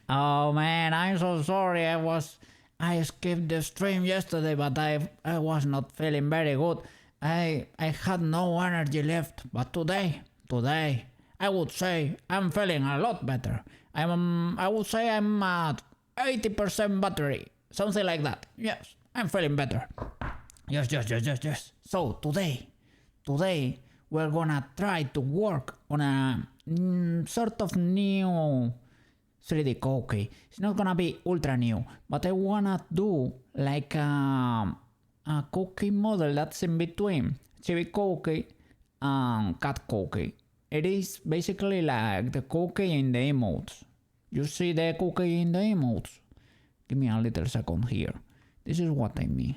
Oh man, I'm so sorry. I skipped the stream yesterday, but I was not feeling very good. I had no energy left, but today I would say I'm feeling a lot better. I would say I'm at 80% battery, something like that. Yes, I'm feeling better. Yes. So today we're gonna try to work on a sort of new 3D Koukei. It's not gonna be ultra new, but I wanna do like a Koukei model that's in between Chibi Koukei and Cat Koukei. It is basically like the Koukei in the emotes. You see the Koukei in the emotes? Give me a little second here. This is what I mean,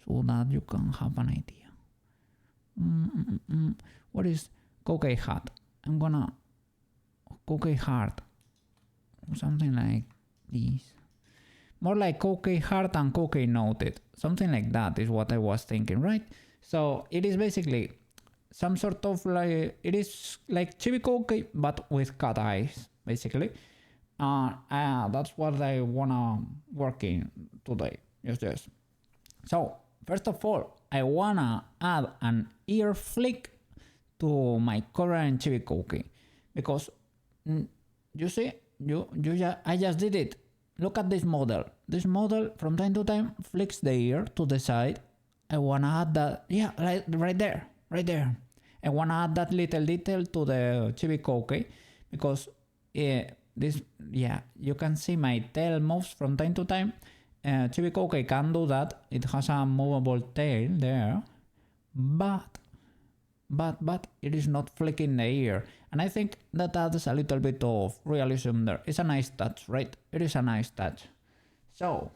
so that you can have an idea. What is Koukei hat? I'm gonna Koukei heart, something like this. More like Koukei heart and Koukei noted. Something like that is what I was thinking, right? So it is basically some sort of like, it is like Chibi Koukei but with cat eyes, basically. That's what I wanna work in today. Yes. So first of all, I wanna add an ear flick to my current Chibi Koukei because you see, I just did it. Look at this model. This model from time to time flicks the ear to the side. I wanna add that, yeah, right there. I wanna add that little detail to the Chibi Koukei because you can see my tail moves from time to time. Chibi Koukei can do that. It has a movable tail there, but it is not flicking the ear, and I think that adds a little bit of realism there. It's a nice touch, right? It is a nice touch. So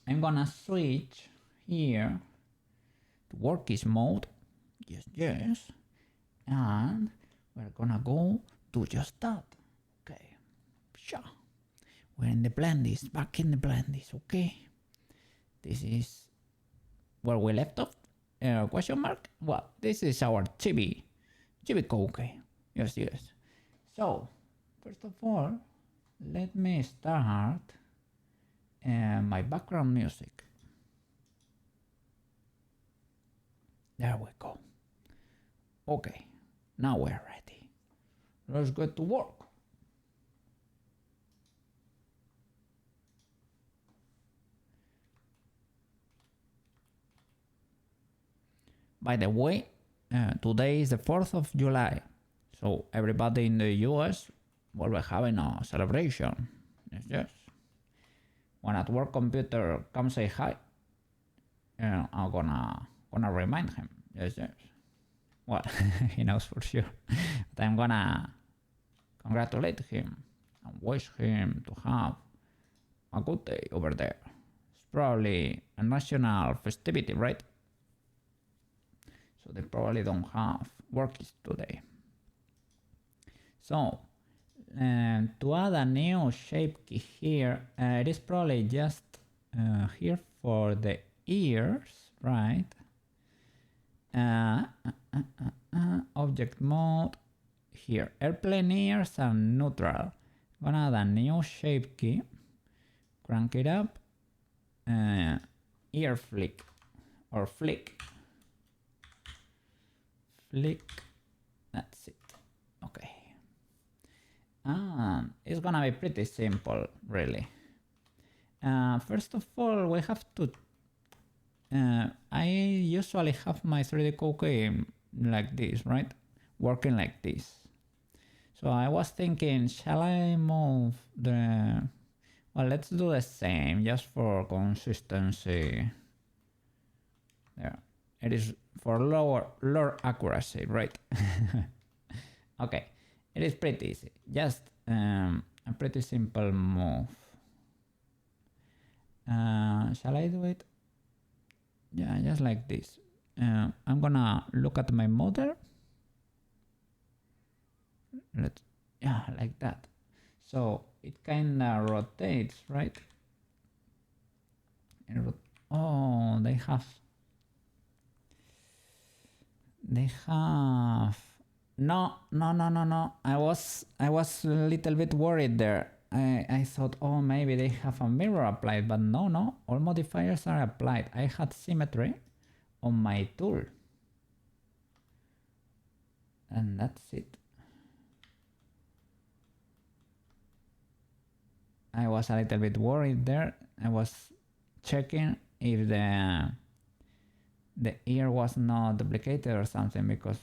I'm gonna switch here to workies mode. Yes, and we're gonna go do just that. Okay, sure. We're in the Blendies, back in the Blendies, okay? This is where we left off. Question mark? Well, this is our Chibi Koukei. Yes. So, first of all, let me start my background music. There we go. Okay, now we're ready. Let's get to work. By the way, today is the 4th of July, so everybody in the US will be having a celebration. Yes. When at work computer come say hi, I'm gonna remind him. Yes. Well, he knows for sure, but I'm gonna congratulate him and wish him to have a good day over there. It's probably a national festivity, right? So they probably don't have workies today. So to add a new shape key here, it is probably just here for the ears, right? Object mode here, airplane ears and neutral. Gonna add a new shape key, crank it up, ear flick or flick. That's it. Okay. It's gonna be pretty simple, really. First of all, we have to. I usually have my 3D Koukei like this, right? Working like this. So I was thinking, shall I move the. Well, let's do the same just for consistency. There. It is for lower accuracy, right? Okay, it is pretty easy. Just a pretty simple move. Shall I do it? Yeah, just like this. I'm gonna look at my model. Like that. So it kinda rotates, right? Oh, they have. No. I was a little bit worried there. I thought, oh, maybe they have a mirror applied, but no, all modifiers are applied. I had symmetry on my tool. And that's it. I was a little bit worried there. I was checking if the ear was not duplicated or something, because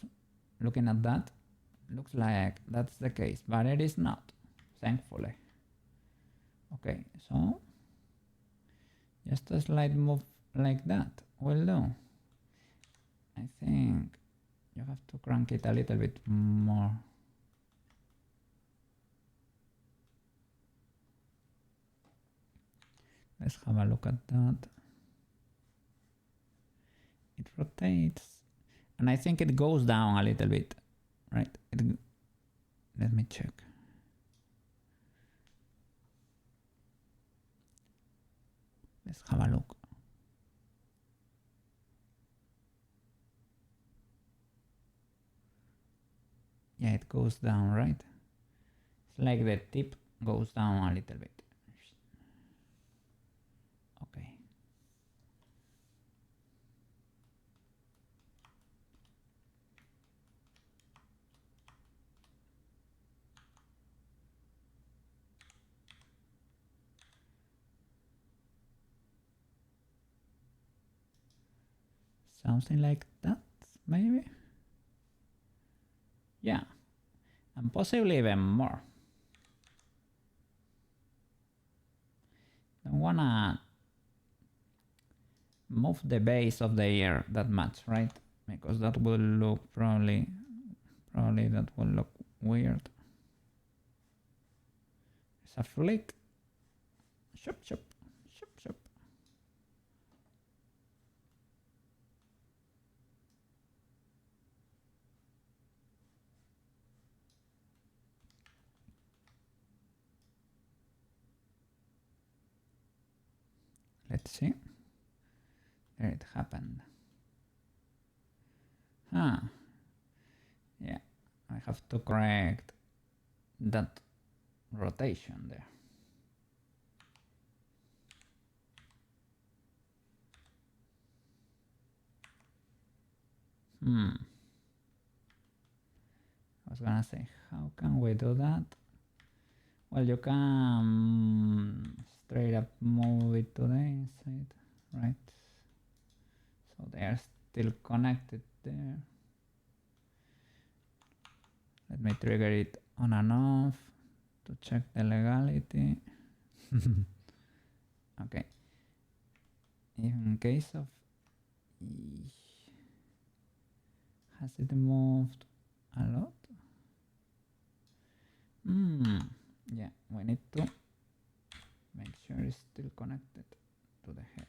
looking at that, looks like that's the case, but it is not, thankfully. Okay, so just a slight move like that will do. I think you have to crank it a little bit more. Let's have a look at that. It rotates, and I think it goes down a little bit, right? Let me check. Let's have a look. Yeah, it goes down, right? It's like the tip goes down a little bit. Okay. Something like that, maybe? Yeah, and possibly even more. Don't wanna move the base of the ear that much, right? Because that will look probably that will look weird. It's a flick. Shop. Let's see. There it happened. Yeah, I have to correct that rotation there. I was gonna say, how can we do that? Well, you can straight up move it to the inside, right? So they are still connected there. Let me trigger it on and off to check the legality. Okay. In case of, has it moved a lot? Yeah, we need to make sure it's still connected to the head.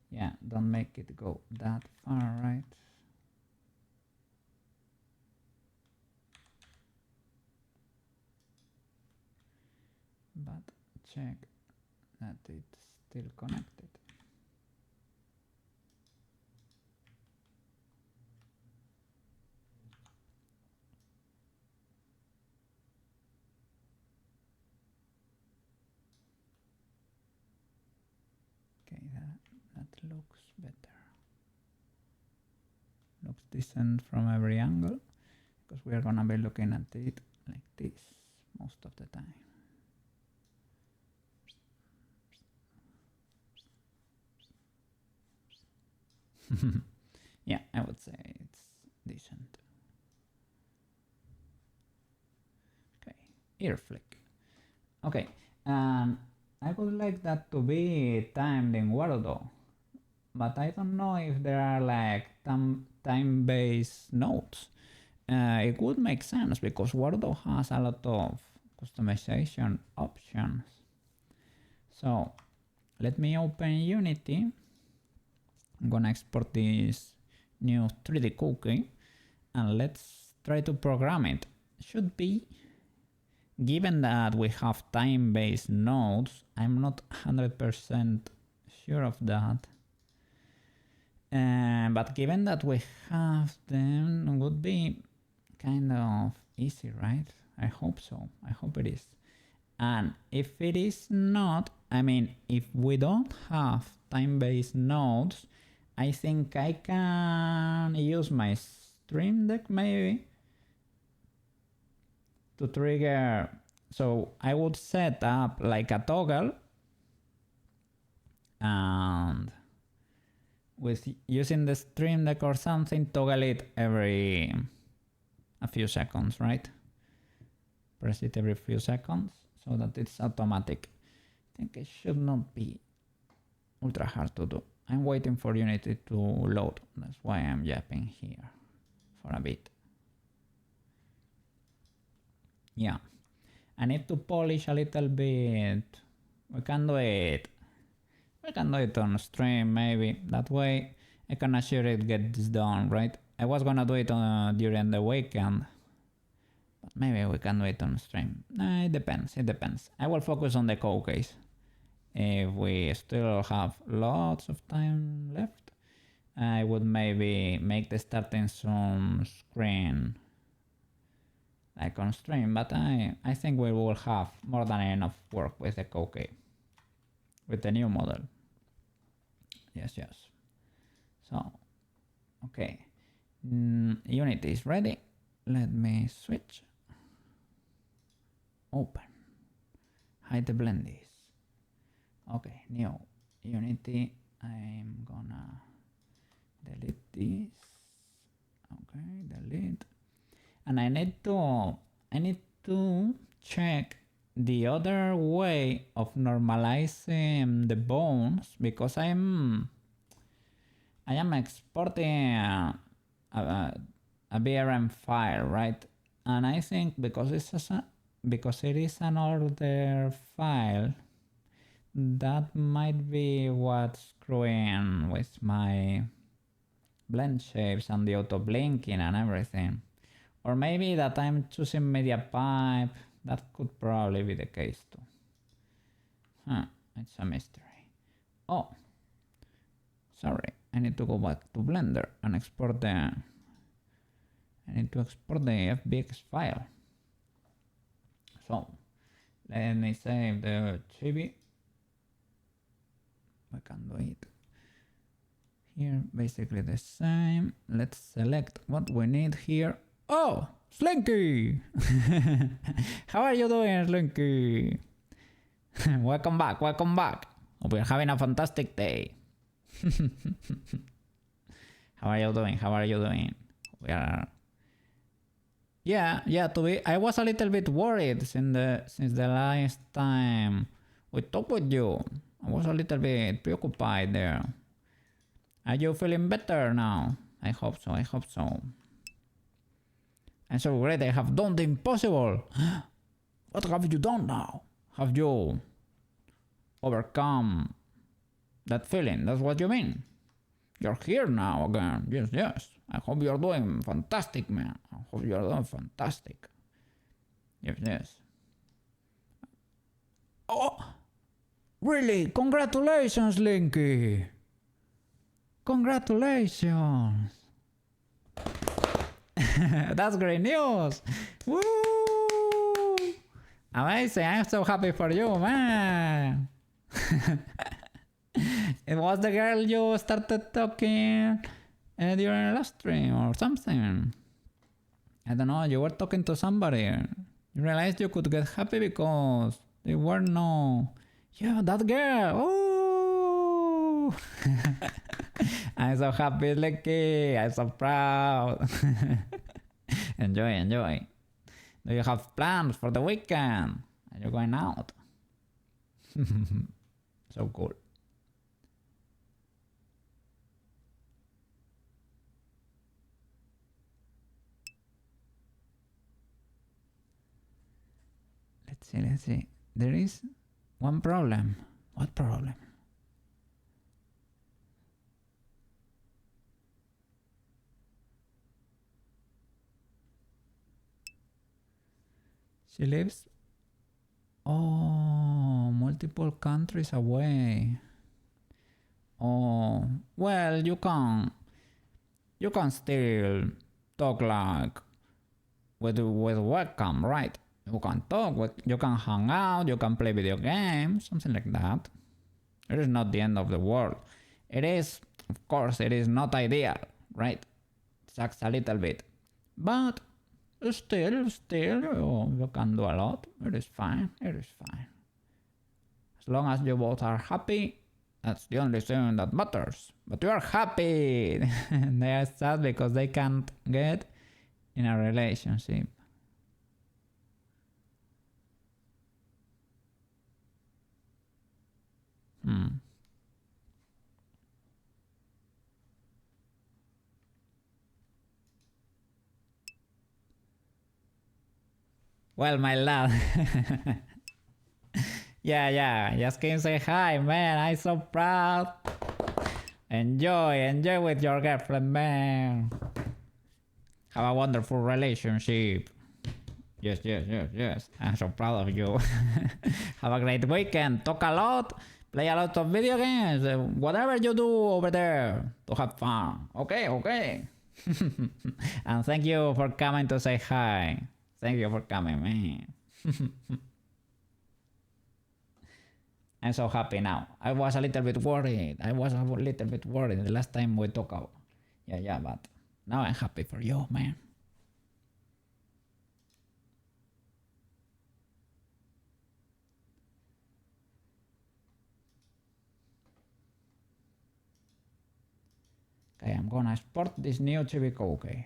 Yeah, don't make it go that far, right? But check that it's still connected. Okay, that looks better. Looks decent from every angle, because we are gonna be looking at it like this most of the time. Yeah, I would say it's decent. Okay, ear flick. Okay, I would like that to be timed in Wordle, but I don't know if there are like time-based notes. It would make sense because Wordle has a lot of customization options. So let me open Unity. I'm gonna export this new 3D Koukei, and let's try to program it. Should be, given that we have time-based nodes, I'm not 100% sure of that. But given that we have them, it would be kind of easy, right? I hope so. I hope it is. And if it is not, I mean, if we don't have time-based nodes, I think I can use my Stream Deck maybe to trigger. So I would set up like a toggle, and with using the Stream Deck or something, toggle it every a few seconds, right? Press it every few seconds so that it's automatic. I think it should not be ultra hard to do. I'm waiting for Unity to load. That's why I'm yapping here for a bit. Yeah, I need to polish a little bit. We can do it. We can do it on stream maybe. That way I can assure it gets done, right? I was gonna do it during the weekend. But maybe we can do it on stream. It depends, it depends. I will focus on the Koukei. If we still have lots of time left, I would maybe make the starting soon screen like on stream, but I think we will have more than enough work with the Koukei, with the new model. Yes. So, okay. Unity is ready. Let me switch. Open. Hide the blendies. Okay, new Unity. I'm gonna delete this. Okay, delete. And I need to check the other way of normalizing the bones, because I am exporting a VRM file, right? And I think because it is an older file, that might be what's screwing with my blend shapes and the auto blinking and everything. Or maybe that I'm choosing media pipe. That could probably be the case too. It's a mystery. Oh, sorry. I need to go back to Blender and export the. I need to export the FBX file. So let me save the chibi. I can do it here. Basically the same. Let's select what we need here. Oh, Slinky! How are you doing, Slinky? Welcome back, welcome back. Hope you're having a fantastic day. How are you doing? How are you doing? We are. Yeah. I was a little bit worried since the last time we talked with you. I was a little bit preoccupied there. Are you feeling better now? I hope so. I hope so. I'm so great. I have done the impossible. What have you done now? Have you overcome that feeling? That's what you mean. You're here now again. Yes. I hope you're doing fantastic, man. I hope you're doing fantastic. Yes. Oh, really? Congratulations, Linky. Congratulations. That's great news. Woo! Amazing. I'm so happy for you, man. It was the girl you started talking during last stream or something. I don't know, you were talking to somebody. You realized you could get happy because there were no... Yeah, that girl! Oh! I'm so happy, Lucky. I'm so proud. Enjoy. Do you have plans for the weekend? Are you going out? So cool. Let's see. There is one problem. What problem? She lives, oh, multiple countries away. Oh, well, you can still talk like with webcam, right? You can talk, you can hang out, you can play video games, something like that. It is not the end of the world. It is, of course, it is not ideal, right? It sucks a little bit, but still, you can do a lot. It is fine. As long as you both are happy, that's the only thing that matters. But you are happy. They are sad because they can't get in a relationship. Well, my love. yeah, just can say hi, man. I'm so proud. Enjoy with your girlfriend, man. Have a wonderful relationship. Yes. I'm so proud of you. Have a great weekend. Talk a lot. Play a lot of video games. Whatever you do over there to have fun. Okay. And thank you for coming to say hi. Thank you for coming, man. I'm so happy now. I was a little bit worried. The last time we talked about. Yeah, but now I'm happy for you, man. Okay, I'm gonna export this new chibi Koukei.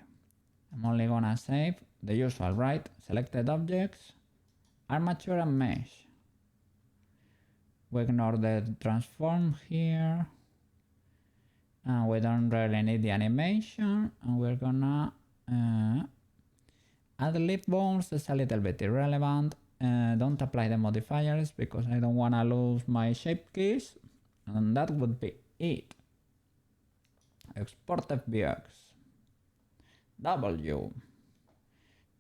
I'm only gonna save the usual, right? Selected objects, armature and mesh. We ignore the transform here. And we don't really need the animation. And we're gonna add leaf bones. It's a little bit irrelevant. Don't apply the modifiers because I don't wanna lose my shape keys. And that would be it. Export FBX. W.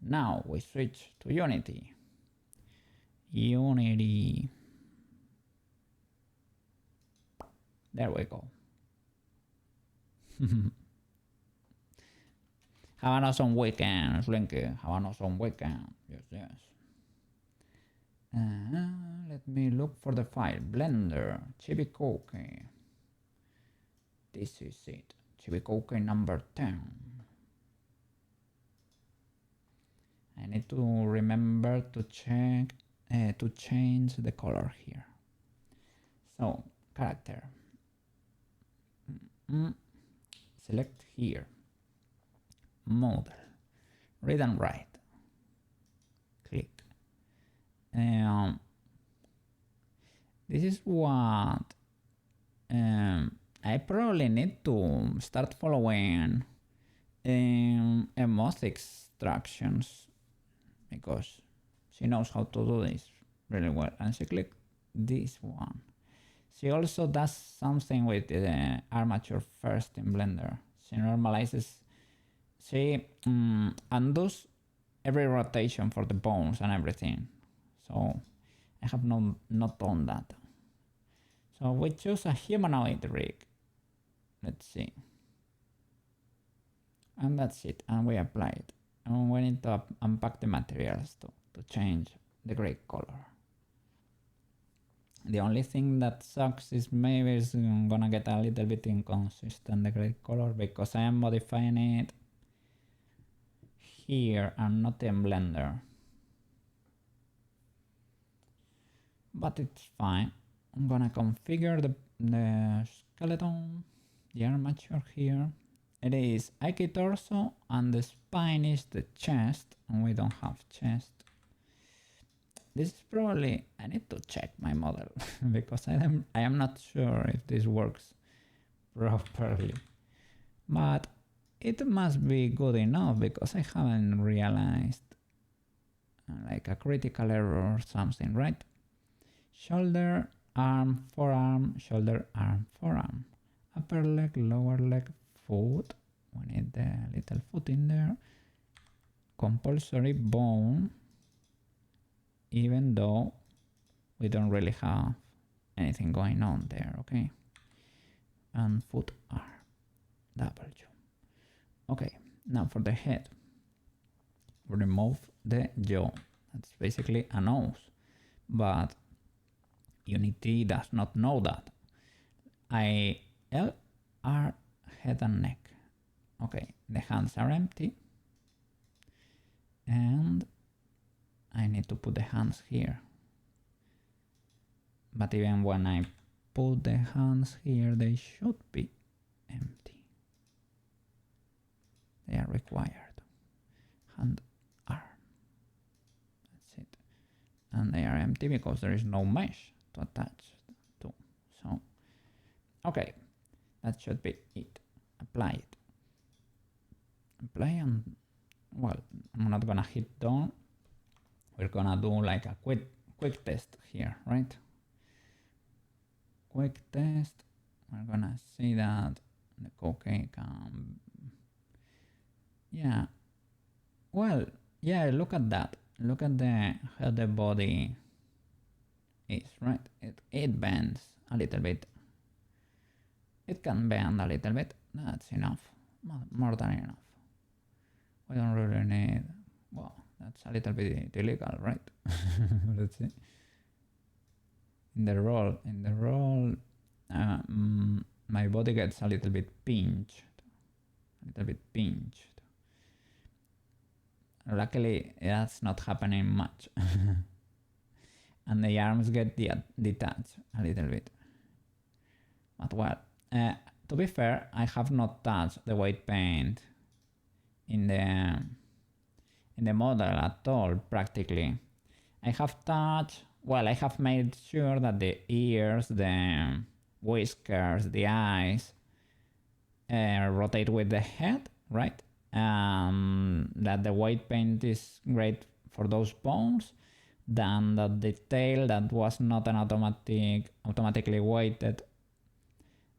Now we switch to Unity. There we go. Have an awesome weekend, Slinky. Have an awesome weekend. Yes. Let me look for the file. Blender. Chibi Koukei. This is it. Chibi Koukei number 10. I need to remember to check to change the color here. So character. Select here. Model. Read and write. Click. This is what I probably need to start following emote instructions because she knows how to do this really well. And she clicked this one. She also does something with the armature first in Blender. She normalizes, she undoes every rotation for the bones and everything. So I have not done that. So we choose a humanoid rig. Let's see. And that's it. And we apply it. And we need to unpack the materials to change the gray color. The only thing that sucks is maybe it's gonna get a little bit inconsistent, the gray color, because I am modifying it here and not in Blender. But it's fine. I'm gonna configure the skeleton, the armature here. It is Ike torso and the spine is the chest, and we don't have chest. This is probably, I need to check my model because I am not sure if this works properly. But it must be good enough because I haven't realized like a critical error or something, right? Shoulder, arm, forearm, shoulder, arm, forearm. Upper leg, lower leg, foot. We need the little foot in there. Compulsory bone. even though we don't really have anything going on there, okay? And foot R, W. Okay, now for the head, remove the jaw. That's basically a nose, but Unity does not know that. L, R, head and neck. Okay, the hands are empty, and I need to put the hands here. But even when I put the hands here, they should be empty. They are required. Hand, arm. That's it. And they are empty because there is no mesh to attach to. So, okay, that should be it. Apply it. Apply and, well, I'm not gonna hit done. We're gonna do like a quick test here, right? Quick test. We're gonna see that the Koukei can. Yeah. Well, yeah. Look at that. Look at how the body is, right? It bends a little bit. It can bend a little bit. That's enough. More than enough. We don't really need. Well, that's a little bit illegal, right? Let's see. In the roll, my body gets a little bit pinched. Luckily, that's not happening much. And the arms get detached a little bit. But well, to be fair, I have not touched the weight paint in the model at all, practically. I have touched, well, I have made sure that the ears, the whiskers, the eyes rotate with the head, right? That the white paint is great for those bones, then that the tail that was not an automatically weighted,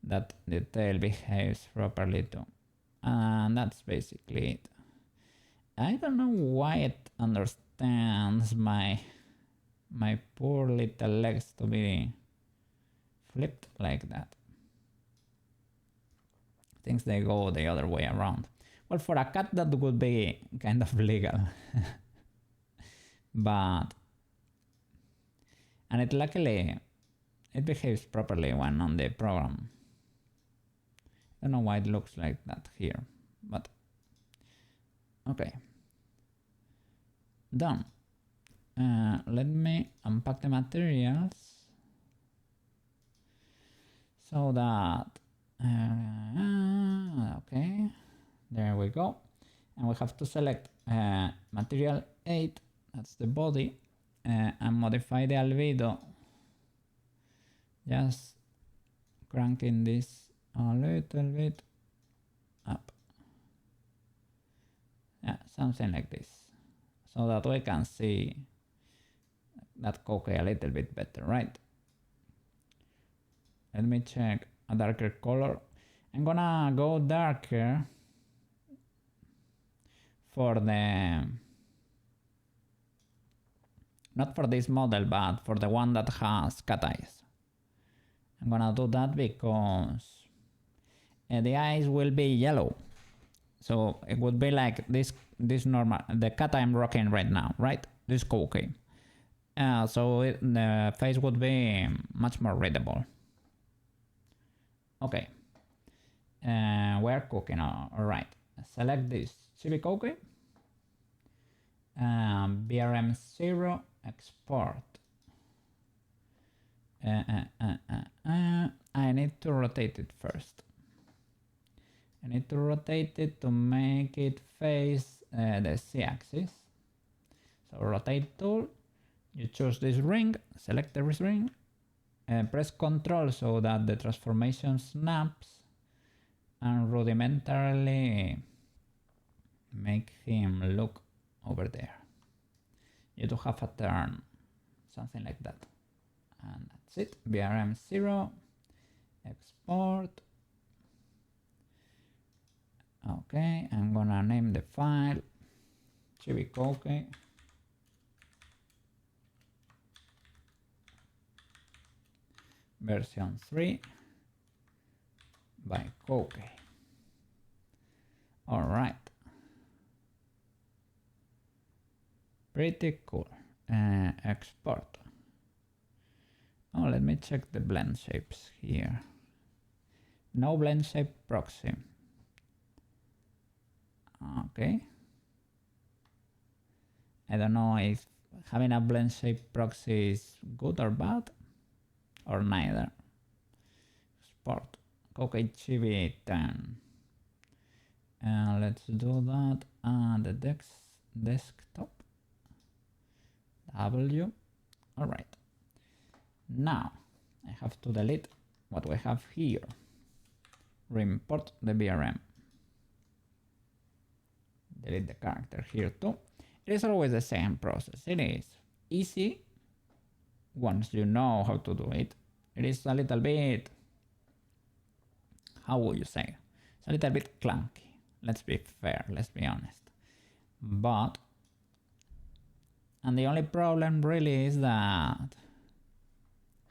that the tail behaves properly too. And that's basically it. I don't know why it understands my poor little legs to be flipped like that. Thinks they go the other way around. Well, for a cat that would be kind of legal. But and luckily it behaves properly when on the program. I don't know why it looks like that here, but okay. Done. Let me unpack the materials so that okay, there we go. And we have to select material 8, that's the body, and modify the albedo, just cranking this a little bit up. Yeah, something like this, so that we can see that Koukei a little bit better, right? Let me check a darker color. I'm gonna go darker for the, not for this model, but for the one that has cat eyes. I'm gonna do that because the eyes will be yellow. So it would be like this normal, the cat I'm rocking right now, right? This Koukei. So the face would be much more readable. Okay. We're cooking, alright. Select this Chibi Koukei. BRM0 export. I need to rotate it first. I need to rotate it to make it face the Z-axis. So rotate tool, you choose this ring, select the ring, press Ctrl so that the transformation snaps, and rudimentarily make him look over there. You do have a turn, something like that. And that's it, BRM0, export. Okay, I'm gonna name the file Chibi Koukei. version 3 by Koukei. All right. Pretty cool. Export. Oh, let me check the blend shapes here. No blend shape proxy. Okay. I don't know if having a blend shape proxy is good or bad, or neither. Export. Koukei Chibi 10. Let's do that. The desktop. W. All right. Now I have to delete what we have here. Reimport the VRM. Delete the character here too. It is always the same process. It is easy once you know how to do it. It is a little bit, how would you say? It's a little bit clunky. Let's be fair, let's be honest. But, and the only problem really is that,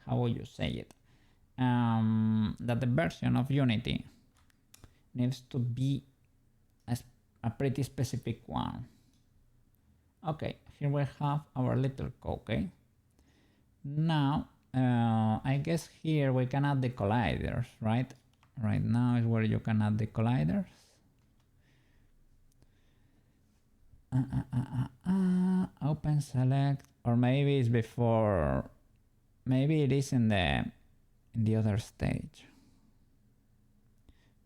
how would you say it? That the version of Unity needs to be a pretty specific one. Okay, here we have our little Koukei. Now, I guess here we can add the colliders, right? Right now is where you can add the colliders. Open select, or maybe it's before, maybe it is in the other stage.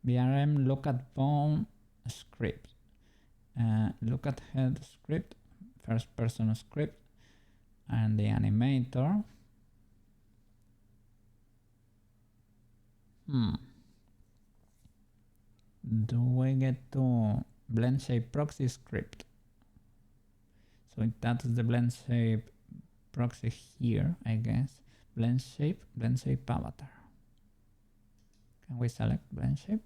VRM look at bone script, look at head script, first person script, and the animator. Do we get to blend shape proxy script? So that's the blend shape proxy here, I guess. Blend shape avatar. Can we select blend shape?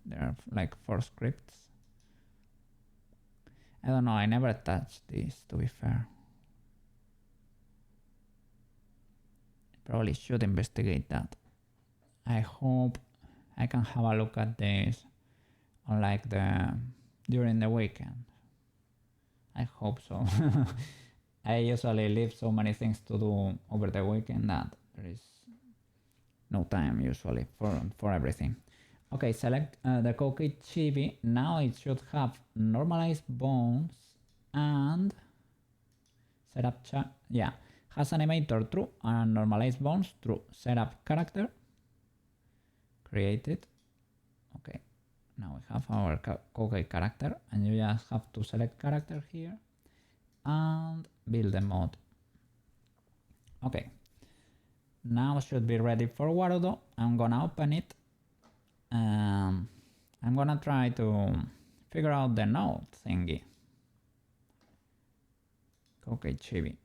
There are like 4 scripts. I don't know, I never touched this, to be fair. I probably should investigate that. I hope I can have a look at this on like during the weekend. I hope so. I usually leave so many things to do over the weekend that there is no time usually for everything. Okay, select the Koukei Chibi. Now it should have normalized bones and setup has animator true and normalized bones true. Setup character created. Okay, now we have our Koukei character, and you just have to select character here and build the mod. Okay, now should be ready for Warudo. I'm gonna open it. I'm gonna try to figure out the node thingy. Koukei Chibi.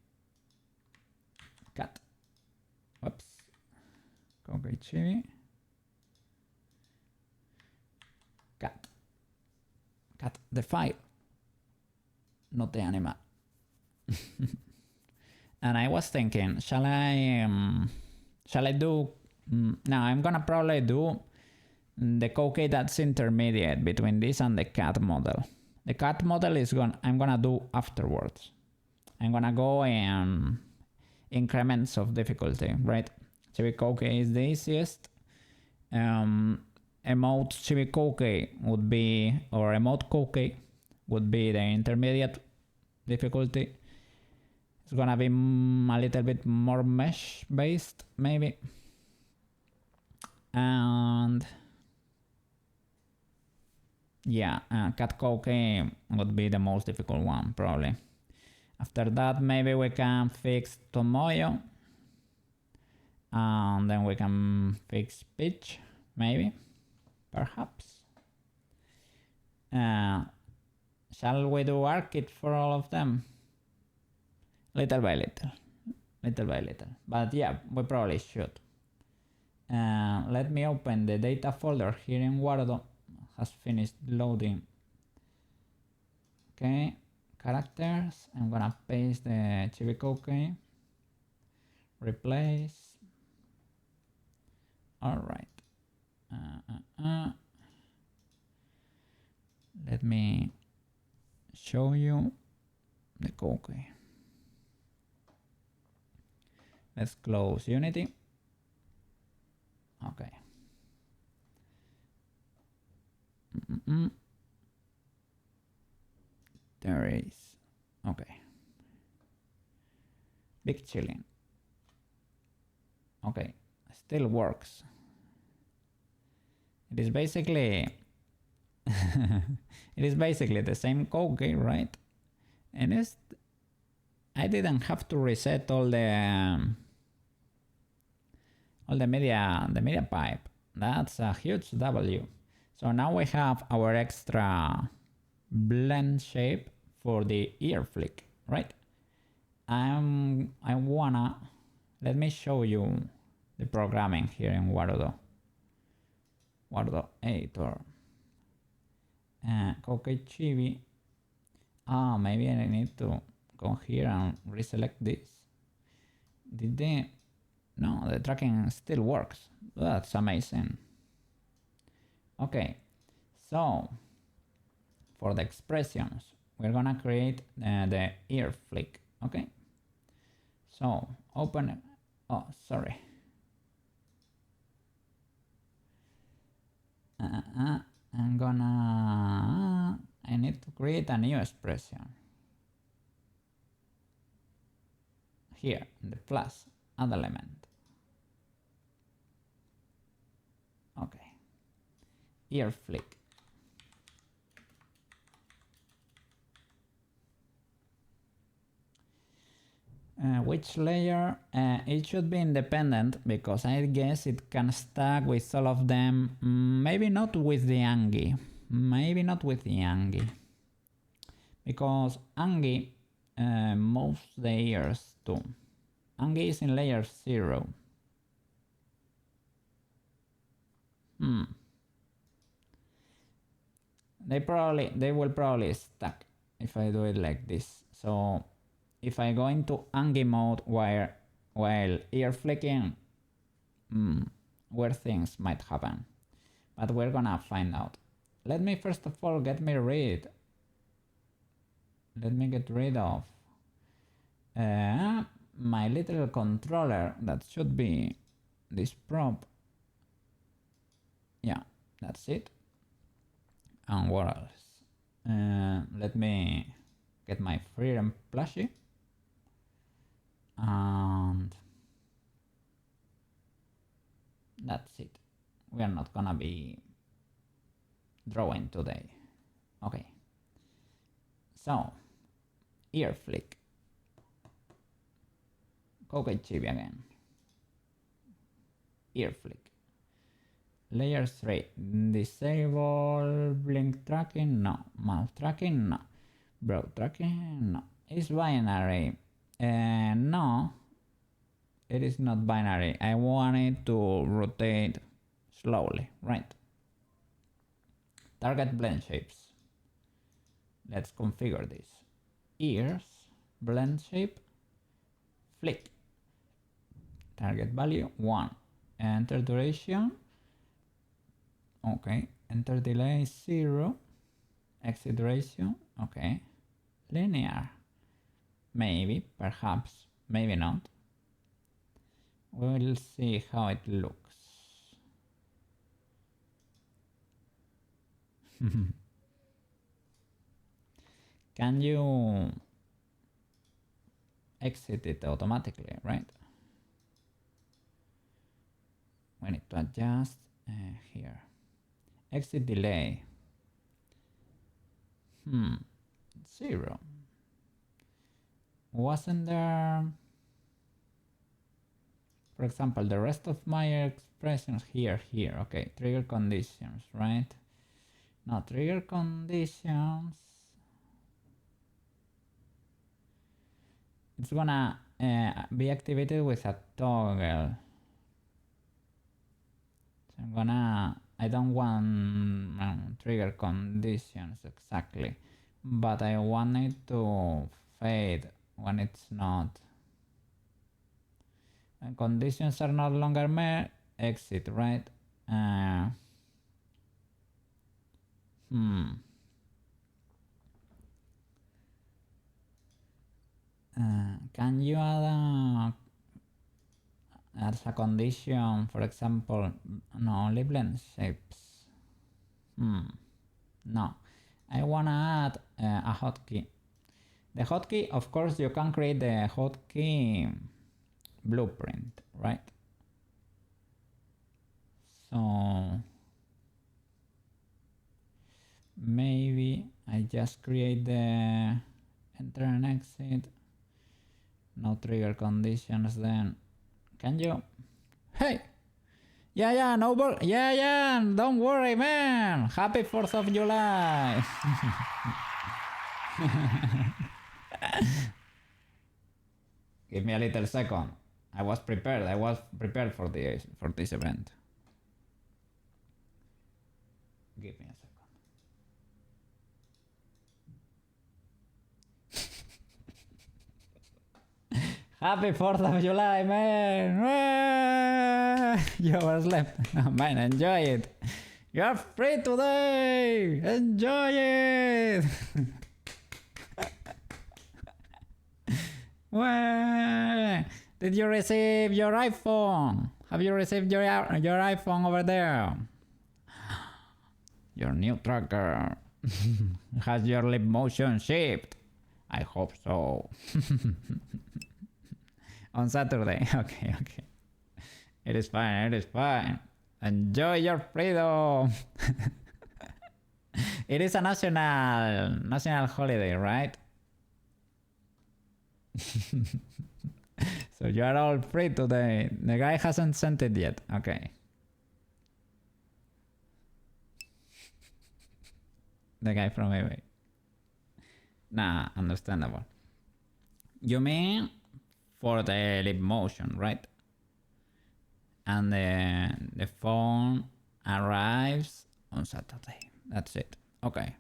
Cut. Whoops. Koukei Chibi. Cut the file, not the animal. And I was thinking, shall I do? Now I'm gonna probably do the Koukei that's intermediate between this and the cat model. The cat model is I'm gonna do afterwards. I'm gonna go in increments of difficulty, right? Chibi Koukei is the easiest. Emote Chibi Koukei would be, or emote Koukei would be the intermediate difficulty. It's gonna be a little bit more mesh based, maybe. And yeah, Cat Koukei would be the most difficult one, probably. After that, maybe we can fix Tomoyo. And then we can fix Peach, maybe. Perhaps. Shall we do Arkit for all of them? Little by little. But yeah, we probably should. Let me open the data folder here in Warudo. Has finished loading. Okay, characters. I'm gonna paste the Chibi Koukei. Replace. All right. Let me show you the Koukei. Let's close Unity. Okay. There is. Okay. Big chilling. Okay. Still works. It is basically it is basically the same Koukei, right? And I didn't have to reset all the media pipe. That's a huge W. So now we have our extra blend shape for the ear flick, right? Let me show you the programming here in Warudo 8 or Koukei Chibi. Maybe I need to go here and reselect this. No, the tracking still works. That's amazing. Okay, so for the expressions, we're gonna create the ear flick. Okay, so open. Oh, sorry. I need to create a new expression. Here, the plus, add element. Okay. Ear flick. Which layer? It should be independent because I guess it can stack with all of them. Maybe not with the Angie. Because Angie moves the ears too. Angie is in layer 0. They will probably stack if I do it like this. So if I go into Angie mode while ear flicking, where things might happen. But we're gonna find out. Let me first of all get rid of my little controller. That should be this prop. Yeah, that's it. And what else? Let me get my freedom plushie. And that's it. We are not gonna be drawing today. Okay. So, ear flick. Koukei Chibi again. Ear flick. Layer 3. Disable blink tracking? No. Mouth tracking? No. Brow tracking? No. Is binary? No. It is not binary. I want it to rotate slowly, right? Target blend shapes. Let's configure this. Ears, blend shape, flick. Target value 1. Enter duration. Okay. Enter delay 0. Exit duration. Okay. Linear. Maybe, perhaps, maybe not. We'll see how it looks. Can you exit it automatically, right? We need to adjust here. Exit delay. 0. Wasn't there, for example, the rest of my expressions here, okay, trigger conditions, right? Now trigger conditions, it's gonna be activated with a toggle. So I don't want trigger conditions exactly, but I want it to fade when it's not. When conditions are no longer met, exit, right? Uh, hmm. Can you add as a condition, for example, no, only blend shapes? No, I wanna add a hotkey. The hotkey, of course, you can create the hotkey blueprint, right? So maybe I just create the enter and exit, no trigger conditions. Then can you? Hey, yeah, no work. Yeah, don't worry, man. Happy 4th of July. Give me a little second. I was prepared for this event. Give me a second. Happy 4th of July, man! You overslept. No, man, enjoy it. You're free today! Enjoy it! Did you receive your iPhone? Have you received your iPhone over there? Your new tracker. Has your lip motion shipped? I hope so. On Saturday. Okay. It is fine. Enjoy your freedom. It is a national holiday, right? So you are all free today. The guy hasn't sent it yet. Okay. The guy from eBay. Nah, understandable. You mean for the lip motion, right? And the phone arrives on Saturday. That's it. Okay.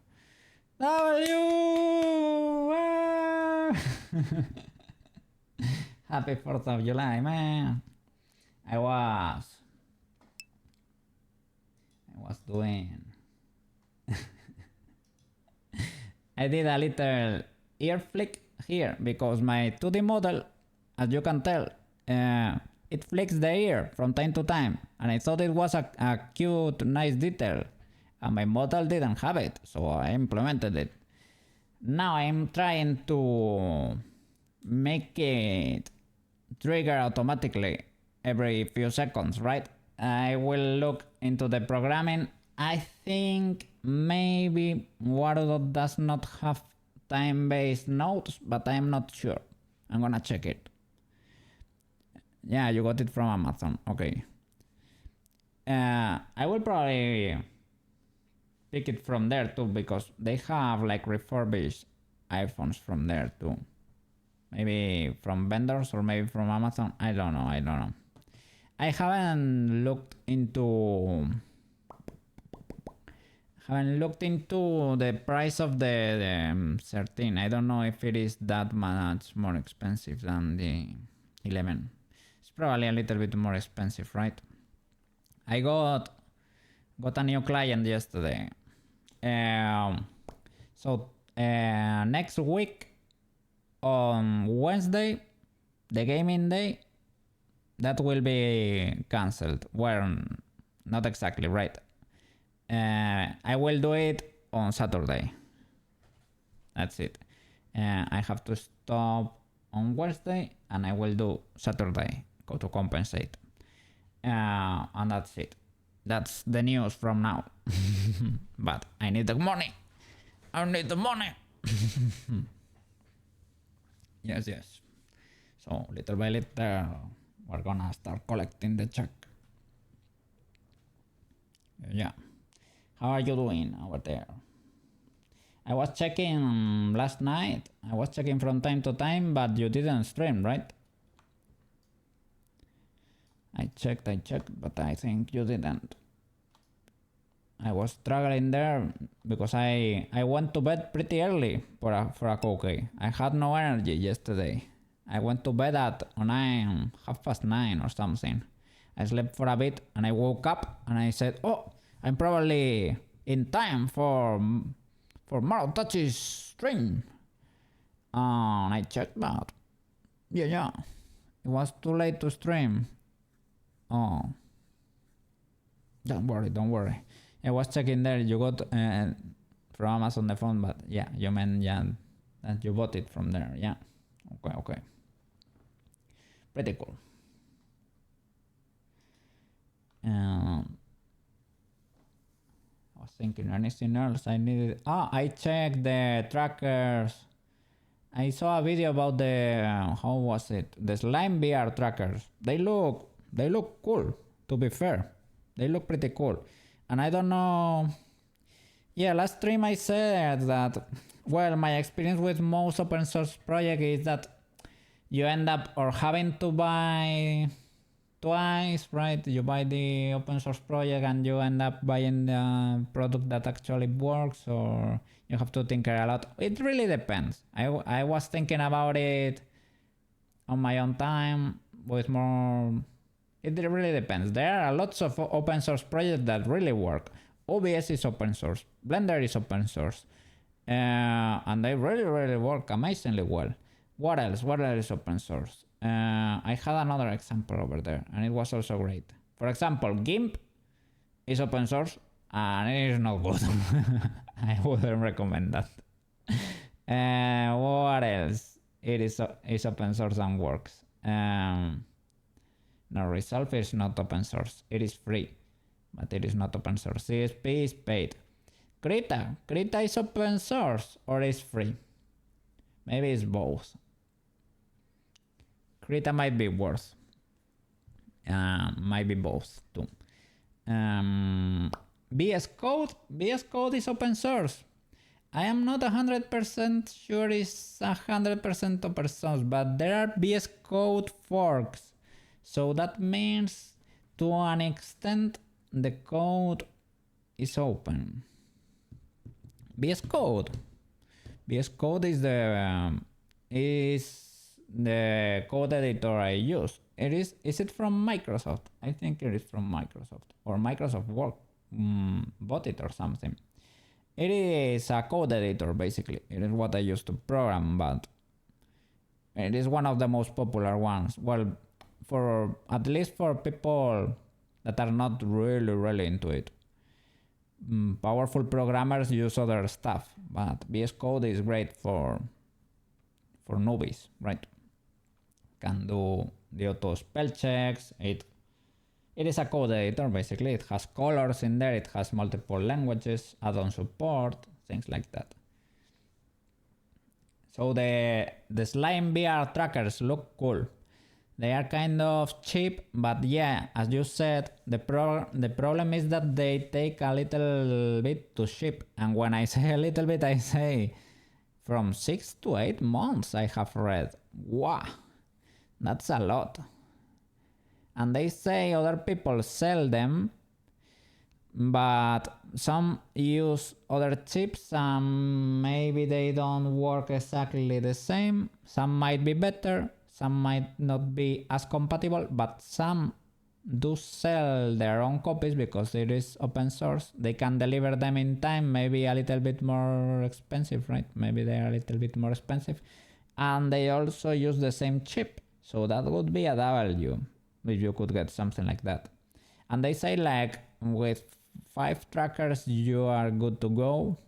Happy 4th of July, man. I was doing I did a little ear flick here because my 2D model, as you can tell, it flicks the ear from time to time, and I thought it was a cute, nice detail, and my model didn't have it, so I implemented it. Now I'm trying to make it trigger automatically every few seconds, right? I will look into the programming. I think maybe Wardot does not have time-based nodes, but I'm not sure. I'm gonna check it. Yeah, you got it from Amazon. Okay. I will probably pick it from there too, because they have like refurbished iPhones from there too. Maybe from vendors or maybe from Amazon. I don't know. I haven't looked into the price of the 13. I don't know if it is that much more expensive than the 11. It's probably a little bit more expensive, right? I got a new client yesterday. So next week on Wednesday, the gaming day, that will be cancelled. Well, not exactly, right? I will do it on Saturday. That's it. I have to stop on Wednesday and I will do Saturday to compensate. And that's it. That's the news from now. But I need the money. Yes. So little by little, we're gonna start collecting the check. Yeah. How are you doing over there? I was checking last night. I was checking from time to time, but you didn't stream, right? I checked, but I think you didn't. I was struggling there because I went to bed pretty early for a Koukei. I had no energy yesterday. I went to bed at 9:30 or something. I slept for a bit and I woke up and I said, oh, I'm probably in time for Marotachi's stream. And I checked that. Yeah. It was too late to stream. Oh. Don't worry. I was checking there. You got from Amazon the phone, but yeah, you meant that you bought it from there. Yeah. Okay. Pretty cool. I was thinking anything else I needed. I checked the trackers. I saw a video about the how was it? The slime VR trackers. They look cool. To be fair, they look pretty cool. And I don't know. Yeah, last stream I said that. Well, my experience with most open source projects is that you end up or having to buy twice, right? You buy the open source project and you end up buying the product that actually works, or you have to tinker a lot. It really depends. I was thinking about it on my own time with more. It really depends. There are lots of open source projects that really work. OBS is open source. Blender is open source. And they really work amazingly well. What else is open source? I had another example over there and it was also great. For example, GIMP is open source and it is not good. I wouldn't recommend that. What else? It is open source and works. No, Resolve is not open source. It is free, but it is not open source. CSP is paid. Krita is open source or is free? Maybe it's both. Krita might be worse. Might be both too. VS Code is open source. I am not 100% sure it's 100% open source, but there are VS Code forks. So that means to an extent the code is open. VS Code is the code editor I use. Is it from Microsoft? I think it is from Microsoft, or Microsoft Word bought it or something. It is a code editor basically. It is what I use to program, but it is one of the most popular ones. Well, for at least for people that are not really into it. Powerful programmers use other stuff, but VS Code is great for newbies, right? Can do the auto spell checks. It is a code editor basically. It has colors in there. It has multiple languages, add-on support, things like that. So the slime VR trackers look cool. They are kind of cheap, but yeah, as you said, the problem is that they take a little bit to ship. And when I say a little bit, I say from 6 to 8 months I have read. Wow, that's a lot. And they say other people sell them, but some use other chips and maybe they don't work exactly the same. Some might be better. Some might not be as compatible, but some do sell their own copies because it is open source. They can deliver them in time, maybe a little bit more expensive, right? Maybe they are a little bit more expensive. And they also use the same chip. So that would be a W if you could get something like that. And they say like with 5 trackers you are good to go.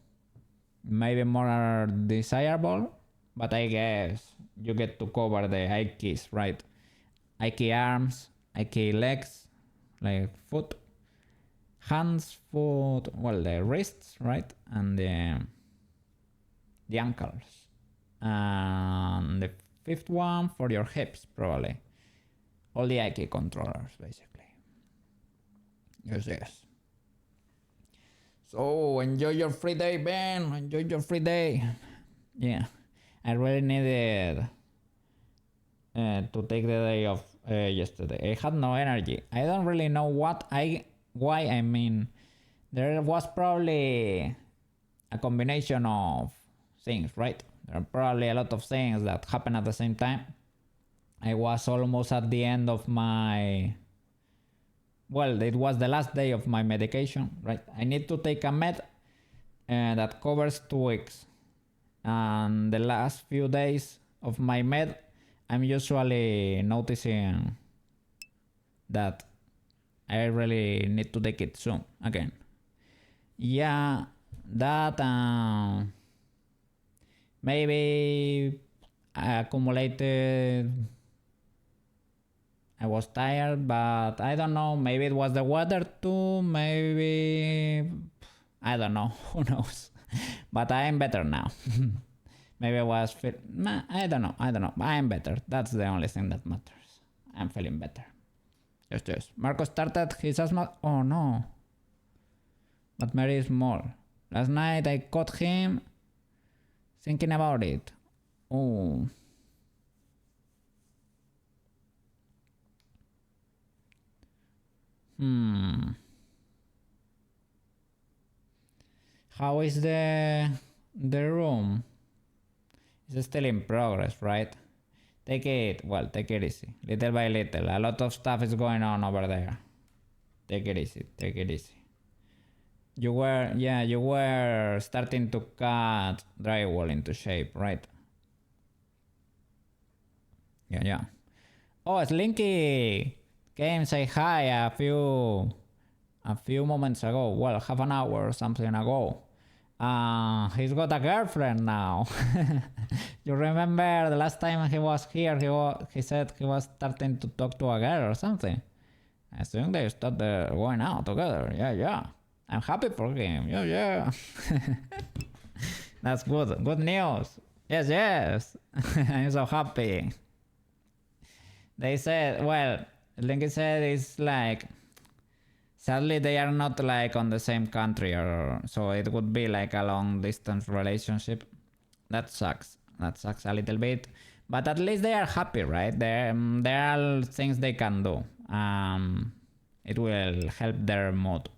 Maybe more are desirable. But I guess you get to cover the ikeys, right? Ike arms, Ike legs, like foot, hands, foot, well, the wrists, right? And the ankles. And the 5th one for your hips, probably. All the Ike controllers, basically. Yes. So, enjoy your free day, Ben. Enjoy your free day. Yeah. I really needed to take the day off yesterday. I had no energy. I don't really know why. I mean, there was probably a combination of things, right? There are probably a lot of things that happen at the same time. I was almost at the end of my well, it was the last day of my medication, right? I need to take a med that covers 2 weeks. And the last few days of my med, I'm usually noticing that I really need to take it soon again. Yeah, that maybe I accumulated. I was tired, but I don't know. Maybe it was the weather too. Maybe I don't know. Who knows? But I am better now. Maybe I was I don't know. I am better. That's the only thing that matters. I'm feeling better. Yes. Marco started his asthma. Oh no. But very small. Last night I caught him thinking about it. Oh. How is the room? It's still in progress, right? Take it easy. Little by little. A lot of stuff is going on over there. Take it easy. You were starting to cut drywall into shape, right? Yeah. Oh, Slinky came say hi a few moments ago. Well, half an hour or something ago. He's got a girlfriend now. You remember the last time he was here, he said he was starting to talk to a girl or something. I think they started going out together. Yeah. I'm happy for him. Yeah. That's good. Good news. Yes. I'm so happy. They said, well, Linky said it's like, sadly they are not like on the same country, or so it would be like a long distance relationship. That sucks a little bit, but at least they are happy, right? There are things they can do. It will help their mood.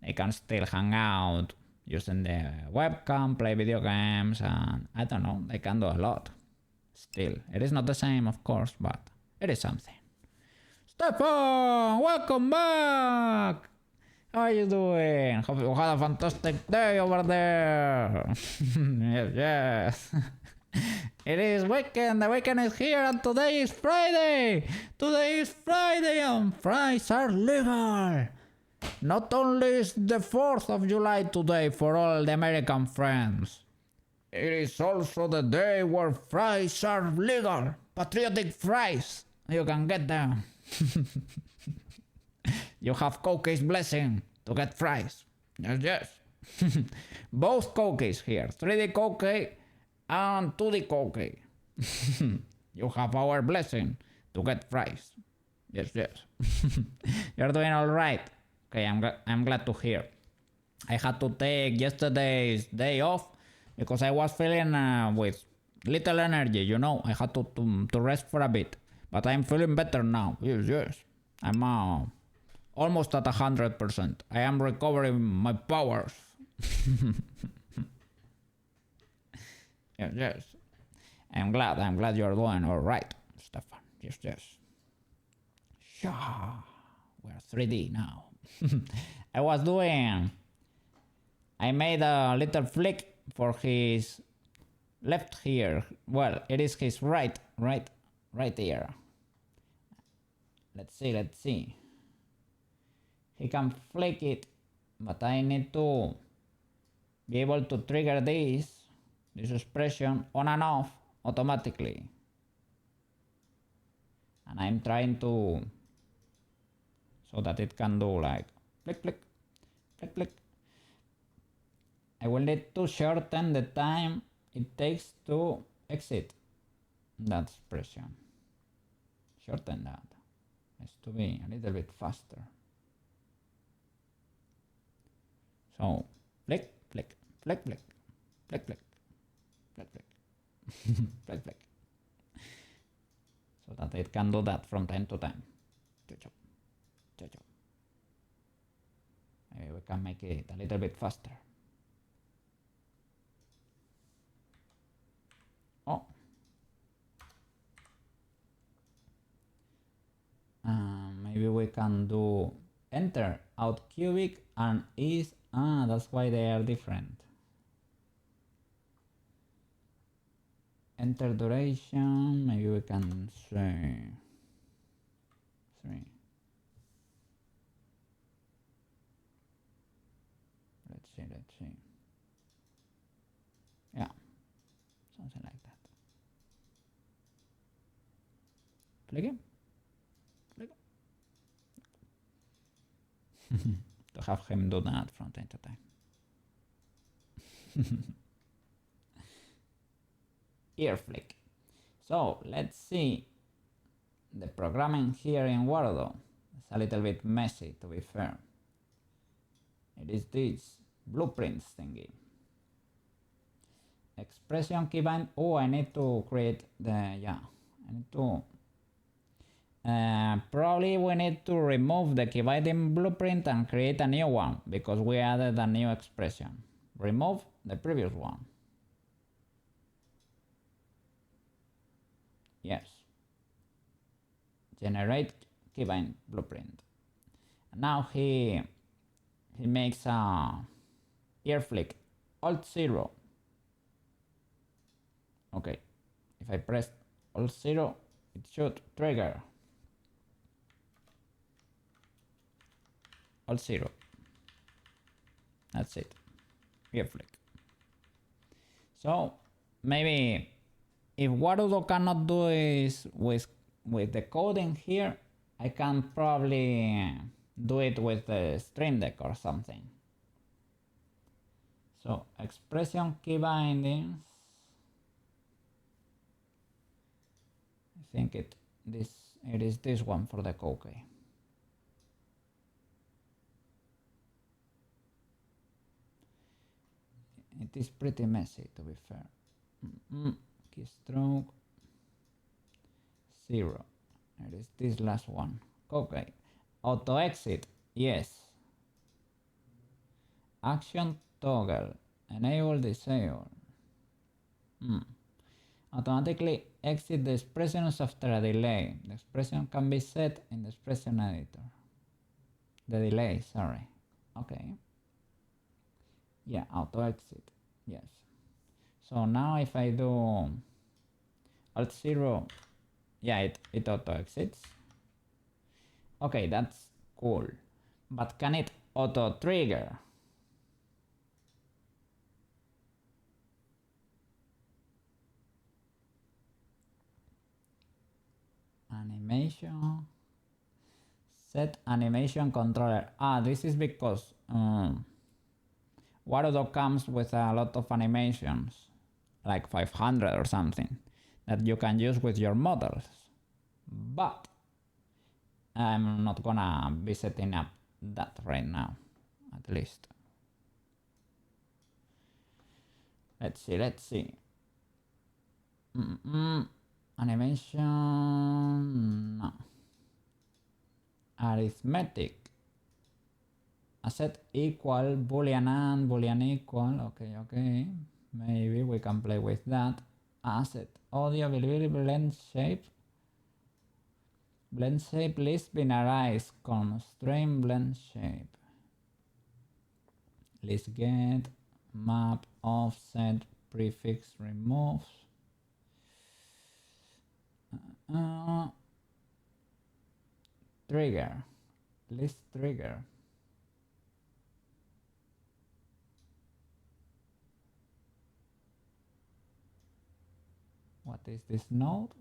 They can still hang out using the webcam, play video games, and I don't know, they can do a lot. Still, it is not the same, of course, but it is something. Stefan, welcome back! How are you doing? Hope you had a fantastic day over there. Yes. It is weekend, the weekend is here, and today is Friday! Today is Friday and fries are legal! Not only is the 4th of July today for all the American friends, it is also the day where fries are legal. Patriotic fries. You can get them. You have Koukei's blessing to get fries. Yes. Both Koukeis here. 3D Koukei and 2D Koukei. You have our blessing to get fries. Yes. You're doing all right. Okay, I'm glad to hear. I had to take yesterday's day off because I was feeling with little energy, you know. I had to rest for a bit. But I'm feeling better now. Yes. I'm almost at 100%. I am recovering my powers. Yes. I'm glad you're doing all right, Stefan. Yes. Yeah. We're 3D now. I made a little flick for his left here. Well, it is his right here. Let's see. He can flick it, but I need to be able to trigger this expression on and off automatically. And I'm trying to, so that it can do like flick. I will need to shorten the time it takes to exit that expression. Shorten that. Has to be a little bit faster. So flick. So that it can do that from time to time. Maybe we can make it a little bit faster. Oh. Maybe we can do enter out cubic and is, that's why they are different. Enter duration, maybe we can say 3. Let's see. Yeah, something like that. Click it. To have him do that from time to time. Ear flick. So let's see the programming here in Wordle. It's a little bit messy, to be fair. It is this blueprints thingy. Expression keybind. Oh, I need to create the, I need to, probably we need to remove the keybinding blueprint and create a new one because we added a new expression. Remove the previous one. Yes. Generate keybind blueprint. Now he makes a ear flick. Alt 0. Okay. If I press Alt 0, it should trigger. Alt 0. That's it. Ear flick. So maybe if Wordle cannot do is with the coding here, I can probably do it with the Stream Deck or something. So expression key bindings. I think it is this one for the Koukei. It is pretty messy, to be fair. Keystroke 0. It is this last one. Okay. Auto exit. Yes. Action toggle. Enable disable. Automatically exit the expressions after a delay. The expression can be set in the expression editor. The delay, sorry. Okay. Yeah, auto exit. Yes. So now if I do Alt 0, yeah, it auto exits. Okay, that's cool. But can it auto trigger? Animation. Set animation controller. This is because Wordle comes with a lot of animations, like 500 or something, that you can use with your models. But I'm not gonna be setting up that right now, at least. Let's see. Animation, no. Arithmetic. Asset equal, boolean and boolean equal. Okay. Maybe we can play with that. Asset audio availability blend shape. Blend shape list binarize constraint blend shape. List get map offset prefix remove. Trigger. List trigger. What is this node?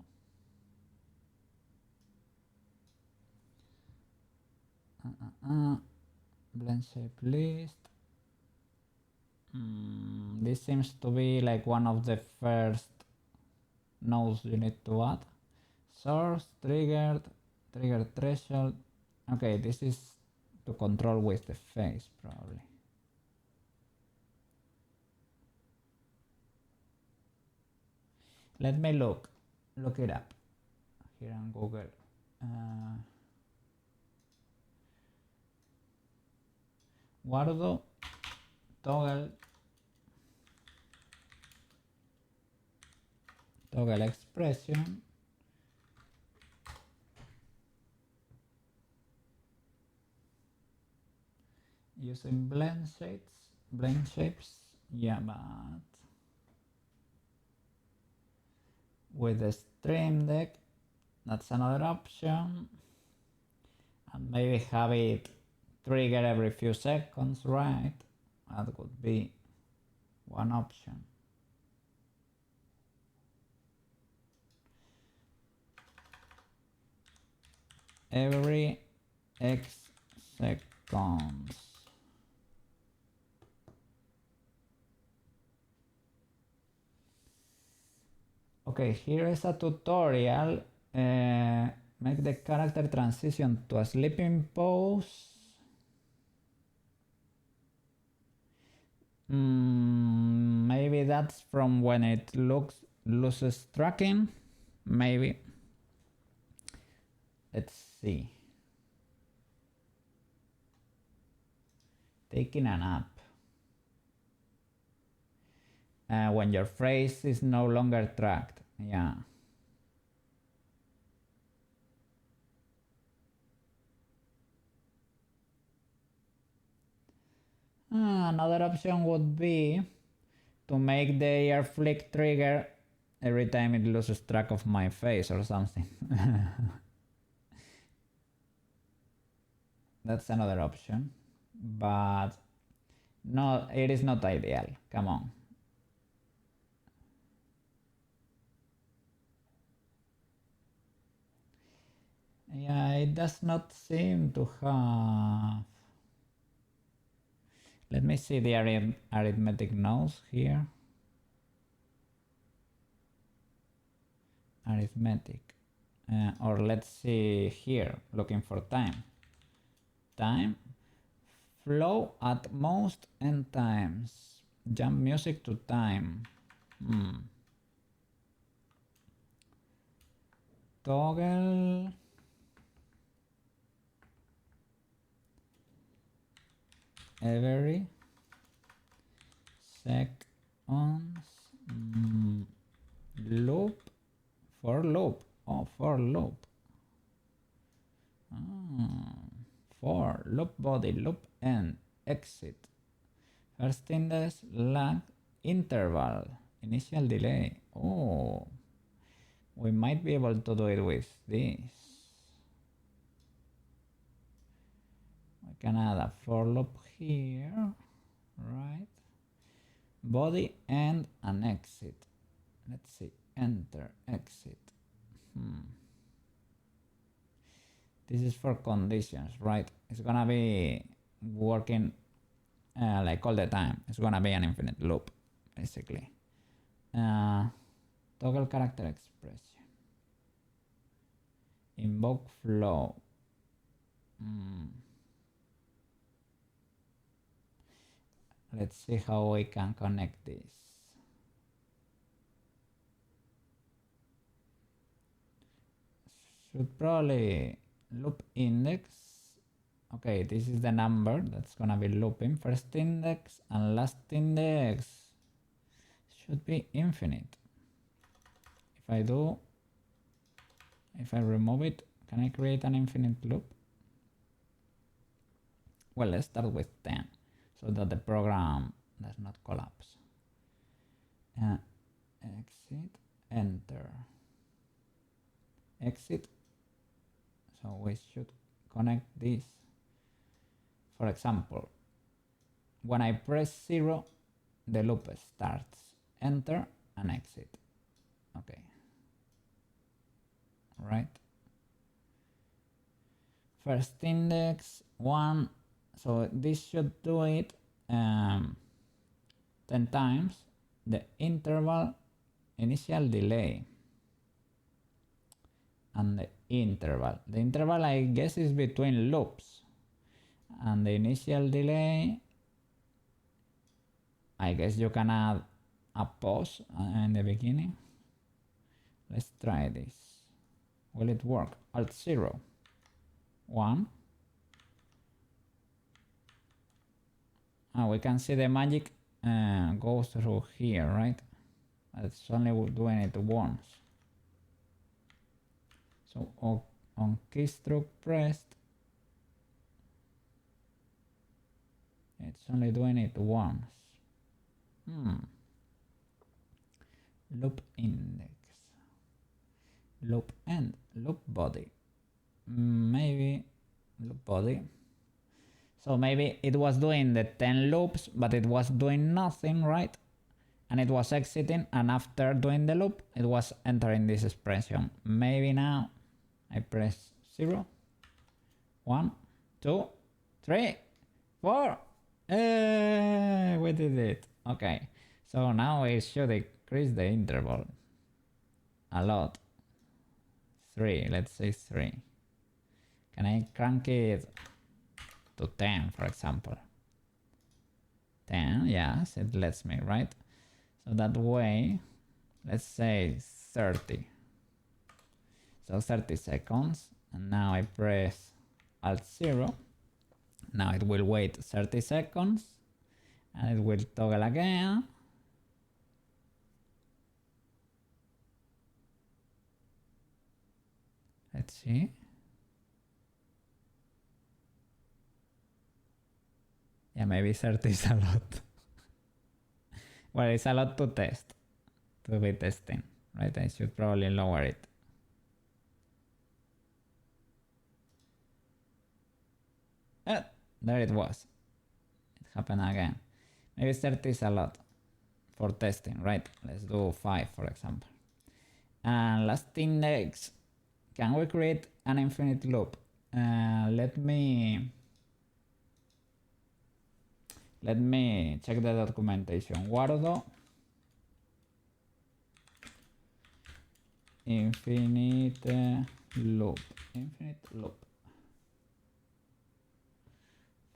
Blend shape list. This seems to be like one of the first nodes you need to add. Source, triggered, trigger threshold. Okay, this is to control with the face probably. Let me look it up here on Google. Wordle toggle expression. using blend shapes, yeah, but with the Stream Deck, that's another option. And maybe have it trigger every few seconds, right? That would be one option. Every X seconds. Okay, here is a tutorial. Make the character transition to a sleeping pose. Maybe that's from when it loses tracking. Maybe. Let's see. Taking a nap. When your face is no longer tracked. Yeah. Another option would be to make the ear flick trigger every time it loses track of my face or something. That's another option, but no, it is not ideal. Come on. Yeah, it does not seem to have. Let me see the arithmetic nodes here. Arithmetic. Or let's see here, looking for time. Time. Flow at most n times. Jump music to time. Toggle. Every seconds. Loop. For loop. Oh, for loop. For loop body, loop end, exit. First index, lag, interval, initial delay. Oh, we might be able to do it with this. We can add a for loop here, right? Body, end, and exit. Let's see, enter, exit. This is for conditions, right? It's gonna be working like all the time. It's gonna be an infinite loop, basically. Toggle character expression. Invoke flow. Let's see how we can connect this. Should probably loop index. Okay, this is the number that's gonna be looping. First index and last index should be infinite. If I remove it, can I create an infinite loop? Well, let's start with 10 so that the program does not collapse. Exit, enter. Exit. So we should connect this. For example, when I press 0, the loop starts. Enter and exit. Okay. Right. First index 1. So this should do it 10 times. The interval, initial delay, and the interval. The interval, I guess, is between loops. And the initial delay, I guess you can add a pause in the beginning. Let's try this. Will it work? Alt 0. 1. We can see the magic goes through here, right? It's only doing it once. So on keystroke pressed, It's only doing it once. Loop index, loop end, loop body. Maybe loop body. So maybe it was doing the 10 loops, but it was doing nothing, right? And it was exiting, and after doing the loop, it was entering this expression. Maybe now I press 0, 1, 2, 3, 4. We did it. Okay, so now we should increase the interval a lot. 3, let's say 3. Can I crank it to 10, for example? 10, yes, it lets me, right? So that way, let's say 30. So 30 seconds, and now I press Alt 0. Now it will wait 30 seconds, and it will toggle again. Let's see. Yeah, maybe 30 is a lot. Well, it's a lot to test, to be testing, right? I should probably lower it. There it was. It happened again. Maybe 30 is a lot for testing, right? Let's do 5, for example. And last index, can we create an infinite loop? Let me check the documentation. Guardo infinite loop.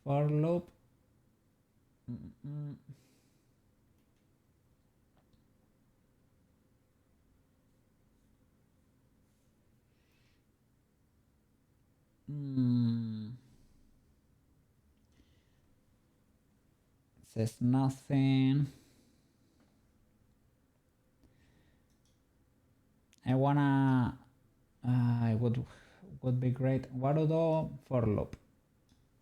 For loop. Says nothing. I wanna. It would be great. Guardo for loop.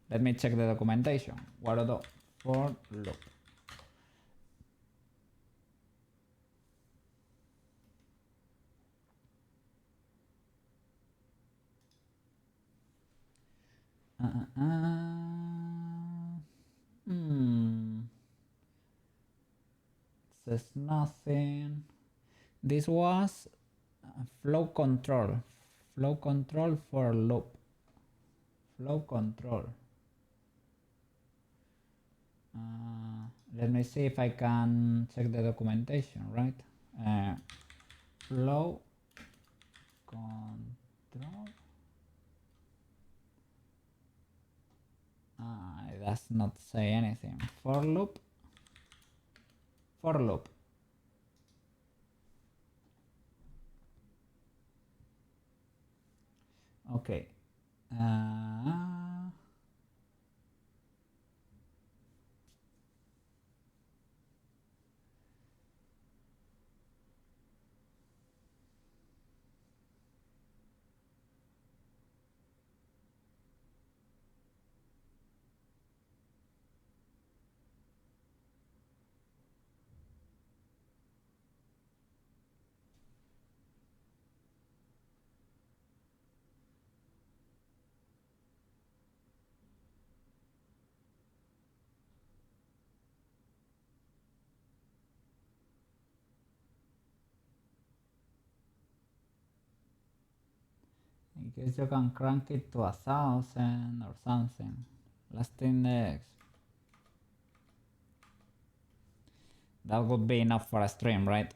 Let me check the documentation. Guardo for loop. Says nothing. This was flow control for loop. Flow control. Let me see if I can check the documentation, right? Flow control. It does not say anything. For loop. Okay. In case you can crank it to 1,000 or something. Last index. That would be enough for a stream, right?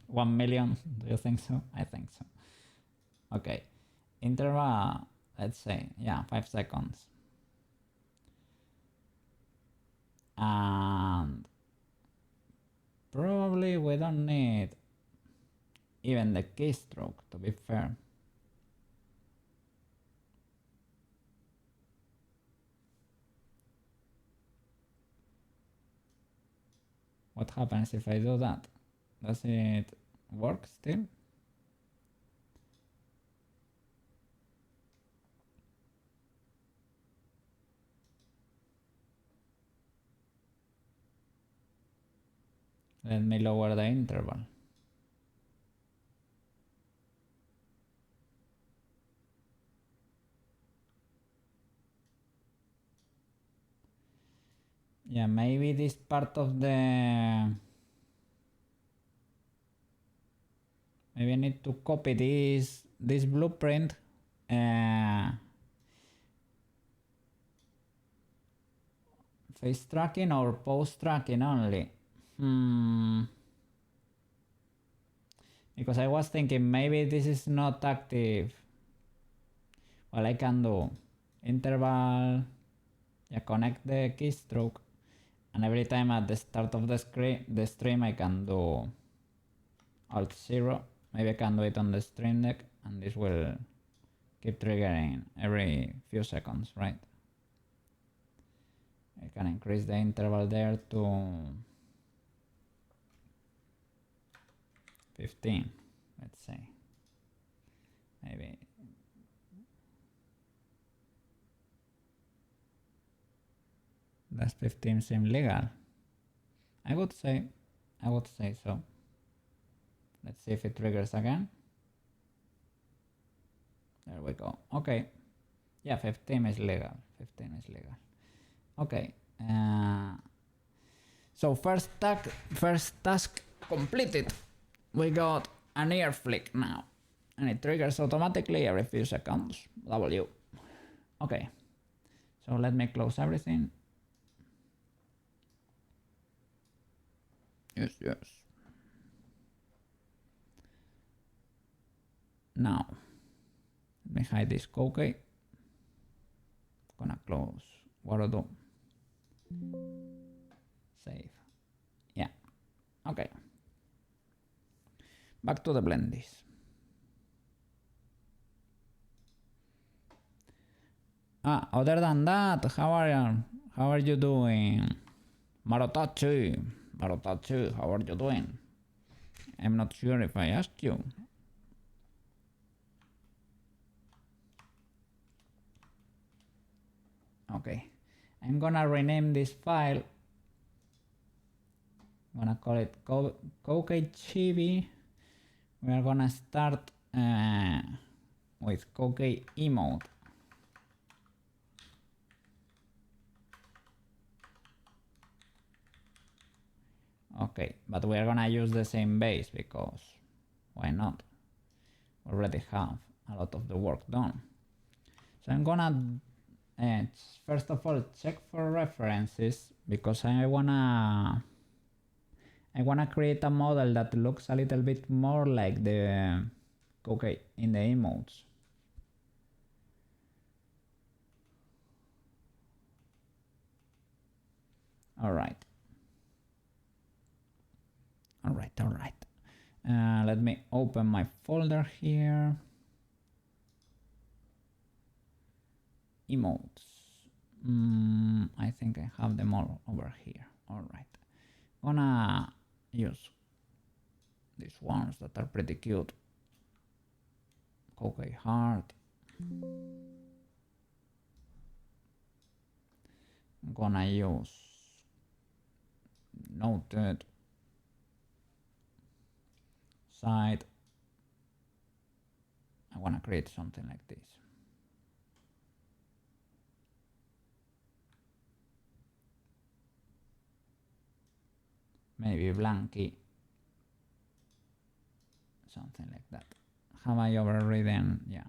1 million, do you think so? I think so. Okay, interval, let's say, yeah, 5 seconds. And probably we don't need even the keystroke, to be fair. What happens if I do that? Does it work still? Let me lower the interval. Yeah, maybe this part of the... Maybe I need to copy this blueprint. Face tracking or pose tracking only? Because I was thinking maybe this is not active. Well, I can do interval, yeah, connect the keystroke, and every time at the start of the stream I can do Alt 0. Maybe I can do it on the stream deck, and this will keep triggering every few seconds, right? I can increase the interval there to 15, let's say. Maybe. Does 15 seem legal? I would say so. Let's see if it triggers again. There we go. Okay. Yeah, 15 is legal. 15 is legal. Okay. So first task completed. We got an ear flick now, and it triggers automatically every few seconds. W. Okay. So let me close everything. Yes. Now, let me hide this Koukei. Gonna close Warudo. Save. Yeah. Okay. Back to the blendies. Other than that, how are you doing? Marotachi, how are you doing? I'm not sure if I asked you. Okay, I'm gonna rename this file. I'm gonna call it Koukei Chibi. We are gonna start with Koukei emote. Okay, but we are gonna use the same base because why not? We already have a lot of the work done. So I'm gonna first of all check for references because I wanna create a model that looks a little bit more like the Koukei in the emotes. All right. Let me open my folder here. Emotes. I think I have them all over here. All right. Gonna use these ones that are pretty cute. Koukei heart. I'm gonna use noted side. I wanna create something like this. Maybe blanky, something like that. Have I overridden? Yeah,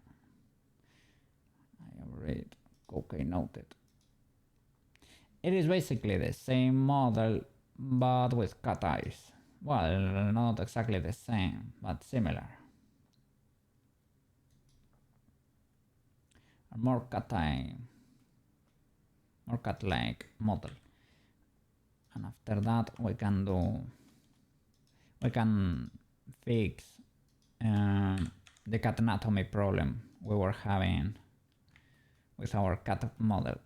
I overrid Koukei noted. It is basically the same model, but with cat eyes. Well, not exactly the same, but similar. A more cat-like model. And after that, we can fix the cat anatomy problem we were having with our cat model.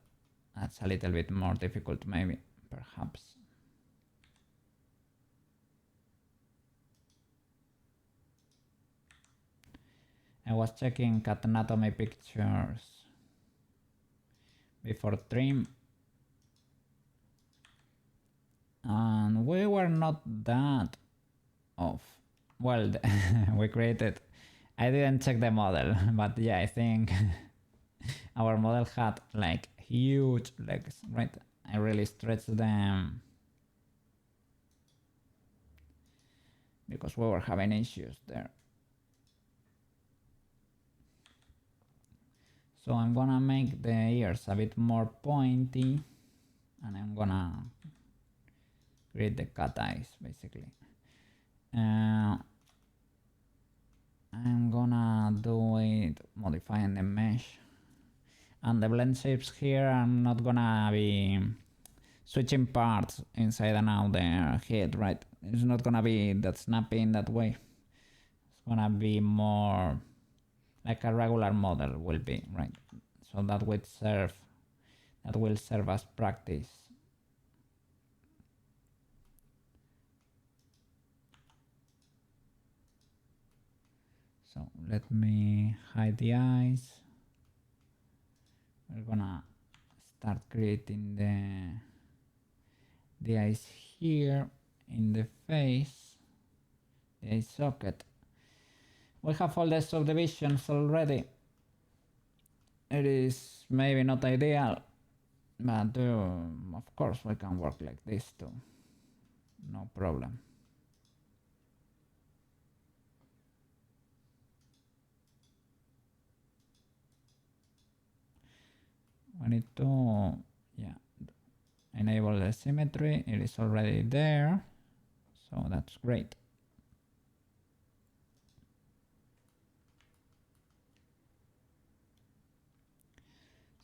That's a little bit more difficult, maybe, perhaps. I was checking cat anatomy pictures before trim, and we were were not that off. Well, we created... I didn't check the model, but yeah, I think our model had like huge legs, right? I really stretched them because we were having issues there. So I'm gonna make the ears a bit more pointy, and I'm gonna create the cat eyes basically. I'm gonna do it modifying the mesh, and the blend shapes here. I'm not gonna be switching parts inside and out the head, right? It's not gonna be that snappy in that way. It's gonna be more like a regular model will be, right? So that will serve as practice. So let me hide the eyes. We're gonna start creating the eyes here in the face, the eye socket. We have all the subdivisions already. It is maybe not ideal, but of course we can work like this too. No problem. We need to, yeah, enable the symmetry. It is already there, so that's great.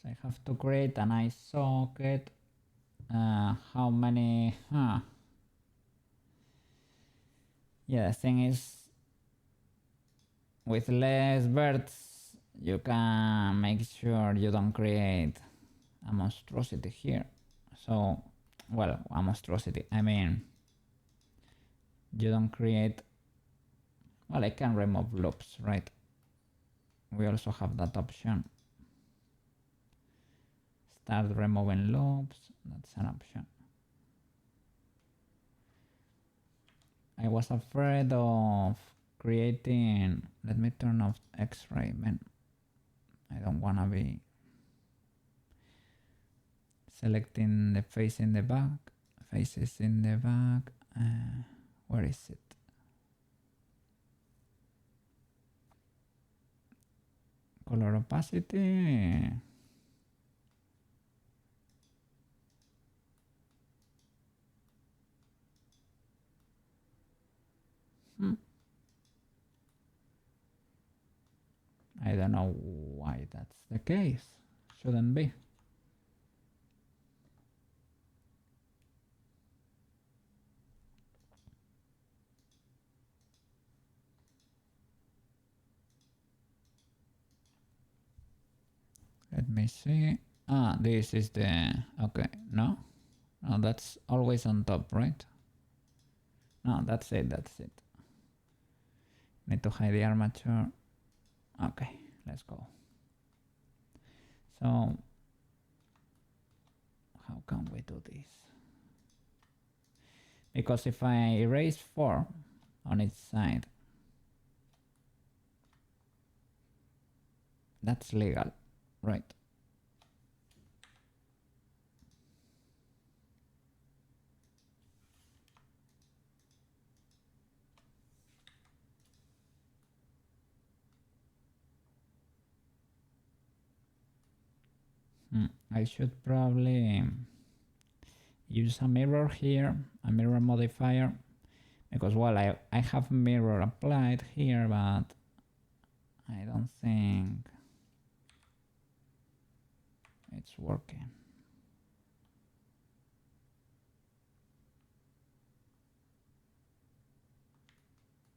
So I have to create an eye socket. How many? Yeah, the thing is, with less birds, you can make sure you don't create a monstrosity here. So, well, a monstrosity, I mean, you don't create... Well, I can remove loops, right? We also have that option. Start removing loops, that's an option. I was afraid of creating... Let me turn off X-ray, man. I don't wanna be selecting the face in the back, faces in the back. Where is it? Color opacity. I don't know why that's the case. Shouldn't be. Let me see. This is the... Okay, no? No, that's always on top, right? No, that's it. Need to hide the armature. Okay, let's go. So, how can we do this? Because if I erase 4 on its side, that's legal, right? I should probably use a mirror here, a mirror modifier, because well, I have mirror applied here, but I don't think it's working.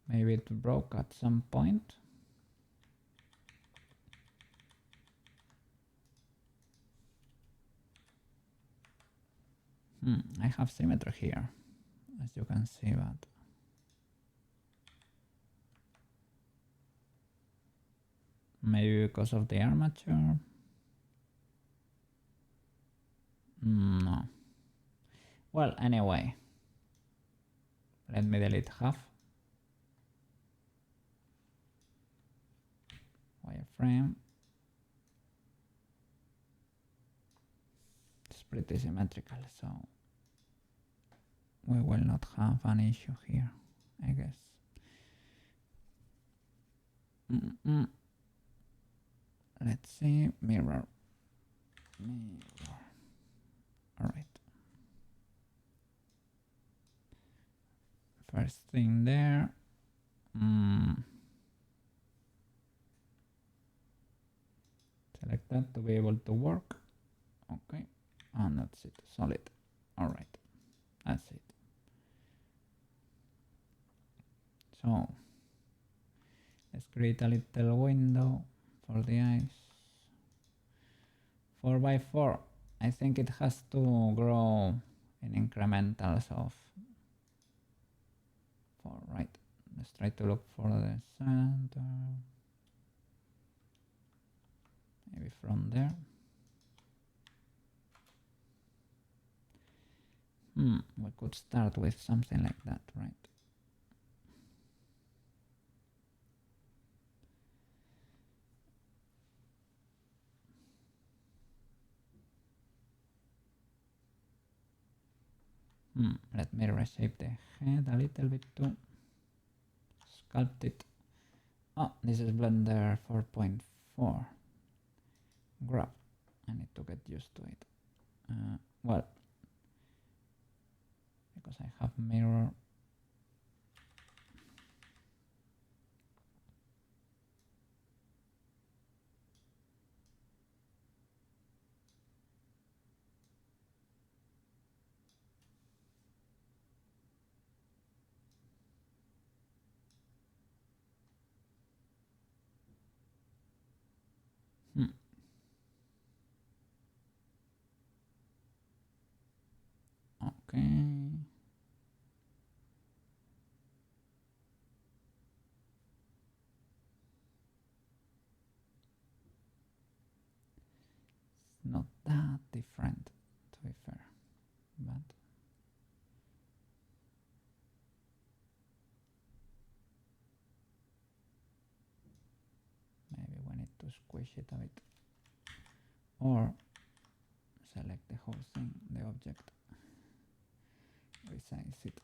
Maybe it broke at some point. I have symmetry here, as you can see, but maybe because of the armature. No. Well, anyway, Let me delete half. Wireframe. It's pretty symmetrical, so we will not have an issue here, I guess. Let's see, mirror. All right. First thing there. Select that to be able to work. Okay, and that's it. Solid. All right, that's it. So let's create a little window for the eyes. 4x4. I think it has to grow in incrementals of 4, right? Let's try to look for the center. Maybe from there. We could start with something like that, right? Let me reshape the head a little bit too. Sculpt it. Oh, this is Blender 4.4. Grab. I need to get used to it. Well, because I have mirror. Okay. It's not that different, to be fair, but maybe we need to squish it a bit, or select the whole thing, the object, resize it.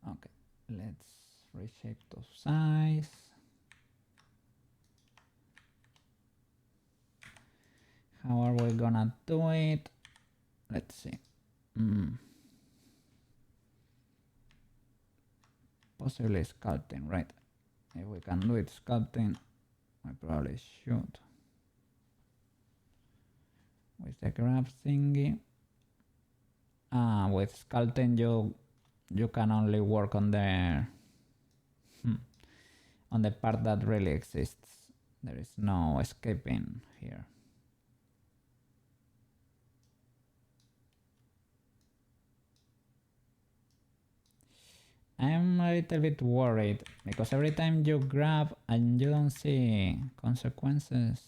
Okay, let's reshape those size. How are we gonna do it? Let's see. Possibly sculpting, right? If we can do it sculpting, we probably should. With the graph thingy. With sculpting you can only work on the part that really exists. There is no escaping here. I'm a little bit worried because every time you grab and you don't see consequences,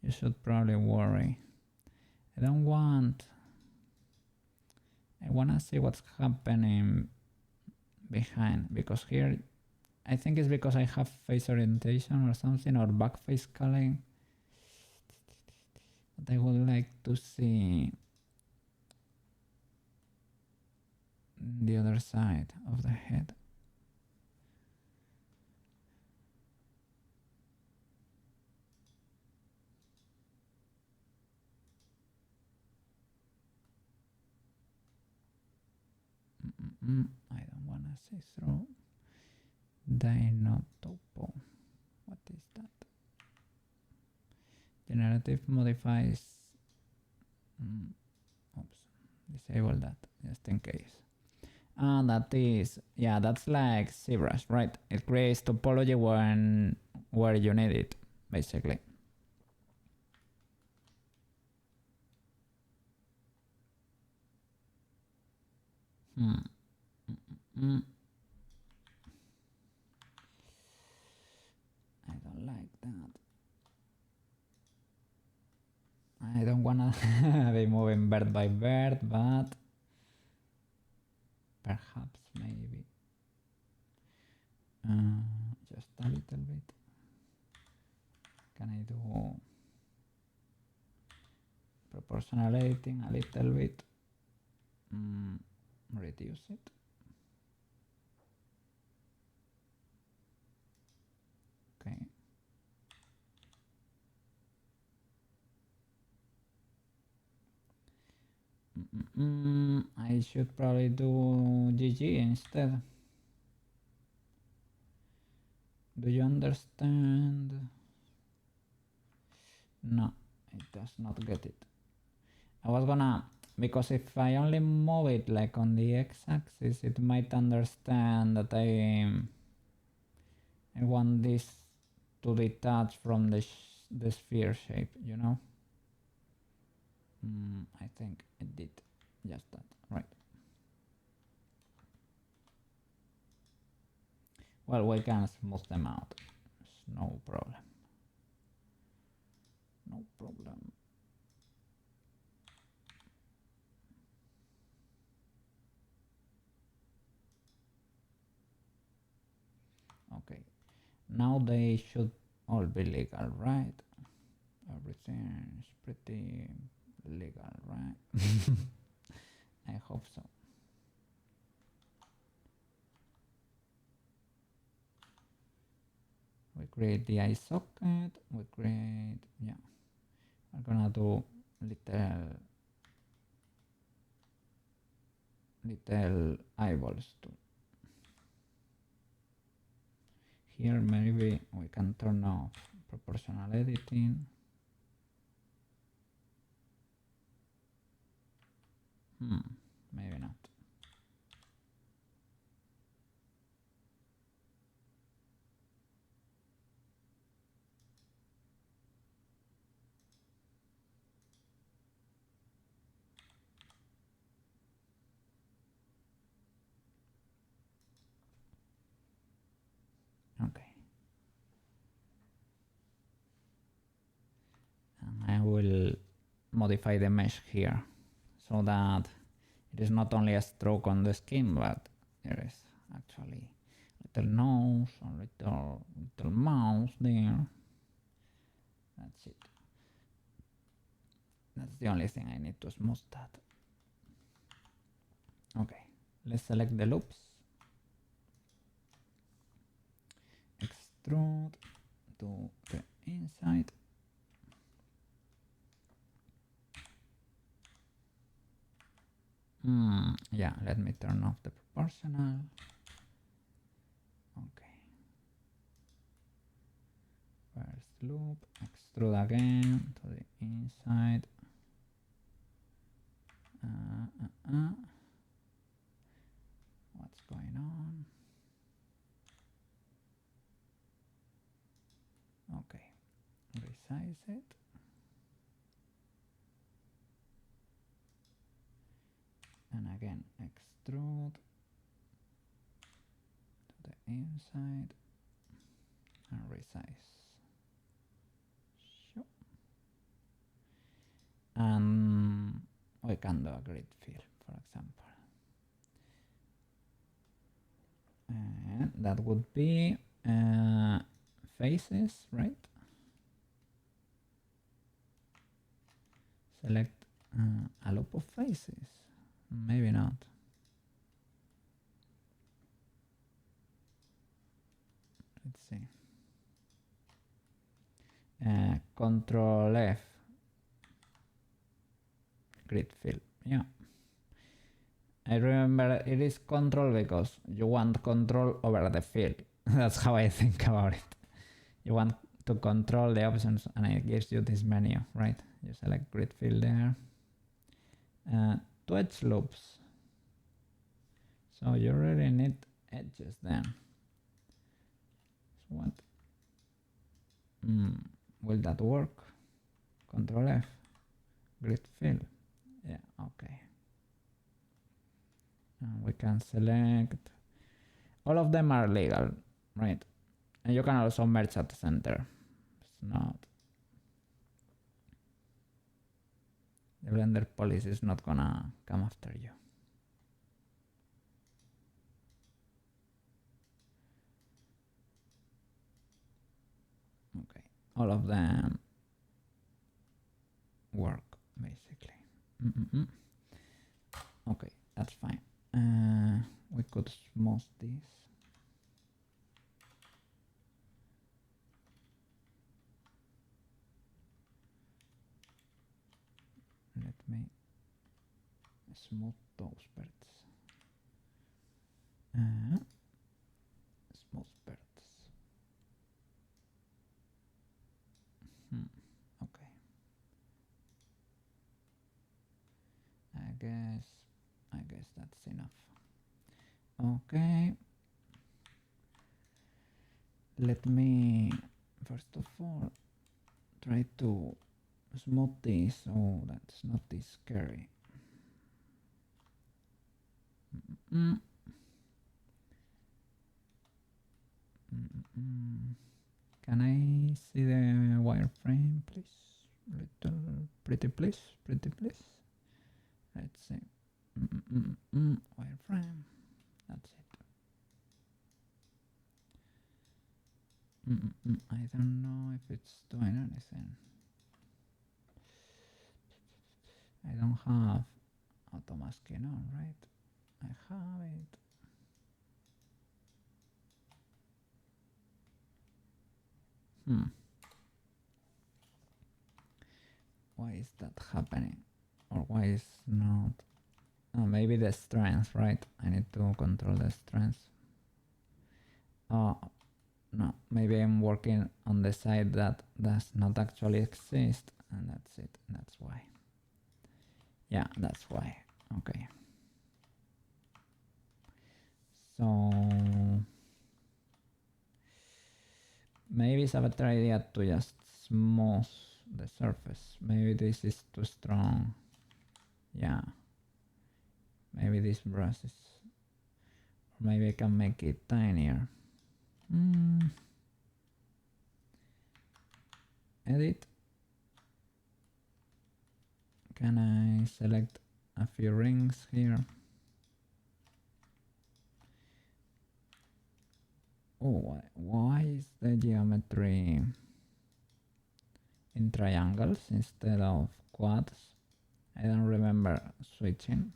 you should probably worry. I want to see what's happening behind, because here I think it's because I have face orientation or something, or back face culling. But I would like to see the other side of the head. I don't want to see through. Dinotopo. What is that? Generative modifies. Oops. Disable that just in case. And that is, yeah, that's like ZBrush, right? It creates topology where you need it, basically. Mm. I don't like that. I don't wanna be moving bird by bird, but perhaps maybe just a little bit. Can I do proportional editing a little bit? Reduce it. Okay. I should probably do GG instead. Do you understand? No, it does not get it. I was gonna, because if I only move it like on the x-axis, it might understand that I want this to detach from the sphere shape, you know? I think it did just that, right? Well, we can smooth them out. It's no problem. No problem. Okay. Now they should all be legal, right? Everything is pretty legal, right? I hope so. We create the eye socket. We create, yeah. We're gonna do little eyeballs too. Here maybe we can turn off proportional editing. Maybe not. Okay. And I will modify the mesh here so that it is not only a stroke on the skin, but there is actually little nose or little mouth there. That's it. That's the only thing I need to smooth that. Okay, let's select the loops. Extrude to the inside. Yeah, let me turn off the proportional. Okay. First loop, extrude again to the inside. What's going on? Okay, resize it. And again, extrude to the inside and resize. Sure. And we can do a grid fill, for example. And that would be faces, right? Select a loop of faces. Maybe not. Let's see. Control F. Grid fill. Yeah. I remember it is control because you want control over the fill. That's how I think about it. You want to control the options and it gives you this menu, right? You select grid fill there. To edge loops. So you really need edges then. So what? Will that work? Control F. Grid fill. Yeah, okay. And we can select. All of them are legal, right? And you can also merge at the center. It's not. The Blender policy is not gonna come after you. Okay, all of them work basically. Okay, that's fine. We could smooth this. Let me smooth those birds. Smooth birds. Okay. I guess that's enough. Okay. Let me first of all try to smooth this. Oh, that's not this scary. Can I see the wireframe, please? Little pretty, please. Pretty, please. Let's see. Wireframe. That's it. I don't know if it's doing anything. I don't have auto masking on, right? I have it. Why is that happening? Or why is not? Oh, maybe the strength, right? I need to control the strength. Oh, no, maybe I'm working on the side that does not actually exist, and that's it. That's why. Yeah, that's why. Okay. So maybe it's a better idea to just smooth the surface. Maybe this is too strong. Yeah. Maybe this brush is... Or maybe I can make it tinier. Edit. Can I select a few rings here? Oh, why is the geometry in triangles instead of quads? I don't remember switching.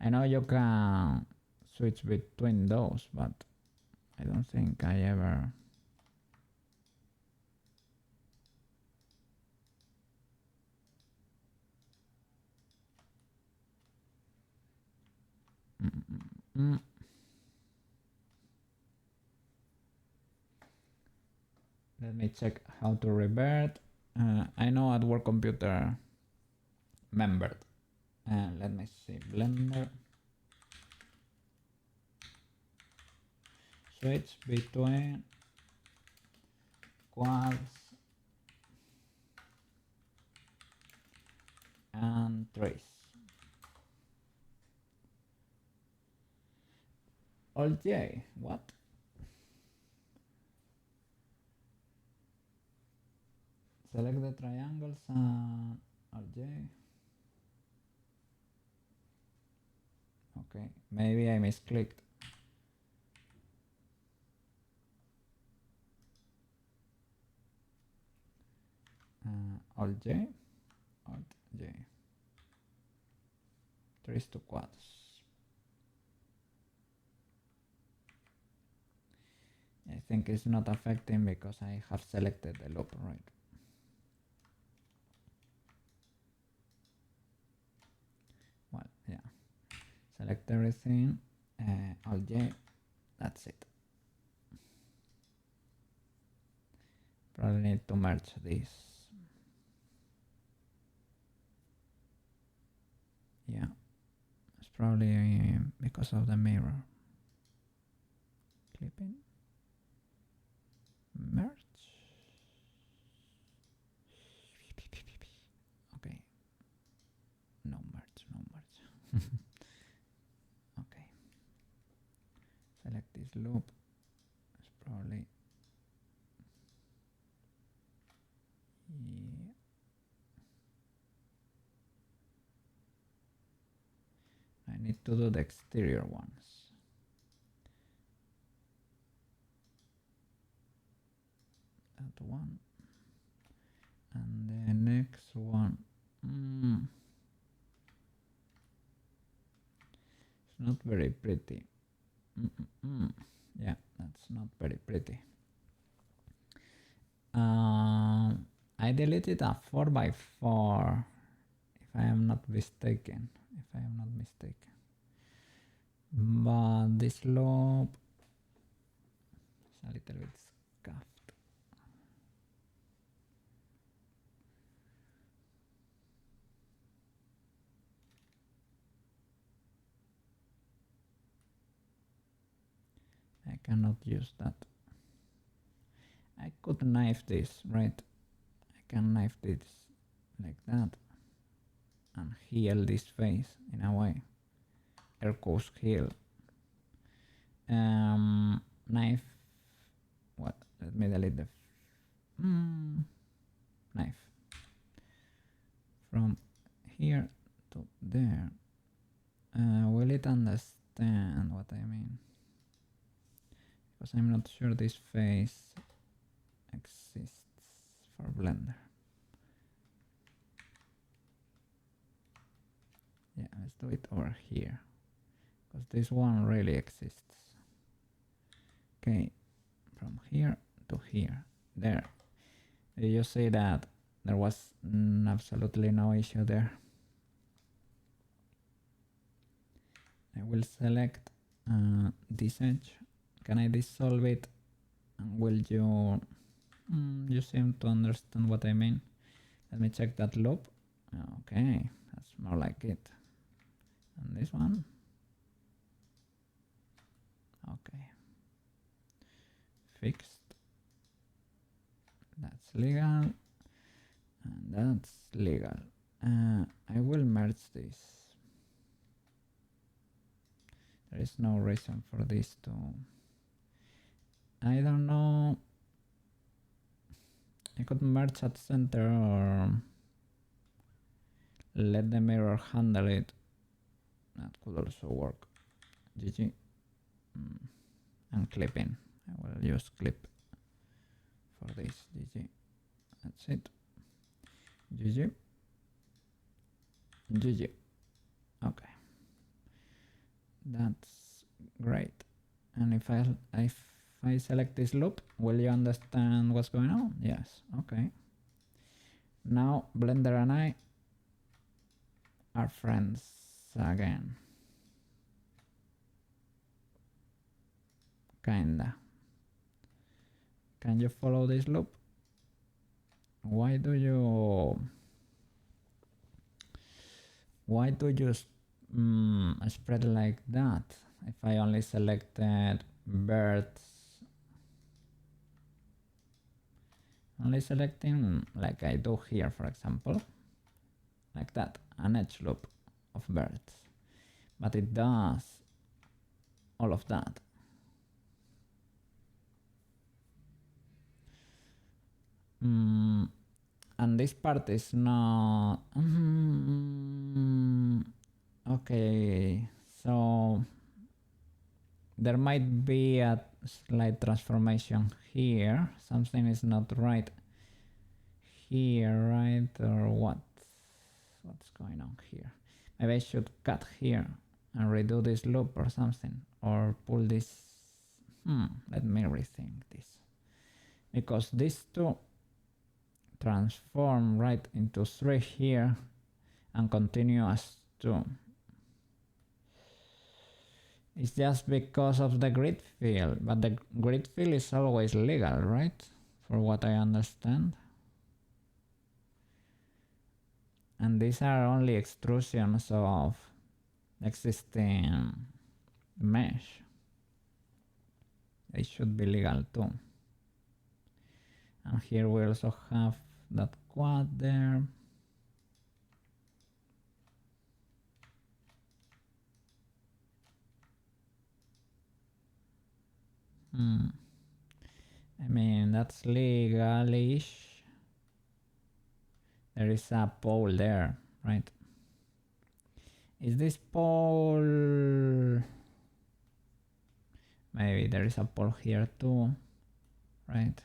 I know you can switch between those, but I don't think I ever... Let me check how to revert. I know at work computer membered. Let me see, Blender. Switch between quads and trace. Alt J, what? Select the triangles and Alt J. Okay, maybe I misclicked. Alt J, Alt J. Trace to quads. I think it's not affecting because I have selected the loop, right? Well, yeah. Select everything, Alt J, that's it. Probably need to merge this. Yeah, it's probably because of the mirror. Clipping. Merge. Okay. No merge, no merge. need to do the exterior ones. That one. And the next one. It's not very pretty. Yeah, that's not very pretty. I deleted a 4x4 if I am not mistaken. But this loop is a little bit scuffed. I cannot use that. I could knife this, right? I can knife this like that and heal this face in a way. Air quotes heal. Knife. What? Let me delete the knife. From here to there. Will it understand what I mean? Because I'm not sure this face exists for Blender. Yeah, let's do it over here, because this one really exists. Okay, from here to here. There. Did you see that there was absolutely no issue there? I will select this edge. Can I dissolve it? And will you... you seem to understand what I mean. Let me check that loop. Okay, that's more like it. And this one? Okay. Fixed. That's legal. And that's legal. I will merge this. There is no reason for this to... I don't know. I could merge at center or let the mirror handle it. That could also work. GG. And clipping. I will use clip for this. GG. That's it. GG. GG. Okay. That's great. And if I select this loop, will you understand what's going on? Yes. Okay. Now Blender and I are friends again. Kinda. Can you follow this loop? Why do you spread like that? If I only selected birds, only selecting like I do here, for example, like that, an edge loop of birds, but it does all of that. And this part is not... okay, so there might be a slight transformation here. Something is not right here, right? Or what's going on here? Maybe I should cut here and redo this loop or something, or pull this. Let me rethink this, because these two transform right into 3 here and continue as 2. It's just because of the grid fill, but the grid fill is always legal, right? For what I understand. And these are only extrusions of existing mesh. They should be legal too. And here we also have that quad there. I mean, that's legal-ish. There is a pole there, right? Is this pole... Maybe there is a pole here too, right?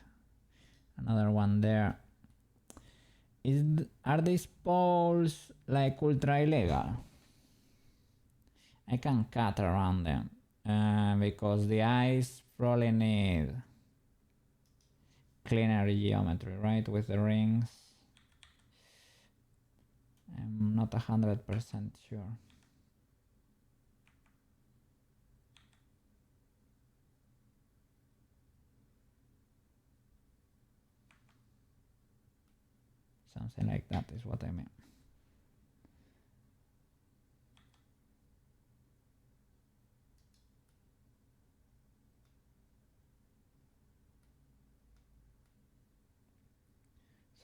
Another one there. Are these poles like ultra illegal? I can cut around them because the eyes probably need cleaner geometry, right? With the rings. I'm not 100% sure. Something like that is what I mean.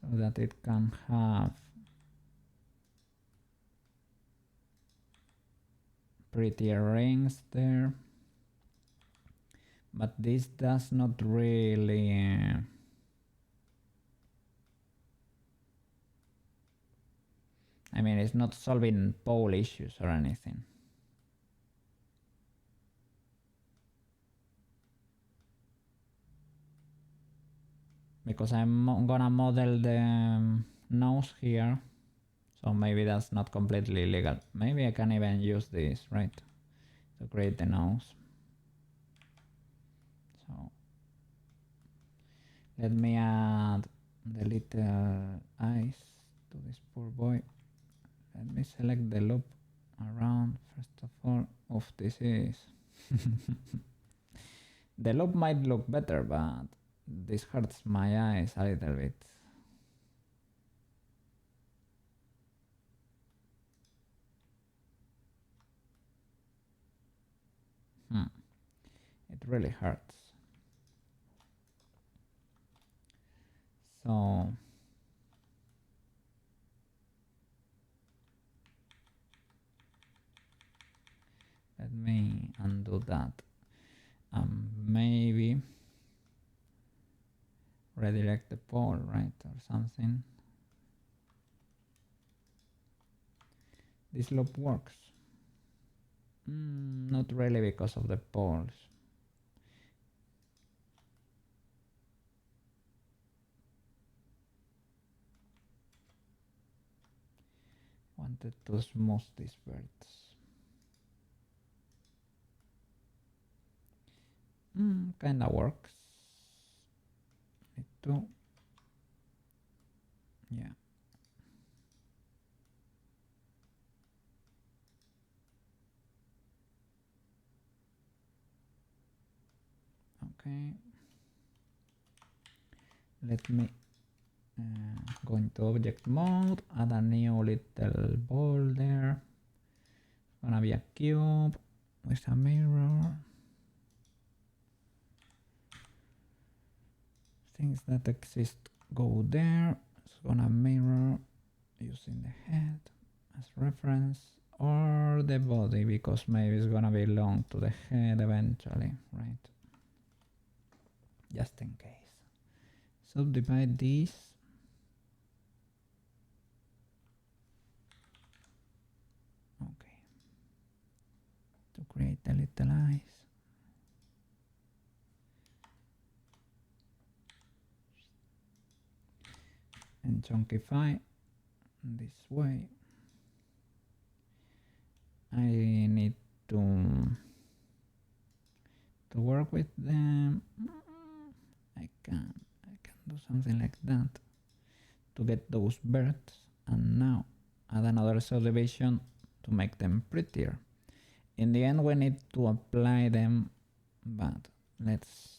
So that it can have prettier rings there. But this does not really... I mean, it's not solving pole issues or anything. Because I'm gonna model the nose here, so maybe that's not completely illegal. Maybe I can even use this, right, to create the nose. So let me add the little eyes to this poor boy. Let me select the loop around first of all. Of this is the loop might look better, but this hurts my eyes a little bit. It really hurts. So let me undo that. Maybe redirect the pole, right, or something. This loop works. Not really because of the poles. Wanted to smooth these birds. Kinda works. Need to. Yeah. Okay. Let me go into object mode, add a new little ball there. It's gonna be a cube with a mirror. Things that exist go there. It's gonna mirror using the head as reference, or the body, because maybe it's gonna belong to the head eventually, right? Just in case. Subdivide these. Okay. To create the little eyes. And chunkify this way. I need to work with them. I can do something like that to get those birds, and now add another subdivision to make them prettier. In the end we need to apply them, but let's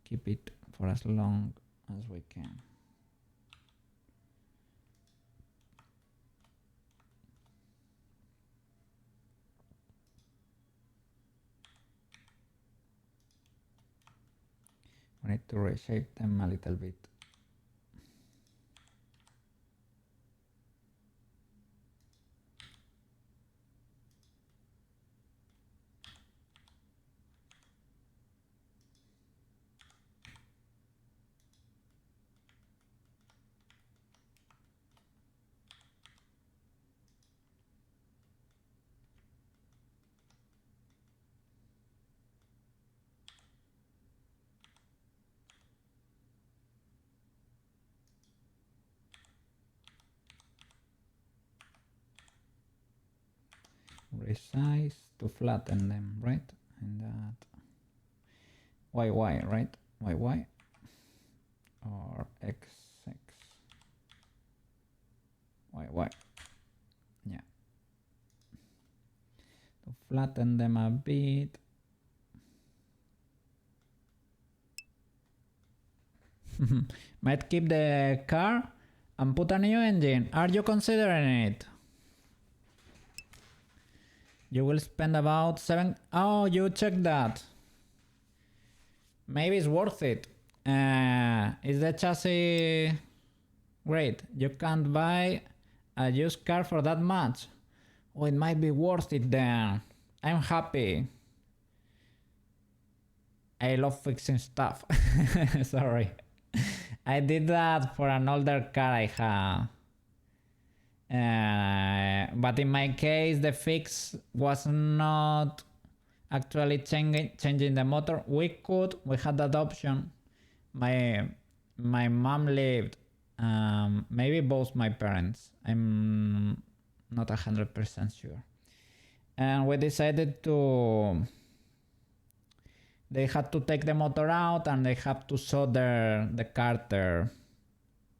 keep it for as long as we can. We need to reshape them a little bit. resize to flatten them, right? And that YY, right? YY or XX. YY. Yeah. To flatten them a bit. Might keep the car and put a new engine. Are you considering it? You will spend about 7. Oh, you check that. Maybe it's worth it. Is the chassis great? You can't buy a used car for that much. Oh, it might be worth it then. I'm happy. I love fixing stuff. Sorry. I did that for an older car I had. But in my case, the fix was not actually changing the motor. We had that option. My mom lived, maybe both my parents. I'm not 100% sure. And we decided they had to take the motor out and they had to solder the carter.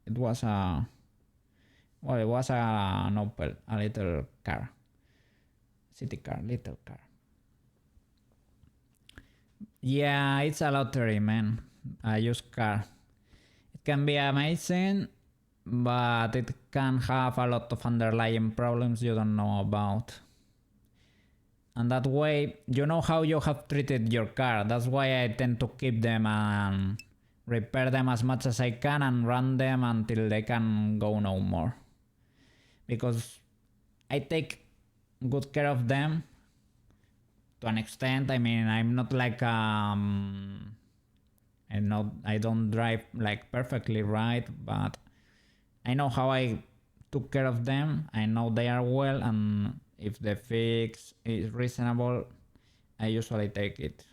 It was an Opel, a little car. City car, little car. Yeah, it's a lottery, man. A used car. It can be amazing, but it can have a lot of underlying problems you don't know about. And that way, you know how you have treated your car. That's why I tend to keep them and repair them as much as I can and run them until they can go no more. Because I take good care of them to an extent. I mean, I'm not like I don't drive like perfectly right, but I know how I took care of them. I know they are well, and if the fix is reasonable, I usually take it.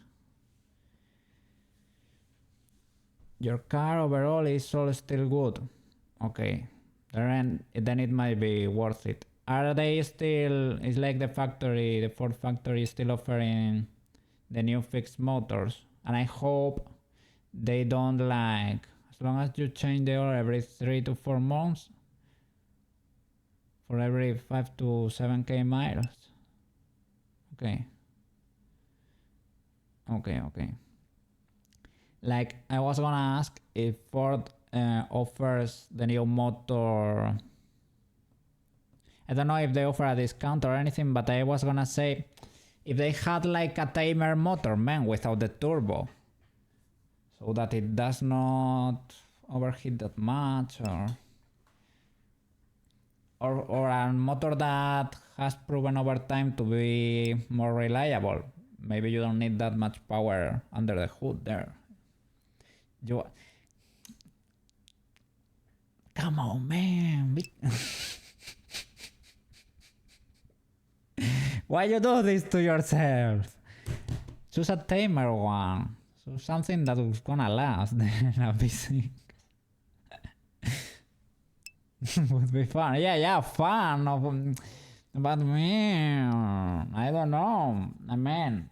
Your car overall is all still good. Okay, then it might be worth it. Are they still, it's like the Ford factory is still offering the new fixed motors, and I hope they don't as long as you change the oil every 3 to 4 months for every 5 to 7k miles. Okay. Like, I was gonna ask if Ford offers the new motor. I don't know if they offer a discount or anything, but I was gonna say if they had like a tamer motor, man, without the turbo, so that it does not overheat that much, or a motor that has proven over time to be more reliable. Maybe you don't need that much power under the hood there. Come on, man. Why you do this to yourself? Choose a tamer one. So something that was gonna last. Would be fun. Yeah, fun. But man, I don't know. I mean,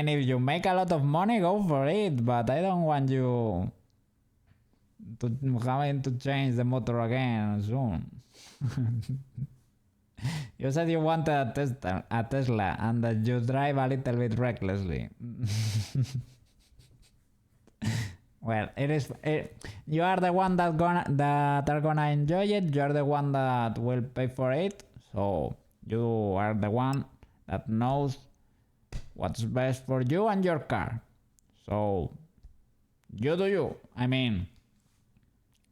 if you make a lot of money, go for it. But I don't want you to having to change the motor again soon. You said you want a Tesla, and that you drive a little bit recklessly. Well, you are the one that are gonna enjoy it. You are the one that will pay for it. So you are the one that knows what's best for you and your car. So you do you.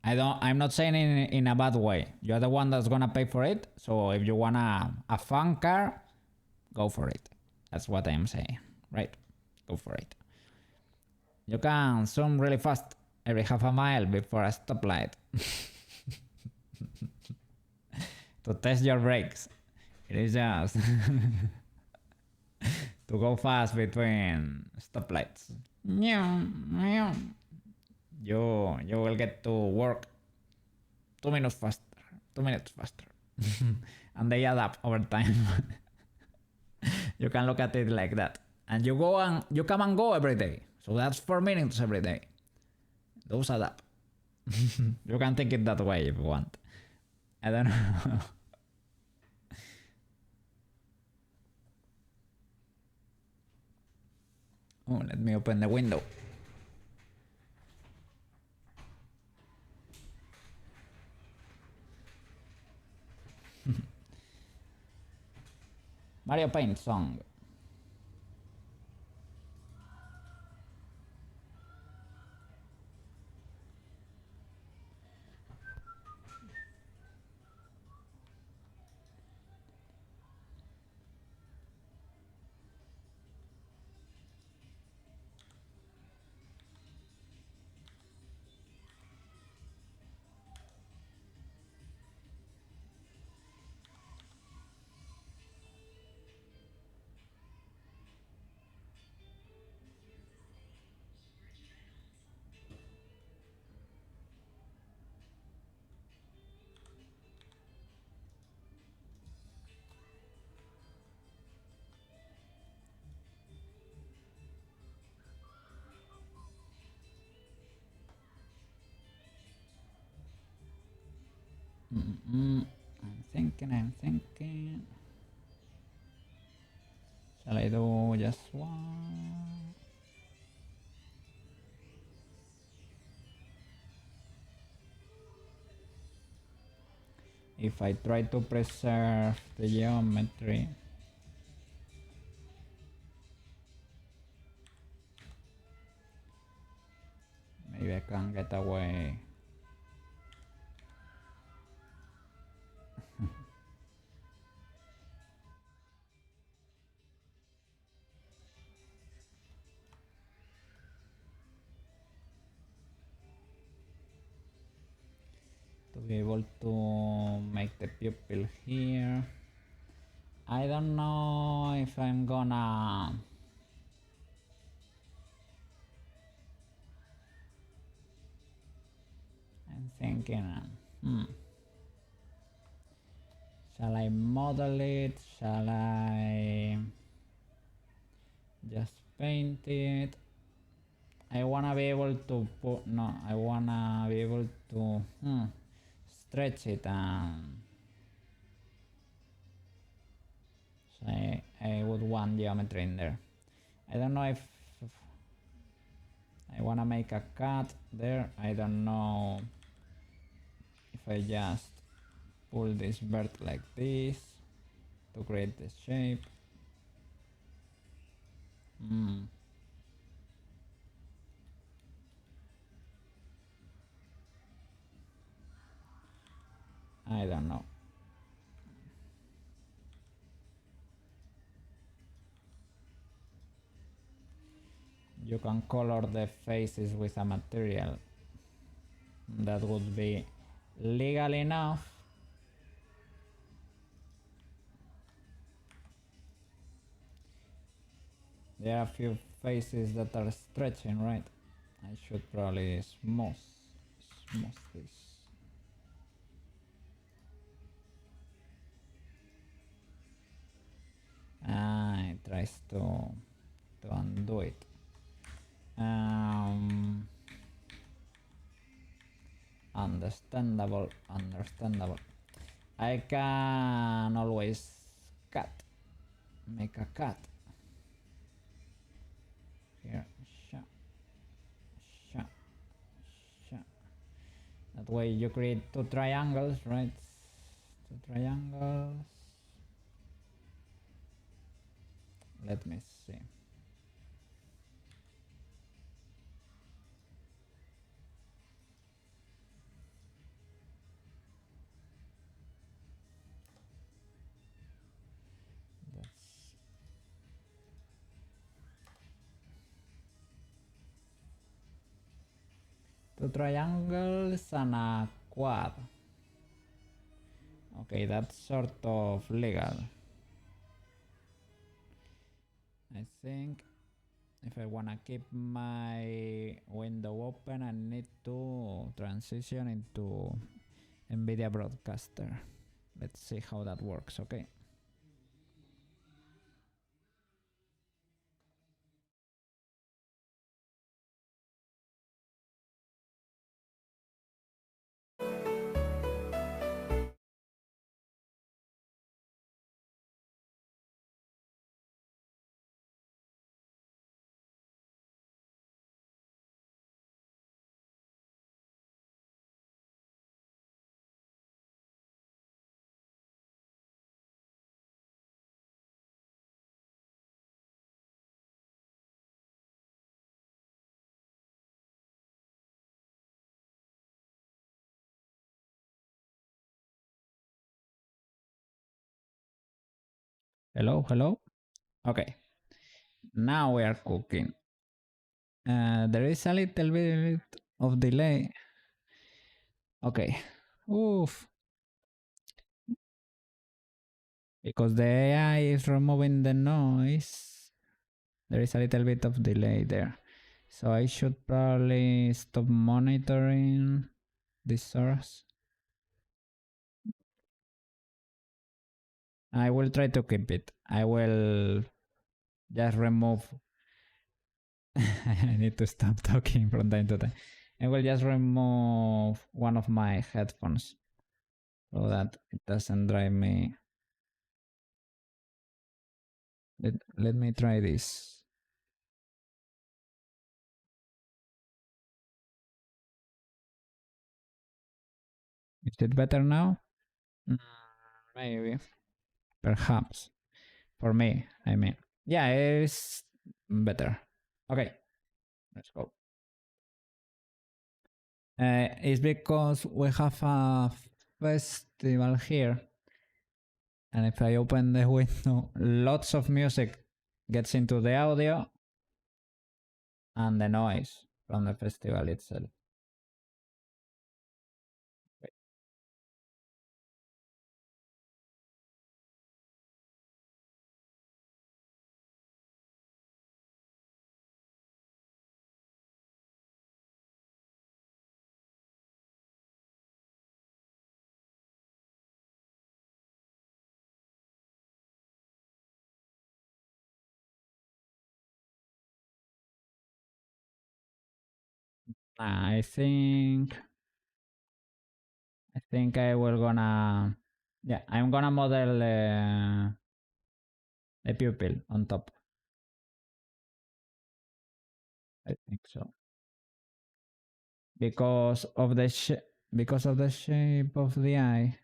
I'm not saying in a bad way. You're the one that's gonna pay for it. So if you want a fun car, go for it. That's what I'm saying, right? Go for it. You can zoom really fast every half a mile before a stoplight to test your brakes. It is just to go fast between stoplights. You will get to work 2 minutes faster. and they add up over time. You can look at it like that. And you come and go every day. So that's 4 minutes every day. Those add up. You can think it that way if you want. I don't know. Oh, let me open the window. Mario Paint song. I'm thinking. Shall I do just one? If I try to preserve the geometry, maybe I can get away. To be able to make the pupil here. I don't know if I'm gonna I'm thinking shall I model it? Shall I just paint it? I wanna be able to put I wanna be able to stretch it and so I would want geometry in there. I don't know if I wanna make a cut there. I don't know if I just pull this bird like this to create the shape. I don't know. You can color the faces with a material that would be legal enough. There are a few faces that are stretching, right? I should probably smooth this. It tries to undo it. Understandable. I can always make a cut here. That way you create two triangles, right? Two triangles. Let me see. Two triangles and a quad. Okay, that's sort of legal. I think if I wanna keep my window open, I need to transition into NVIDIA Broadcaster. Let's see how that works, okay? Hello, hello. Okay, now we are cooking. There is a little bit of delay. Okay. Oof. Because the AI is removing the noise, there is a little bit of delay there. So I should probably stop monitoring this source. I will try to keep it. I will just remove. I need to stop talking from time to time. I will just remove one of my headphones so that it doesn't drive me. Let me try this. Is it better now? Mm, maybe. Perhaps. For me, I mean. Yeah, it's better. Okay, let's go. It's because we have a festival here, and if I open the window, lots of music gets into the audio and the noise from the festival itself. I think I will gonna, yeah, I'm gonna model a pupil on top. I think so. Because of the because of the shape of the eye,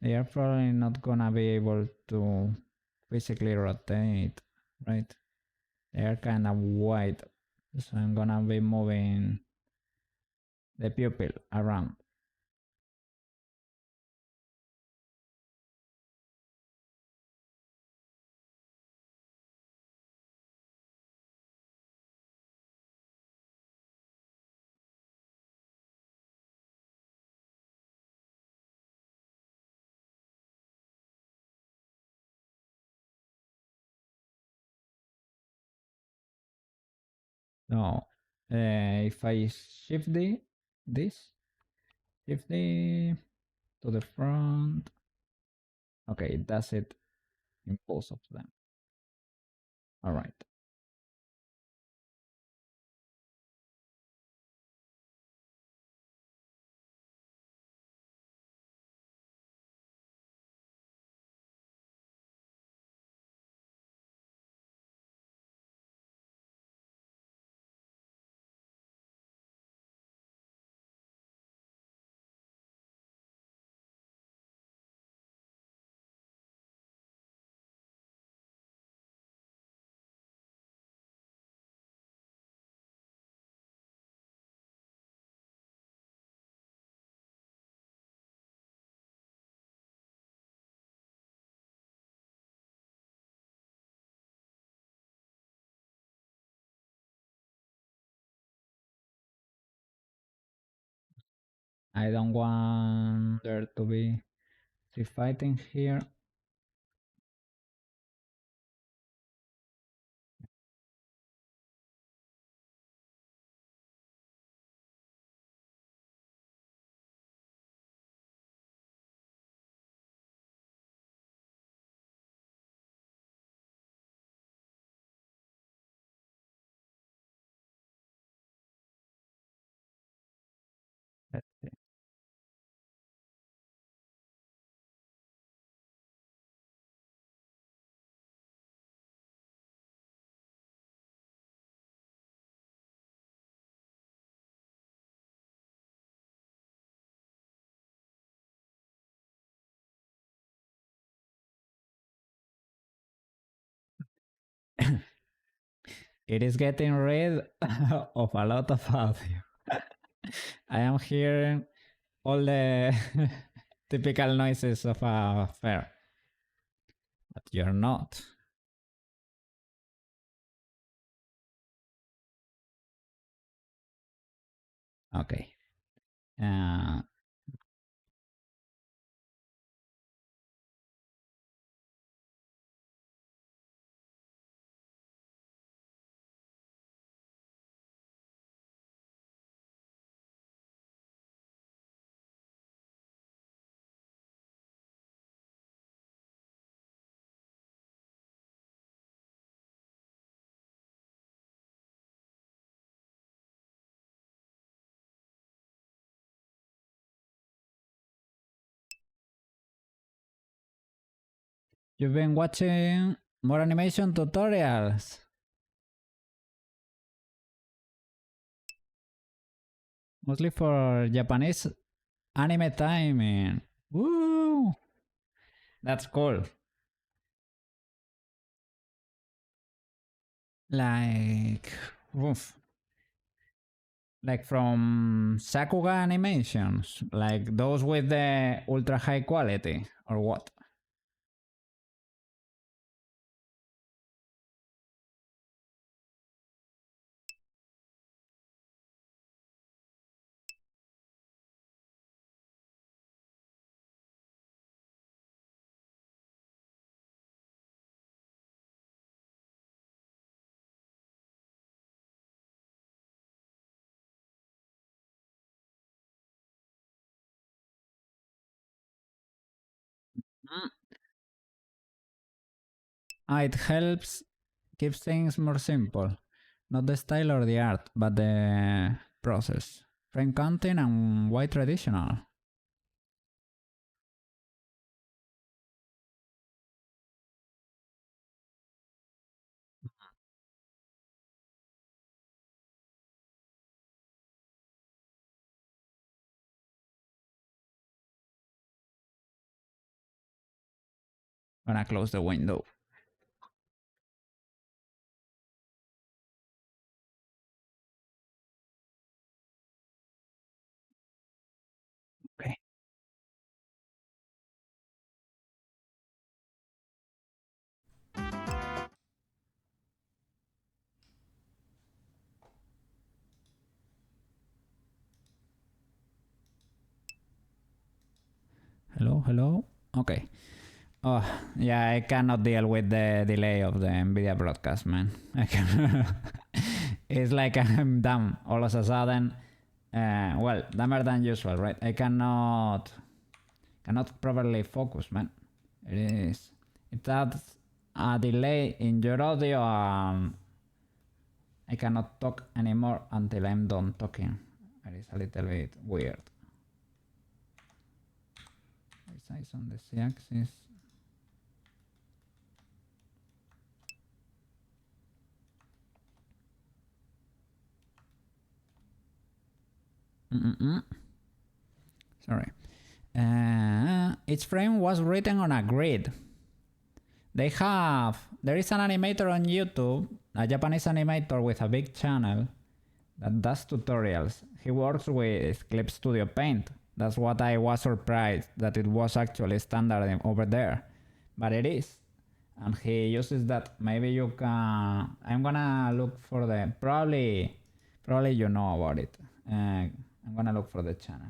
they are probably not gonna be able to physically rotate, right? They are kind of wide, so I'm gonna be moving the pupil around. No, if I this, shift the to the front, okay, it does it in both of them. All right. I don't want there to be fighting here. It is getting rid of a lot of audio. I am hearing all the typical noises of a fair, but you're not. Okay. Uh, you've been watching more animation tutorials, mostly for Japanese anime timing. Woo! That's cool. Like, oof. Like from Sakuga animations, like those with the ultra high quality, or what? Mm. It helps keeps things more simple. Not the style or the art, but the process. Frame counting and why traditional. Gonna close the window. Okay. Hello, hello. Okay. Oh, yeah, I cannot deal with the delay of the NVIDIA broadcast, man. I can. It's like I'm dumb all of a sudden. Well, dumber than usual, right? I cannot properly focus, man. It is. It adds a delay in your audio, and I cannot talk anymore until I'm done talking. It is a little bit weird. Resize on the z-axis. Sorry. Each frame was written on a grid. There is an animator on YouTube, a Japanese animator with a big channel that does tutorials. He works with Clip Studio Paint. That's what I was surprised that it was actually standard over there. But it is. And he uses that. Maybe you can. I'm gonna look for the. Probably you know about it. I'm gonna look for the channel.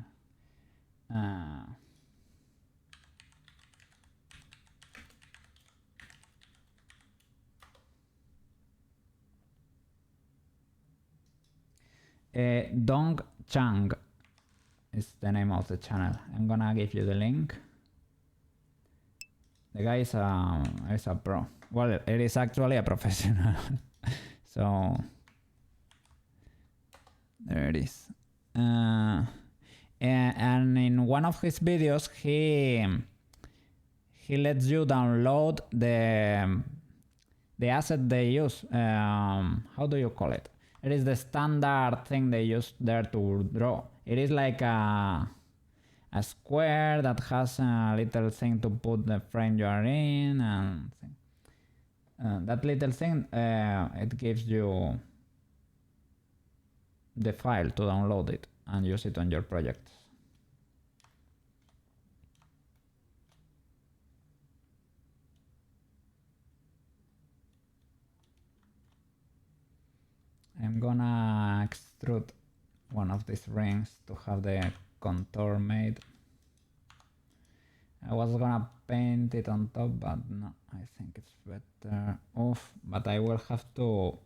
Dong Chang is the name of the channel. I'm gonna give you the link. The guy is a pro. Well, it is actually a professional. So there it is. And in one of his videos, he lets you download the asset they use. How do you call it? It is the standard thing they use there to draw. It is like a square that has a little thing to put the frame you are in and thing. That little thing, it gives you the file to download it and use it on your projects. I'm gonna extrude one of these rings to have the contour made. I was gonna paint it on top, but no, I think it's better off. But I will have to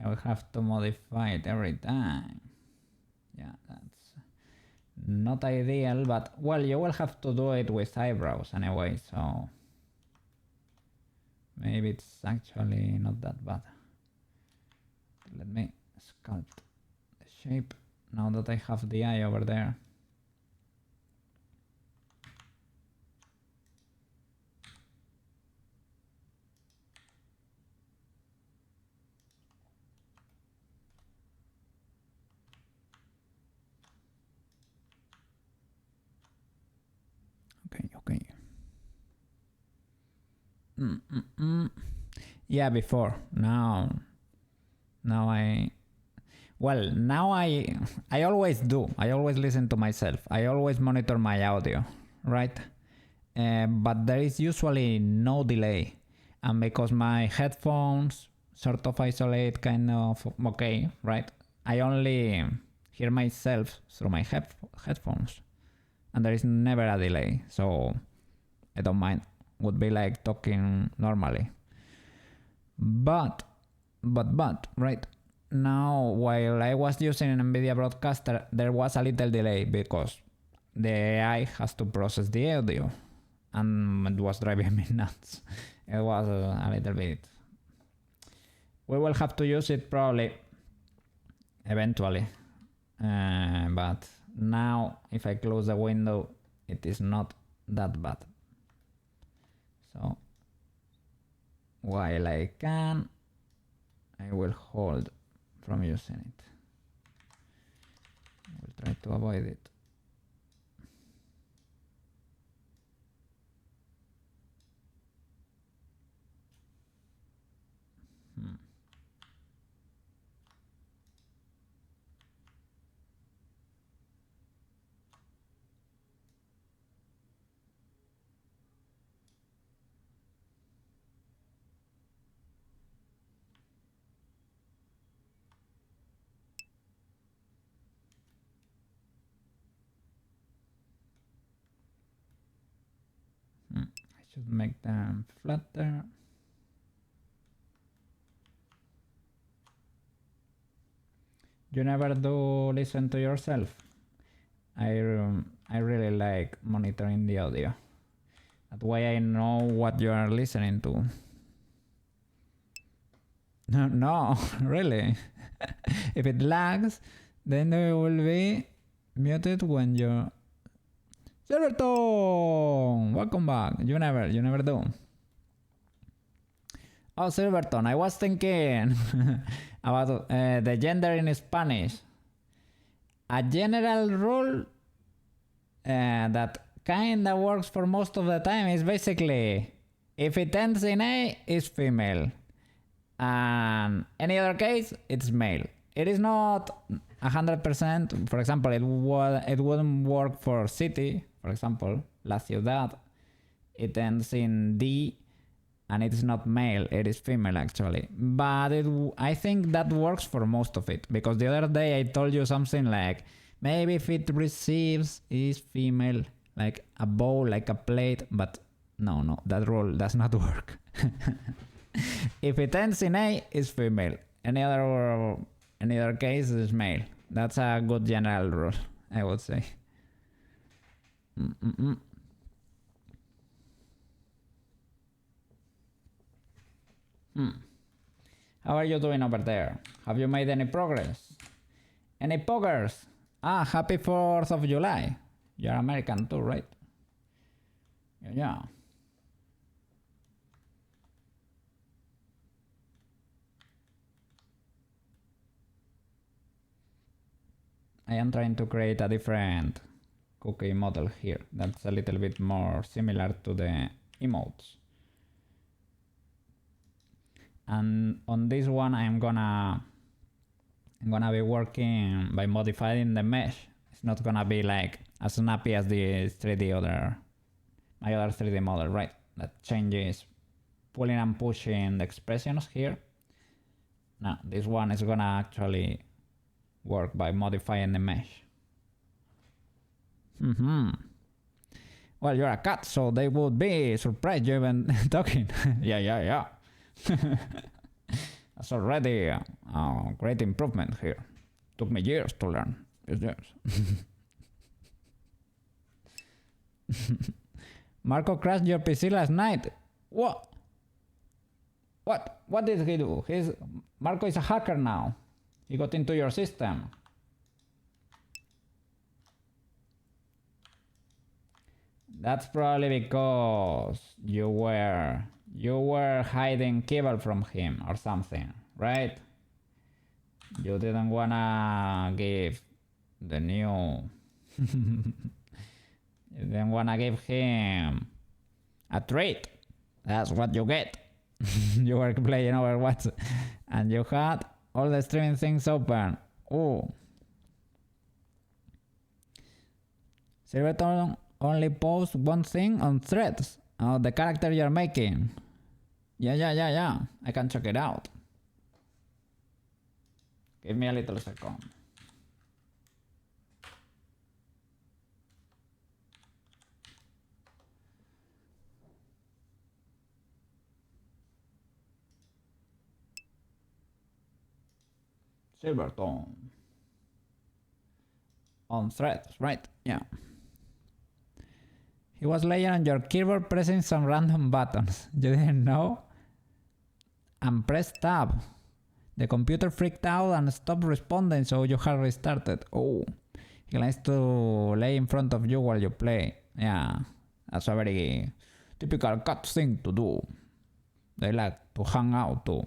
I will have to modify it every time. Yeah, that's not ideal, but well, you will have to do it with eyebrows anyway, so maybe it's actually not that bad. Let me sculpt the shape now that I have the eye over there. Okay. Yeah, before. Now I always do. I always listen to myself. I always monitor my audio, right? But there is usually no delay, and because my headphones sort of isolate kind of okay, right? I only hear myself through my headphones, and there is never a delay, so I don't mind. Would be like talking normally. But right now, while I was using an NVIDIA Broadcaster, there was a little delay because the AI has to process the audio, and it was driving me nuts. It was a little bit. We will have to use it probably eventually, but now if I close the window, it is not that bad. So while I can, I will hold from using it. I will try to avoid it. I should make them flatter. You never do listen to yourself. I really like monitoring the audio. That way I know what you are listening to. No, really. If it lags, then it will be muted when you... Silverton! Welcome back. You never do. Oh, Silverton, I was thinking about the gender in Spanish. A general rule that kinda works for most of the time is basically if it ends in A, it's female. And any other case, it's male. It is not 100%. For example, it wouldn't work for city. For example, La Ciudad. It ends in D, and it's not male. It is female actually. But I think that works for most of it, because the other day I told you something like maybe if it receives is female, like a bowl, like a plate. But no, that rule does not work. If it ends in A, it's female. Any other case is male. That's a good general rule, I would say. How are you doing over there? Have you made any progress? Any poggers? Happy 4th of July. You're American too, right? Yeah. I am trying to create a different Koukei model here. That's a little bit more similar to the emotes. And on this one, I'm gonna be working by modifying the mesh. It's not gonna be like as snappy as the 3D my other 3D model, right? That changes pulling and pushing the expressions here. Now this one is gonna actually work by modifying the mesh. Well, you're a cat, so they would be surprised you even talking. Yeah. That's already a great improvement here. Took me years to learn. Yes. Marco crashed your PC last night. What? What did he do? Marco is a hacker now. He got into your system. That's probably because you were hiding cable from him or something, right? You didn't wanna give the new you didn't wanna give him a treat. That's what you get. You were playing Overwatch and you had all the streaming things open. Oh. Silverton only post one thing on threads. Oh, the character you're making. Yeah. I can check it out. Give me a little second. Silverton. On threads, right? Yeah. He was laying on your keyboard pressing some random buttons. You didn't know? And pressed tab. The computer freaked out and stopped responding, so you had restarted. Oh, he likes to lay in front of you while you play. Yeah, that's a very typical cat thing to do. They like to hang out too.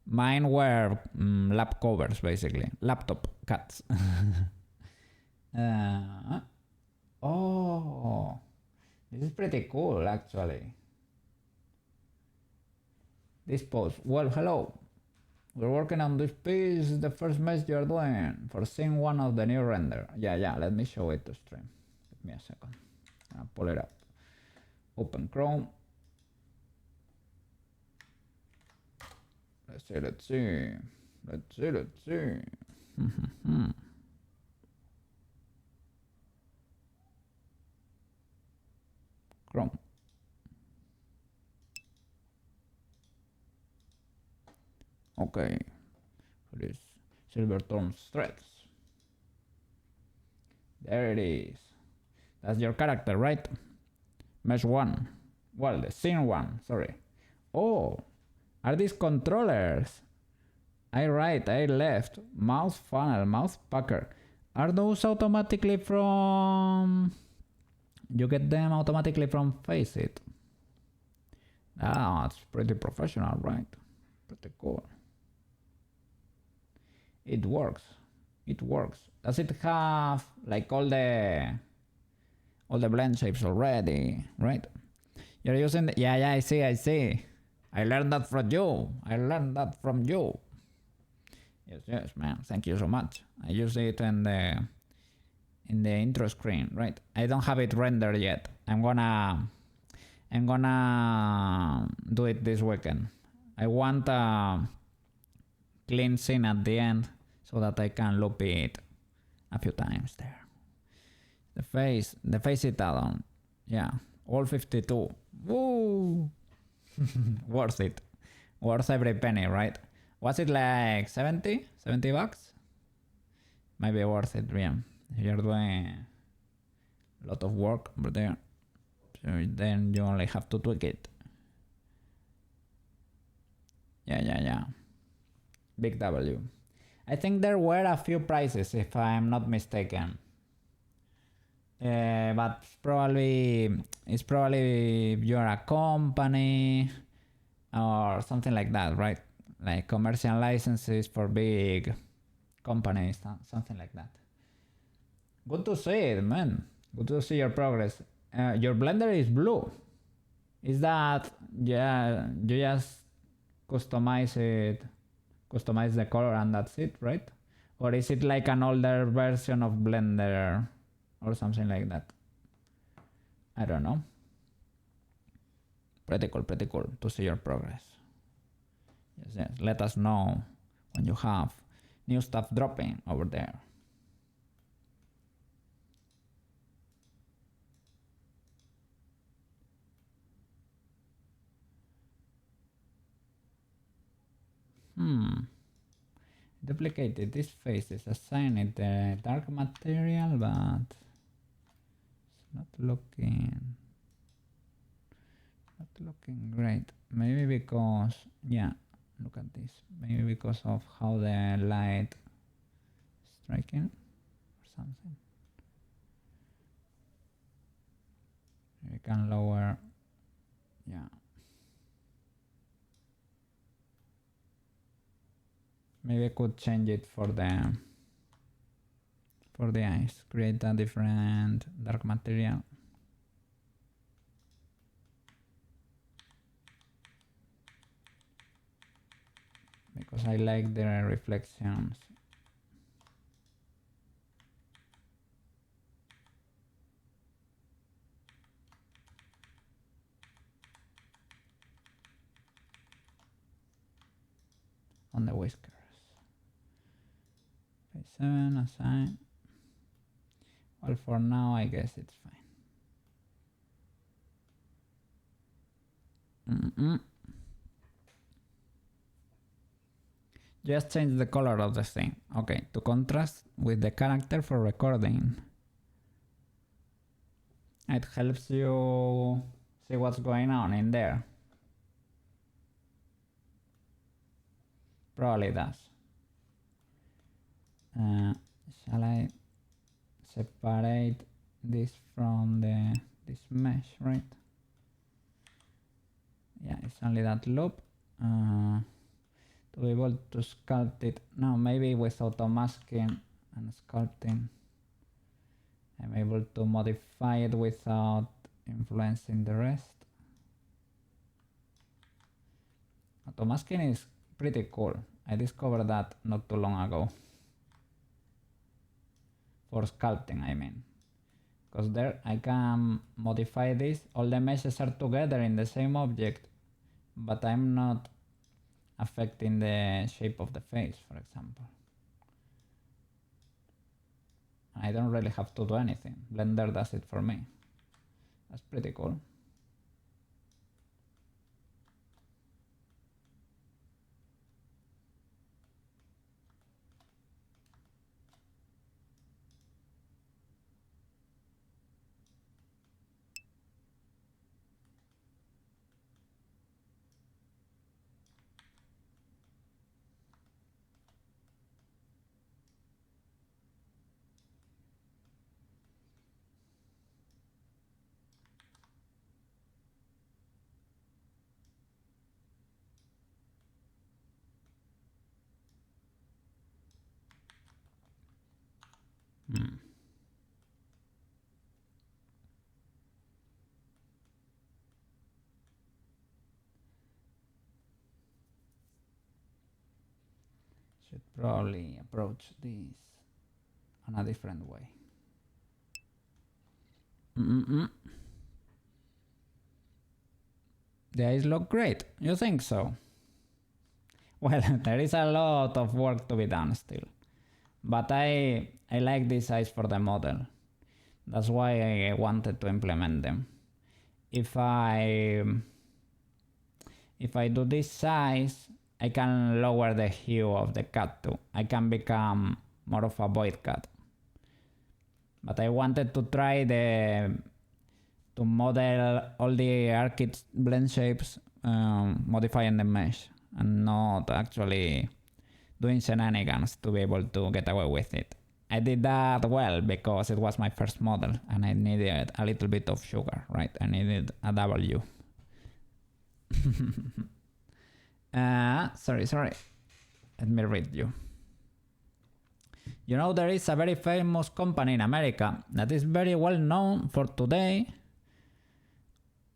Mine were lap covers, basically. Laptop cats. Oh, this is pretty cool, actually. This pose. Well, hello. We're working on this piece. The first mesh you're doing for seeing one of the new render. Yeah. Let me show it to stream. Give me a second. I'll pull it up. Open Chrome. Let's see. Chrome. Okay. For this Silverton threads. There it is. That's your character, right? Mesh 1. Well, the scene 1, sorry. Oh, are these controllers? I left. Mouse funnel, mouse packer. Are those automatically from... You get them automatically from Faceit. Ah, it's pretty professional, right? Pretty cool. It works. Does it have like all the blend shapes already, right? You're using the... Yeah, I see. I learned that from you. Yes, man. Thank you so much. I use it in the intro screen, right? I don't have it rendered yet. I'm gonna do it this weekend. I want a clean scene at the end so that I can loop it a few times there. The face it add-on. Yeah, all 52. Woo! Worth it. Worth every penny, right? Was it like 70 bucks? Maybe worth it, yeah. You're doing a lot of work over there, so then you only have to tweak it. Yeah. Big W. I think there were a few prices, if I'm not mistaken. But it's probably if you're a company or something like that, right? Like commercial licenses for big companies, something like that. Good to see it, man. Good to see your progress. Your Blender is blue. Is that, yeah, you just customize it, customize the color and that's it, right? Or is it like an older version of Blender or something like that? I don't know. Pretty cool to see your progress. Yes, let us know when you have new stuff dropping over there. Duplicated these faces, assign it the dark material, but it's not looking great. Maybe because, yeah, look at this. Maybe because of how the light is striking or something. We can lower, yeah. Maybe I could change it for the eyes. Create a different dark material. Because I like the reflections. On the whiskers. Phase 7, assign. Well, for now, I guess it's fine. Just change the color of the thing. Okay, to contrast with the character for recording. It helps you see what's going on in there. Probably does. Shall I separate this from this mesh, right? Yeah, it's only that loop. To be able to sculpt it. Now maybe with auto masking and sculpting, I'm able to modify it without influencing the rest. Auto masking is pretty cool. I discovered that not too long ago. For sculpting, I mean. Because there I can modify this. All the meshes are together in the same object, but I'm not affecting the shape of the face, for example. I don't really have to do anything. Blender does it for me. That's pretty cool. Should probably approach this in a different way. The eyes look great. You think so? Well, there is a lot of work to be done still. But I like these eyes for the model. That's why I wanted to implement them. If I do this size, I can lower the hue of the cat too. I can become more of a void cat. But I wanted to try to model all the Arcade blend shapes, modifying the mesh, and not actually doing shenanigans to be able to get away with it. I did that well because it was my first model and I needed a little bit of sugar, right? I needed a W. Sorry. Let me read you. You know, there is a very famous company in America that is very well known for today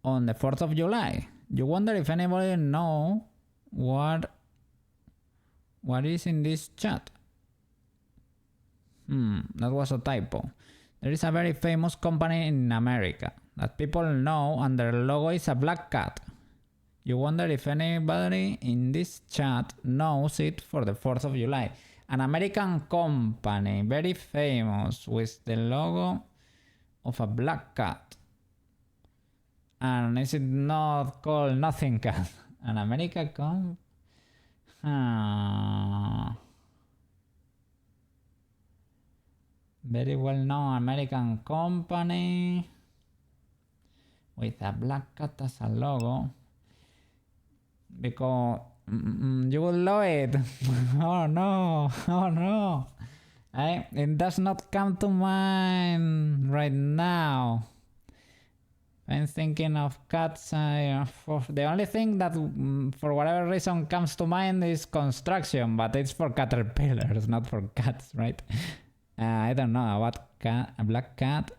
on the 4th of July. You wonder if anybody know What is in this chat? That was a typo. There is a very famous company in America that people know and their logo is a black cat. You wonder if anybody in this chat knows it for the 4th of July. An American company, very famous, with the logo of a black cat. And is it not called Nothing Cat? An American very well known American company with a black cat as a logo. Because you will love it. Oh no. It does not come to mind right now. I'm thinking of cats. The only thing that for whatever reason comes to mind is construction, but it's for caterpillars, not for cats, right? I don't know what cat, a black cat.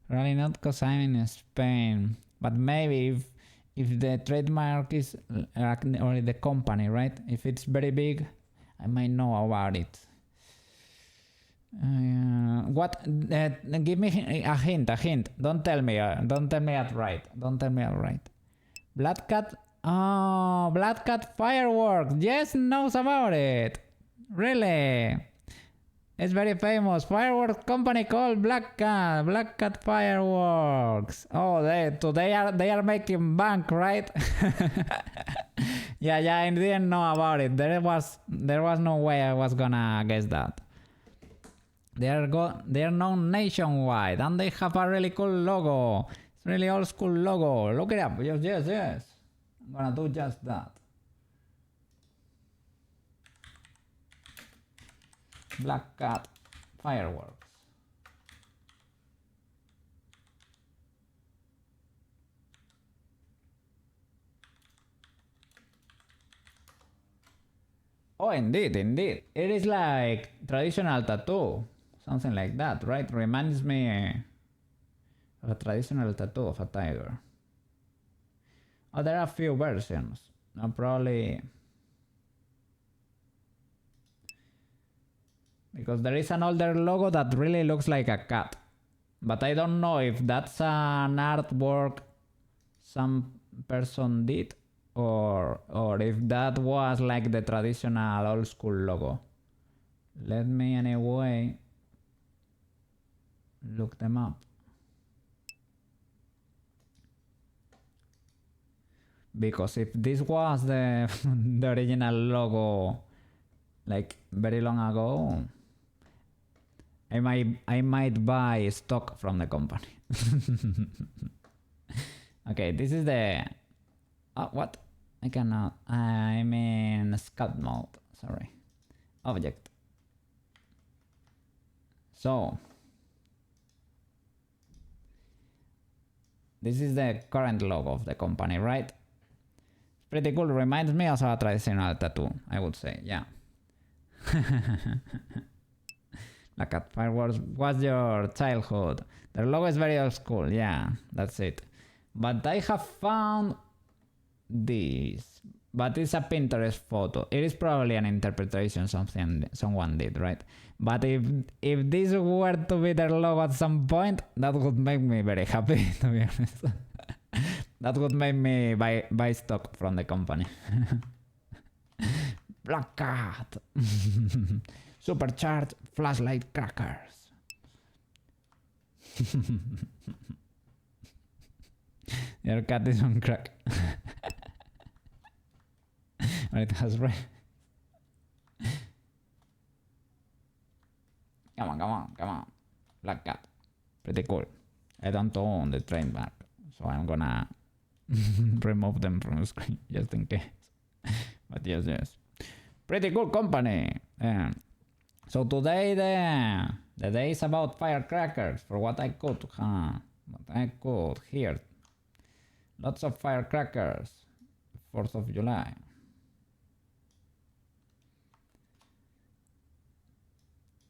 Probably not because I'm in Spain, but maybe if the trademark is or the company, right? If it's very big, I might know about it. Give me a hint. Don't tell me outright. Black cat. Oh, Black Cat Fireworks. Yes, knows about it. Really? It's very famous fireworks company called Black Cat Fireworks. Oh, they are making bank, right? yeah, I didn't know about it. There was no way I was gonna guess that. They are known nationwide and they have a really cool logo. It's really old school logo. Look it up. Yes. I'm gonna do just that. Black Cat Fireworks. Oh, indeed. It is like traditional tattoo. Something like that, right? Reminds me of a traditional tattoo of a tiger. Oh, there are a few versions. Probably because there is an older logo that really looks like a cat. But I don't know if that's an artwork some person did or if that was like the traditional old school logo. Let me anyway look them up. Because if this was the original logo like very long ago, I might buy stock from the company. Okay, this is the what? I cannot. I'm in sculpt mode. Sorry. Object. So this is the current logo of the company, right? Pretty cool. Reminds me of a traditional tattoo, I would say. Yeah. Black Cat Fireworks was your childhood. Their logo is very old school. Yeah, that's it. But I have found this. But it's a Pinterest photo. It is probably an interpretation someone did, right? But if this were to be their logo at some point, that would make me very happy, to be honest. That would make me buy stock from the company. Black Cat. Supercharged flashlight crackers. Your cat is on crack. But it has red. Come on. Black Cat. Pretty cool. I don't own the trademark, so I'm gonna remove them from the screen just in case. But yes. Pretty cool company. So today the day is about firecrackers, for what I could hear. Lots of firecrackers. 4th of July.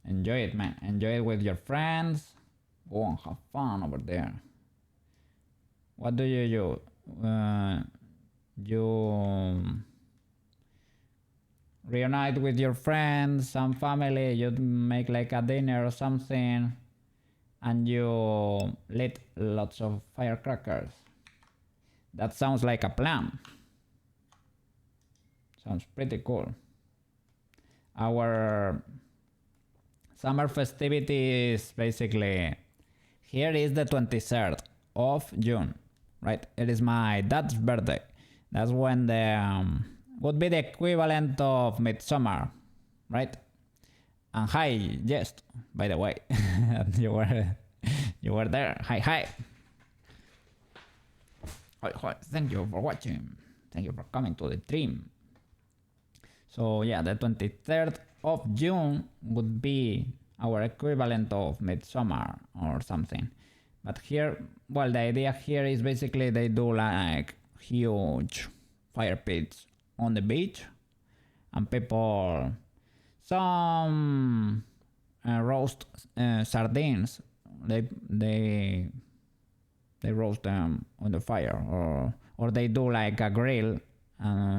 Enjoy it, man. Enjoy it with your friends. Go and have fun over there. What do you do? reunite with your friends, some family, you make like a dinner or something, and you lit lots of firecrackers. That sounds like a plan. Sounds pretty cool. Our summer festivities basically, here is the 23rd of June, right? It is my dad's birthday. That's when the would be the equivalent of midsummer, right? And hi, yes, by the way, you were there. Hi. Thank you for watching. Thank you for coming to the stream. So yeah, the 23rd of June would be our equivalent of midsummer or something. But here, well, the idea here is basically they do like huge fire pits on the beach, and people some roast sardines. They roast them on the fire, or they do like a grill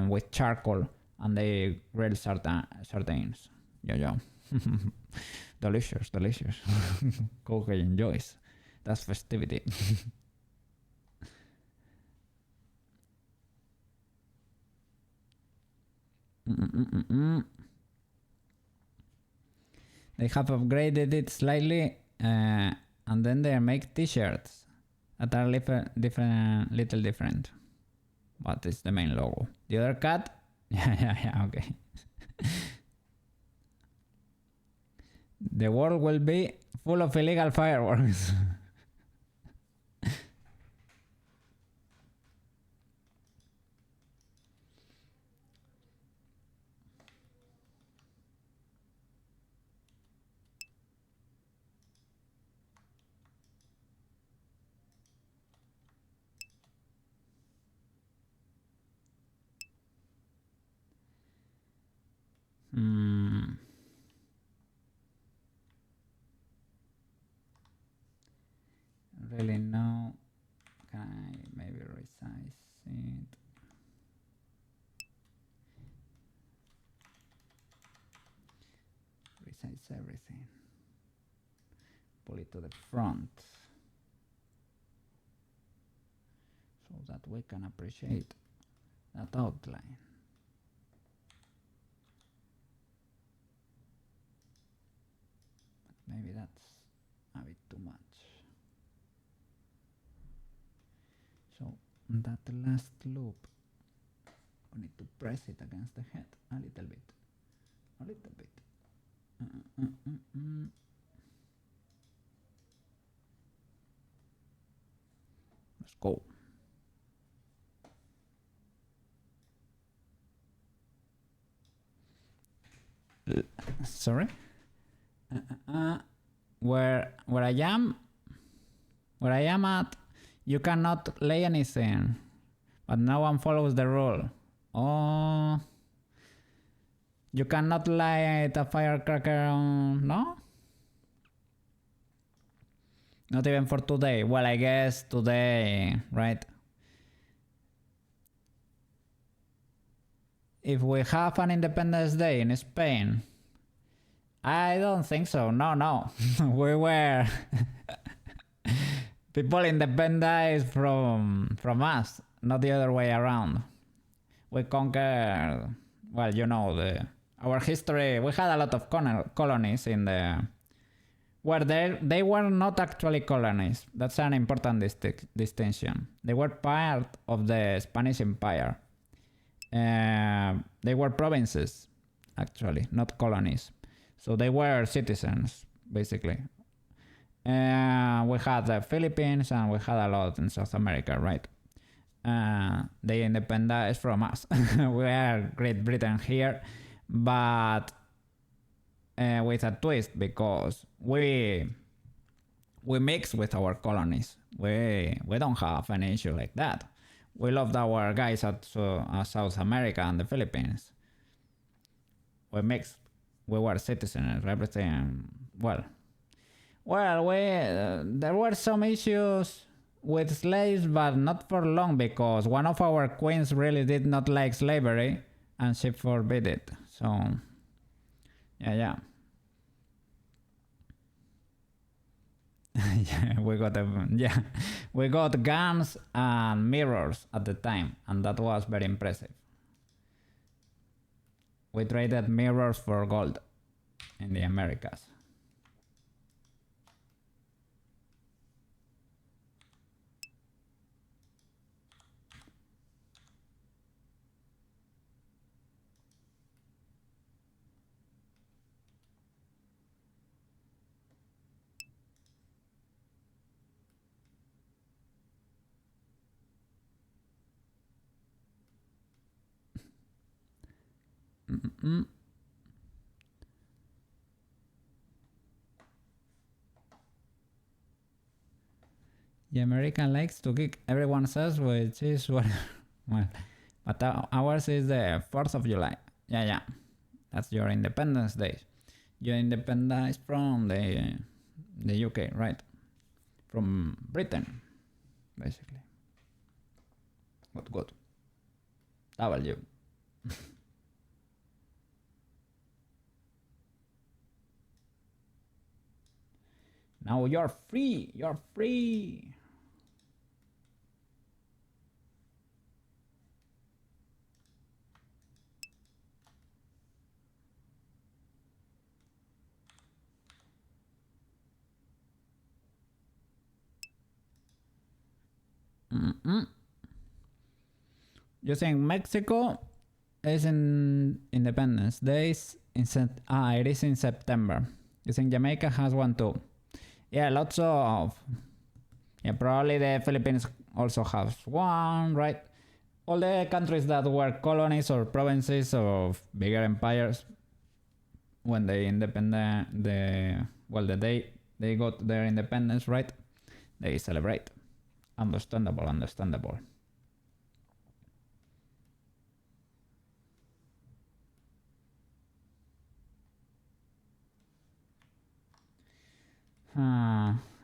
with charcoal, and they grill sardines. Yeah. delicious. Koukei enjoys. That's festivity. They have upgraded it slightly, and then they make t-shirts that are little different. But it's the main logo. The other cat? Yeah, okay. The world will be full of illegal fireworks. Really no. Can I maybe resize it? Resize everything. Pull it to the front so that we can appreciate that outline. But maybe that's a bit too much. So that last loop, we need to press it against the head a little bit. Let's go. Sorry. Where I am at, you cannot lay anything, but no one follows the rule. Oh, you cannot light a firecracker on, no? Not even for today. Well, I guess today, right? If we have an Independence Day in Spain, I don't think so. No. We were people independized from us, not the other way around. We conquered, well, you know, our history. We had a lot of colonies in the where they were not actually colonies. That's an important distinction. They were part of the Spanish Empire. They were provinces, actually, not colonies. So they were citizens, basically. We had the Philippines and we had a lot in South America, right? They independized from us. We are Great Britain here, but with a twist, because we mix with our colonies. We don't have an issue like that. We loved our guys at South America and the Philippines. We mixed. We were citizens, everything. Well, there were some issues with slaves, but not for long, because one of our queens really did not like slavery, and she forbid it. So yeah. Yeah, we got guns and mirrors at the time, and that was very impressive. We traded mirrors for gold in the Americas. Mm-mm. The American likes to kick, everyone says, which is what. Well, but ours is the 4th of July. Yeah. That's your Independence Day. Your independence from the UK, right? From Britain, basically. Good. W. Now you're free. You're free. Mm-mm. You think Mexico is in Independence Days it is in September. You think Jamaica has one too? Yeah, lots of. Yeah, probably the Philippines also has one, right? All the countries that were colonies or provinces of bigger empires, when they independent, the day they got their independence, right? They celebrate. Understandable.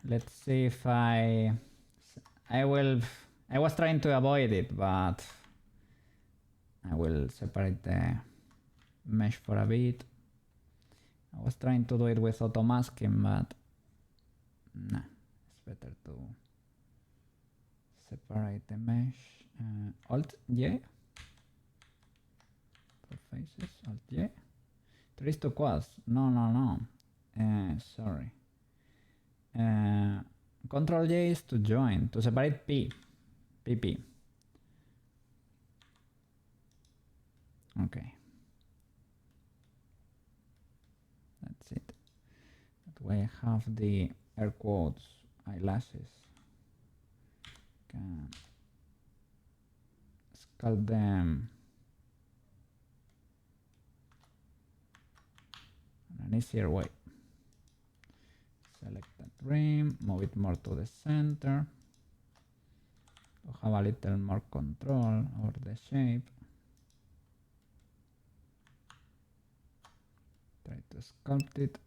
Let's see if I will. I was trying to avoid it, but I will separate the mesh for a bit. I was trying to do it with auto masking, but nah, it's better to separate the mesh. Alt J for faces. Alt J. 3 to quads. No. Sorry. Control J is to join, to separate PP. Okay. That's it. That way I have the air quotes eyelashes. Can sculpt them in an easier way. Select that rim, move it more to the center to have a little more control over the shape. Try to sculpt it.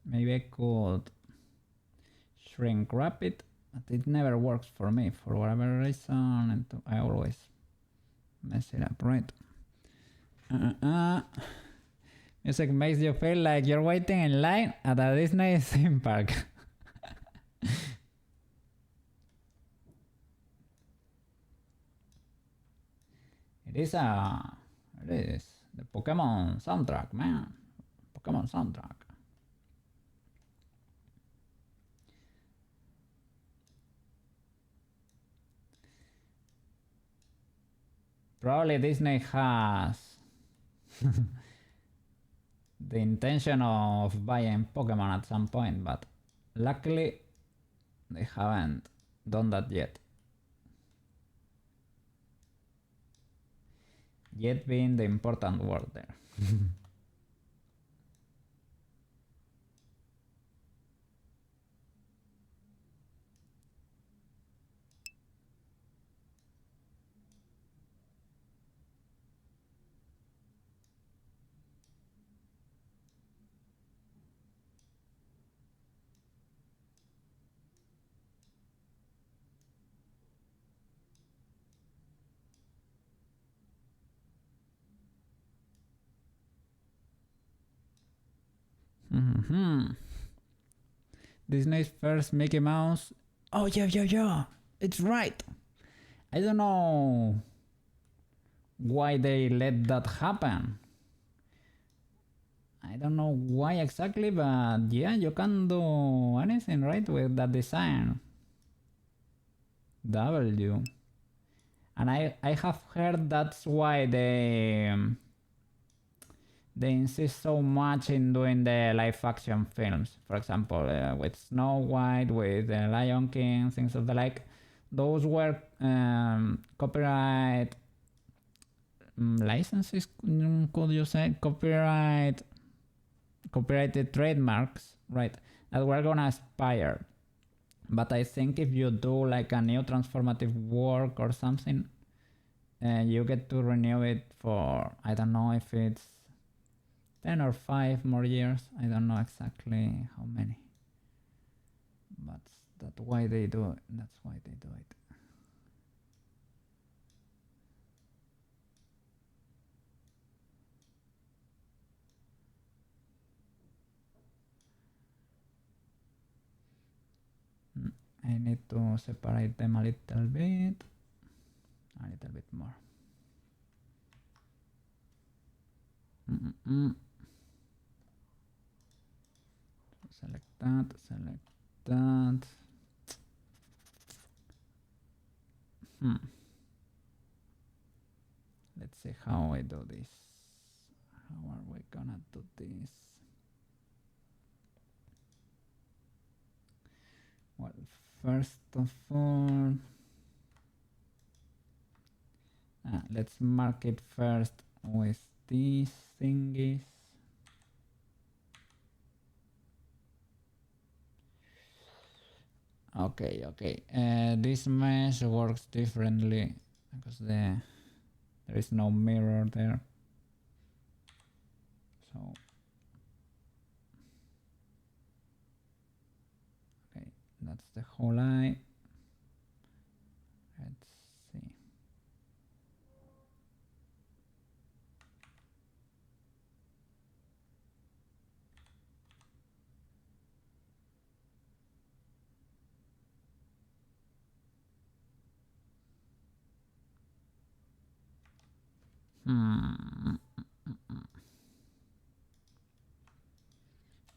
Maybe I could shrink wrap it, but it never works for me for whatever reason, and I always mess it up, right? Music makes you feel like you're waiting in line at a Disney theme park. It is the Pokemon soundtrack, man. Pokemon soundtrack. Probably Disney has the intention of buying Pokemon at some point, but luckily they haven't done that yet. Yet being the important word there. Disney's first Mickey Mouse. Oh, yeah. It's right. I don't know why they let that happen. I don't know why exactly, but yeah, you can do anything, right, with that design. W. And I have heard that's why they insist so much in doing the live action films. For example, with Snow White, with Lion King, things of the like. Those were copyright licenses, could you say? Copyrighted trademarks, right, that were gonna expire. But I think if you do like a new transformative work or something, you get to renew it for, I don't know if it's 10 or 5 more years. I don't know exactly how many. But that's why they do it. That's why they do it. I need to separate them a little bit more. Select that. Let's see how I do this. How are we gonna do this? Well, first of all, let's mark it first with these thingies. Okay. This mesh works differently because there is no mirror there. So, okay, that's the whole eye. Let's see.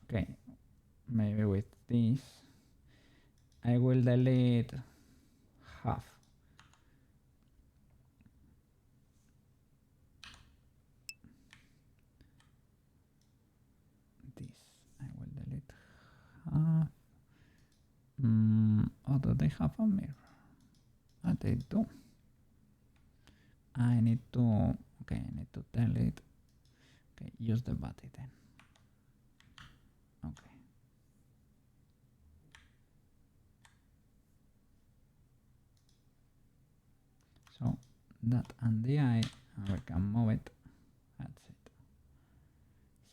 Okay, maybe with this I will delete half. This I will delete half. Oh, do they have a mirror? They do. I need to tell it. Okay, use the body then. Okay. So that and the eye, we can move it. That's it.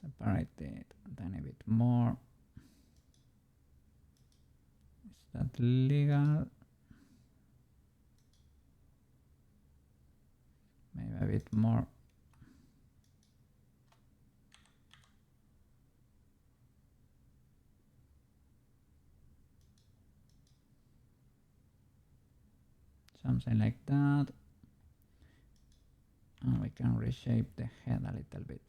Separate it a tiny bit more. Is that legal? Maybe a bit more. Something like that. And we can reshape the head a little bit.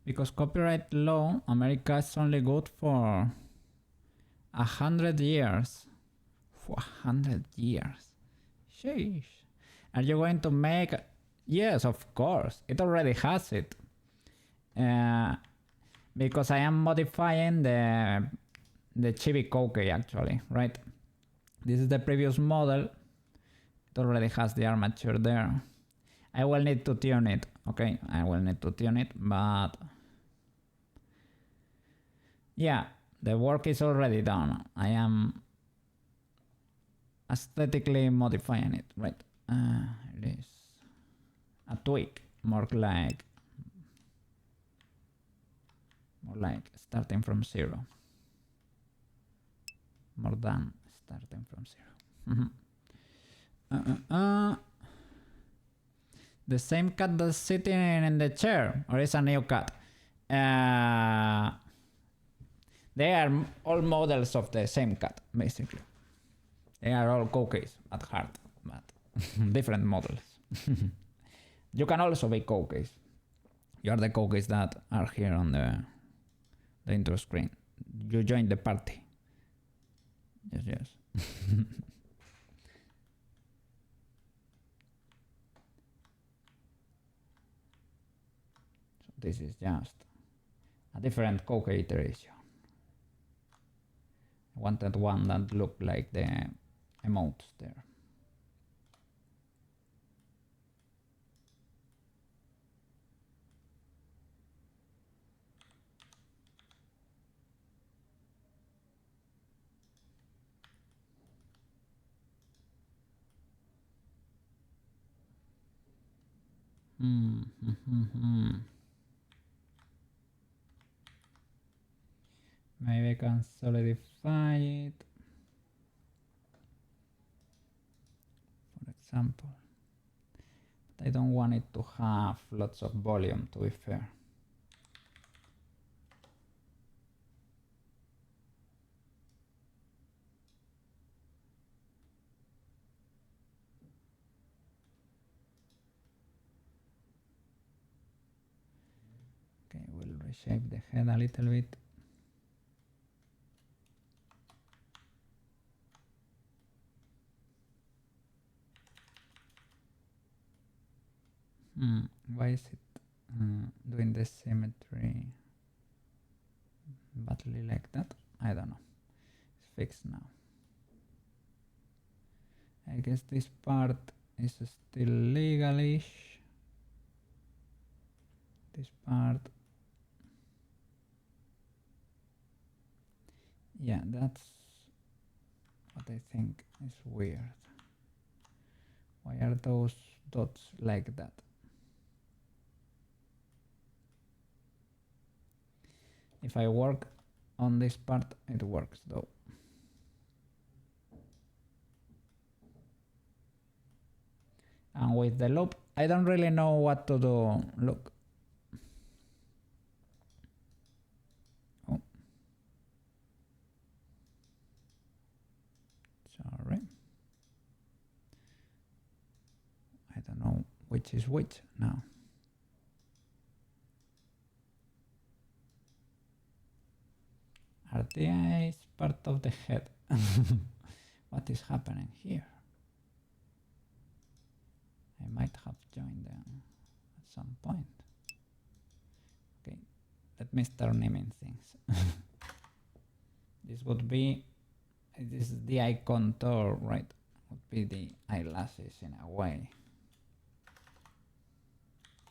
Because copyright law, America is only good for 100 years. For 100 years. Sheesh. Are you going to make... Yes, of course. It already has it. Because I am modifying the Chibi Koukei actually, right? This is the previous model. It already has the armature there. I will need to tune it, okay? I will need to tune it, but... Yeah, the work is already done. I am aesthetically modifying it, right? It is a tweak, more like starting from zero. More than starting from zero. The same cat that's sitting in the chair, or is a new cat? They are all models of the same cat, basically. They are all Koukeis at heart, but different models. You can also be Koukeis. You are the Koukeis that are here on the intro screen. You joined the party. Yes. So this is just a different Koukei iteration. I wanted one that looked like the emotes there. Maybe I can solidify it. For example. But I don't want it to have lots of volume, to be fair. Okay, we'll reshape the head a little bit. Why is it doing the symmetry badly like that? I don't know. It's fixed now. I guess this part is still legalish. This part. Yeah, that's what I think is weird. Why are those dots like that? If I work on this part, it works though. And with the loop, I don't really know what to do. Look. Oh. Sorry. I don't know which is which now. RTI is part of the head. What is happening here? I might have joined them at some point. Okay, let me start naming things. This would be, this is the eye contour, right? Would be the eyelashes in a way.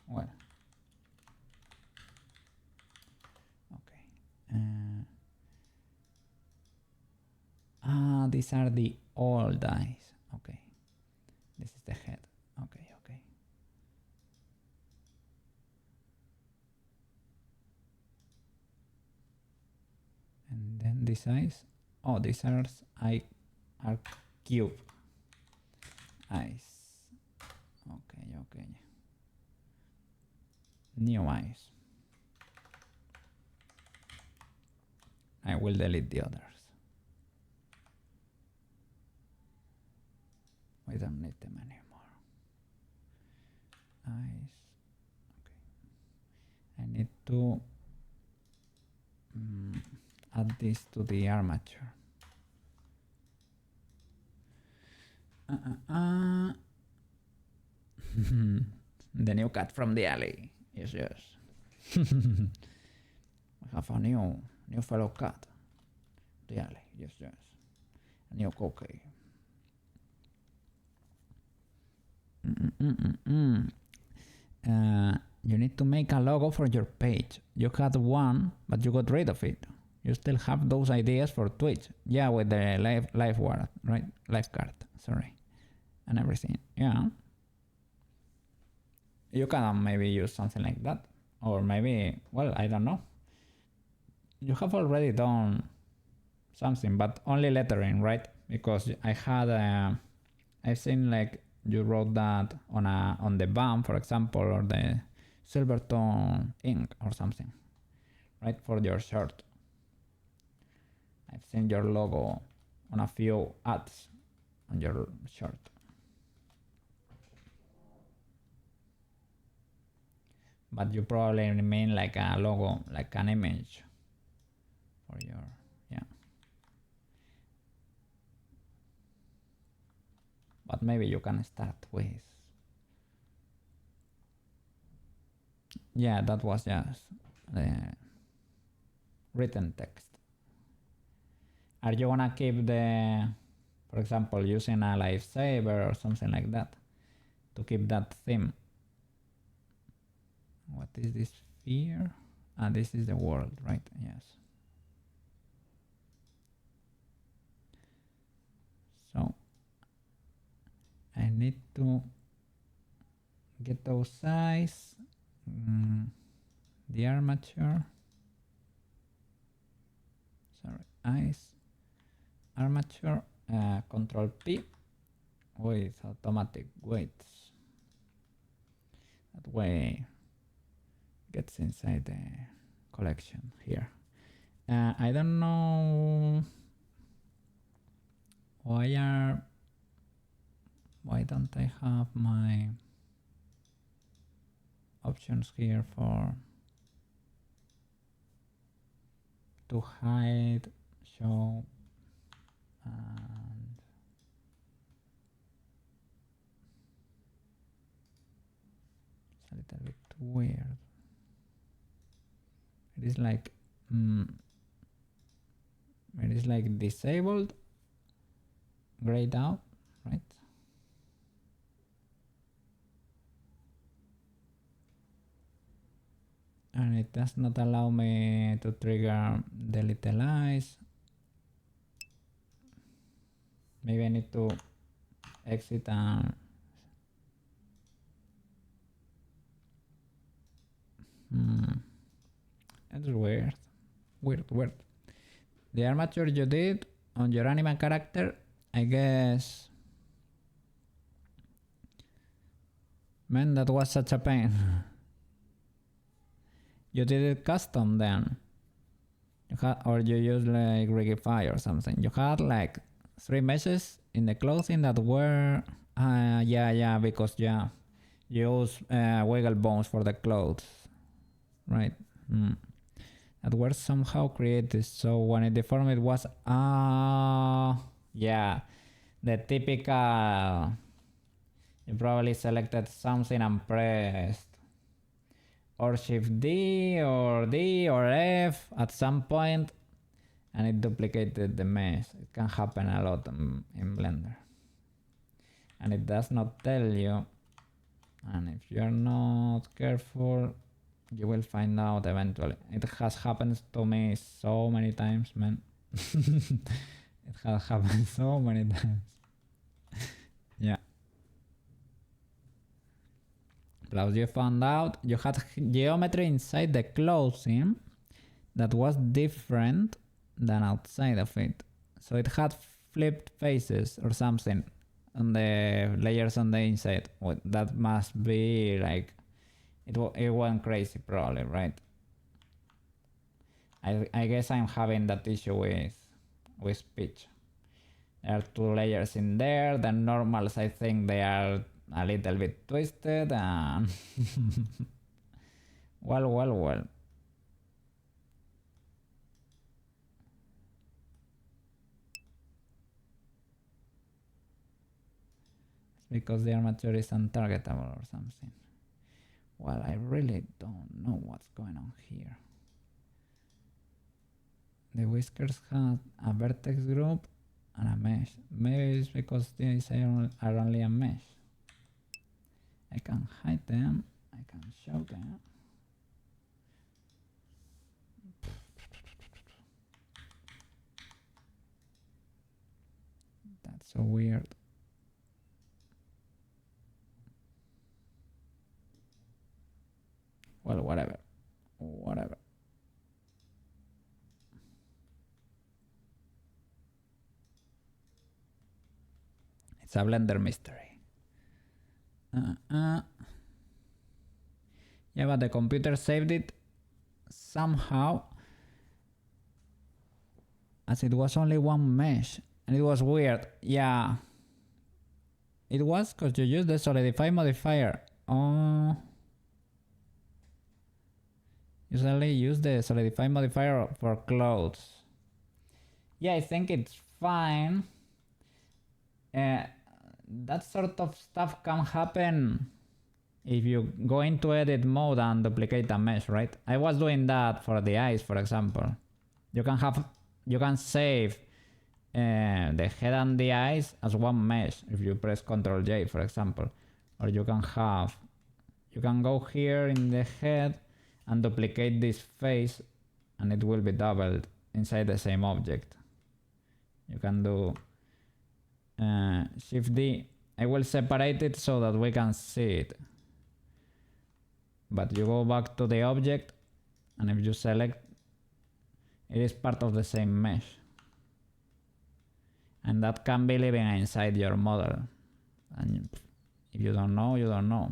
Well, okay. These are the old eyes. Okay, this is the head. Okay. And then these eyes. Oh, these are cube eyes. Okay. New eyes. I will delete the others. We don't need them anymore. Eyes. Okay. I need to add this to the armature. The new cat from the alley. Yes. We have a new fellow cat. The alley. Yes. A new Koukei. You need to make a logo for your page. You had one, but you got rid of it. You still have those ideas for Twitch. Yeah, with the live word, right? Live card, sorry. And everything, yeah. You can maybe use something like that. Or maybe, well, I don't know. You have already done something, but only lettering, right? Because I had I've seen like you wrote that on the BAM, for example, or the Silvertone ink or something, right, for your shirt. I've seen your logo on a few ads on your shirt. But you probably mean like a logo, like an image for your, yeah. But maybe you can start with, yeah, that was just the written text. Are you gonna keep the, for example, using a lifesaver or something like that to keep that theme? What is this sphere? This is the world, right? Yes. So I need to get those size, the armature, sorry, eyes, armature, Control P with automatic weights. That way gets inside the collection here. I don't know why don't I have my options here for to hide, show, and it's a little bit weird. It is like disabled, grayed out, right? And it does not allow me to trigger the little eyes. Maybe I need to exit and it's weird. The armature you did on your anime character, I guess. Man, that was such a pain. You did it custom then? Or you used like Rigify or something? You had like 3 meshes in the clothing that were... yeah, because you use wiggle bones for the clothes. Right. That were somehow created, so when it deformed it was... yeah. The typical... You probably selected something and pressed or Shift D or F at some point and it duplicated the mesh. It can happen a lot in Blender. And it does not tell you. And if you're not careful, you will find out eventually. It has happened to me so many times, man. It has happened so many times. Yeah. Plus you found out you had geometry inside the clothing that was different than outside of it. So it had flipped faces or something on the layers on the inside. Well, that must be like... It went crazy probably, right? I guess I'm having that issue with speech. There are 2 layers in there. The normals, I think they are a little bit twisted and... well. It's because the armature is untargetable or something. Well, I really don't know what's going on here. The whiskers had a vertex group and a mesh. Maybe it's because these are only a mesh. I can hide them. I can show them. That's so weird. Well, whatever. It's a Blender mystery. Yeah, but the computer saved it somehow as it was only one mesh. And it was weird. Yeah. It was because you used the solidify modifier. Oh. Usually use the solidify modifier for clothes. Yeah, I think it's fine. That sort of stuff can happen if you go into edit mode and duplicate a mesh, right? I was doing that for the eyes, for example. You can save the head and the eyes as one mesh if you press Ctrl J, for example. Or you can go here in the head and duplicate this face and it will be doubled inside the same object. You can do Shift D. I will separate it so that we can see it. But you go back to the object and if you select, it is part of the same mesh. And that can be living inside your model. And if you don't know, you don't know.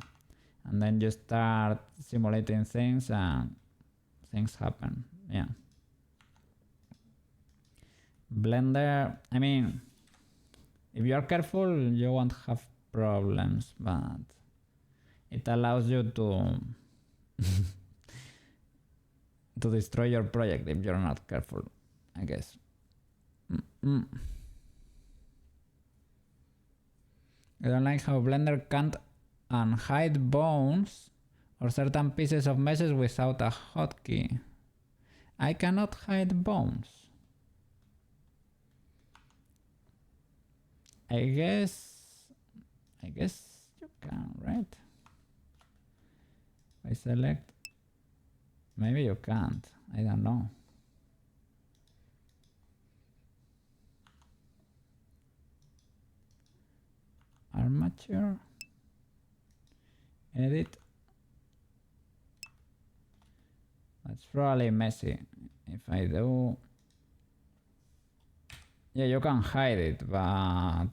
And then you start simulating things and things happen. Yeah. Blender, I mean, if you are careful, you won't have problems, but it allows you to to destroy your project if you're not careful, I guess. I don't like how Blender can't unhide bones or certain pieces of meshes without a hotkey. I cannot hide bones. I guess you can, right? I select, maybe you can't, I don't know. Armature, edit. That's probably messy. If I do, yeah, you can hide it, but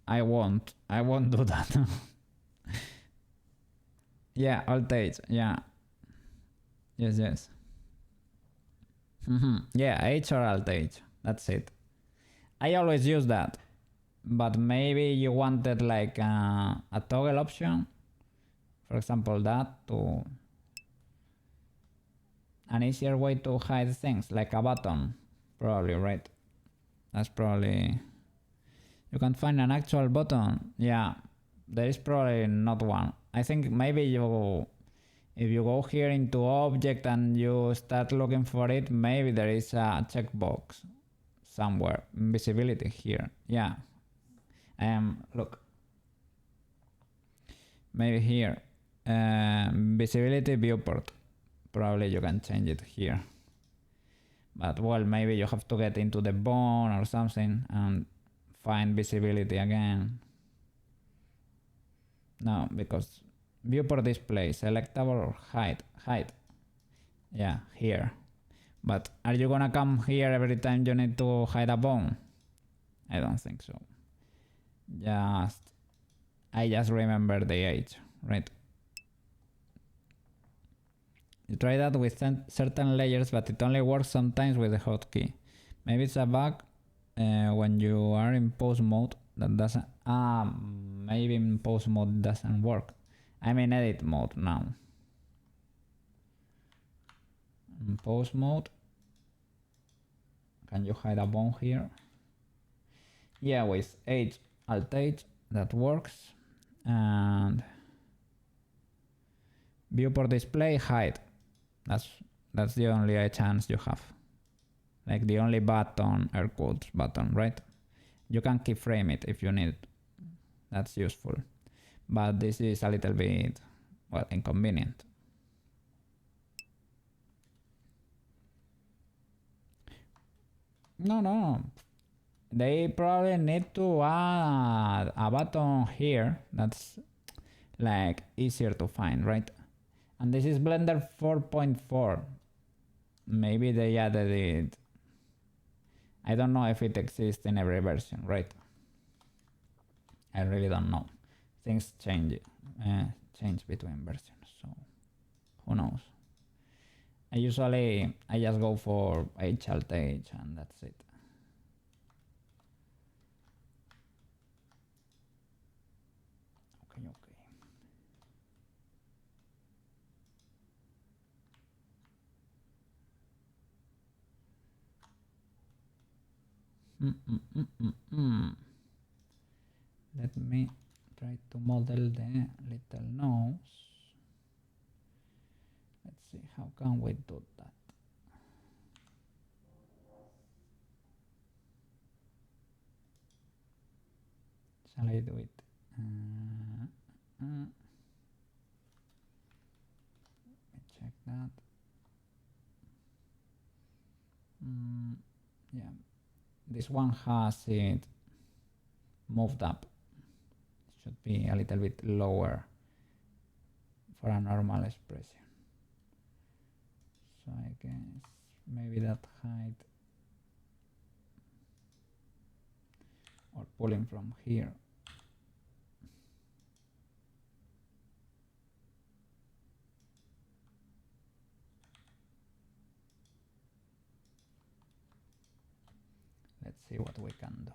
I won't do that. Yeah, Alt H, yeah. Yes. Yeah, H or Alt H, that's it. I always use that, but maybe you wanted like a toggle option, for example, that to an easier way to hide things, like a button, probably, right? That's probably, you can find an actual button. Yeah, there is probably not one. I think maybe if you go here into object and you start looking for it, maybe there is a checkbox somewhere, visibility here. Yeah, look, maybe here, visibility viewport. Probably you can change it here. But well, maybe you have to get into the bone or something and find visibility again. No, because viewport display, selectable or hide. Yeah, here. But are you gonna come here every time you need to hide a bone? I don't think so. I just remember the age, right? You try that with certain layers, but it only works sometimes with the hotkey. Maybe it's a bug when you are in pose mode that doesn't. Maybe in pose mode doesn't work. I'm in edit mode now. In pose mode, can you hide a bone here? Yeah, with H, Alt H, that works. And viewport display, hide. That's the only chance you have. Like the only button, air quotes button, right? You can keyframe it if you need it. That's useful. But this is a little bit, well, inconvenient. No. They probably need to add a button here that's like easier to find, right? And this is Blender 4.4. Maybe they added it. I don't know if it exists in every version, right? I really don't know. Things change between versions, so who knows. I just go for H alt H and that's it. Okay. Let me try to model the little nose. Let's see, how can we do that? Shall I do it? Let me check that. Yeah, this one has it moved up. It should be a little bit lower for a normal expression. So I guess maybe that height or pulling from here. Let's see what we can do.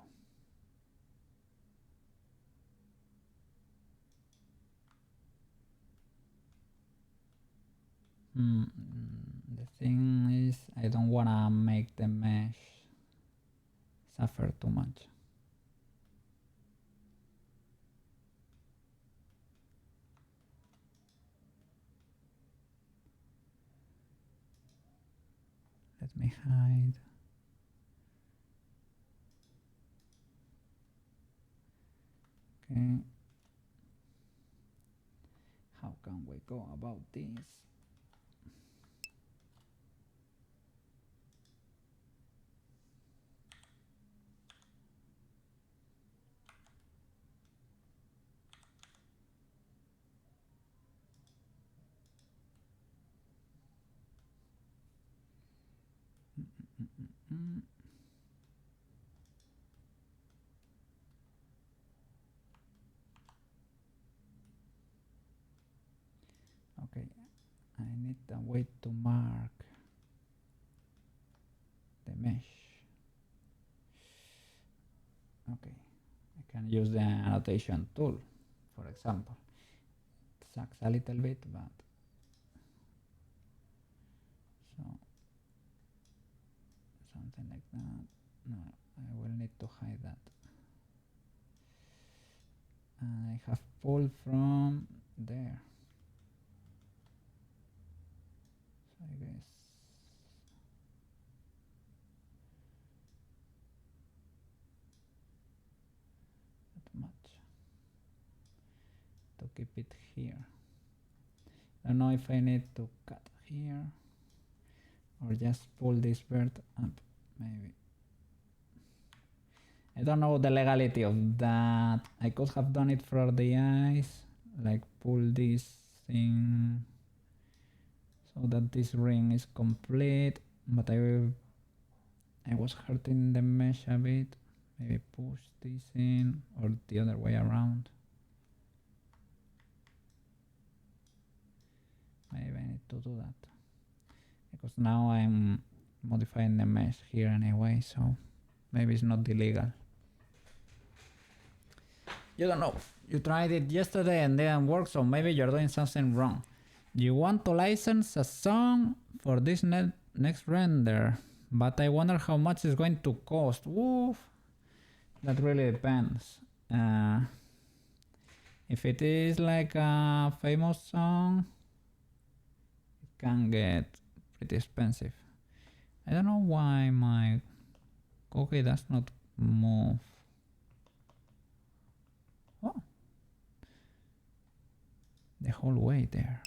The thing is, I don't wanna make the mesh suffer too much. Let me hide. Okay. How can we go about this? Okay, I need a way to mark the mesh. Okay, I can use the annotation tool, for example. It sucks a little bit, but so something like that. No, I will need to hide that. I have pulled from there. So I guess not much to keep it here. I don't know if I need to cut here or just pull this bird up, maybe. I don't know the legality of that. I could have done it for the eyes, like pull this thing so that this ring is complete, but I was hurting the mesh a bit. Maybe push this in or the other way around. Maybe I need to do that because now I'm modifying the mesh here anyway, so maybe it's not illegal. You don't know. You tried it yesterday and didn't work, so maybe you're doing something wrong. You want to license a song for this next render, but I wonder how much it's going to cost. Woof. That really depends. If it is like a famous song, it can get pretty expensive. I don't know why my Koukei does not move. Oh, the whole way there.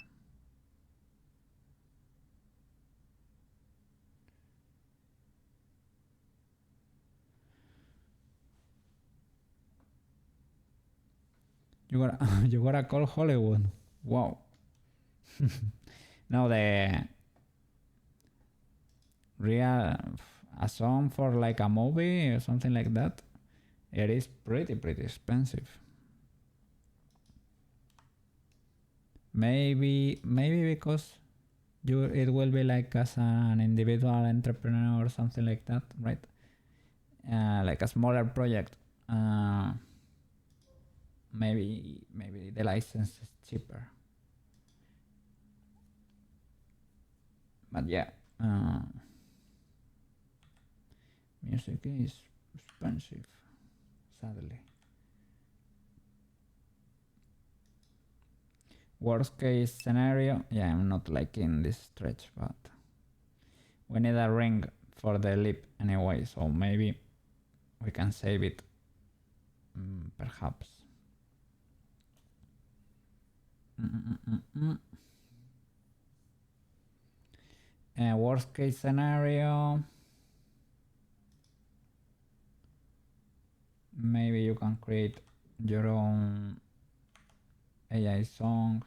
You gotta call Hollywood. Wow. No, the real a song for like a movie or something like that, it is pretty expensive. Maybe because it will be like as an individual entrepreneur or something like that, right? Like a smaller project. Maybe the license is cheaper. But yeah, music is expensive, sadly. Worst case scenario, yeah, I'm not liking this stretch, but we need a ring for the lip anyway, so maybe we can save it, perhaps. Worst case scenario, maybe you can create your own AI song.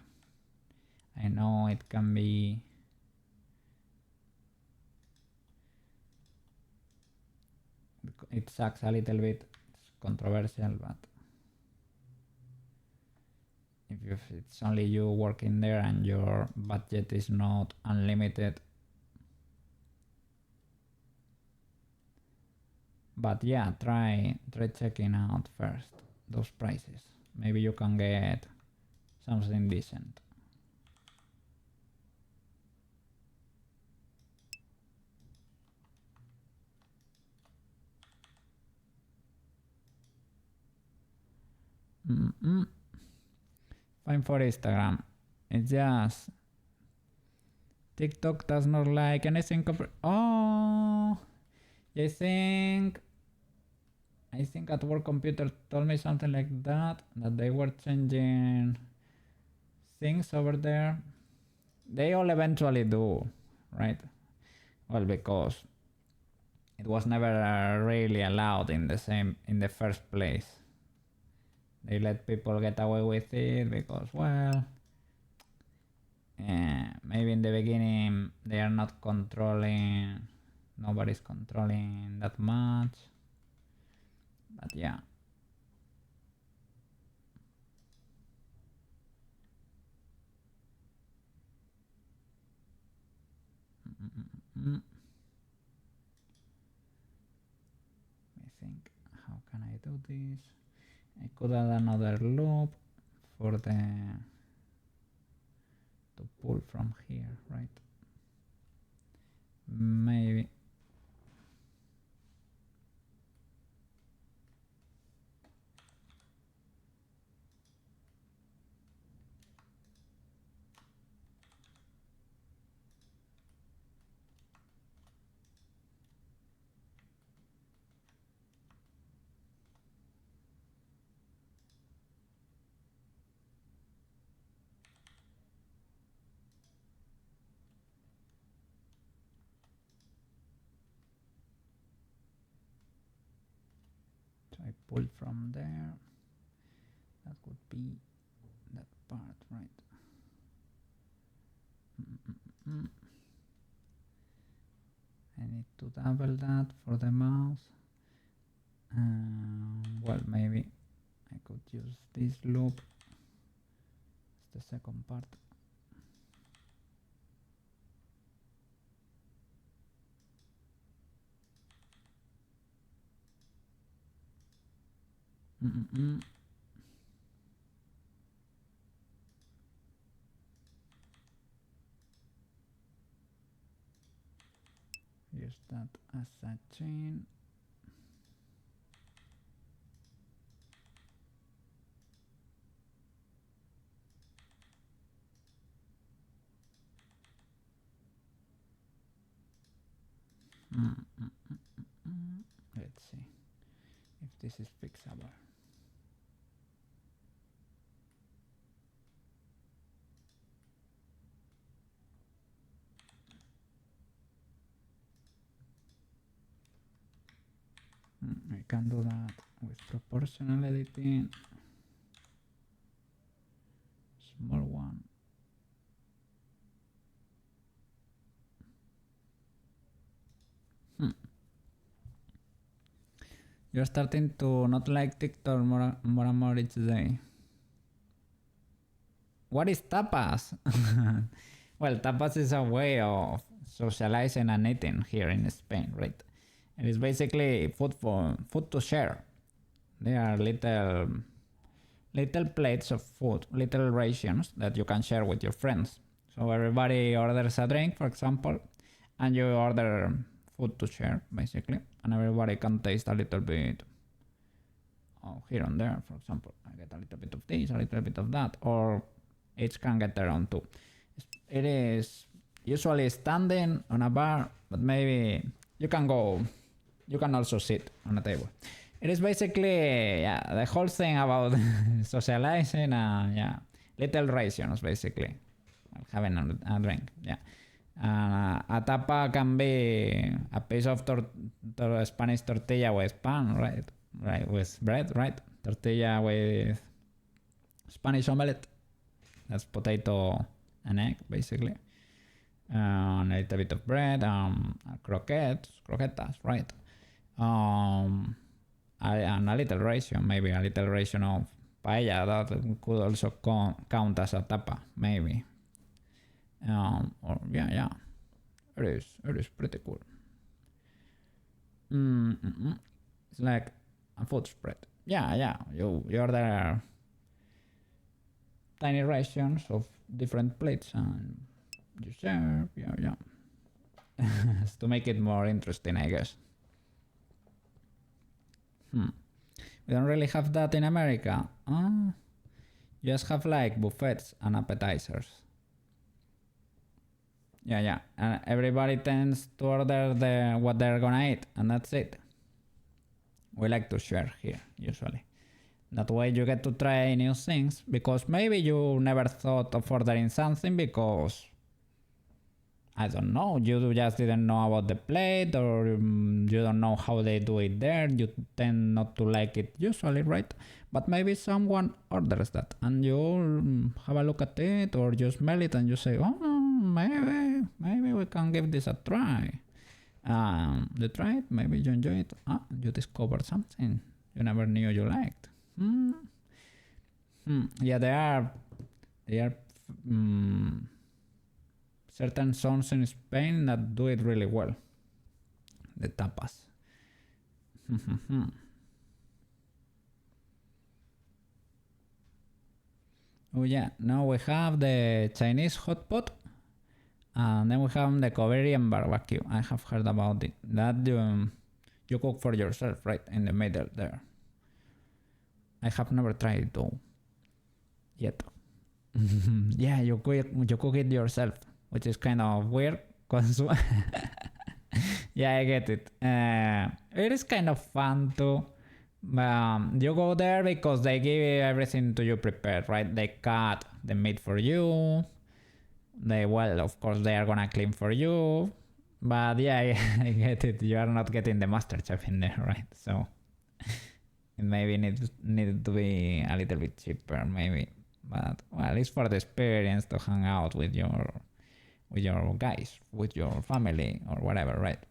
I know it can be it sucks a little bit, it's controversial, but if it's only you working there and your budget is not unlimited. But yeah, try checking out first those prices. Maybe you can get something decent. Fine for Instagram. It's just TikTok does not like anything. Oh, I think at work computer told me something like that they were changing things over there. They all eventually do, right? Well, because it was never really allowed in the first place. They let people get away with it because, well, maybe in the beginning they are not controlling, nobody's controlling that much, but yeah. I think, how can I do this? I could add another loop for the to pull from here, right? Maybe. So I pull from there. That would be that part, right? I need to double that for the mouse. Well, maybe I could use this loop as the second part. Use that as a chain. Let's see if this is fixable. I can do that with proportional editing. Small one. You're starting to not like TikTok more and more each day. what is tapas? Well, tapas is a way of socializing and eating here in Spain, right? It is basically food to share. They are little plates of food, little rations that you can share with your friends. So everybody orders a drink, for example, and you order food to share, basically, and everybody can taste a little bit here and there. For example, I get a little bit of this, a little bit of that, or each can get their own too. It is usually standing on a bar, but maybe you can also sit on a table. It is basically, the whole thing about socializing, little rations, basically, having a drink, a tapa can be a piece of Spanish tortilla with pan, right, with bread, right, tortilla with Spanish omelette, that's potato and egg, basically, and a little bit of bread, croquetas, right, and a little ration, maybe a little ration of paella, that could also count as a tapa, maybe. Or it is pretty cool. It's like a food spread. You order tiny rations of different plates and you serve. To make it more interesting, I guess. We don't really have that in America. You just have like buffets and appetizers. And everybody tends to order what they're gonna eat, and that's it. We like to share here, usually. That way you get to try new things, because maybe you never thought of ordering something because, I don't know, you just didn't know about the plate, or you don't know how they do it there, you tend not to like it usually, right? But maybe someone orders that, and you have a look at it, or you smell it and you say, oh, maybe we can give this a try. You try it, maybe you enjoy it, you discovered something you never knew you liked. Yeah, there are certain zones in Spain that do it really well, the tapas. Oh yeah, now we have the Chinese hot pot, and then we have the Korean barbecue. I have heard about it. That you cook for yourself, right, in the middle there. I have never tried it though, yet. Yeah, you cook it yourself, which is kind of weird. Yeah, I get it. It is kind of fun too. You go there because they give everything to you prepared, right? They cut the meat for you. Of course, they are gonna clean for you. But yeah, I get it. You are not getting the master chef in there, right? So it maybe needed to be a little bit cheaper, maybe. But well, it's for the experience to hang out with your guys, with your family or whatever, right?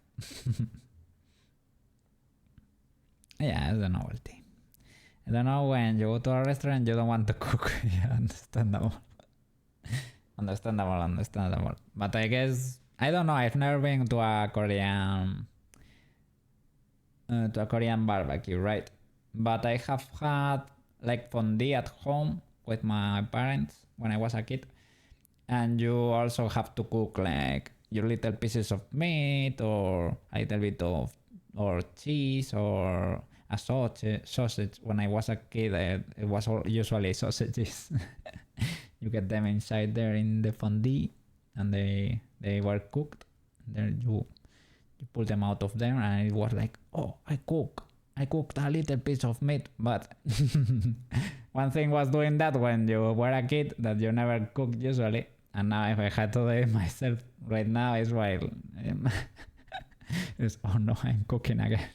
Yeah, it's a novelty. I don't know, when you go to a restaurant, you don't want to cook. Yeah, understandable. But I guess, I don't know, I've never been to a Korean barbecue, right? But I have had like fondue at home with my parents when I was a kid. And you also have to cook like your little pieces of meat, or a little bit of or cheese, or a sausage. When I was a kid, it was usually sausages. You get them inside there in the fondue, and they were cooked. Then you pull them out of there, and it was like, oh, I cooked a little piece of meat. But one thing was doing that when you were a kid, that you never cooked usually. And now if I had to do it myself right now, it's while it's, oh no, I'm cooking again.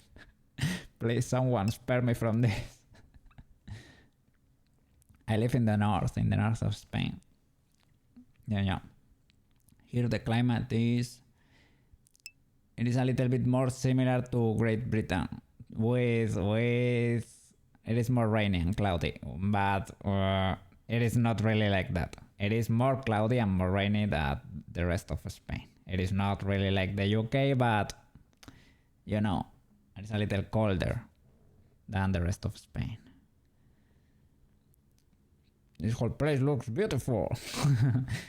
Please, someone spare me from this. I live in the north of Spain. Yeah. Here the climate is a little bit more similar to Great Britain, with it is more rainy and cloudy, but it is not really like that. it is more cloudy and more rainy than the rest of Spain. It is not really like the UK, but you know, it's a little colder than the rest of Spain. This whole place looks beautiful.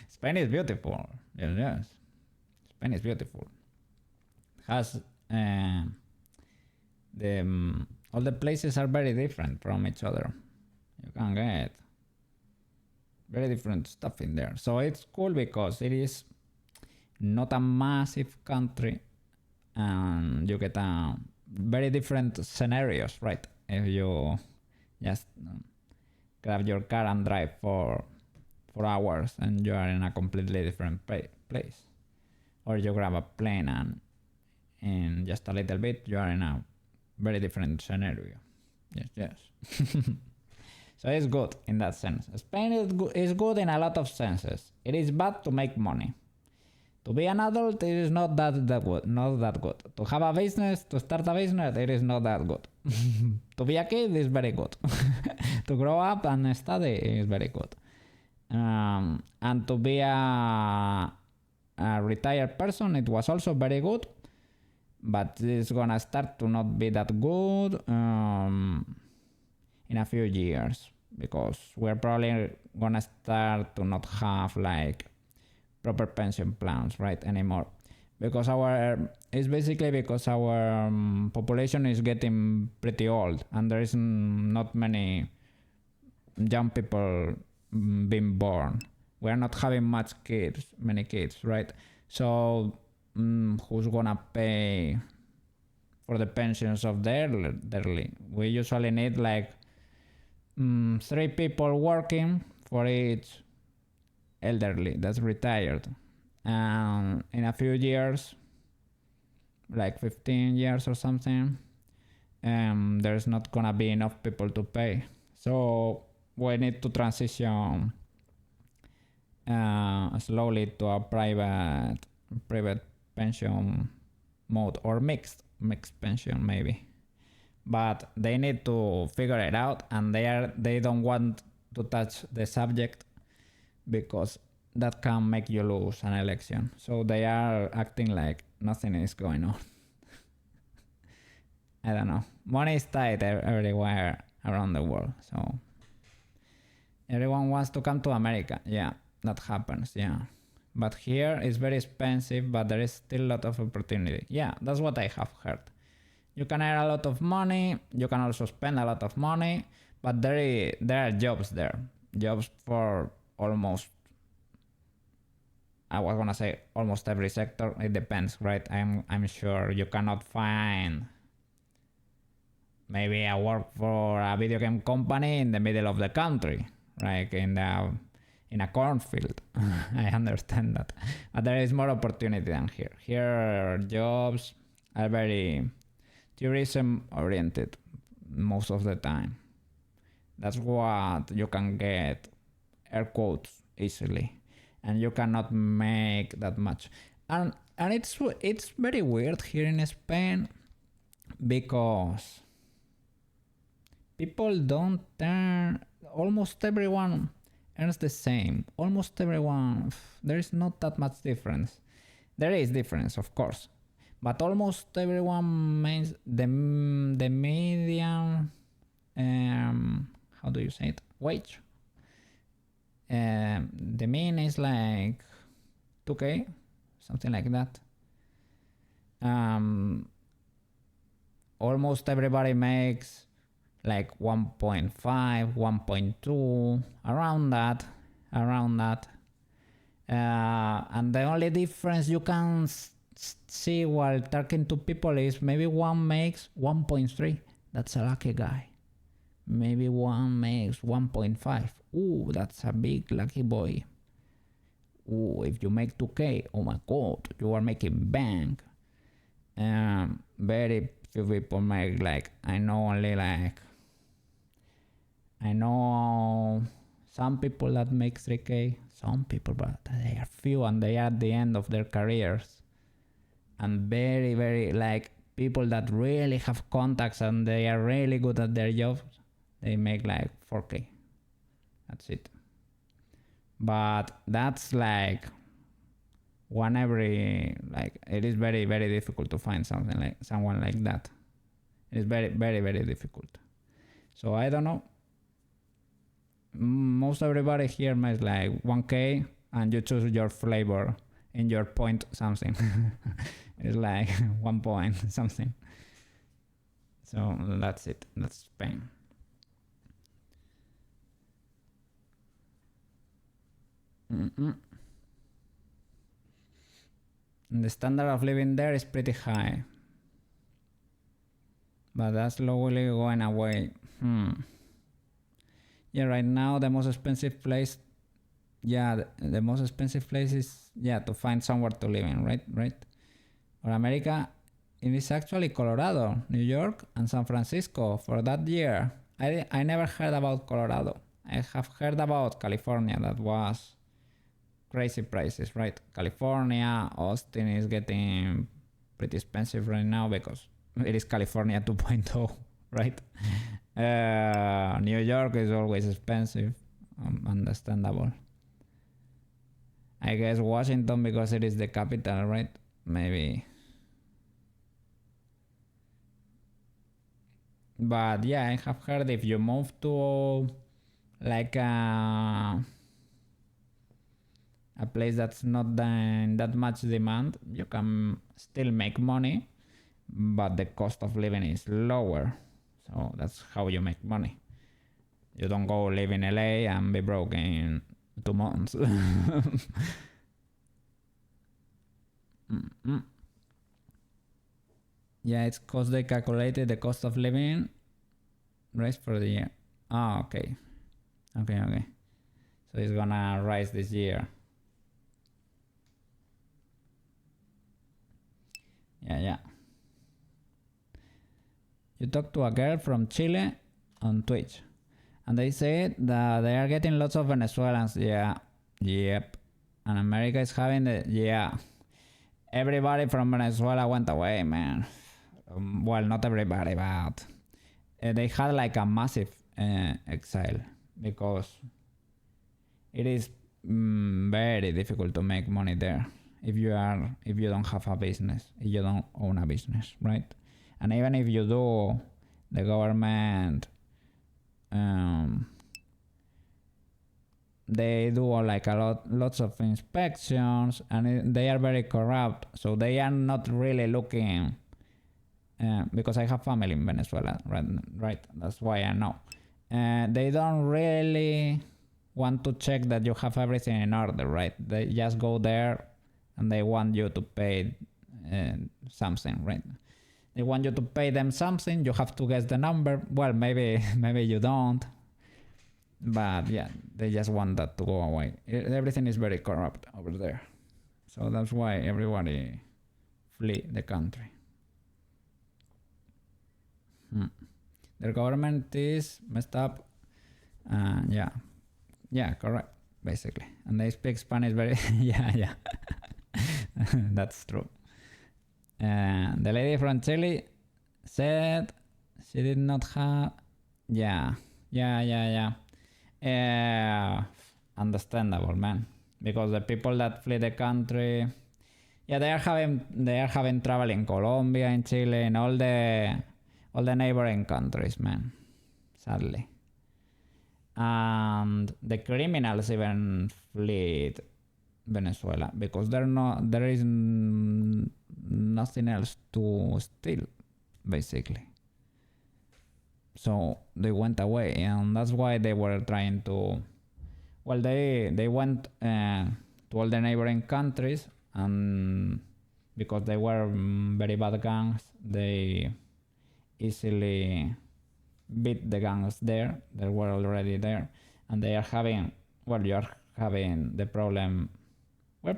Spain is beautiful. Yes. Spain is beautiful. Has all the places are very different from each other. You can get very different stuff in there. So it's cool because it is not a massive country and you get very different scenarios, right? If you just grab your car and drive for hours and you are in a completely different place. Or you grab a plane and in just a little bit you are in a very different scenario. Yes. So it's good in that sense. Spain is good in a lot of senses. It is bad to make money. To be an adult, it is not that good. To have a business, to start a business, it is not that good. To be a kid is very good. To grow up and study is very good. And to be a retired person, it was also very good. But it's gonna start to not be that good in a few years. Because we're probably gonna start to not have like proper pension plans, right, anymore, because it's basically because our population is getting pretty old and there is not many young people being born. We're not having many kids, right? So who's gonna pay for the pensions of the elderly? We usually need like 3 people working for each elderly that's retired, and in a few years, like 15 years or something, there's not gonna be enough people to pay. So we need to transition slowly to a private pension mode, or mixed pension maybe. But they need to figure it out, and they don't want to touch the subject because that can make you lose an election. So they are acting like nothing is going on. I don't know. Money is tight everywhere around the world. So everyone wants to come to America. Yeah, that happens. Yeah. But here it's very expensive, but there is still a lot of opportunity. Yeah, that's what I have heard. You can earn a lot of money. You can also spend a lot of money. But there are jobs there. Jobs for almost, I was gonna say almost every sector. It depends, right? I'm sure you cannot find maybe a work for a video game company in the middle of the country, like in a cornfield. I understand that, but there is more opportunity than here. Here jobs are very tourism oriented most of the time. That's what you can get, air quotes, easily, and you cannot make that much. And it's very weird here in Spain because people don't earn, almost everyone earns the same. Almost everyone, there is not that much difference. There is difference, of course, but almost everyone makes the median, how do you say it, wage. The mean is like 2K, something like that. Almost everybody makes like 1.5, 1.2, around that. And the only difference you can see while talking to people is maybe one makes 1.3. That's a lucky guy. Maybe one makes 1.5. Ooh, that's a big lucky boy. Ooh, if you make 2K, oh my god, you are making bank. Very few people make, like, I know some people that make 3K, some people, but they are few and they are at the end of their careers. And very, very, like, people that really have contacts and they are really good at their jobs, they make like 4K. That's it. but that's like one every, like, it is very, very difficult to find someone like that. It's very, very, very difficult. So I don't know. Most everybody here makes like 1K and you choose your flavor in your point something. It's like 1 point something. So that's it. That's Spain. And the standard of living there is pretty high, but that's slowly going away. Yeah, right now the most expensive place. Yeah, the most expensive place is, yeah, to find somewhere to live in, right? Or America, it is actually Colorado, New York, and San Francisco for that year. I never heard about Colorado. I have heard about California. That was crazy prices, right? California, Austin is getting pretty expensive right now because it is California 2.0, right? New York is always expensive, understandable. I guess Washington because it is the capital, right? Maybe. But yeah, I have heard if you move to like a place that's not in that much demand, you can still make money, but the cost of living is lower. So that's how you make money. You don't go live in LA and be broke in 2 months. Yeah, it's because they calculated the cost of living rise for the year. Oh, okay. Okay. So it's gonna rise this year. Yeah. You talk to a girl from Chile on Twitch, and they said that they are getting lots of Venezuelans. Yeah. Yep. And America is having everybody from Venezuela went away, man. Well, not everybody, but they had like a massive exile because it is very difficult to make money there if you don't have a business, if you don't own a business, right? And even if you do, the government they do like lots of inspections, and they are very corrupt, so they are not really looking. Because I have family in Venezuela, right? That's why I know. They don't really want to check that you have everything in order, right? They just go there and they want you to pay something, right? They want you to pay them something, you have to guess the number. Well, maybe you don't. But yeah, they just want that to go away. Everything is very corrupt over there. So that's why everybody flee the country. Their government is messed up. Yeah, correct, basically. And they speak Spanish very... yeah. That's true. The lady from Chile said she did not have... Yeah. Understandable, man. Because the people that flee the country... Yeah, they are having trouble in Colombia, in Chile, in all the neighboring countries, man. Sadly. And the criminals even fled Venezuela because there is nothing else to steal, basically. So they went away, and that's why they were trying to... Well, they went to all the neighboring countries, and because they were very bad gangs, they easily beat the gangs there. They were already there, and they are having... Well, you are having the problem... We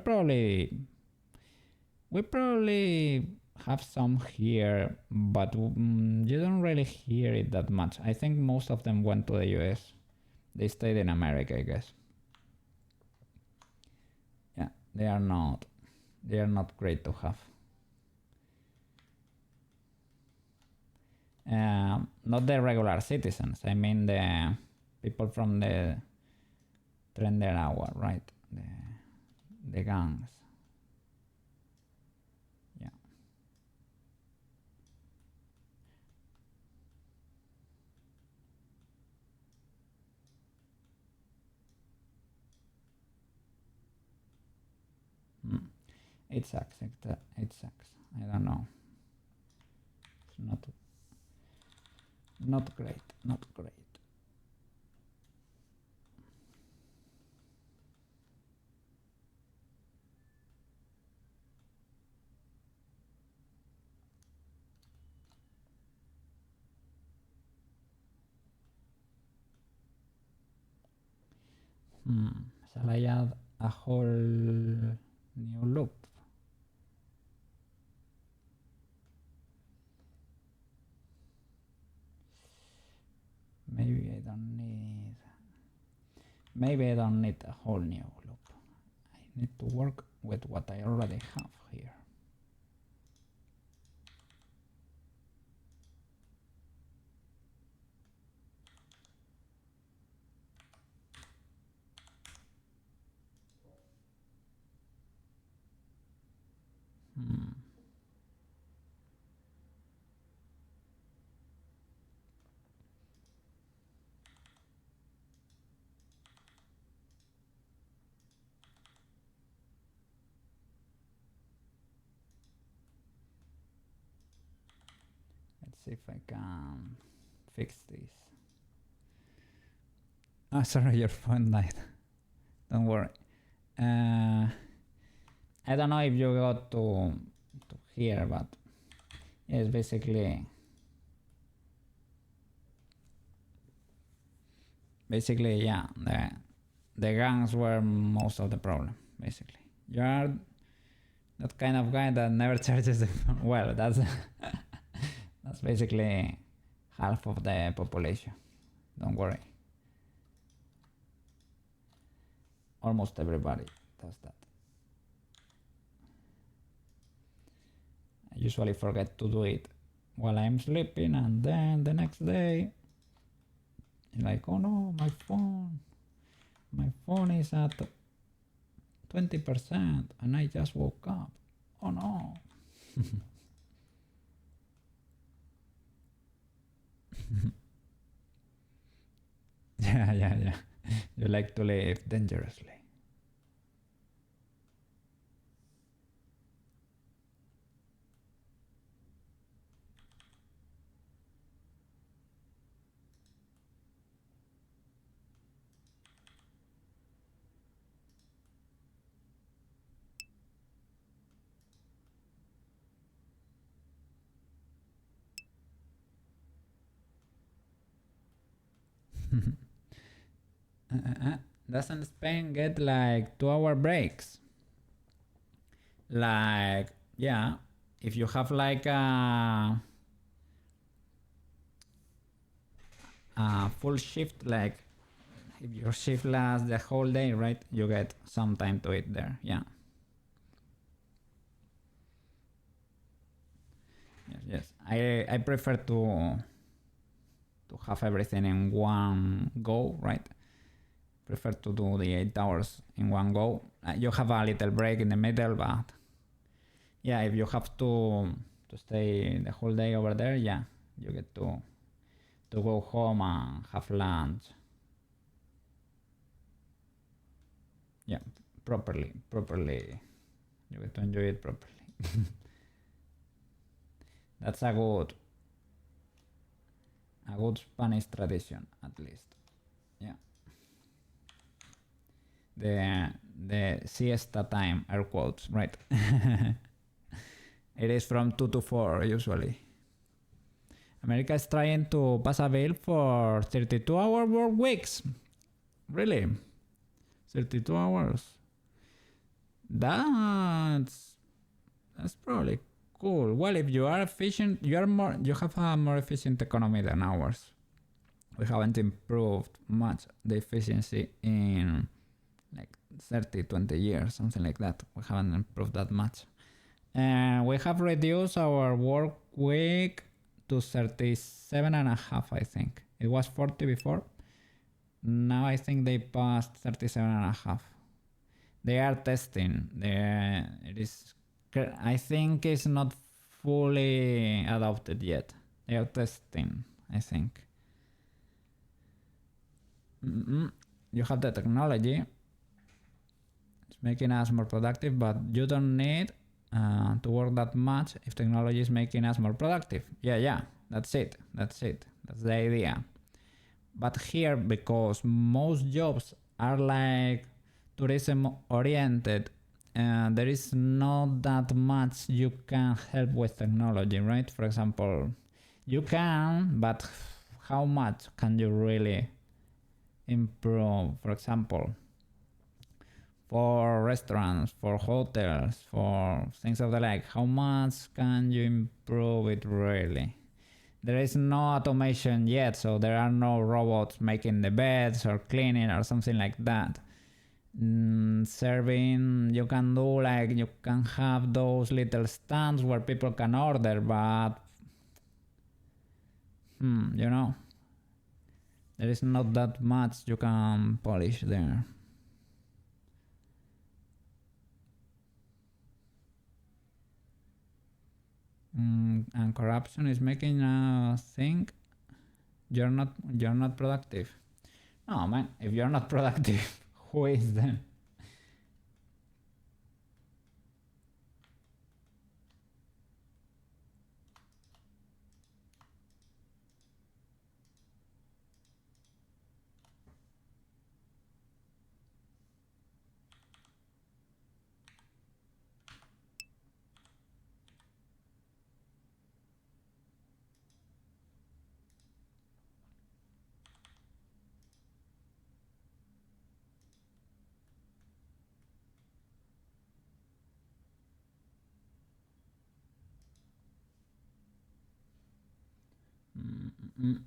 probably have some here, but you don't really hear it that much. I think most of them went to the US. They stayed in America, I guess. Yeah, they are not great to have. Not the regular citizens. I mean the people from the trend hour, right? The gangs. Yeah. It sucks. It sucks. I don't know. It's not great. Not great. Shall I add a whole new loop? Maybe I don't need a whole new loop. I need to work with what I already have here. Let's see if I can fix this. Oh, sorry, your phone died. Don't worry. I don't know if you got to here, but it's basically yeah, the guns were most of the problem. Basically, you are that kind of guy that never charges the phone. Well, that's that's basically half of the population. Don't worry. Almost everybody does that. I usually forget to do it while I'm sleeping, and then the next day, like, oh no, my phone is at 20% and I just woke up. Oh no. Yeah. You like to live dangerously. Doesn't Spain get like 2-hour breaks? Like, yeah, if you have like a full shift, like if your shift lasts the whole day, right, you get some time to eat there. Yeah. Yes. I prefer to have everything in one go, right? Prefer to do the 8 hours in one go. You have a little break in the middle, but yeah, if you have to stay the whole day over there, yeah, you get to go home and have lunch. Yeah, properly. You get to enjoy it properly. That's a good Spanish tradition, at least. Yeah. The siesta time, air quotes, right? It is from 2 to 4 usually. America is trying to pass a bill for 32-hour work weeks. Really? 32 hours? That's probably cool. Well, if you are efficient, you have a more efficient economy than ours. We haven't improved much the efficiency in like 30-20 years, something like that. We haven't improved that much. And we have reduced our work week to 37 and a half, I think. It was 40 before. now I think they passed 37.5. They are testing. It is. I think it's not fully adopted yet. They are testing, I think. You have the technology. It's making us more productive, but you don't need to work that much if technology is making us more productive. Yeah, that's it. That's the idea. But here, because most jobs are like tourism oriented, there is not that much you can help with technology, right? For example, you can, but how much can you really improve? For example, for restaurants, for hotels, for things of the like, how much can you improve it really? There is no automation yet, so there are no robots making the beds or cleaning or something like that. Serving, you can do like, you can have those little stands where people can order, but you know, there is not that much you can polish there. And corruption is making us think you're not productive. No, man, if you're not productive, who is then?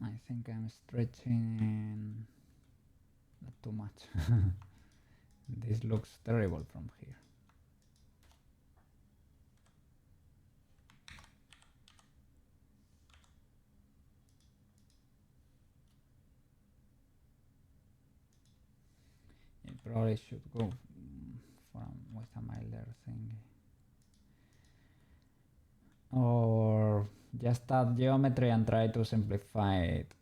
I think I'm stretching too much. This looks terrible from here. It probably should go with a milder thing. Or just add geometry and try to simplify it.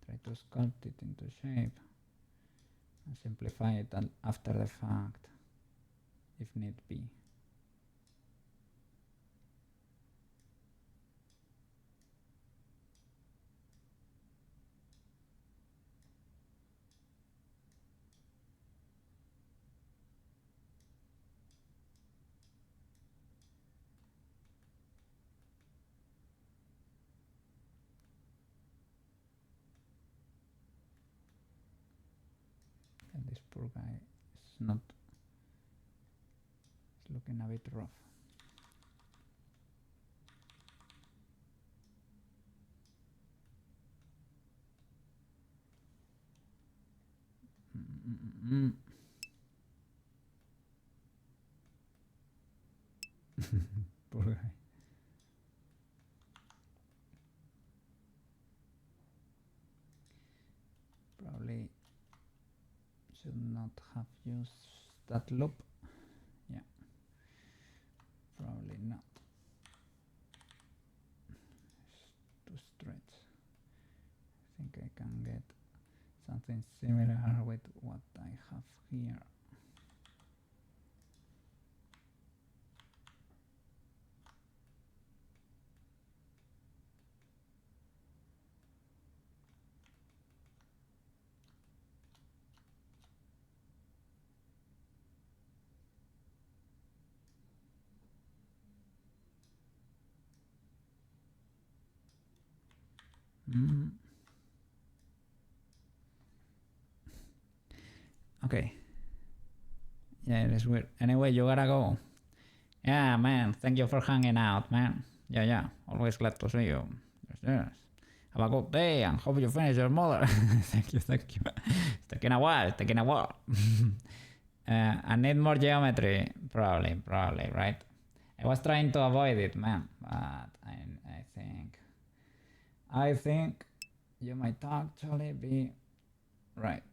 Try to sculpt it into shape and simplify it after the fact, if need be. And this poor guy is not. It's looking a bit rough. Poor guy. Probably should not have used that loop. Yeah, probably not. It's too stretch. I think I can get something similar with what I have here. Okay. Yeah, it is weird. Anyway, you gotta go. Yeah, man. Thank you for hanging out, man. Yeah. Always glad to see you. Yes. Have a good day and hope you finish your mother. Thank you. It's taking a while. I need more geometry. Probably, right? I was trying to avoid it, man. But I think you might actually be right.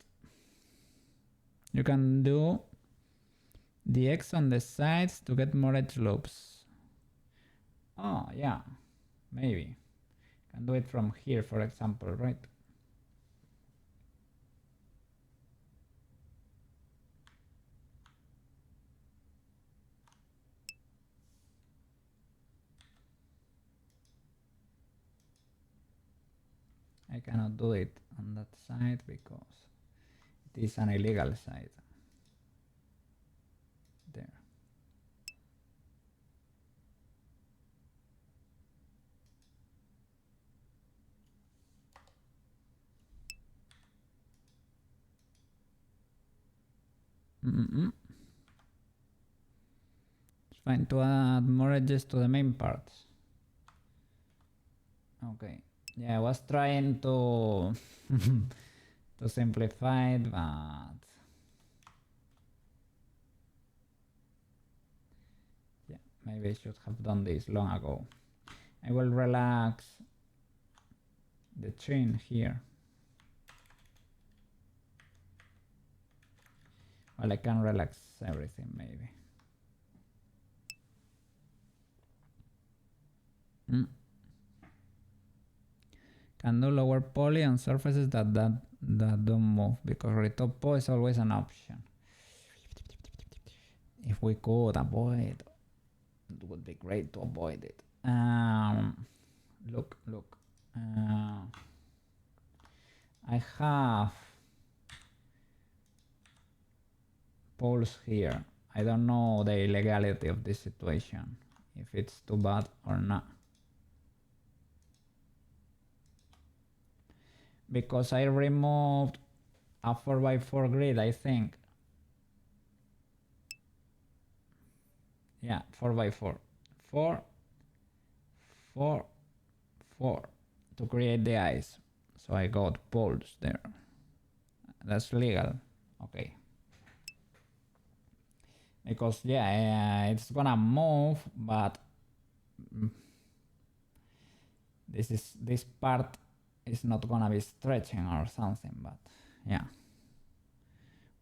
You can do the X on the sides to get more edge loops. Oh, yeah, maybe. Can do it from here, for example, right? I cannot do it on that side because it is an illegal site. There. It's fine to add more edges to the main parts. Okay. Yeah, I was trying to to simplify it, but yeah, maybe I should have done this long ago. I will relax the chin here. Well, I can relax everything maybe. Can do lower poly on surfaces that don't move because retopo is always an option. If we could avoid, it would be great to avoid it. Look. I have poles here. I don't know the illegality of this situation, if it's too bad or not. Because I removed a 4x4 grid, I think. Yeah, 4x4. 4, 4, 4 to create the ice. So I got poles there. That's legal. Okay. Because yeah, it's gonna move, but this part is not gonna be stretching or something, but yeah.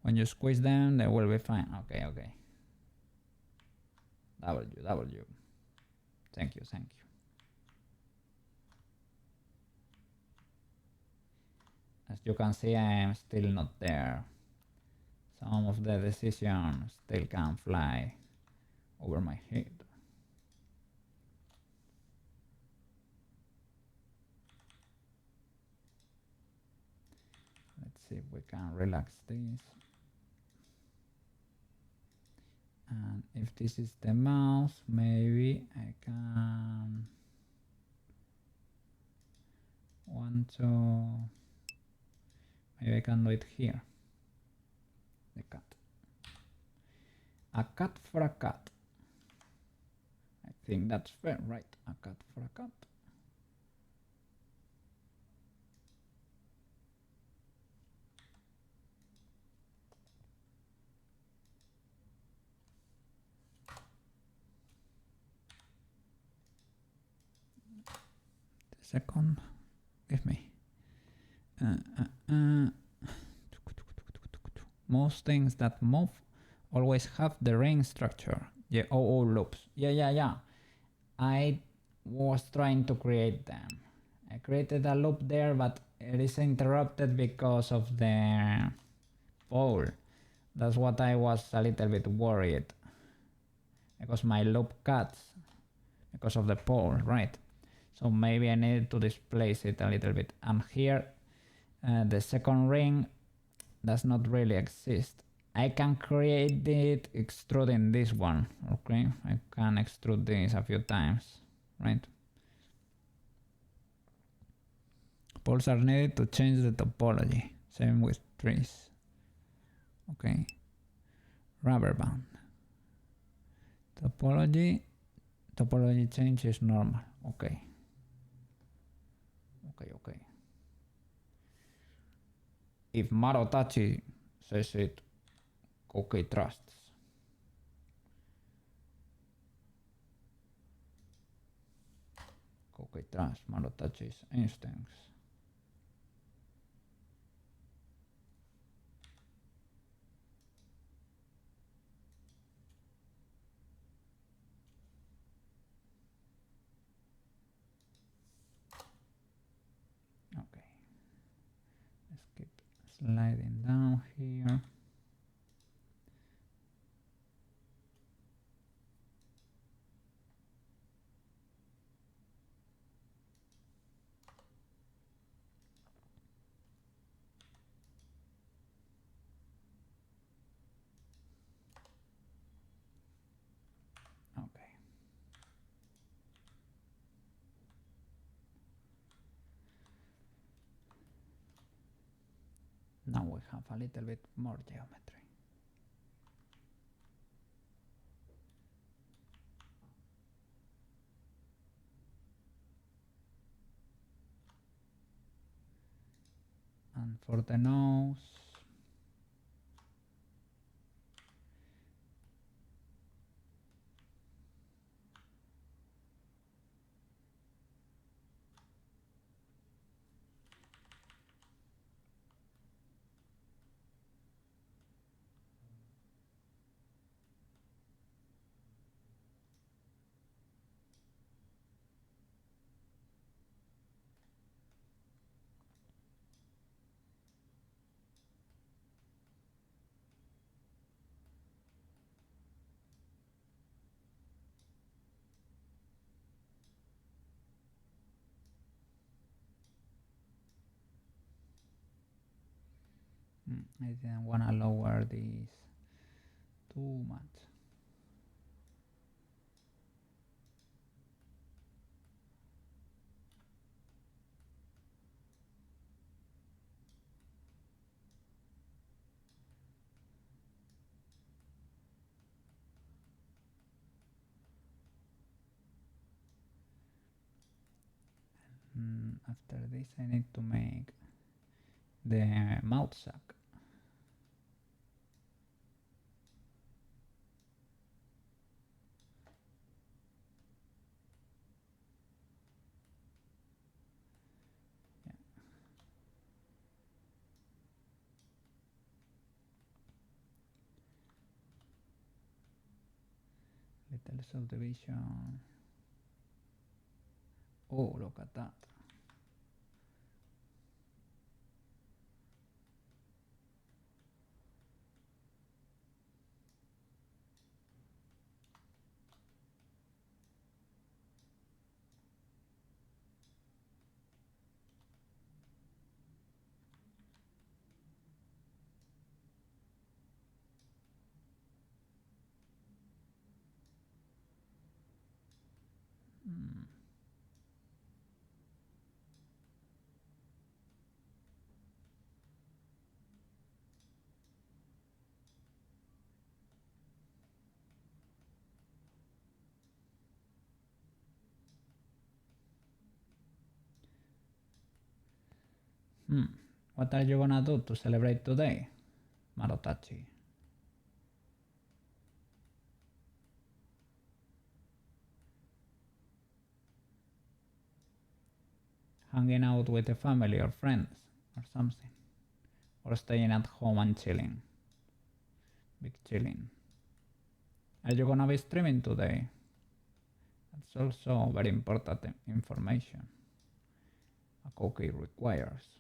When you squeeze them, they will be fine. Okay. W. Thank you. As you can see, I am still not there. Some of the decisions still can fly over my head. Let's see if we can relax this. And if this is the mouse, maybe I can maybe I can do it here. The cat. A cat for a cat. I think that's fair, right? A cat for a cat. The second, give me. Most things that move always have the ring structure. Yeah, loops. Yeah. I was trying to create them. I created a loop there, but it is interrupted because of the pole. That's what I was a little bit worried. Because my loop cuts because of the pole, right? So maybe I needed to displace it a little bit. And here, the second ring does not really exist. I can create it extruding this one, okay? I can extrude this a few times, right? Poles are needed to change the topology. Same with trees. Okay. Rubber band. Topology change is normal. Okay. If Marotachi says it, Koukei trusts. Koukei trusts Marotachi's instincts. sliding down here. Okay. Now we have a little bit more geometry. And for the nose, I didn't want to lower these too much. After this I need to make the mouth sack. Yeah. Little subdivision. Oh, look at that. What are you gonna do to celebrate today, Marotachi? Hanging out with the family or friends or something? Or staying at home and chilling? Big chilling. Are you gonna be streaming today? That's also very important information a Koukei requires.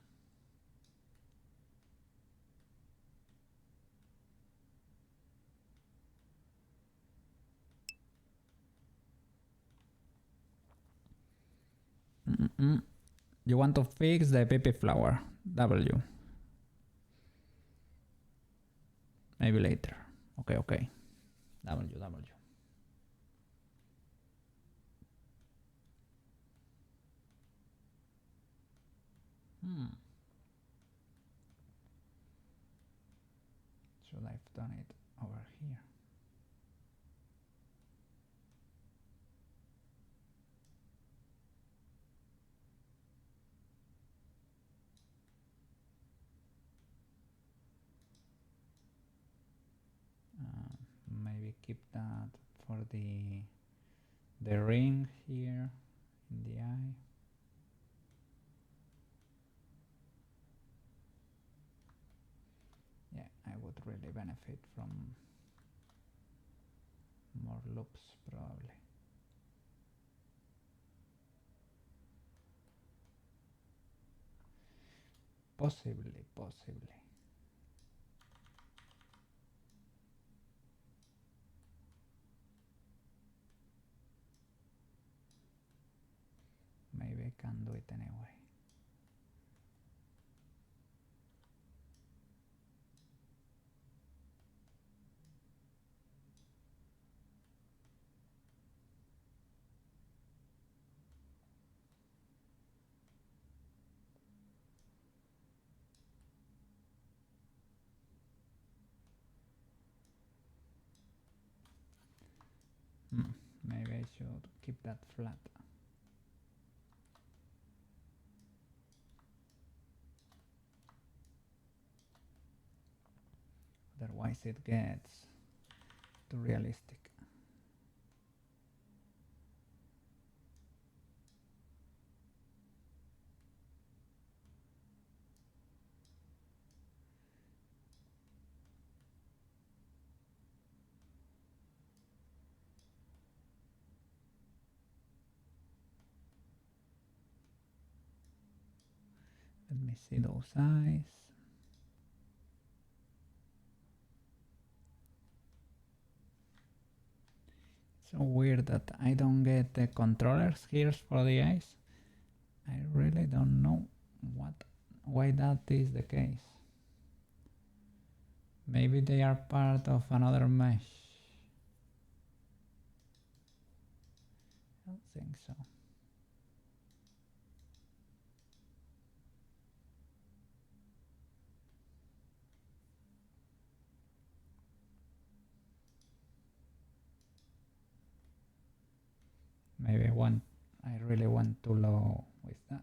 You want to fix the PP flower. W. Maybe later. Okay. W. Should I've done it over here? Maybe keep that for the ring here in the eye. Yeah, I would really benefit from more loops probably. Possibly. can do it anyway. Maybe I should keep that flat. Otherwise it gets too realistic. Let me see those eyes. It's so weird that I don't get the controllers here for the eyes. I really don't know why that is the case. Maybe they are part of another mesh. I don't think so. Maybe I really went too low with that.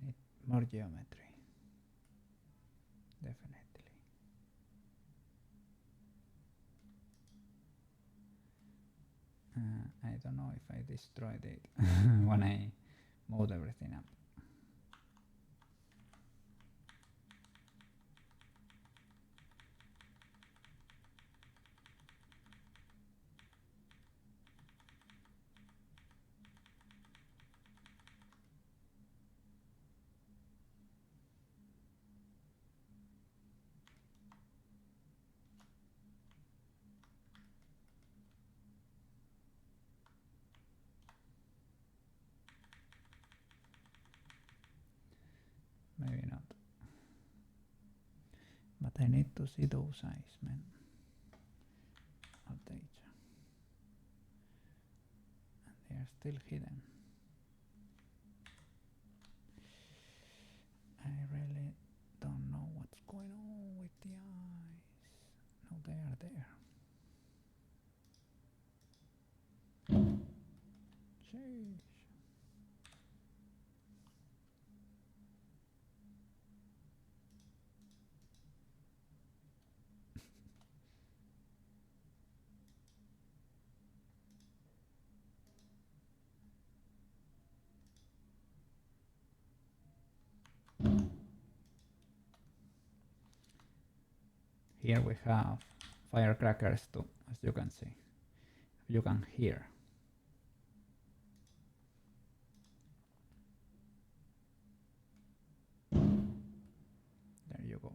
Need more geometry. Definitely. I don't know if I destroyed it when I moved everything up. Maybe not. But I need to see those eyes, man. Outage. And they are still hidden. I really don't know what's going on with the eyes. No, they are there. Sheesh. Here we have firecrackers too, as you can see. You can hear. There you go.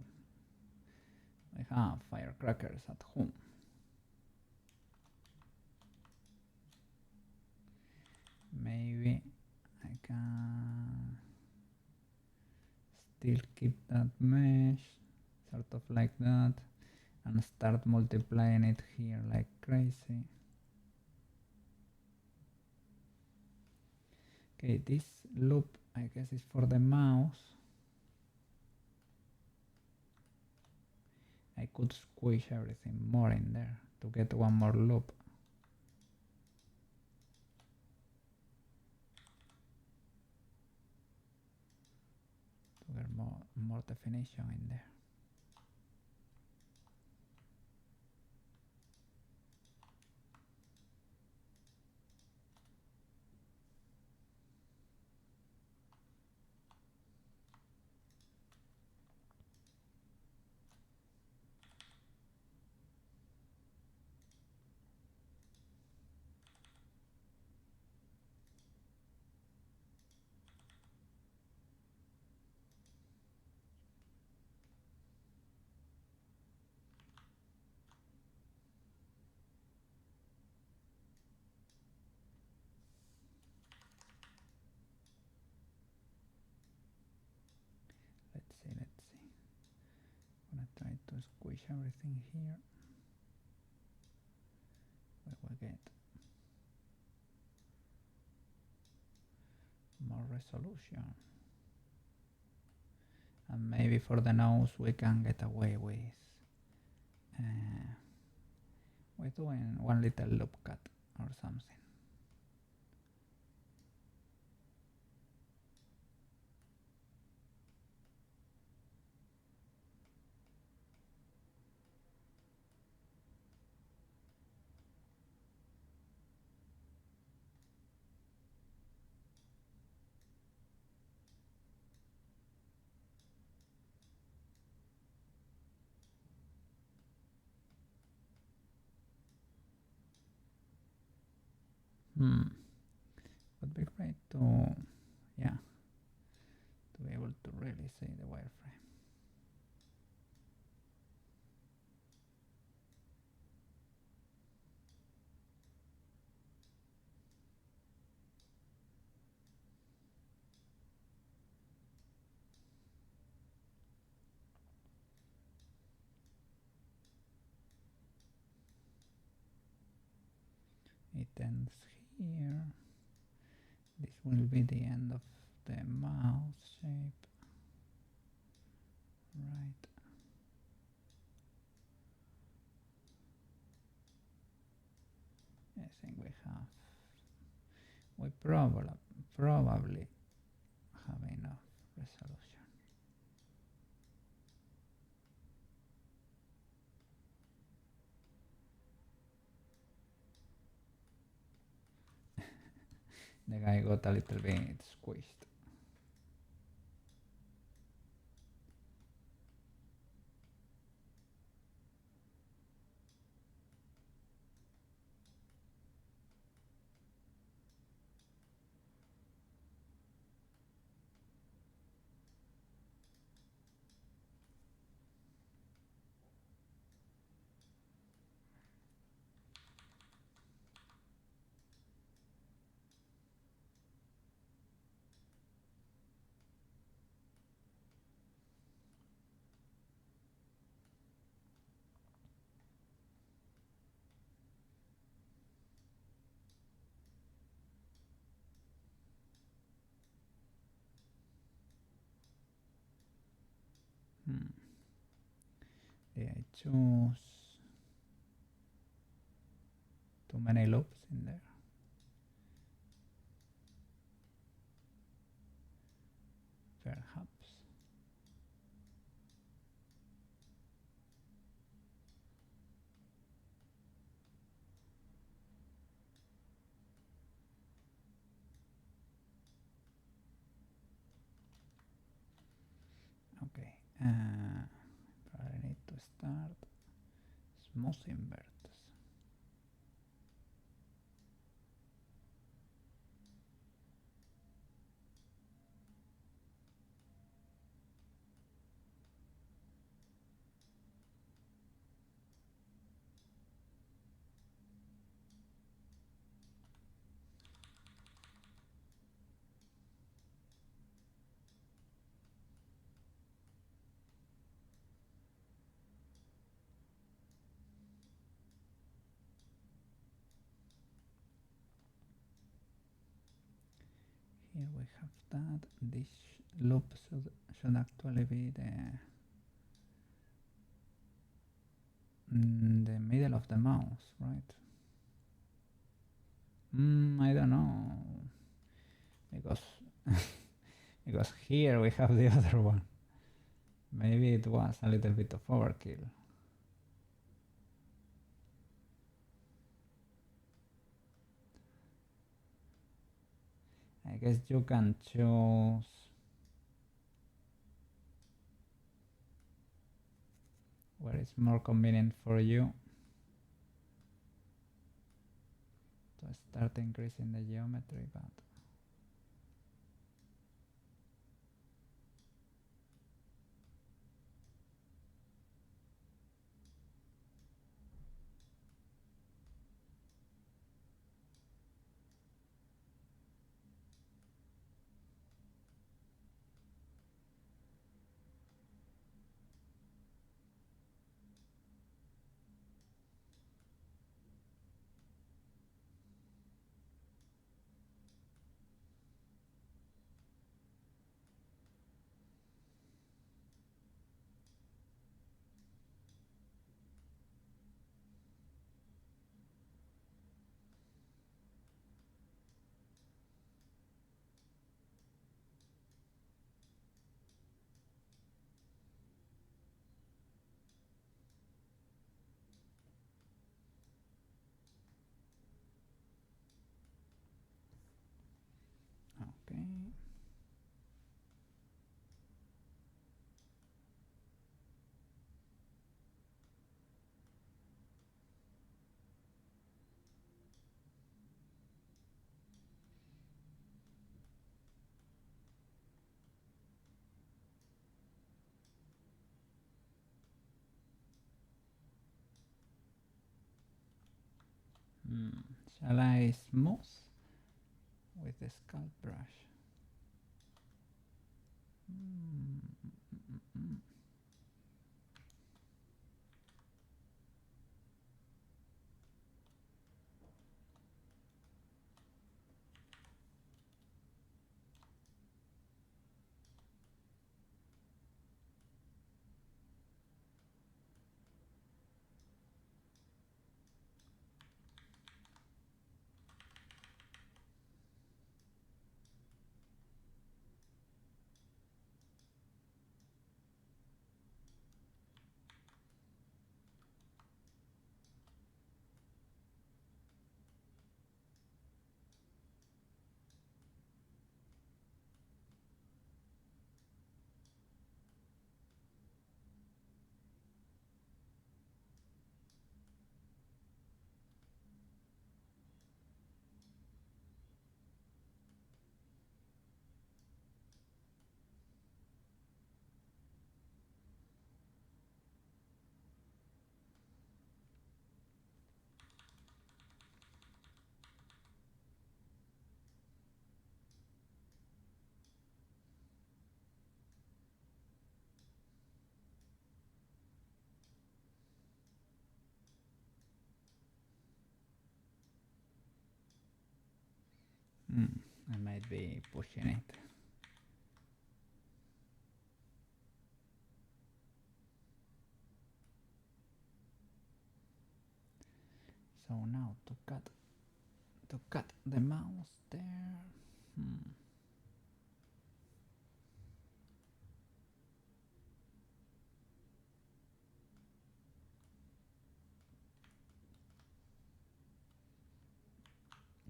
I have firecrackers at home. Maybe I can still keep that mesh, sort of like that, and start multiplying it here like crazy. Okay, this loop I guess is for the mouse. I could squish everything more in there to get one more loop. To get more definition in there. Let's see. I'm gonna try to squish everything here. We will get more resolution. And maybe for the nose we can get away with doing one little loop cut or something. Would be great to, yeah, to be able to really see the wireframe. It ends here. This will be the end of the mouth shape. Right. I think we probably have enough resolution. The guy got a little bit squished. Did I choose too many loops in there? Perhaps. Okay, probably need to start Smooth inverters. Here we have that. This loop should actually be the middle of the mouse, right? I don't know, because because here we have the other one. Maybe it was a little bit of overkill. I guess you can choose where it's more convenient for you to start increasing the geometry, but okay. Shall I smooth with the scalp brush? I might be pushing it. So now to cut the mouse there.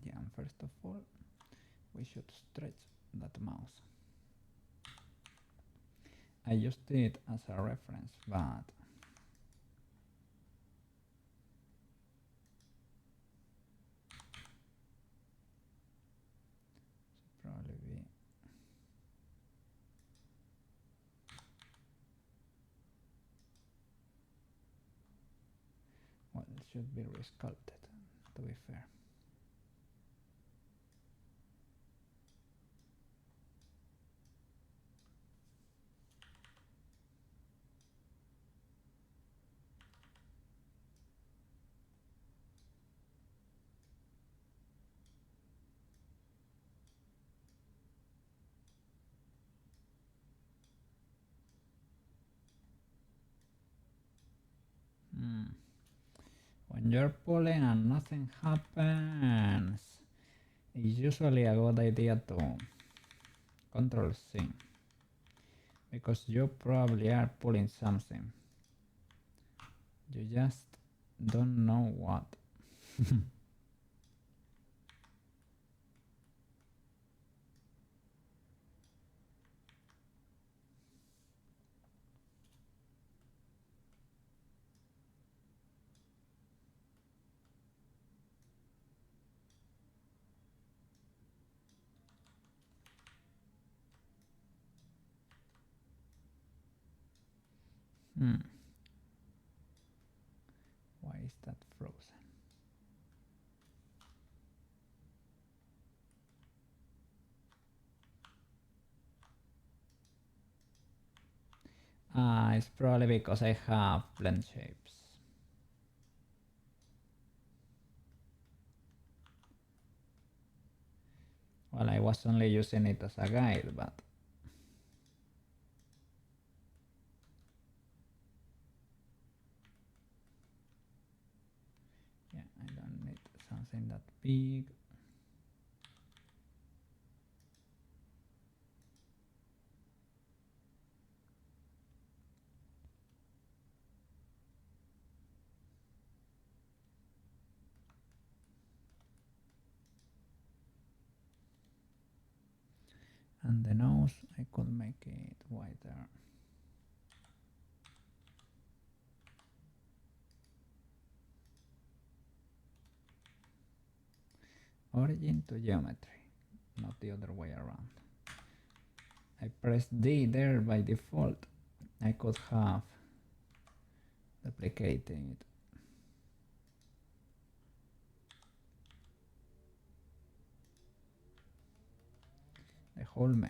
Yeah, and first of all, we should stretch that mouse. I used it as a reference, but should be resculpted, to be fair. When you're pulling and nothing happens, it's usually a good idea to control C, because you probably are pulling something. You just don't know what. Why is that frozen? It's probably because I have blend shapes. Well, I was only using it as a guide, but yeah, I don't need something that big. And the nose, I could make it wider. Origin to geometry, not the other way around. I pressed D there by default. I could have duplicated it. The whole mesh.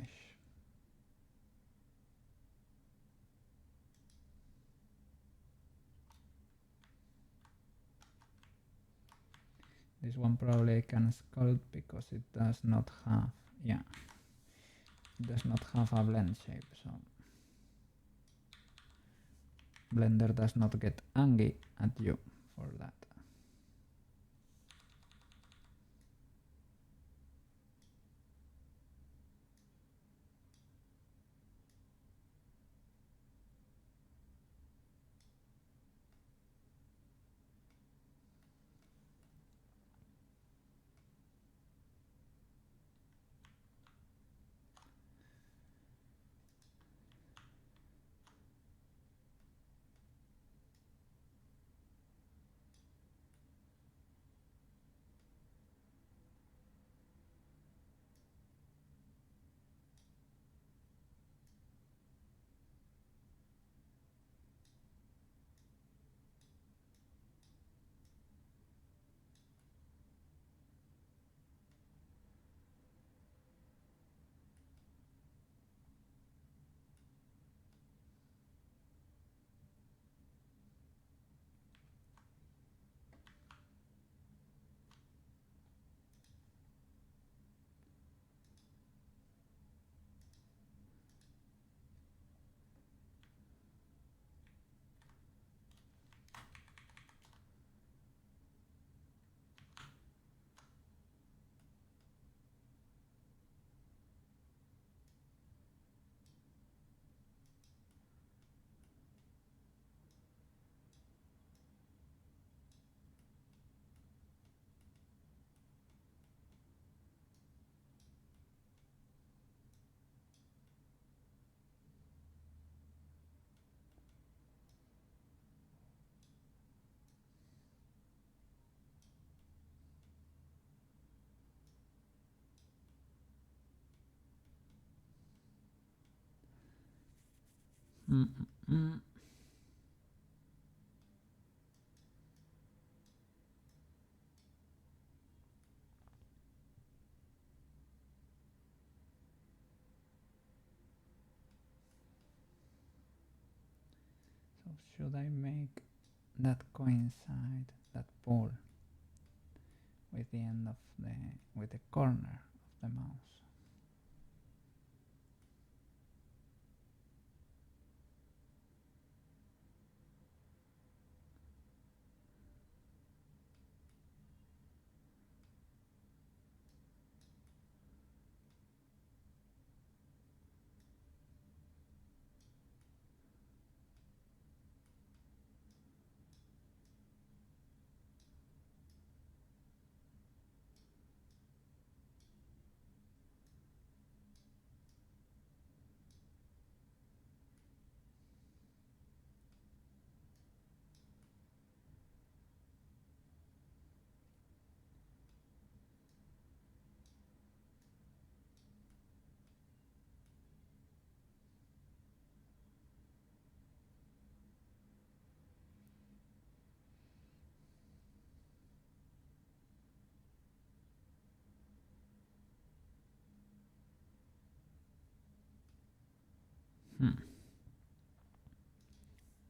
This one probably I can sculpt because it does not have, yeah, it does not have a blend shape, so Blender does not get angry at you for that. So should I make that coincide, that pole, with the end of with the corner of the mouse?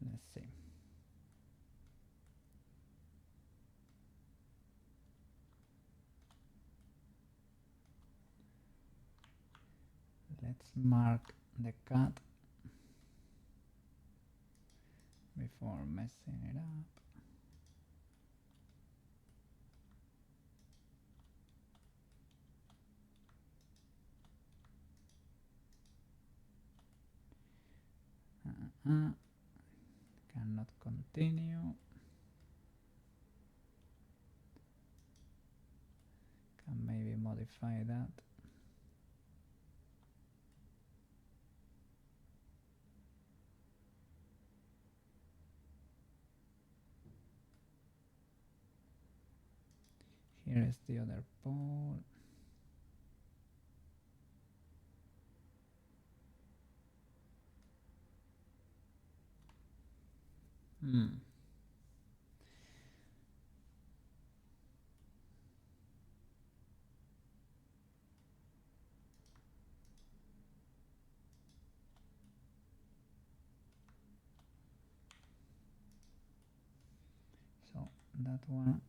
Let's see. Let's mark the cut before messing it up. Cannot continue. Can maybe modify that. Here is the other pole. So that one.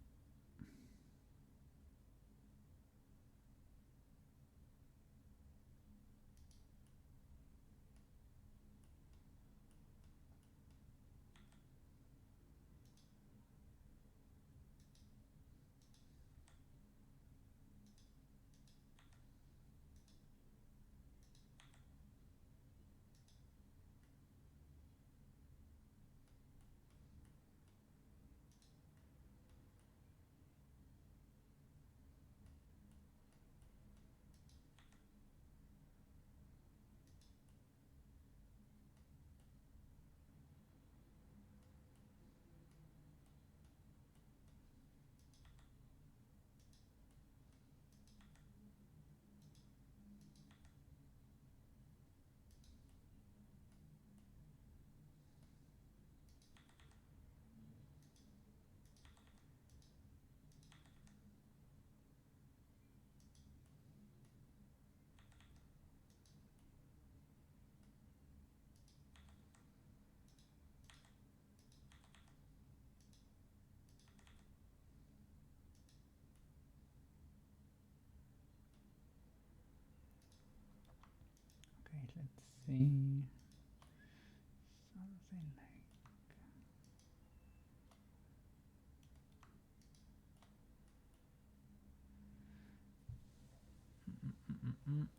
Okay, let's see. Something like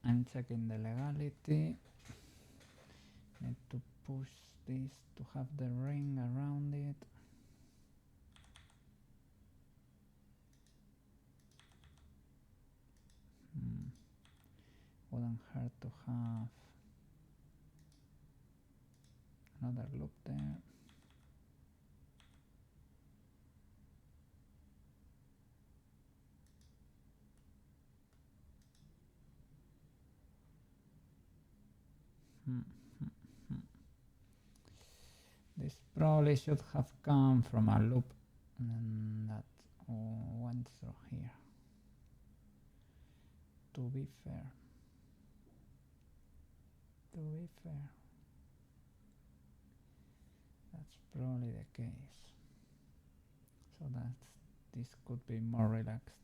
I'm checking the legality. Need to push this to have the ring around it. Wouldn't hurt to have another loop there. This probably should have come from a loop that went through here. To be fair. That's probably the case. So this could be more relaxed.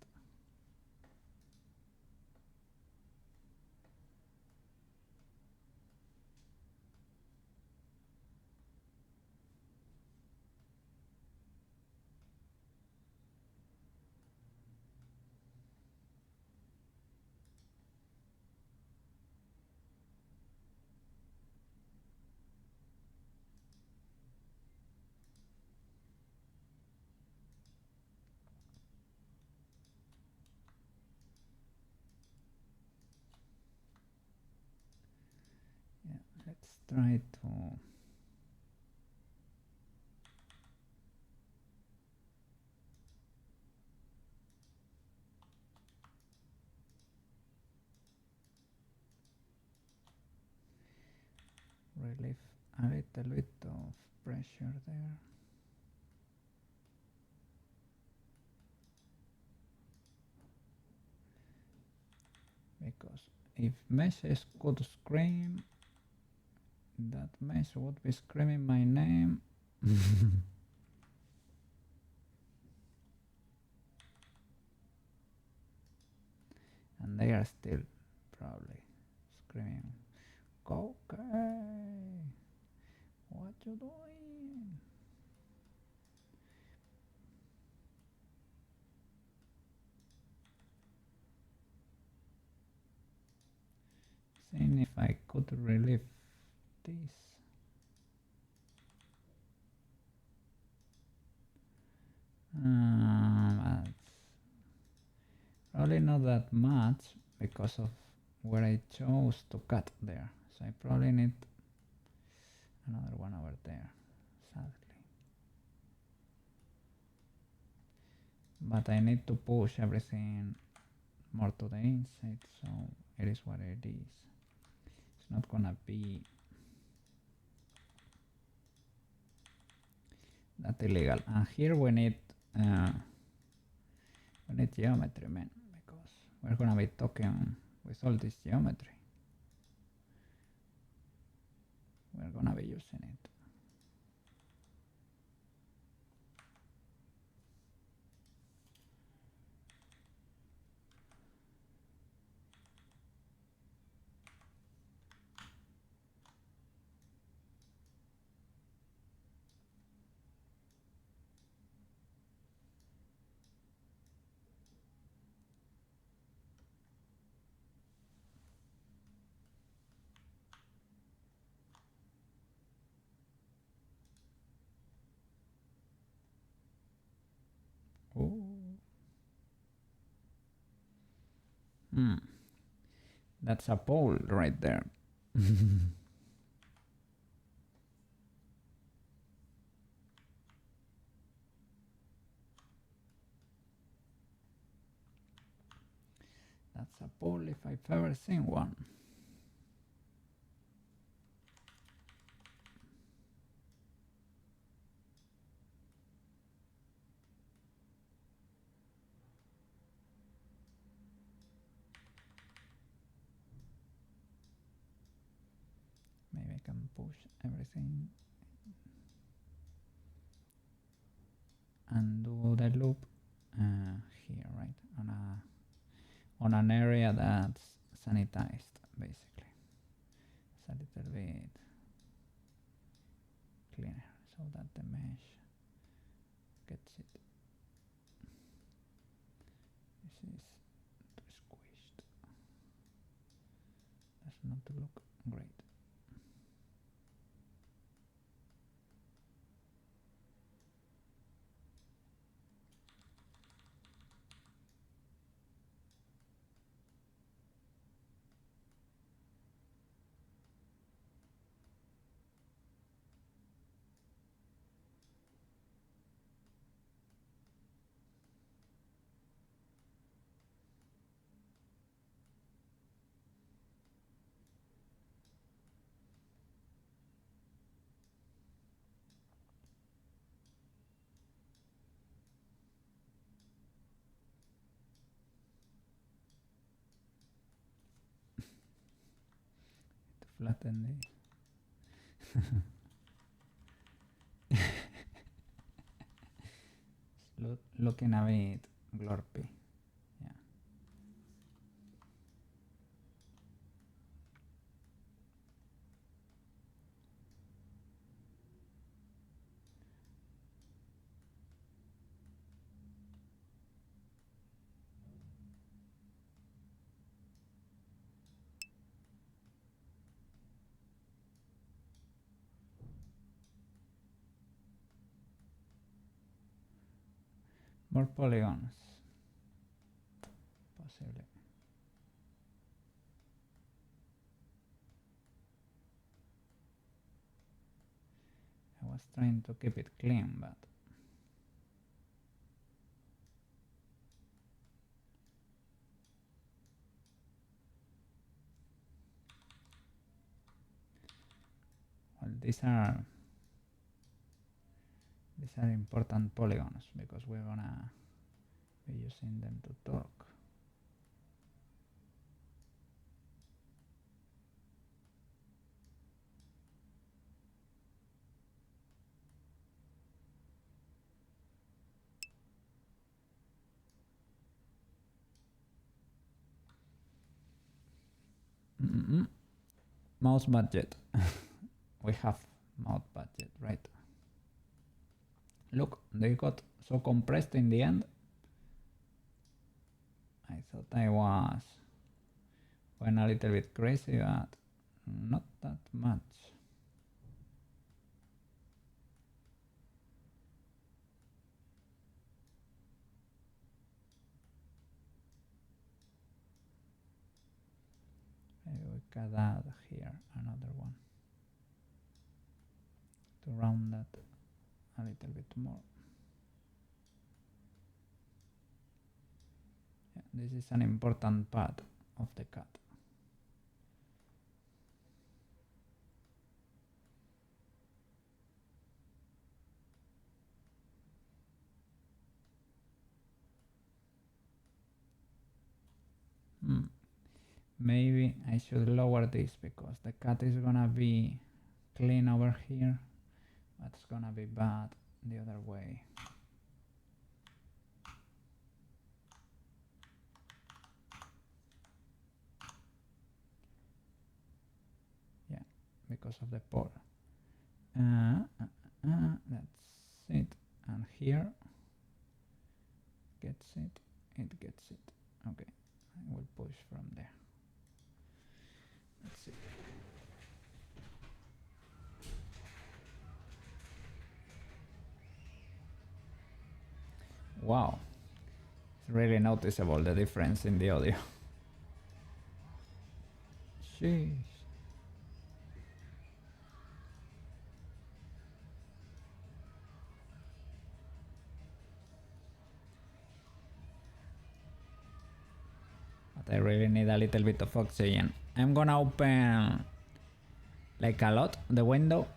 Yeah, let's try to relieve a little bit of pressure there. Because if meshes could scream, that mesh would be screaming my name. And they are still probably screaming, Koukei, what you doing? Seeing if I could relieve this. That's probably not that much because of where I chose to cut there. So I probably need another one over there, sadly. But I need to push everything more to the inside, so it is what it is. It's not gonna be that illegal. And here we need geometry, man, because we're gonna be talking with all this geometry. We're gonna be using it. Oh. That's a pole right there. That's a pole if I've ever seen one. Maybe I can push everything and do the loop here, right? On an area that's sanitized, basically. It's a little bit cleaner so that the mesh gets it. This is too squished. Does not look great. To flatten this. looking a bit glorpy. Yeah. More polygons. Possibly. I was trying to keep it clean, but well, these are important polygons because we're gonna be using them to talk. Mouse budget. We have mouse budget, right? Look, they got so compressed in the end. I thought I was going a little bit crazy, but not that much. Maybe we could add here another one to round that a little bit more. Yeah, this is an important part of the cut. Maybe I should lower this because the cut is gonna be clean over here, but it's gonna be bad the other way. Yeah, because of the pore. That's it. And here gets it, it gets it. Okay, I will push from there. Let's see. Wow, it's really noticeable the difference in the audio. Sheesh. But I really need a little bit of oxygen. I'm gonna open like a lot the window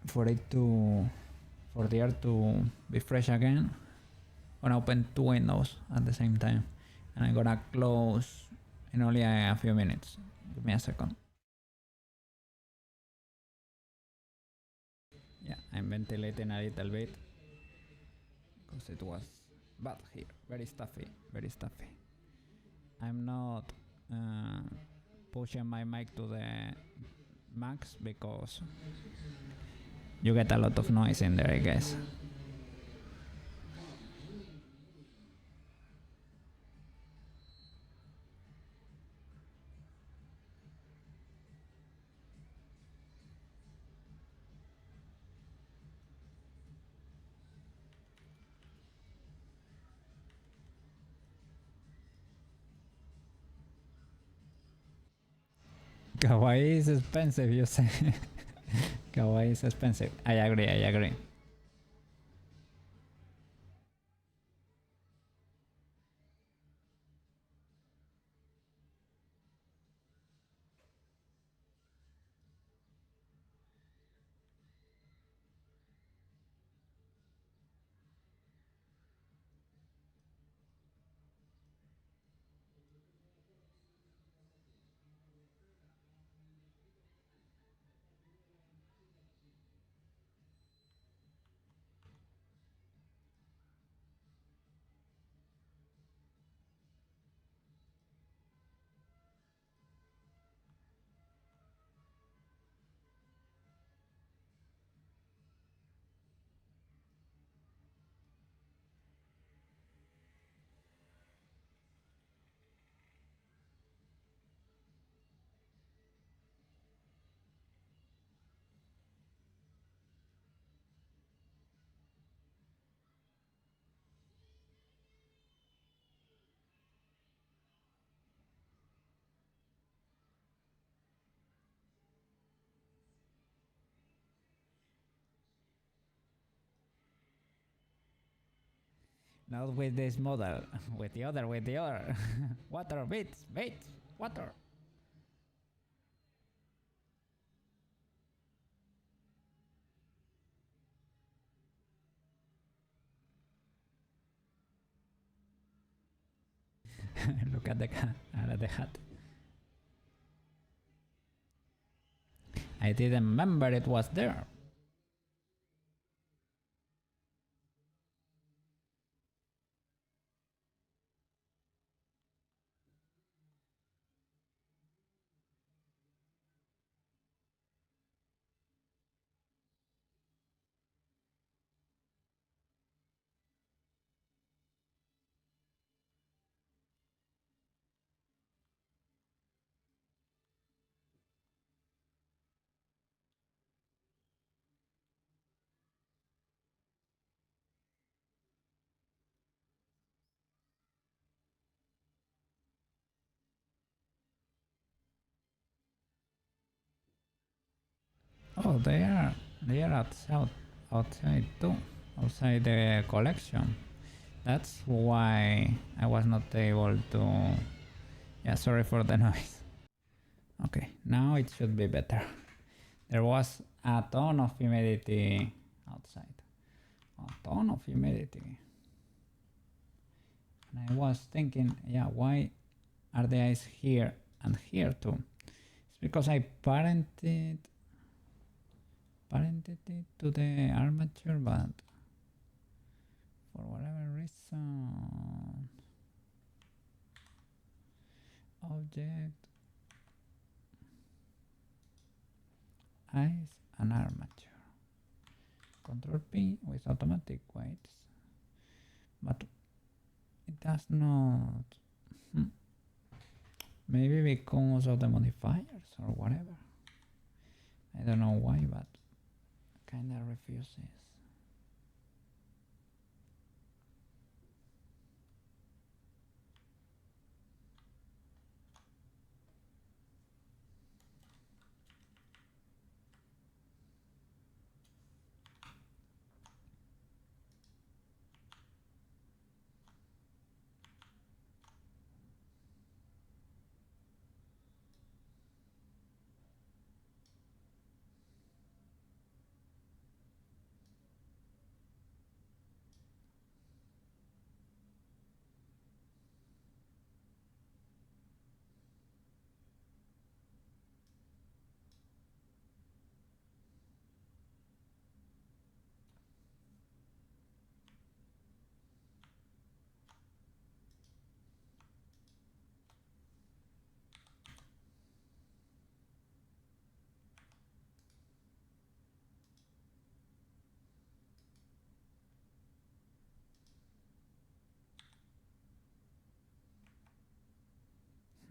for the air to be fresh again. I'm gonna open two windows at the same time, and I'm gonna close in only a few minutes. Give me a second. Yeah, I'm ventilating a little bit because it was bad here. Very stuffy, very stuffy. I'm not pushing my mic to the max because you get a lot of noise in there, I guess. Kawaii is expensive, you say. Kawaii is expensive. I agree, I agree. Not with this model. With the other, with the other. Water, beats, beats, water. Look at the cat, at the hat. I didn't remember it was there. Oh, they are outside too, outside the collection. That's why I was not able to. Yeah, sorry for the noise. Okay, now it should be better. There was a ton of humidity outside. A ton of humidity. And I was thinking, yeah, why are the eyes here and here too? It's because I parented it to the armature, but for whatever reason, object, eyes and armature. Control P with automatic weights, but it does not. Maybe because of the modifiers or whatever. I don't know why, but kinda refuses.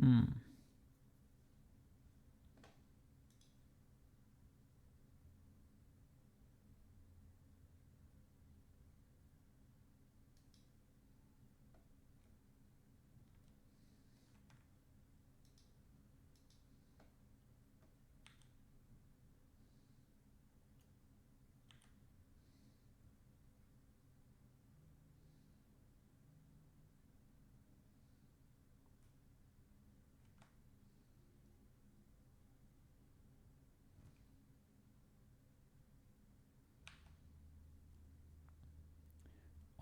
Hmm.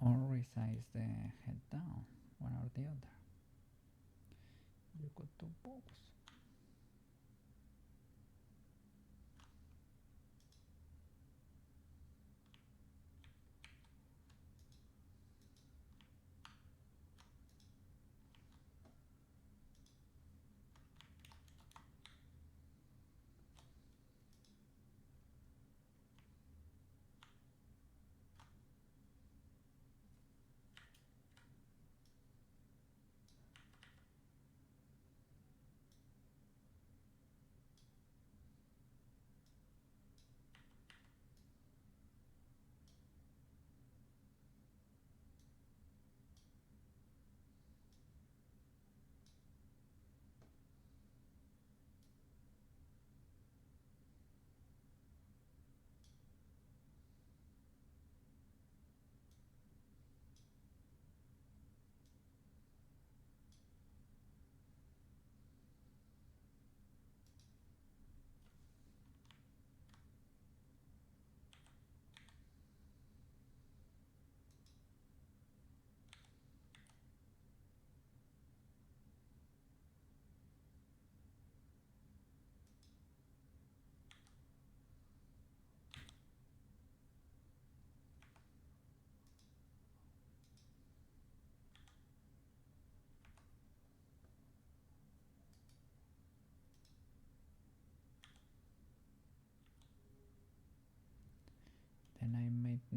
Or resize the head down, one or the other. You could do both.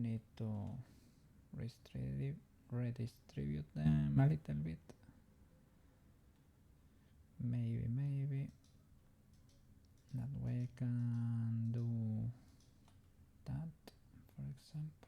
need to redistribute them a little bit. Maybe that way I can do that, for example.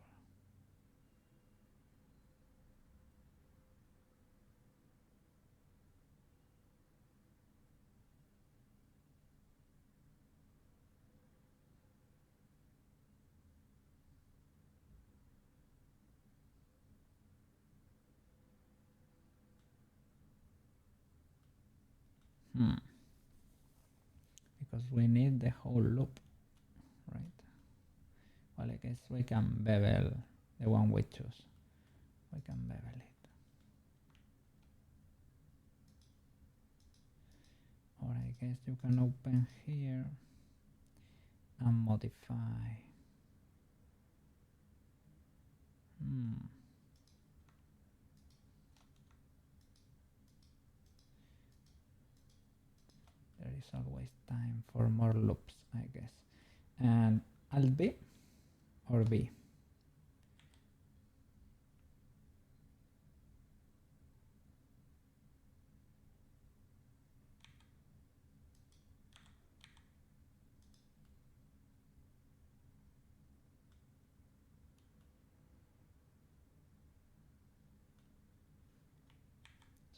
Because we need the whole loop, right? Well, I guess we can bevel the one we choose. We can bevel it. Or I guess you can open here and modify. There is always time for more loops, I guess. And Alt B or B?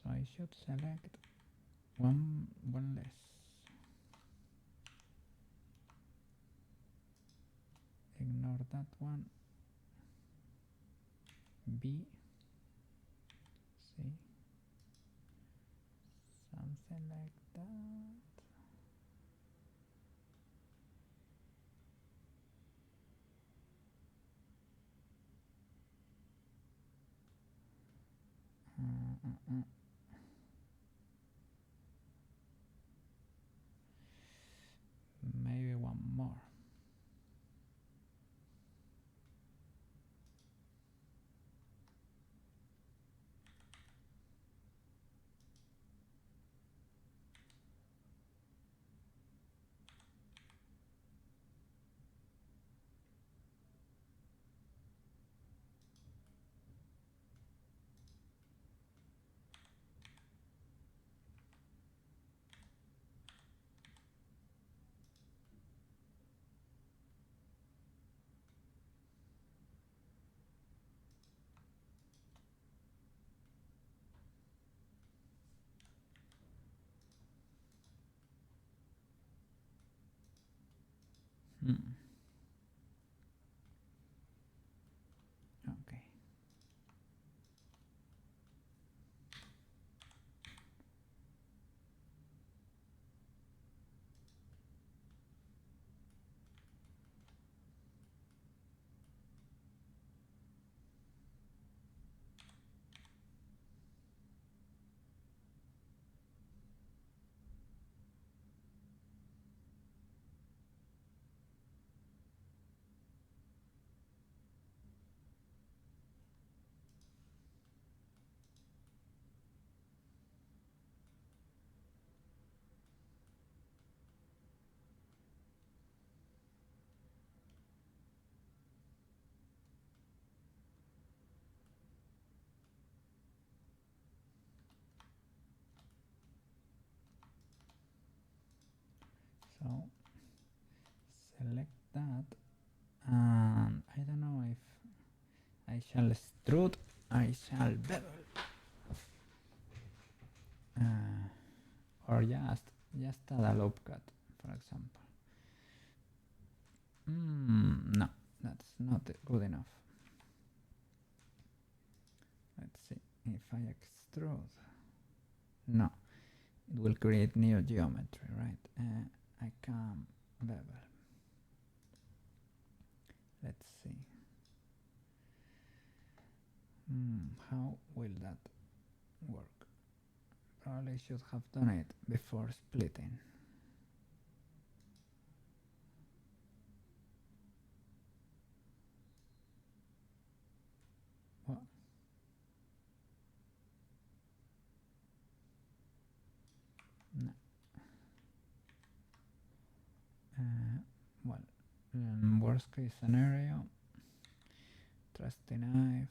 So I should select one less. Ignore that one. B, C, something like that. Maybe one more. Okay. So select that, and I don't know if I shall extrude, I shall bevel, or just add a loop cut, for example. No, that's not good enough. Let's see if I extrude. No, it will create new geometry, right? I can bevel. Let's see. How will that work? Probably should have done it before splitting. What? No. Well, worst case scenario, Trusty knife.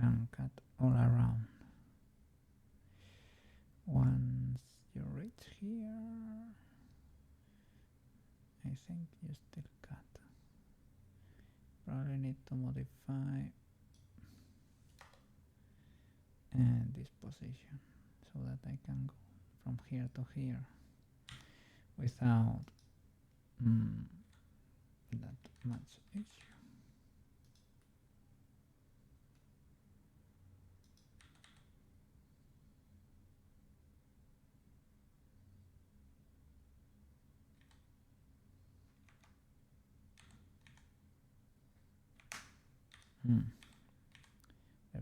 And cut all around. Once you reach here, I think you still cut. Probably need to modify this position so that I can go from here to here without that much issue. The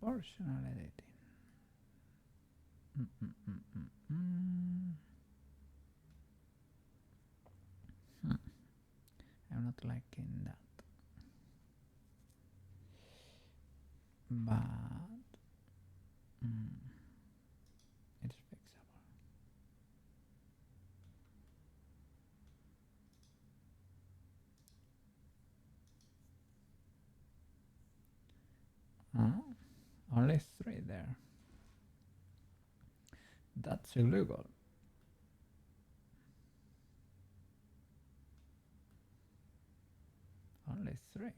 proportional editing. I'm not liking that, but it's fixable. Only 3 there. That's illegal. Only 3.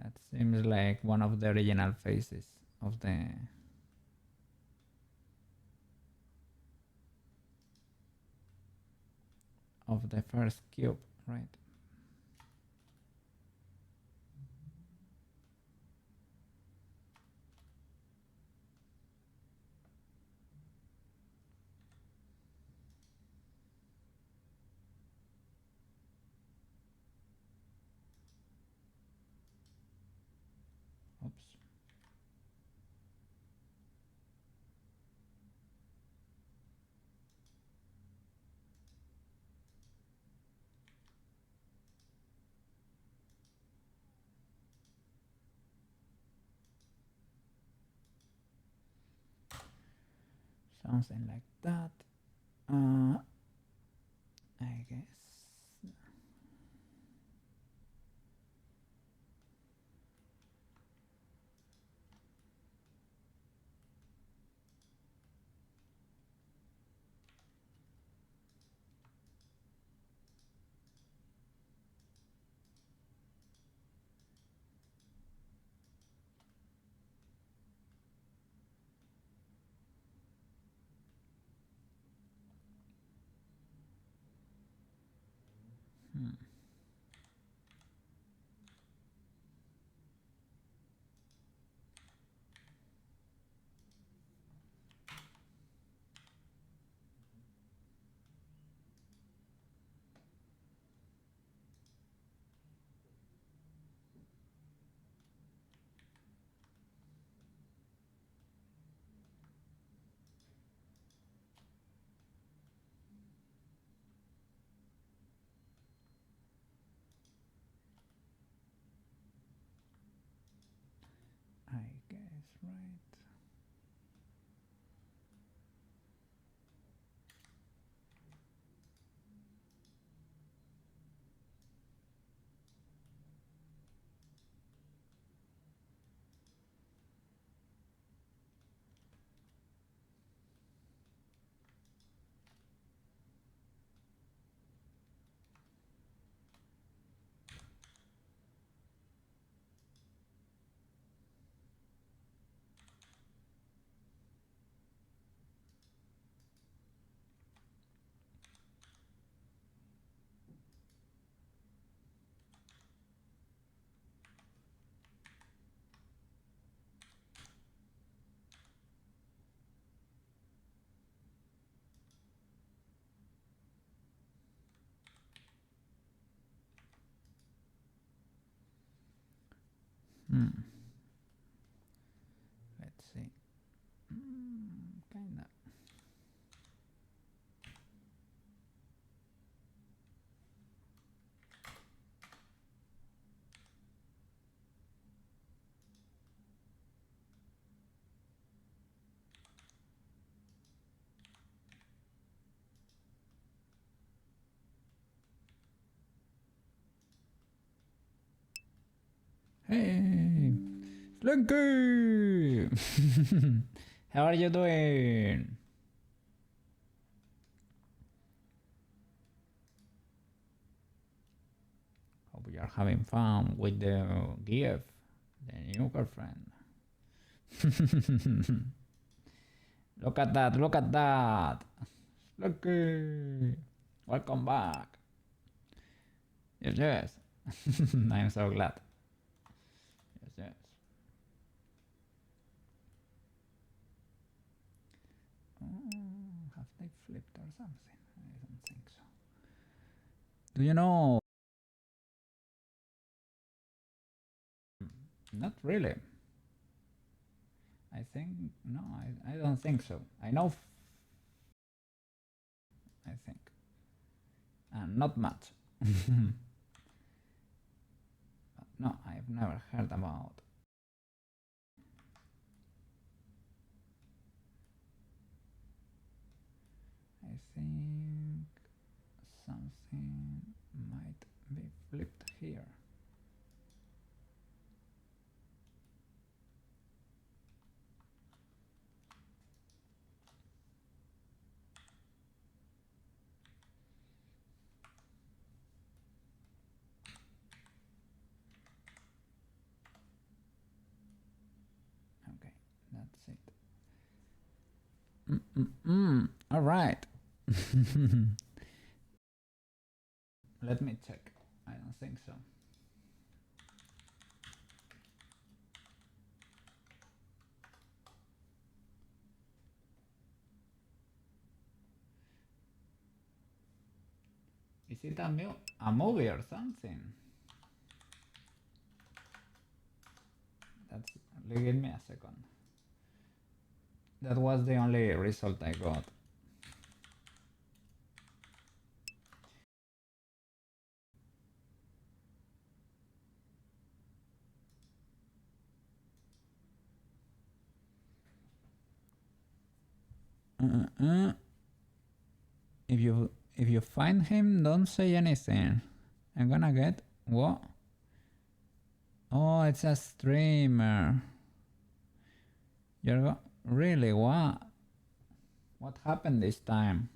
That seems like one of the original faces of the first cube, right? Oops. Something like that. I guess. I guess, right? Let's see. Kinda. Hey, Slinky! How are you doing? Hope you are having fun with the gift, the new girlfriend. Look at that, look at that. Slinky! Welcome back. Yes, yes. I'm so glad. Yes, yes. Have they flipped or something? I don't think so. Do you know? Not really. I think no. I don't think so. I know. I think, and not much. No, I've never heard about. I think something might be flipped here. Okay, that's it. All right. Let me check. I don't think so. Is it a movie or something? That's. Give me a second. That was the only result I got. If you find him, don't say anything. I'm gonna get what? Oh, it's a streamer. You're really what? What happened this time?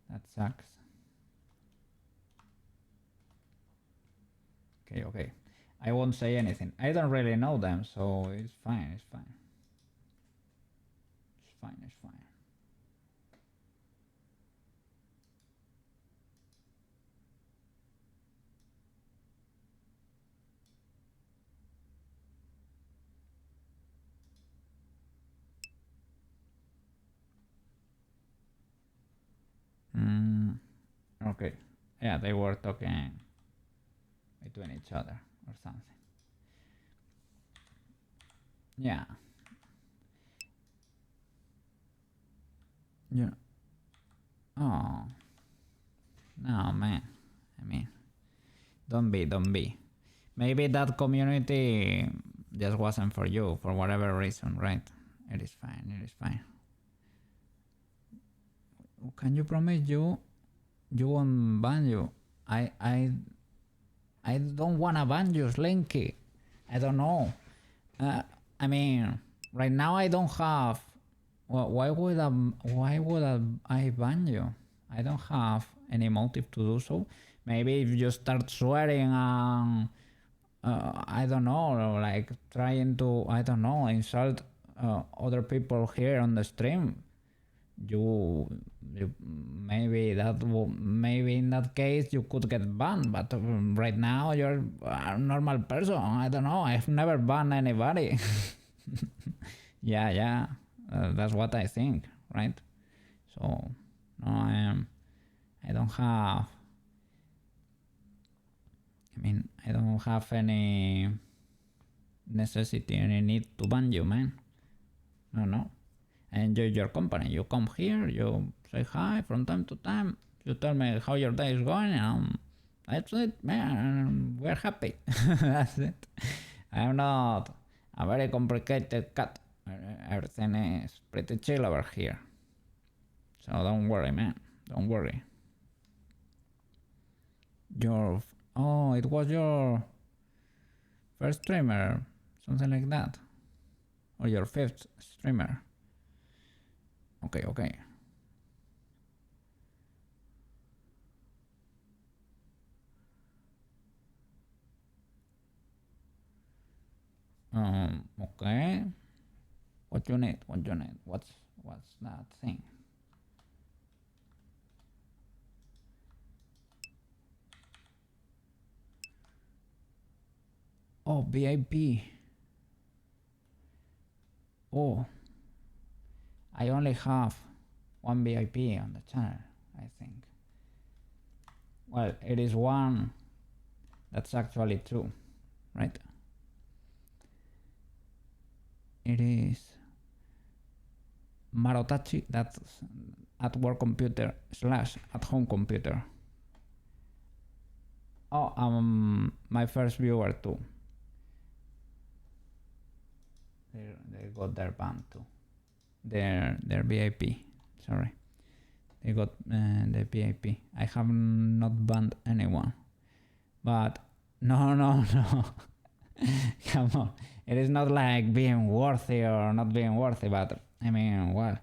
That sucks. Okay. I won't say anything. I don't really know them, so it's fine. It's fine. It's fine. It's fine. Okay. Yeah, they were talking between each other or something. Yeah. Yeah. Oh. No, man. I mean, don't be. Maybe that community just wasn't for you for whatever reason, right? It is fine. It is fine. Can you promise you won't ban you? I don't wanna ban you, Slinky. I don't know. I mean, right now I don't have. Well, why would I ban you? I don't have any motive to do so. Maybe if you start swearing and I don't know, like trying to insult other people here on the stream, you maybe maybe in that case you could get banned. But right now you're a normal person. I don't know. I've never banned anybody. Yeah. That's what I think, right? So no, I don't have. I don't have any necessity, any need to ban you, man. No. I enjoy your company. You come here, you say hi from time to time. You tell me how your day is going, and that's it, man. We're happy. That's it. I'm not a very complicated cat. Everything is pretty chill over here. So don't worry, man. Don't worry. It was your first streamer, something like that, or your fifth streamer. Okay. Okay. What you need? What's that thing? Oh, VIP. Oh, I only have one VIP on the channel, I think. Well, it is one. That's actually two, right? It is Marotachi, that's at work computer / at home computer. Oh, my first viewer too. They got their band too. Their VIP. Sorry, they got the VIP. I have not banned anyone, but no. Come on, it is not like being worthy or not being worthy, but I mean, well,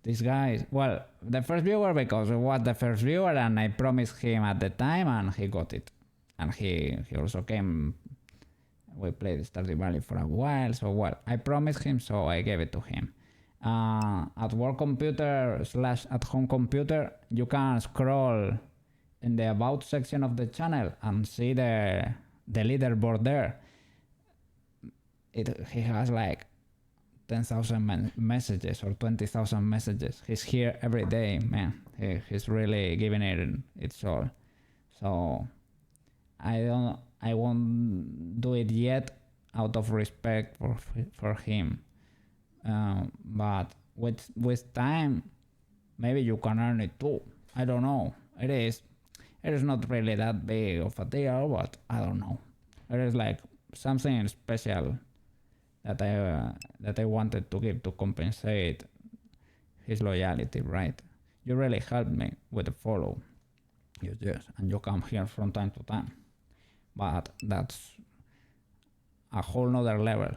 these guys. Well, the first viewer because it was the first viewer, and I promised him at the time, and he got it, and he also came. We played Stardew Valley for a while, so well, I promised him, so I gave it to him. At work computer / at home computer, you can scroll in the about section of the channel and see the leaderboard there. He has like 10,000 messages or 20,000 messages. He's here every day, man. He's really giving it its all. So I won't do it yet out of respect for him. But with time, maybe you can earn it too. I don't know. It is not really that big of a deal, but I don't know. It is like something special that I wanted to give to compensate his loyalty, right? You really helped me with the follow. Yes, and you come here from time to time. But that's a whole nother level.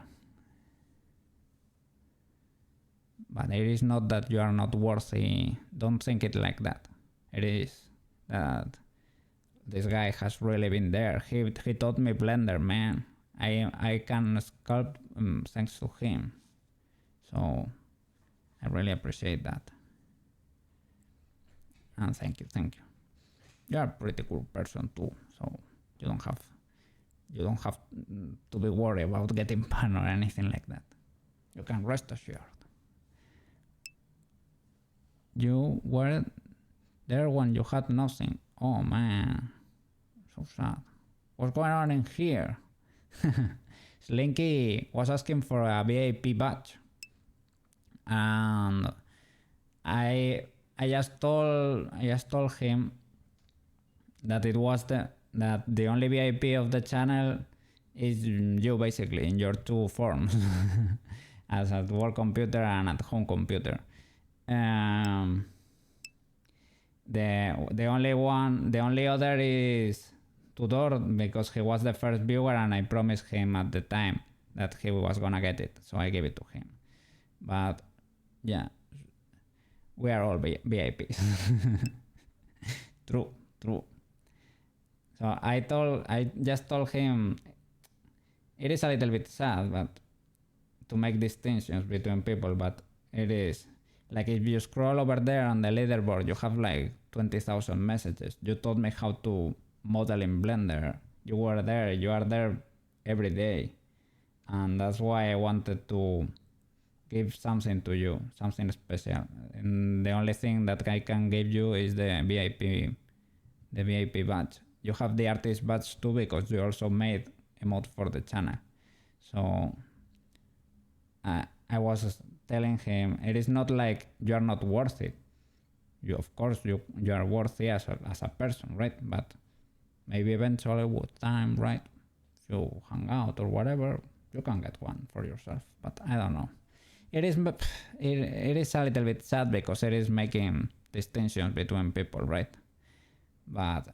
But it is not that you are not worthy. Don't think it like that. It is that this guy has really been there. He taught me Blender, man. I can sculpt thanks to him. So I really appreciate that. And thank you. You are a pretty cool person too. So you don't have to be worried about getting banned or anything like that. You can rest assured. You were there when you had nothing. Oh man, so sad. What's going on in here? Slinky was asking for a VIP badge, and I just told him that it was that the only VIP of the channel is you, basically, in your two forms, as at work computer and at home computer. The only other is Tudor, because he was the first viewer and I promised him at the time that he was gonna get it, so I gave it to him. But yeah, we are all VIPs. True. So I just told him it is a little bit sad, but to make distinctions between people, but it is like if you scroll over there on the leaderboard, you have like 20,000 messages. You taught me how to model in Blender. You are there every day, and that's why I wanted to give something to you, something special. And the only thing that I can give you is the VIP badge. You have the artist badge too, because you also made emote for the channel. So I was telling him it is not like you are not worth it. You, of course, you are worthy as a person, right? But maybe eventually with time, right? If you hang out or whatever, You can get one for yourself, but I don't know. It is it is a little bit sad because it is making distinctions between people, right? But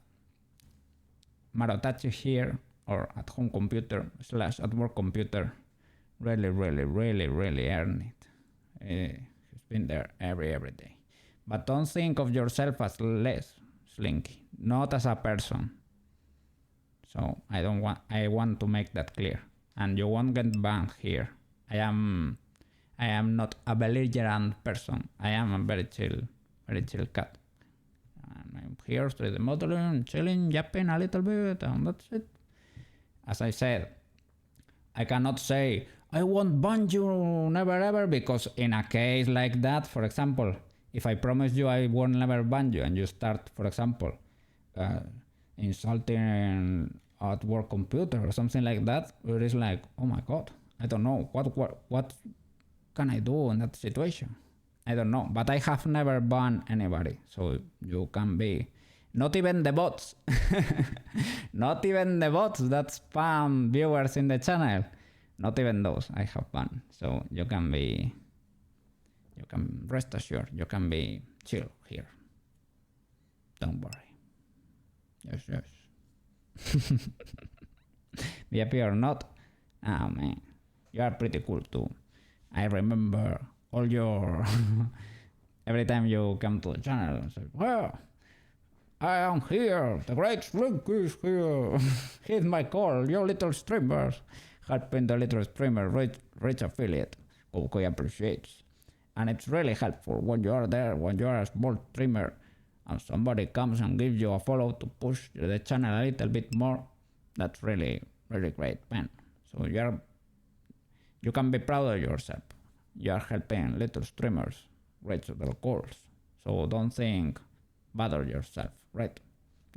Marotachi here, or at home computer / at work computer, really earned it. He's been there every day. But don't think of yourself as less slinky, not as a person. So I want to make that clear. And you won't get banned here. I am not a belligerent person. I am a very chill cat. And I'm here to the modeling, chilling, yapping a little bit, and that's it. As I said, I cannot say I won't ban you never ever, because in a case like that, for example, if I promise you I won't never ban you and you start, for example, insulting at work computer or something like that, it is like, oh my god, I don't know what can I do in that situation. I don't know, but I have never banned anybody, so you can be, not even the bots, not even the bots that spam viewers in the channel, not even those I have banned. So you can rest assured, you can be chill here. Don't worry. Yes. Be happy or not, oh man, you are pretty cool too. I remember all your every time you come to the channel and say, well, I am here, the great Slink is here. Heed my call, you little streamers, helping the little streamer reach affiliate. Koukei appreciates. And it's really helpful when you are there, when you are a small streamer and somebody comes and gives you a follow to push the channel a little bit more. That's really great, man. So you can be proud of yourself. You are helping little streamers reach their goals. So don't think bad of yourself, right?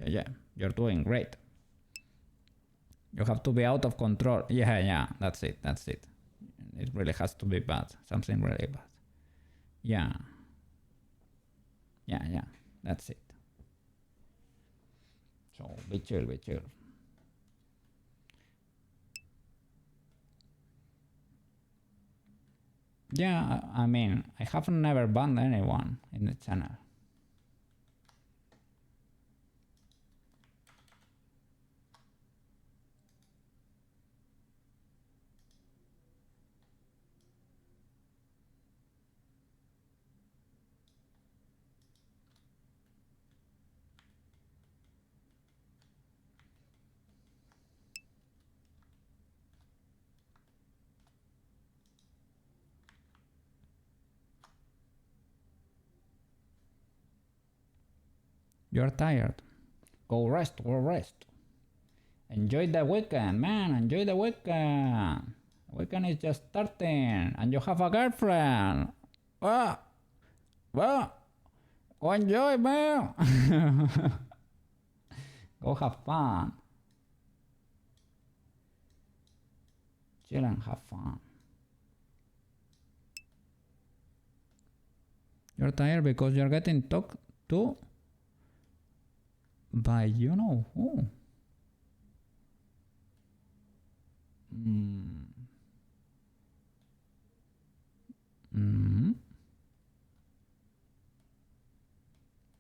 Yeah, you're doing great. You have to be out of control. Yeah, that's it. It really has to be bad, something really bad. Yeah, that's it. So be chill. Yeah, I mean, I have never banned anyone in the channel. You're tired. Go rest. Enjoy the weekend, man. Enjoy the weekend. The weekend is just starting and you have a girlfriend. Well, go enjoy, man. Go have fun. Chill and have fun. You're tired because you're getting talked to by you know who.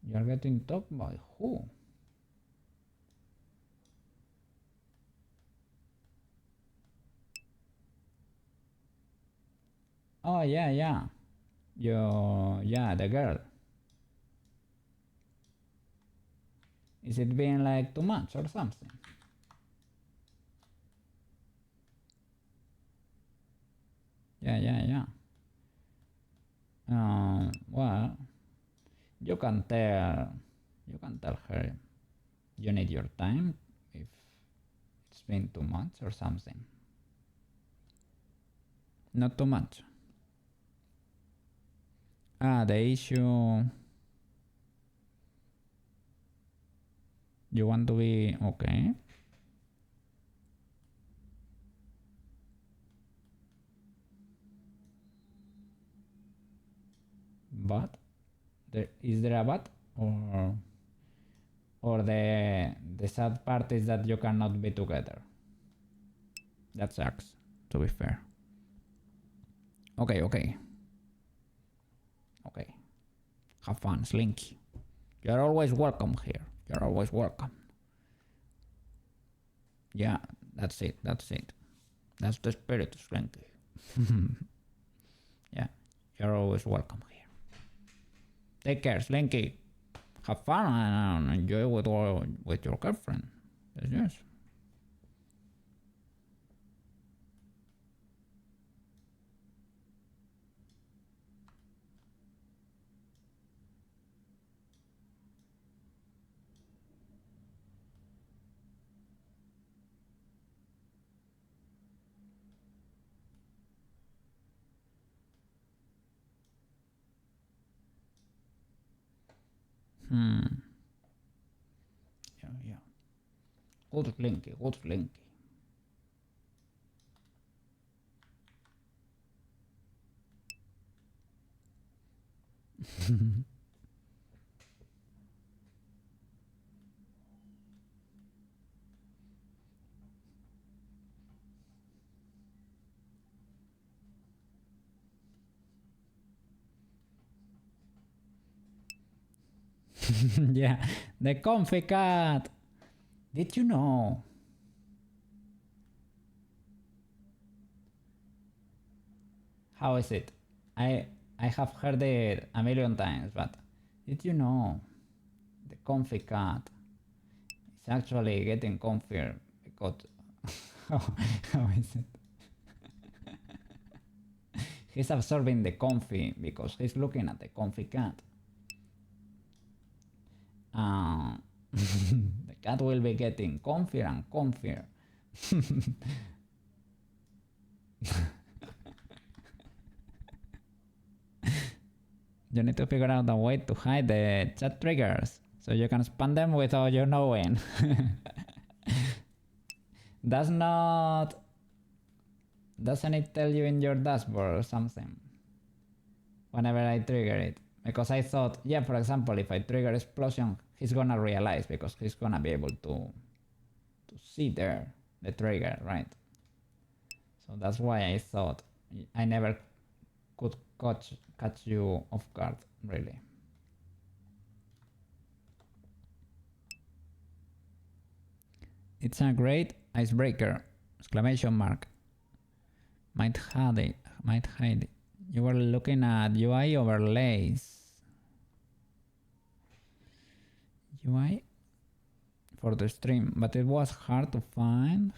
You're getting talked by who? Oh yeah. The girl. Is it being like too much or something? Yeah. Well, you can tell her you need your time if it's been too much or something. Not too much. The issue. You want to be okay? But is there a but, or the sad part is that you cannot be together? That sucks. to be fair. Okay, okay. Okay. Have fun, Slinky. You're always welcome here. You're always welcome. Yeah, that's it. That's it. That's the spirit, Slinky. Yeah, you're always welcome here. Take care, Slinky. Have fun and enjoy with your girlfriend. Yes. Yeah, yeah. Good Slinky, good Slinky. Yeah, the comfy cat. Did you know? How is it? I have heard it a million times, but did you know the comfy cat is actually getting comfier because how is it? He's absorbing the comfy because he's looking at the comfy cat. The cat will be getting comfier and comfier. You need to figure out a way to hide the chat triggers so you can spam them without you knowing. Doesn't it tell you in your dashboard or something whenever I trigger it? Because I thought, yeah, for example, if I trigger explosion, he's gonna realize because he's gonna be able to see there the trigger, right? So that's why I thought I never could catch you off guard, really. It's a great icebreaker! Exclamation mark. Might hide it. Might hide it. You were looking at UI overlays. UI for the stream, but it was hard to find.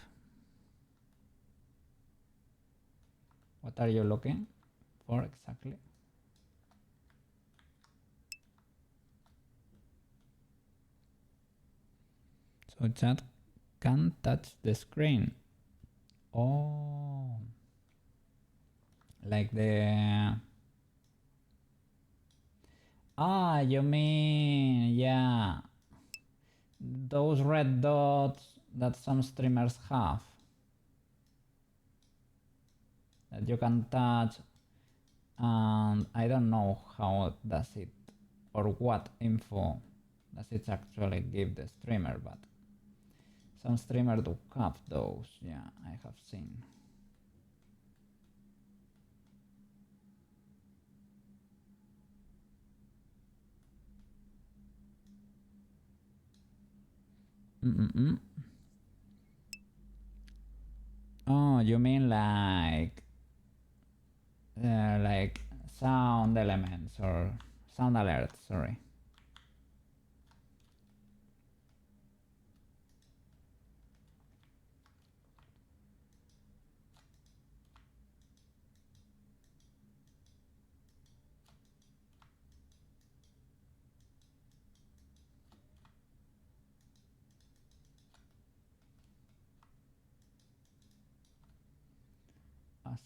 What are you looking for exactly? So chat can't touch the screen. Oh, like the... Ah, you mean, yeah, those red dots that some streamers have that you can touch, and I don't know how does it or what info does it actually give the streamer, but some streamers do have those. Yeah, I have seen. Oh, you mean like sound elements or sound alerts? Sorry.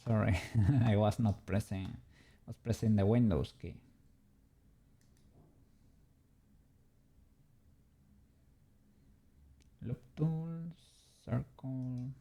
Sorry, I was not pressing. I was pressing the Windows key. Loop tools, circle.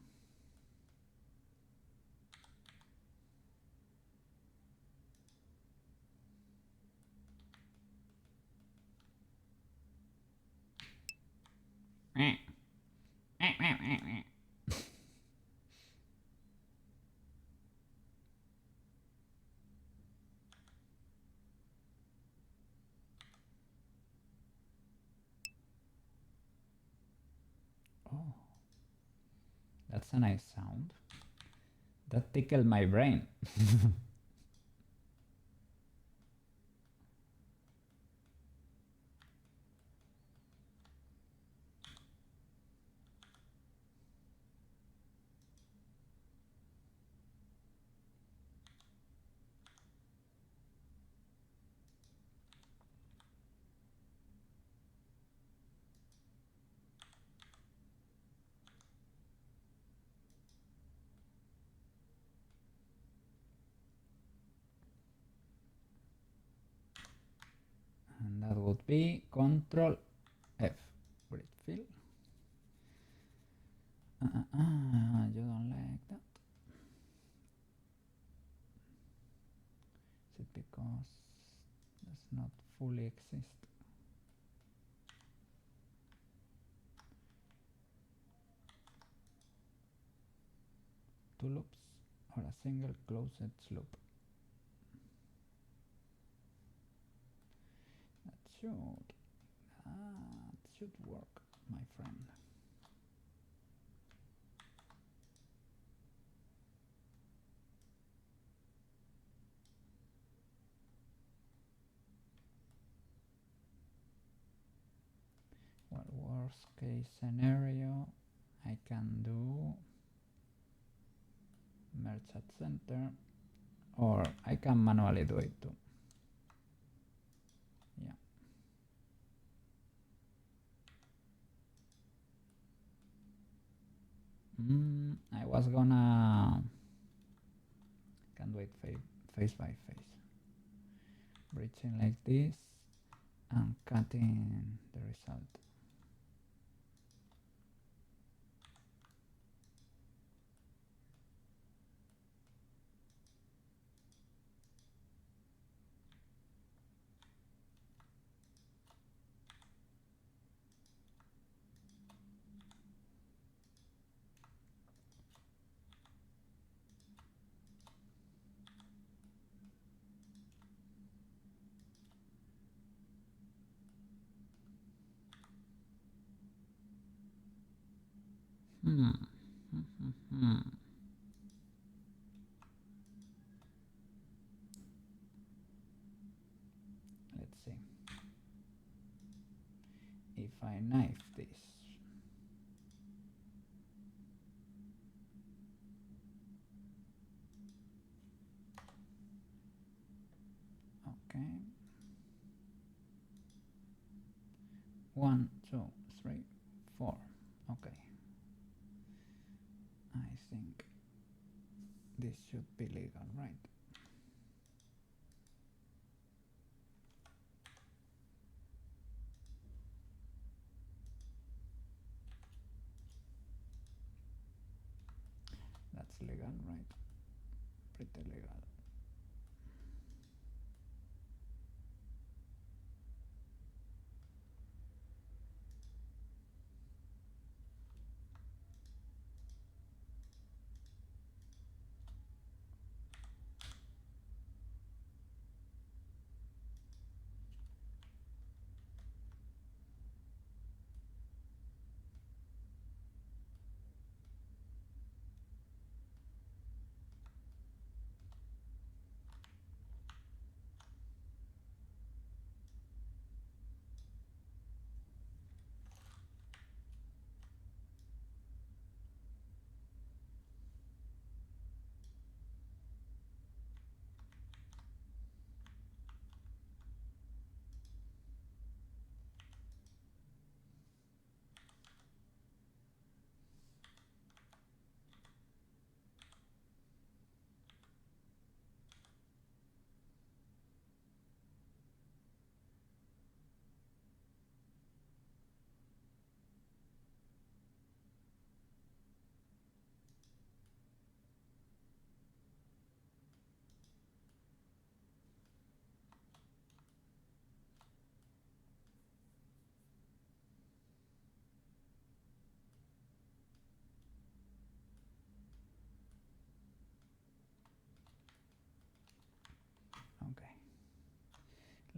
That's a nice sound. That tickled my brain. And that would be Control F. Grid fill. You don't like that. Is it because it does not fully exist? Two loops or a single closed loop? That should work, my friend. Well, worst case scenario, I can do merge at center, or I can manually do it too. Yeah. I was gonna can do it face by face, bridging like this and cutting the result. Let's see. If I knife this, okay. 1, 2, 3, 4. Okay. I think this should be legal, right? That's legal, right? Pretty legal. Okay.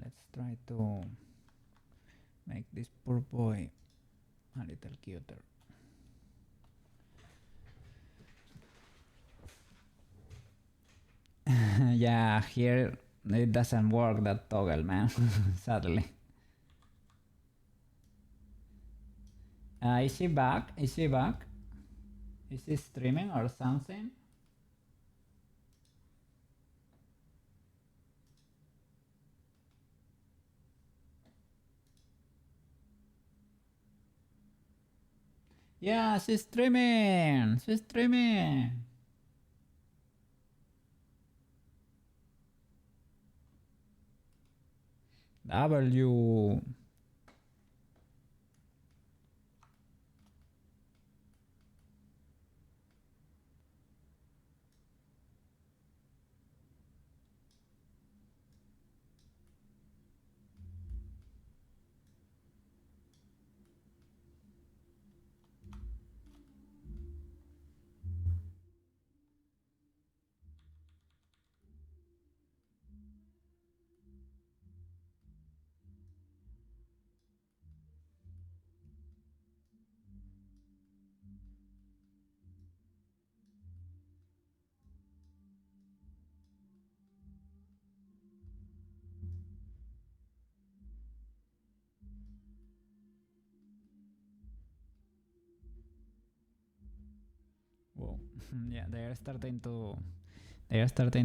Let's try to make this poor boy a little cuter. Yeah, here it doesn't work that toggle, man. Sadly. Is he back? Is he back? Is he streaming or something? Yeah, she's streaming. She's streaming. W. Whoa. Yeah, they are starting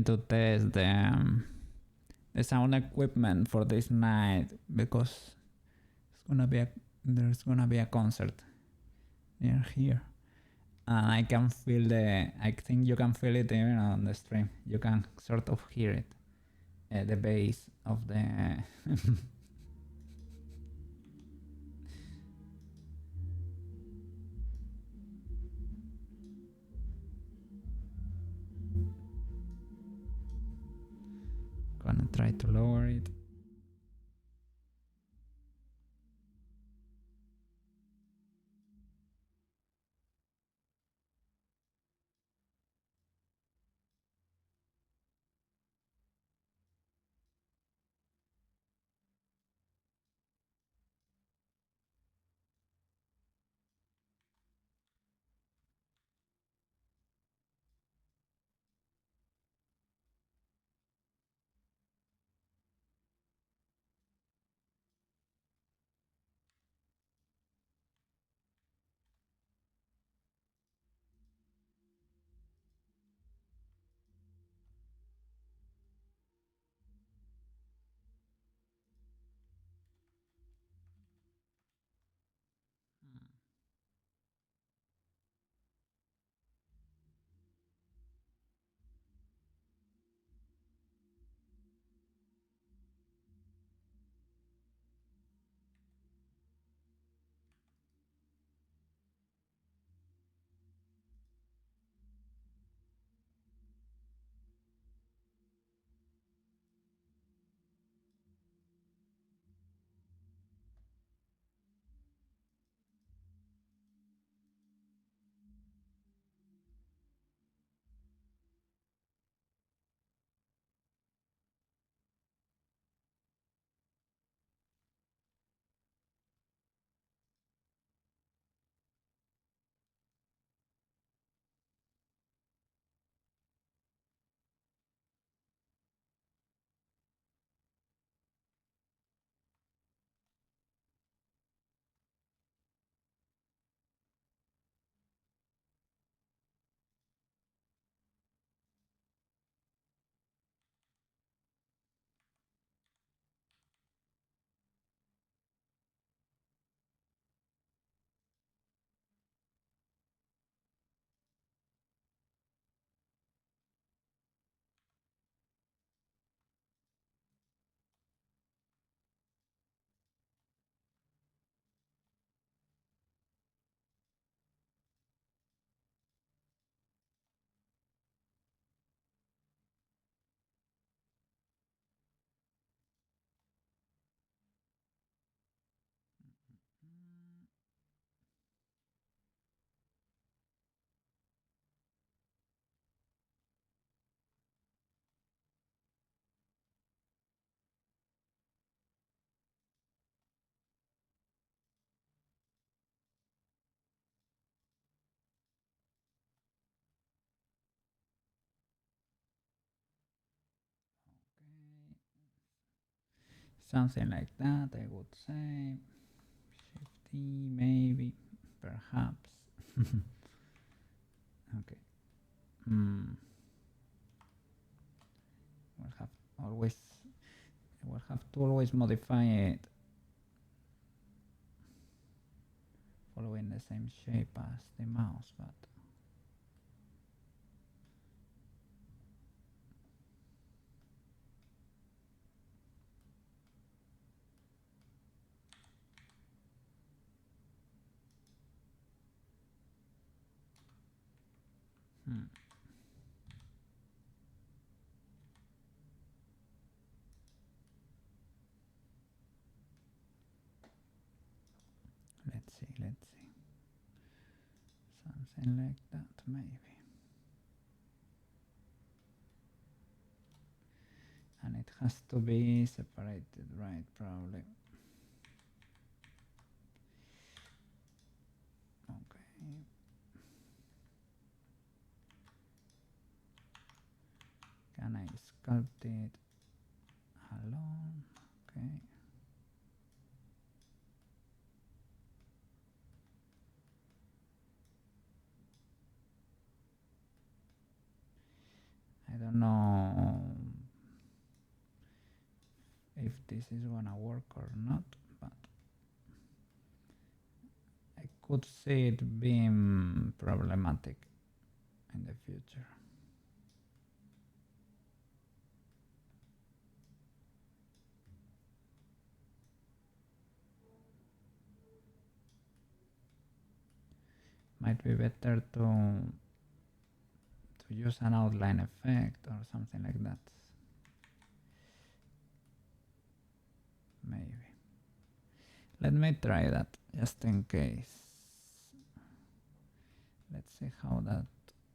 to test the sound equipment for this night because there's gonna be a concert near here. And I think you can feel it even on the stream. You can sort of hear it, the bass of the. Gonna try to lower it. Something like that, I would say. Shift E, maybe, perhaps. Okay. We'll have always. We'll have to always modify it, following the same shape as the mouse, but. Let's see. Something like that, maybe. And it has to be separated, right? Probably. Okay. Can I sculpt it alone? Okay. I don't know if this is gonna work or not, but I could see it being problematic in the future. Might be better to use an outline effect or something like that. Maybe. Let me try that just in case. Let's see how that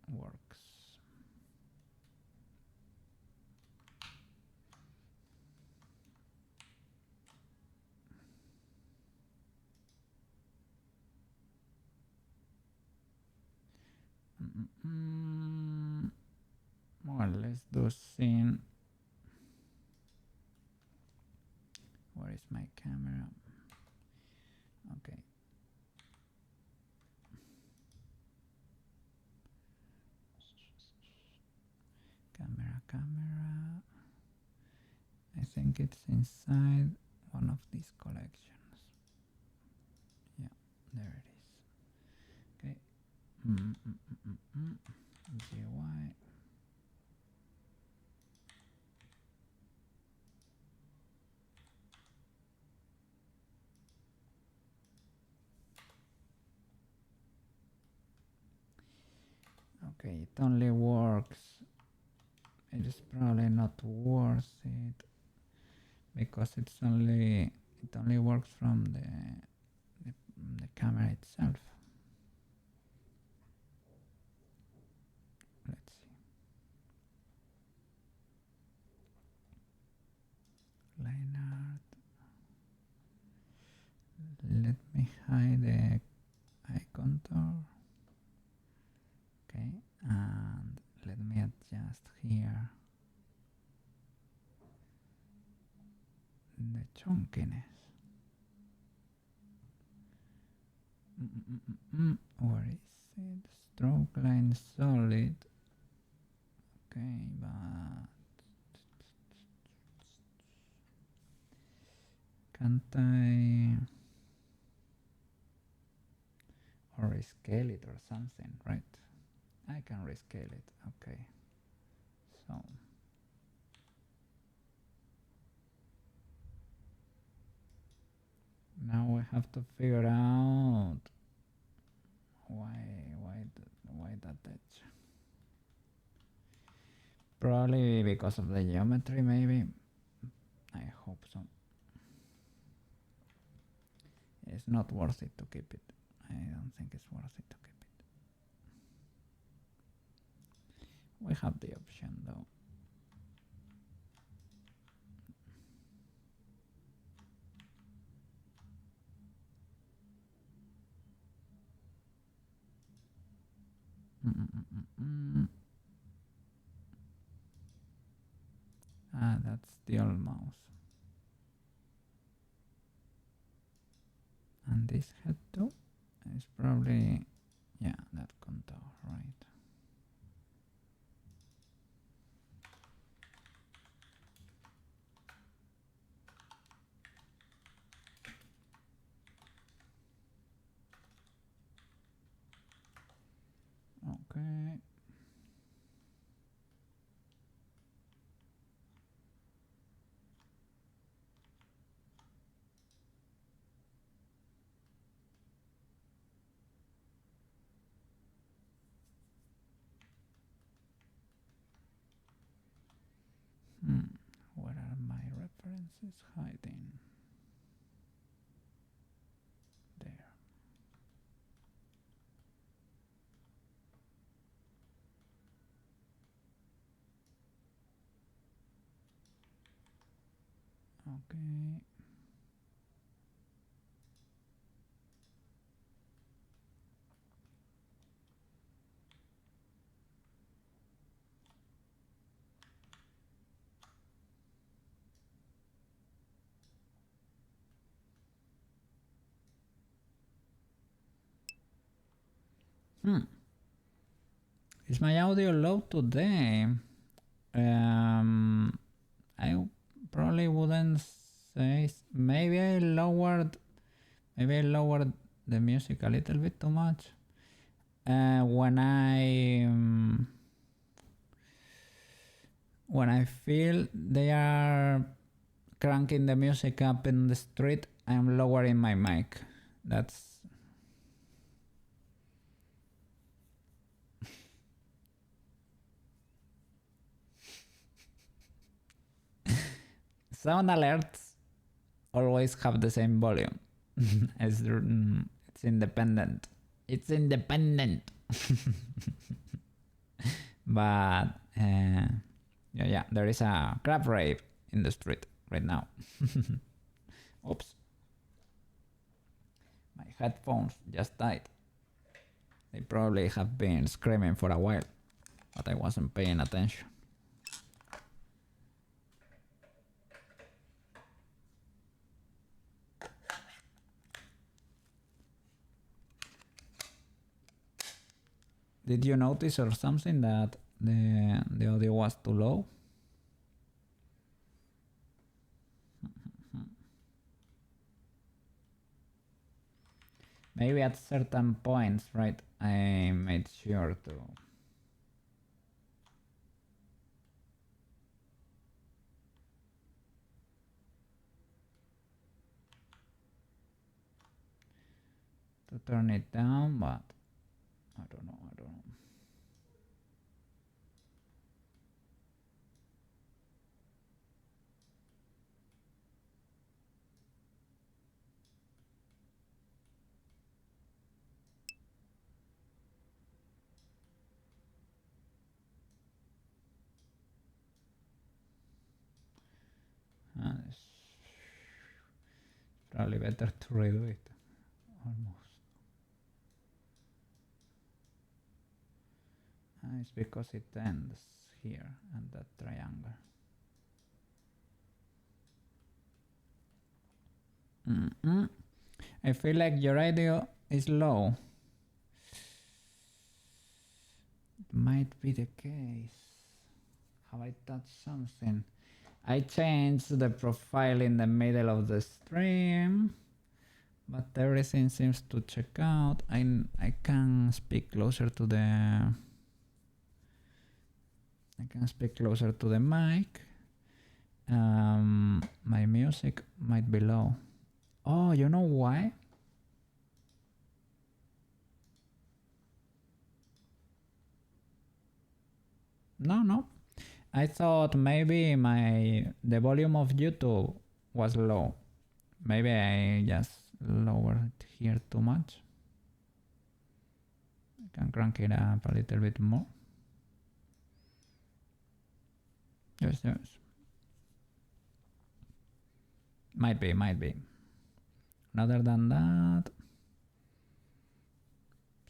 works. Well, let's do scene. Where is my camera? Okay. Camera. I think it's inside one of these collections. Yeah, there it is. Okay. GUI. Okay, it only works. It is probably not worth it because it only works from the camera itself. Let's see. Line art. Let me hide the eye contour. Okay, and let me adjust here the chunkiness. Where is it? Stroke line solid. Okay, but can't I or rescale it or something, right? I can rescale it. Okay, so now we have to figure out why that edge. Probably because of the geometry, maybe. I hope so. It's not worth it to keep it. I don't think it's worth it to keep it. We have the option though. Ah, that's the old mouse. And this head too is probably, yeah, that contour, right? Okay. Where are my references hiding? There. Okay. Is my audio low today? I probably wouldn't say. Maybe I lowered the music a little bit too much. When I feel they are cranking the music up in the street, I'm lowering my mic. That's sound alerts always have the same volume. it's independent. It's independent. But yeah, there is a crab rave in the street right now. Oops. My headphones just died. They probably have been screaming for a while, but I wasn't paying attention. Did you notice or something that the audio was too low? Maybe at certain points, right, I made sure to turn it down, but I don't know. It's probably better to redo it, almost. It's because it ends here at that triangle. I feel like your audio is low. It might be the case. Have I touched something? I changed the profile in the middle of the stream, but everything seems to check out. I can speak closer to the mic. My music might be low. Oh, you know why? No. I thought maybe the volume of YouTube was low. Maybe I just lowered it here too much. I can crank it up a little bit more. Yes. Might be. Other than that,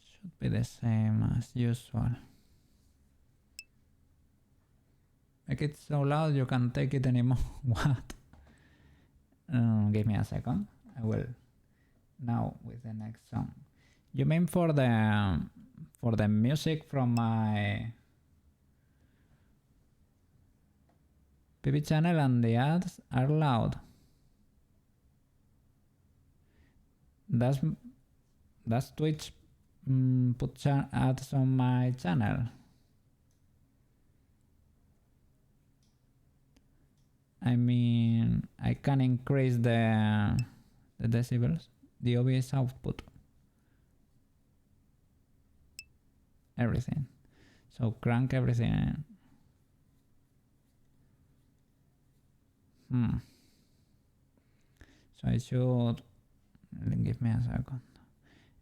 should be the same as usual. Make it so loud you can't take it anymore. What? Give me a second. I will now with the next song. You mean for the music from my PB channel and the ads are loud? Does Twitch put ads on my channel? I mean, I can increase the decibels, the OBS output, everything. So crank everything. So I should, give me a second.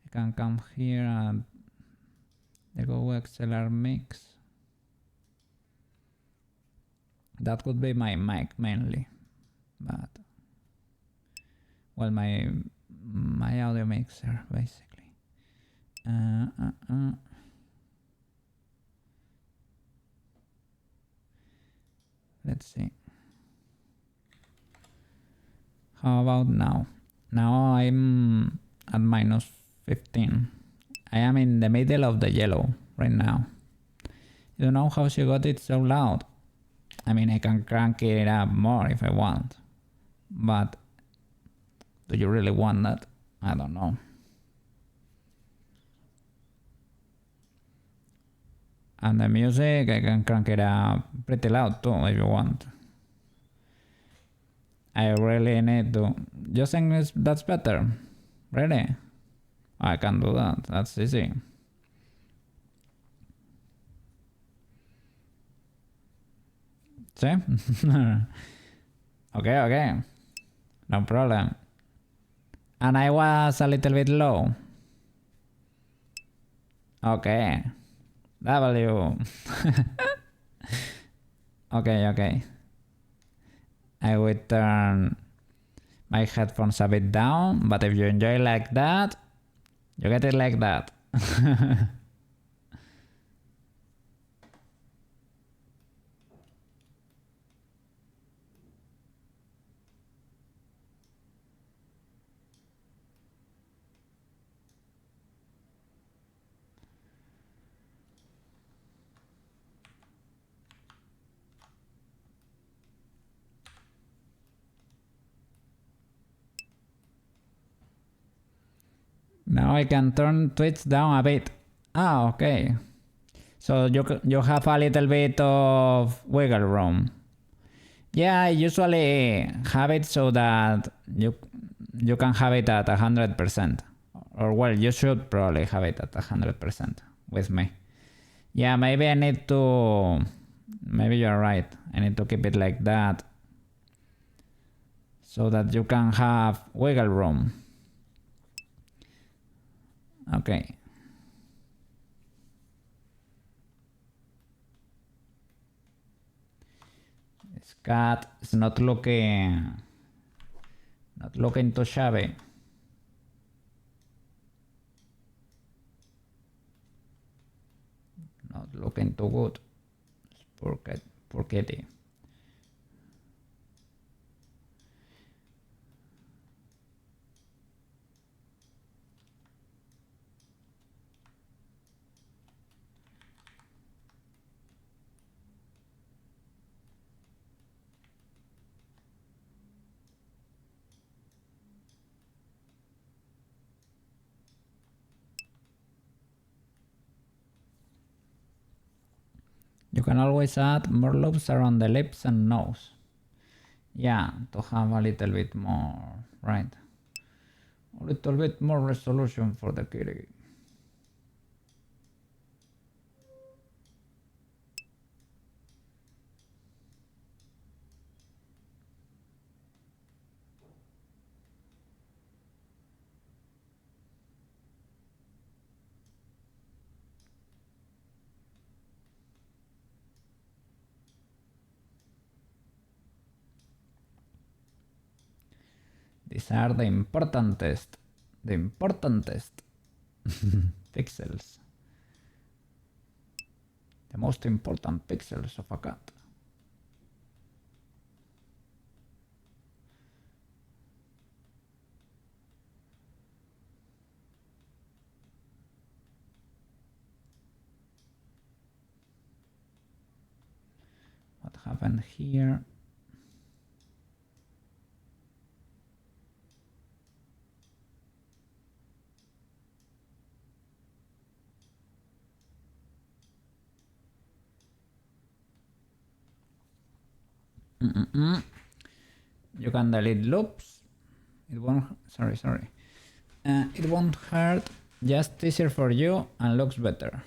I can come here and the Go XLR mix. That could be my mic mainly, but well, my audio mixer basically. Let's see. How about now? Now I'm at -15. I am in the middle of the yellow right now. You don't know how she got it so loud. I mean, I can crank it up more if I want, but do you really want that? I don't know. And the music, I can crank it up pretty loud too if you want. I really need to. You think that's better? Really? I can do that. That's easy. See? Okay. No problem. And I was a little bit low. Okay. W. Okay. I will turn my headphones a bit down, but if you enjoy like that, you get it like that. Now I can turn Twitch down a bit. Okay. So you have a little bit of wiggle room. Yeah, I usually have it so that you can have it at 100%. Or well, you should probably have it at 100% with me. Yeah, maybe I need to... Maybe you're right. I need to keep it like that so that you can have wiggle room. Okay. This cat is not looking too shabby. Not looking too good. Poor kitty. You can always add more loops around the lips and nose. Yeah, to have a little bit more, right? A little bit more resolution for the kitty. These are the importantest pixels. The most important pixels of a cat. happened here? You can delete loops. It won't. Sorry. It won't hurt. Just easier for you and looks better.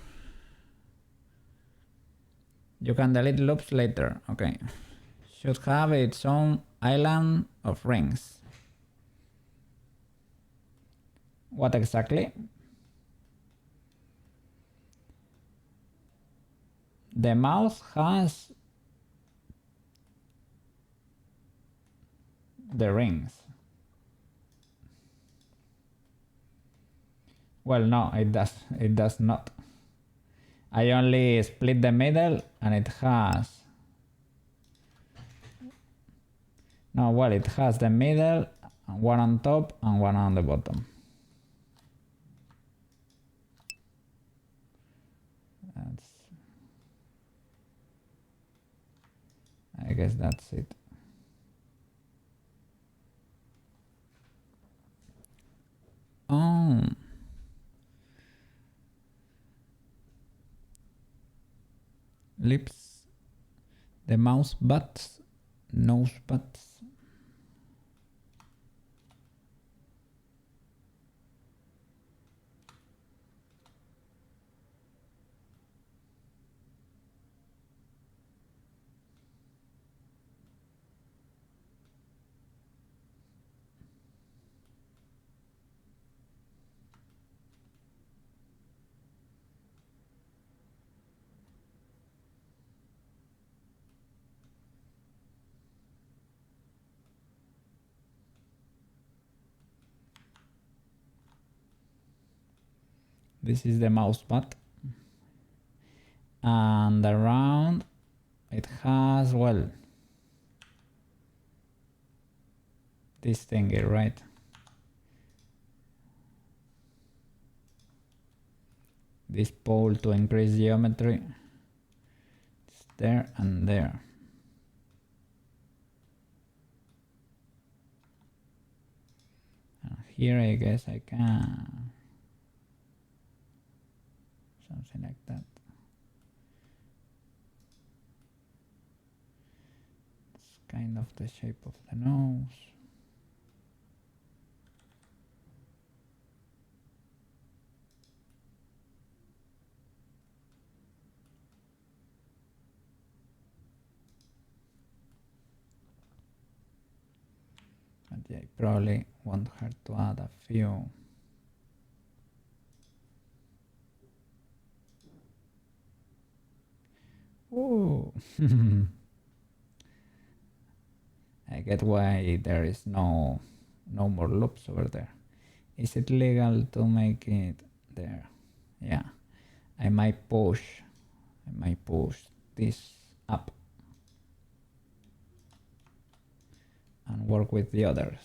You can delete loops later. Okay. Should have its own island of rings. What exactly? The mouse has the rings. Well, no, it does not. I only split the middle and it has... No, well, it has the middle, one on top and one on the bottom. I guess that's it. Oh. Lips. The mouse butts. Nose butts. This is the mouse butt. And around it has, well, this thingy, right? This pole to increase geometry. It's there and there. And here I guess I can... something like that. It's kind of the shape of the nose. But yeah, I probably want her to add a few. Ooh. I get why there is no more loops over there. Is it legal to make it there? Yeah. I might push this up and work with the others.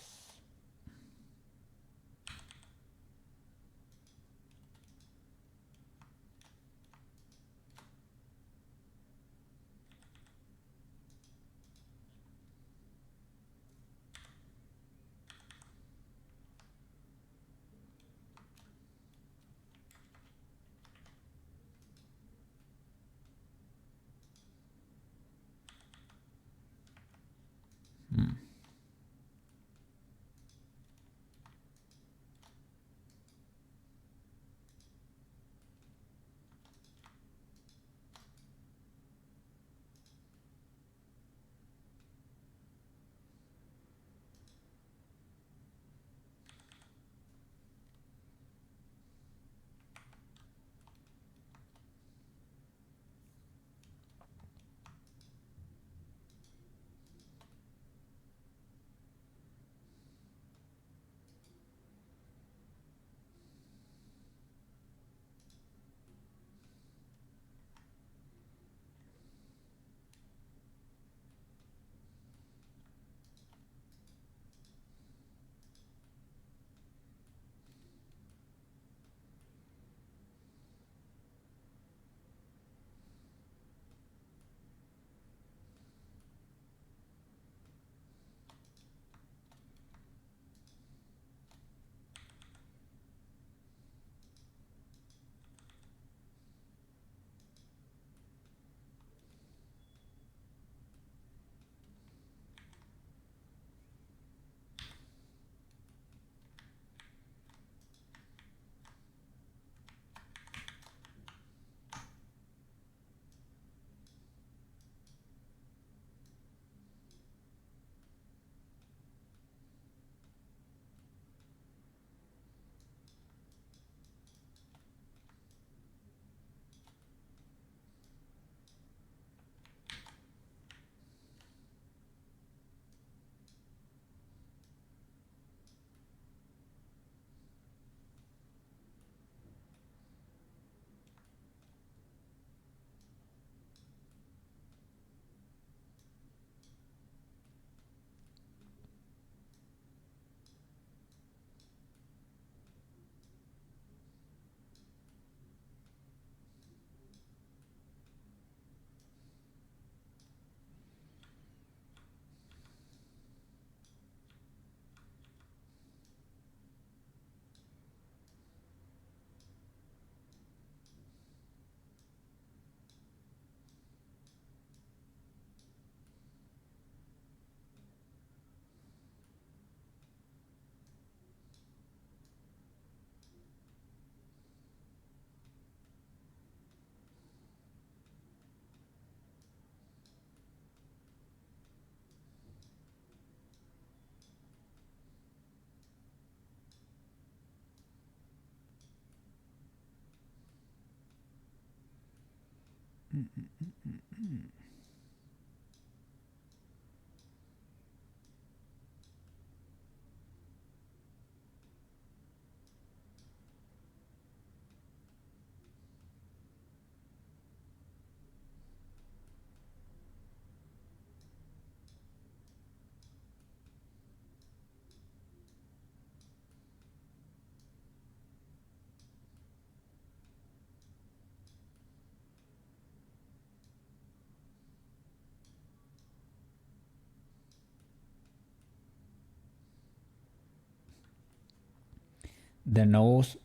The nose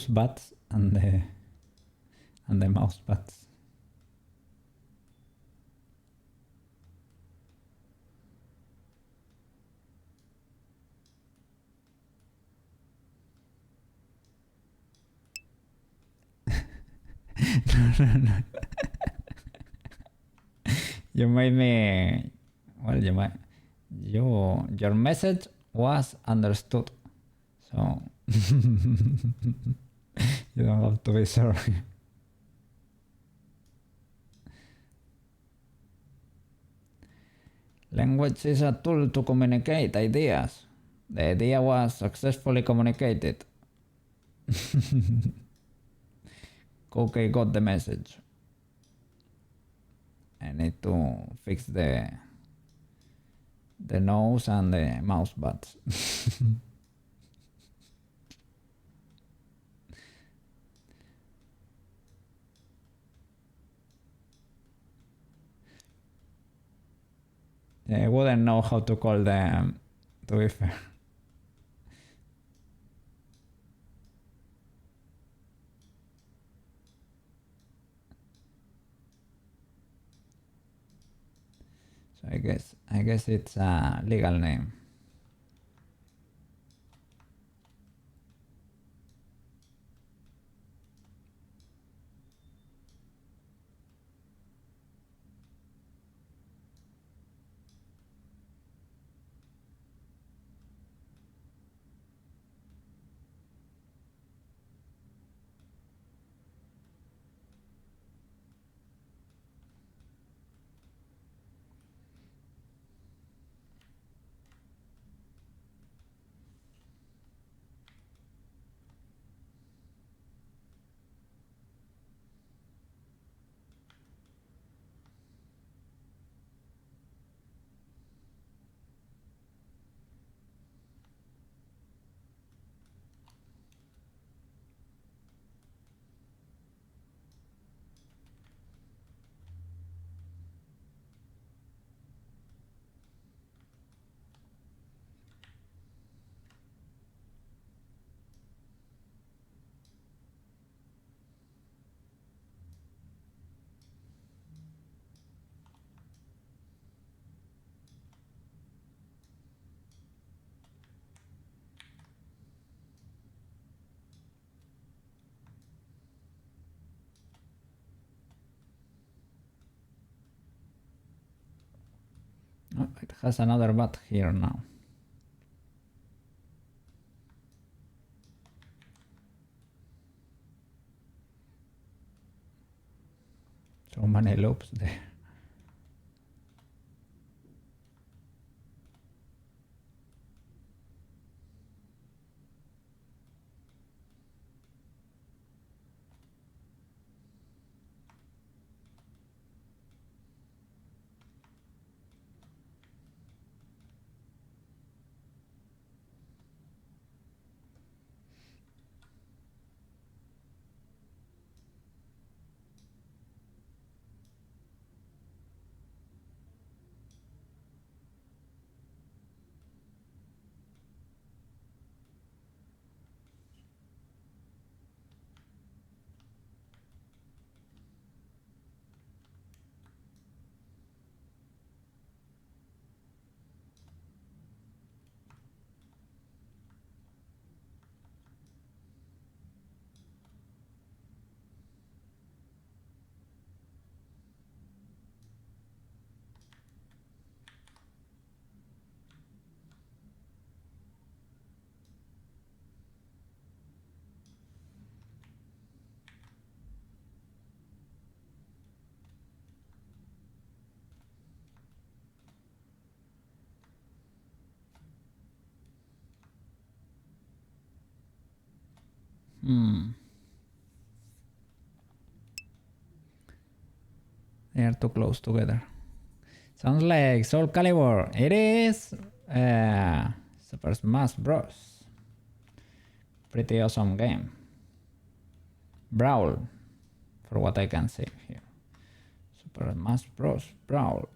butts and the mouse butts. You made me. Well, your message was understood, so you don't have to be sorry. Language is a tool to communicate ideas. The idea was successfully communicated. Koukei got the message. I need to fix the nose and the mouse butts. I wouldn't know how to call them, to be fair. So I guess it's a legal name. Oh, it has another but here now. So many loops there. They are too close together. Sounds like Soul Calibur. It is Super Smash Bros. Pretty awesome game. Brawl, for what I can see here. Super Smash Bros. Brawl.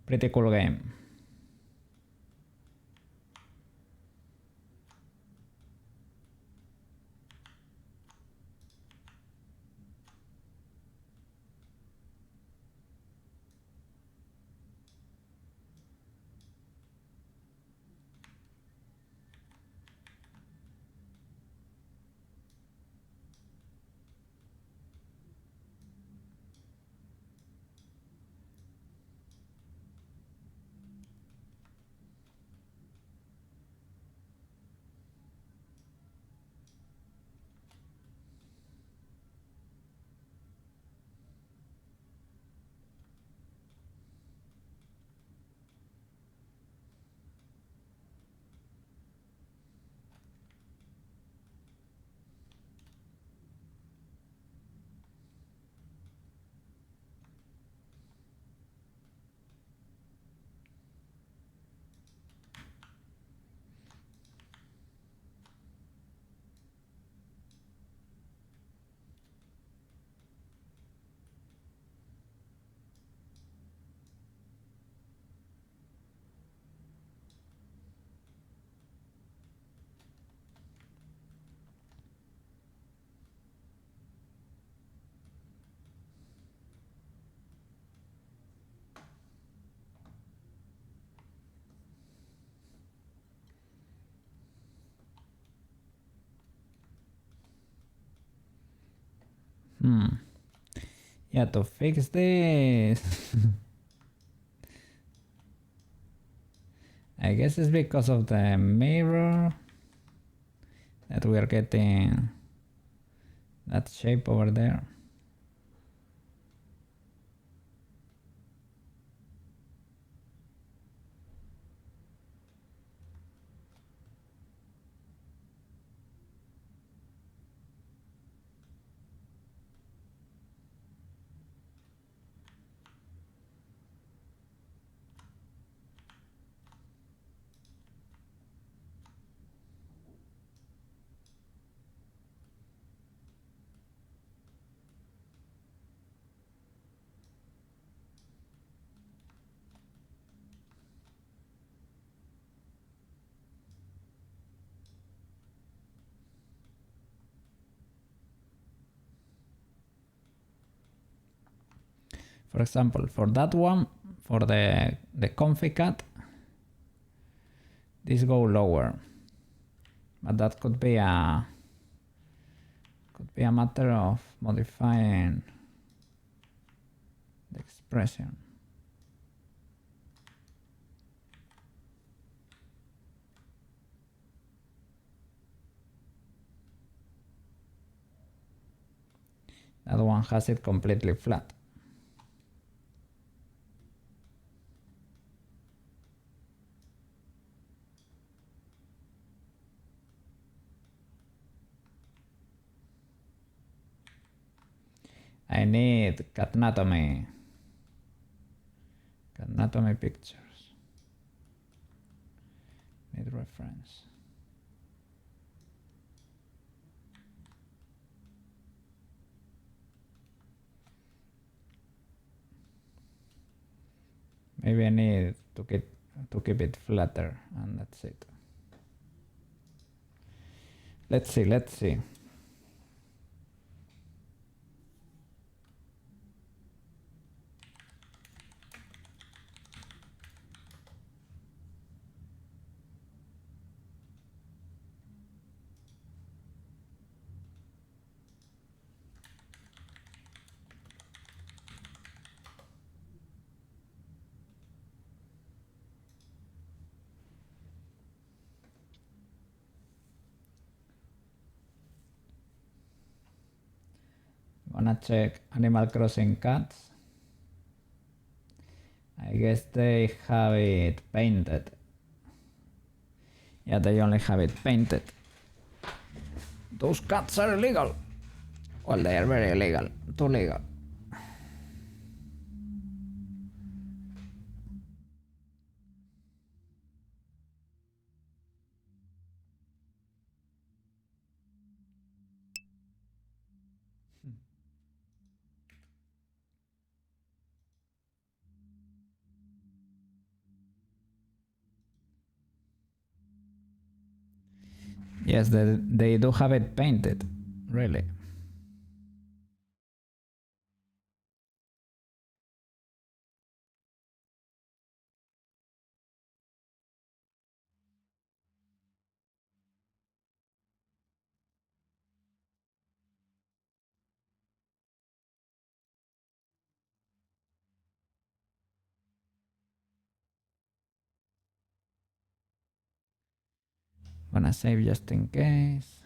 Pretty cool game. Yeah, to fix this. I guess it's because of the mirror that we are getting that shape over there. For example, for that one, for the comfy cat, this go lower, but that could be a matter of modifying the expression. That one has it completely flat. I need catnatomy pictures. Need reference. Maybe I need to keep it flatter, and that's it. Let's see. Gonna check Animal Crossing cats. I guess they have it painted. Yeah, they only have it painted. Those cats are illegal. Well, they are very illegal. Too legal. Yes, they do have it painted. Really. Gonna save just in case.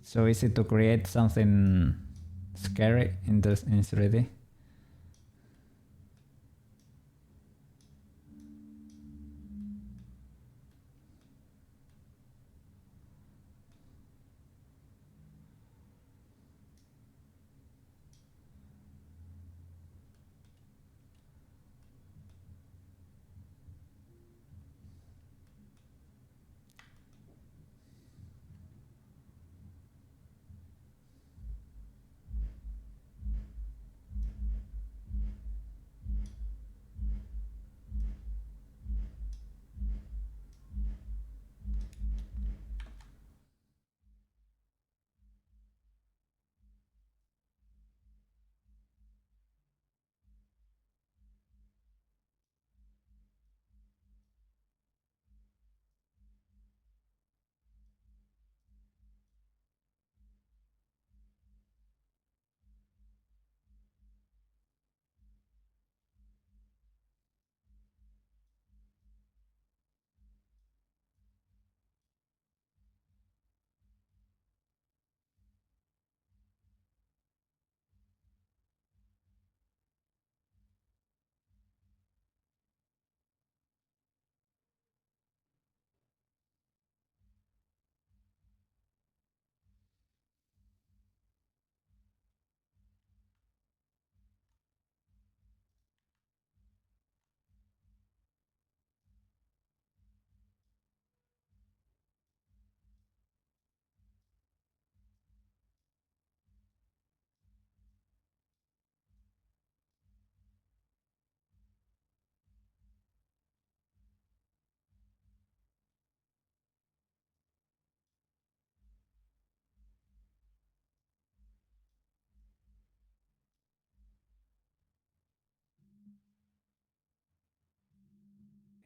So easy to create something scary in 3D.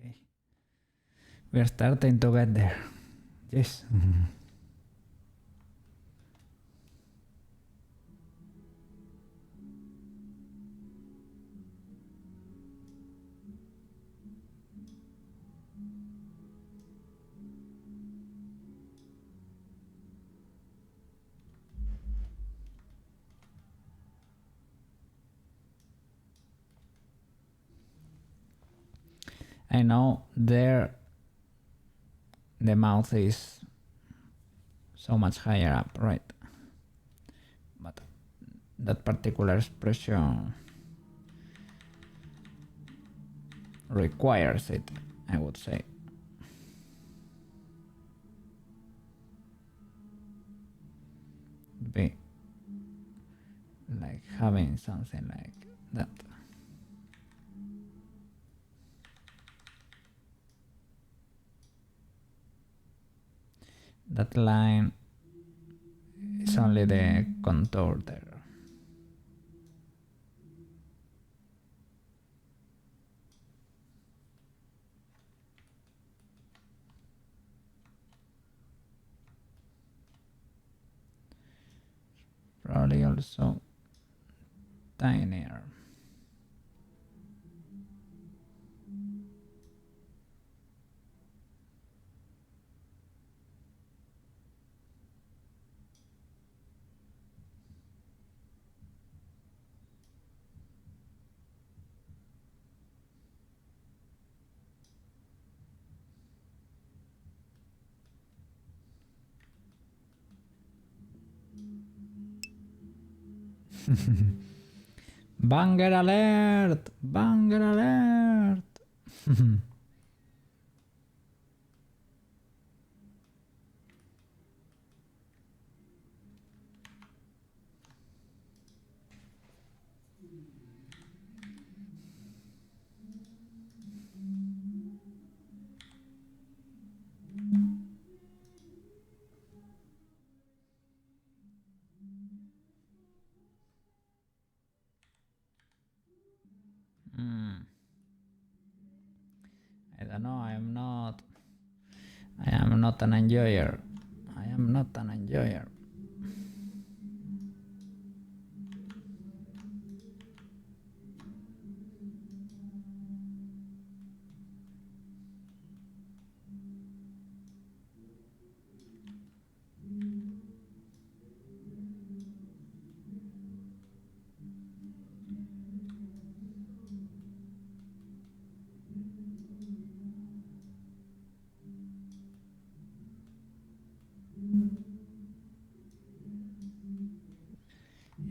Okay. We're starting to get there. Yes. I know there the mouth is so much higher up, right? But that particular expression requires it, I would say. Be like having something like that. That line is only the contour there. Probably also tinier. Banger alert! Banger alert! I don't know, I am not an enjoyer. I am not an enjoyer.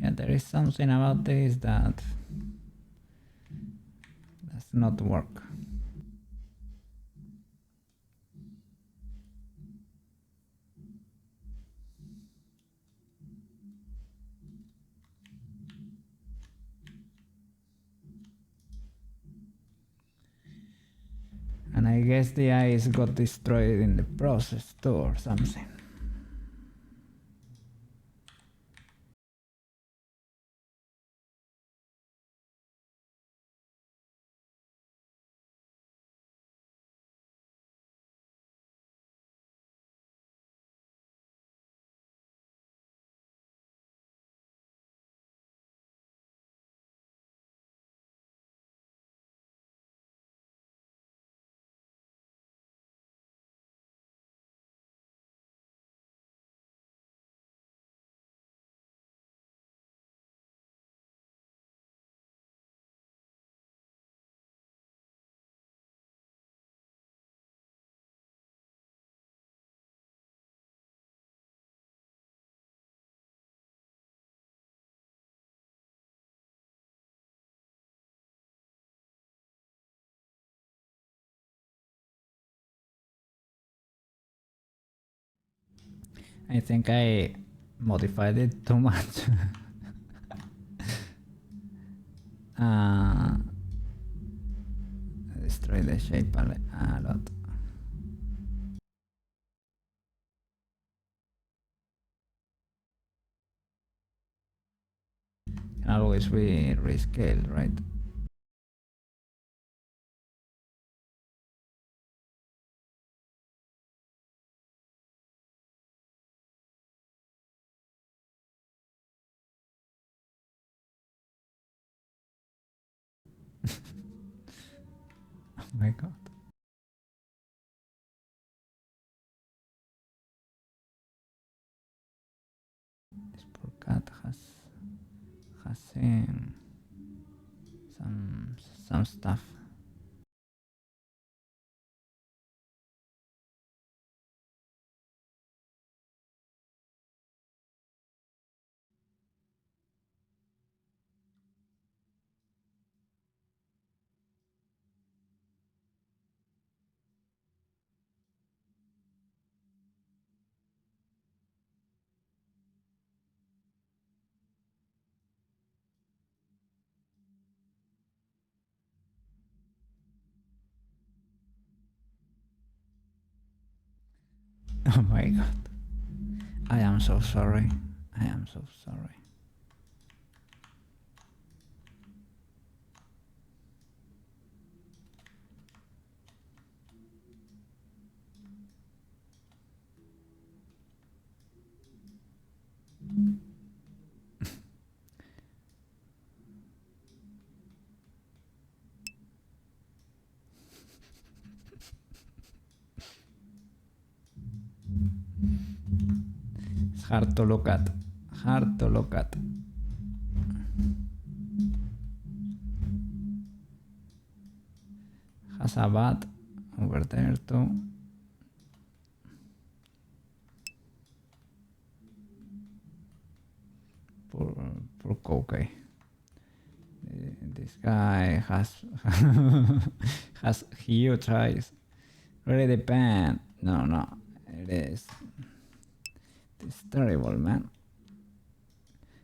Yeah, there is something about this that does not work. And I guess the eyes got destroyed in the process too, or something. I think I modified it too much. uh, destroy the shape a lot. Can always be rescaled, right? Oh my god. This poor cat has seen some stuff. Oh my god. I am so sorry. I am so sorry. It's hard to look at. Hard to look at. Has a bat over there too. Poor Koukei. This guy has has huge eyes. Really depend. No. It is. It's terrible, man.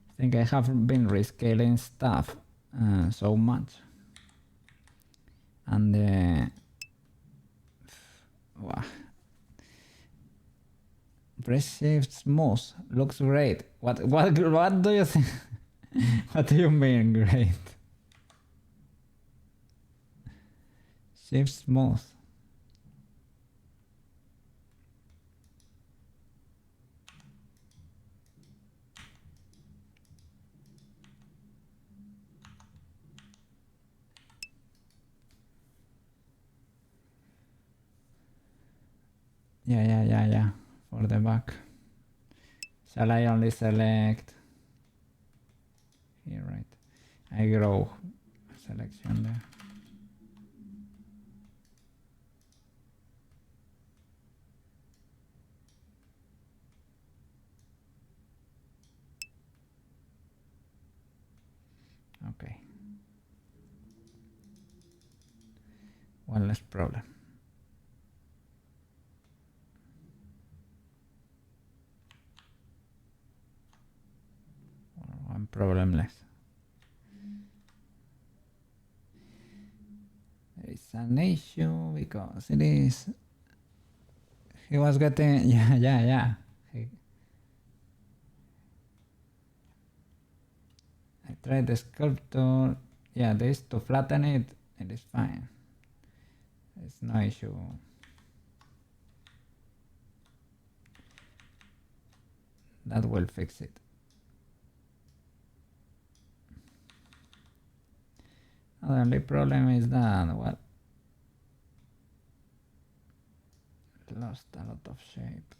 I think I have been rescaling stuff so much. And wow. Press shift smooth. Looks great. What do you think? What do you mean great? Shift smooth. Yeah. For the back. Shall I only select here, right? I grow selection there. Okay. One less problem. One problem less. There is an issue because it is. He was getting. Yeah. I tried the sculptor. Yeah, this to flatten it. It is fine. There's no issue. That will fix it. The only problem is that, well, lost a lot of shape.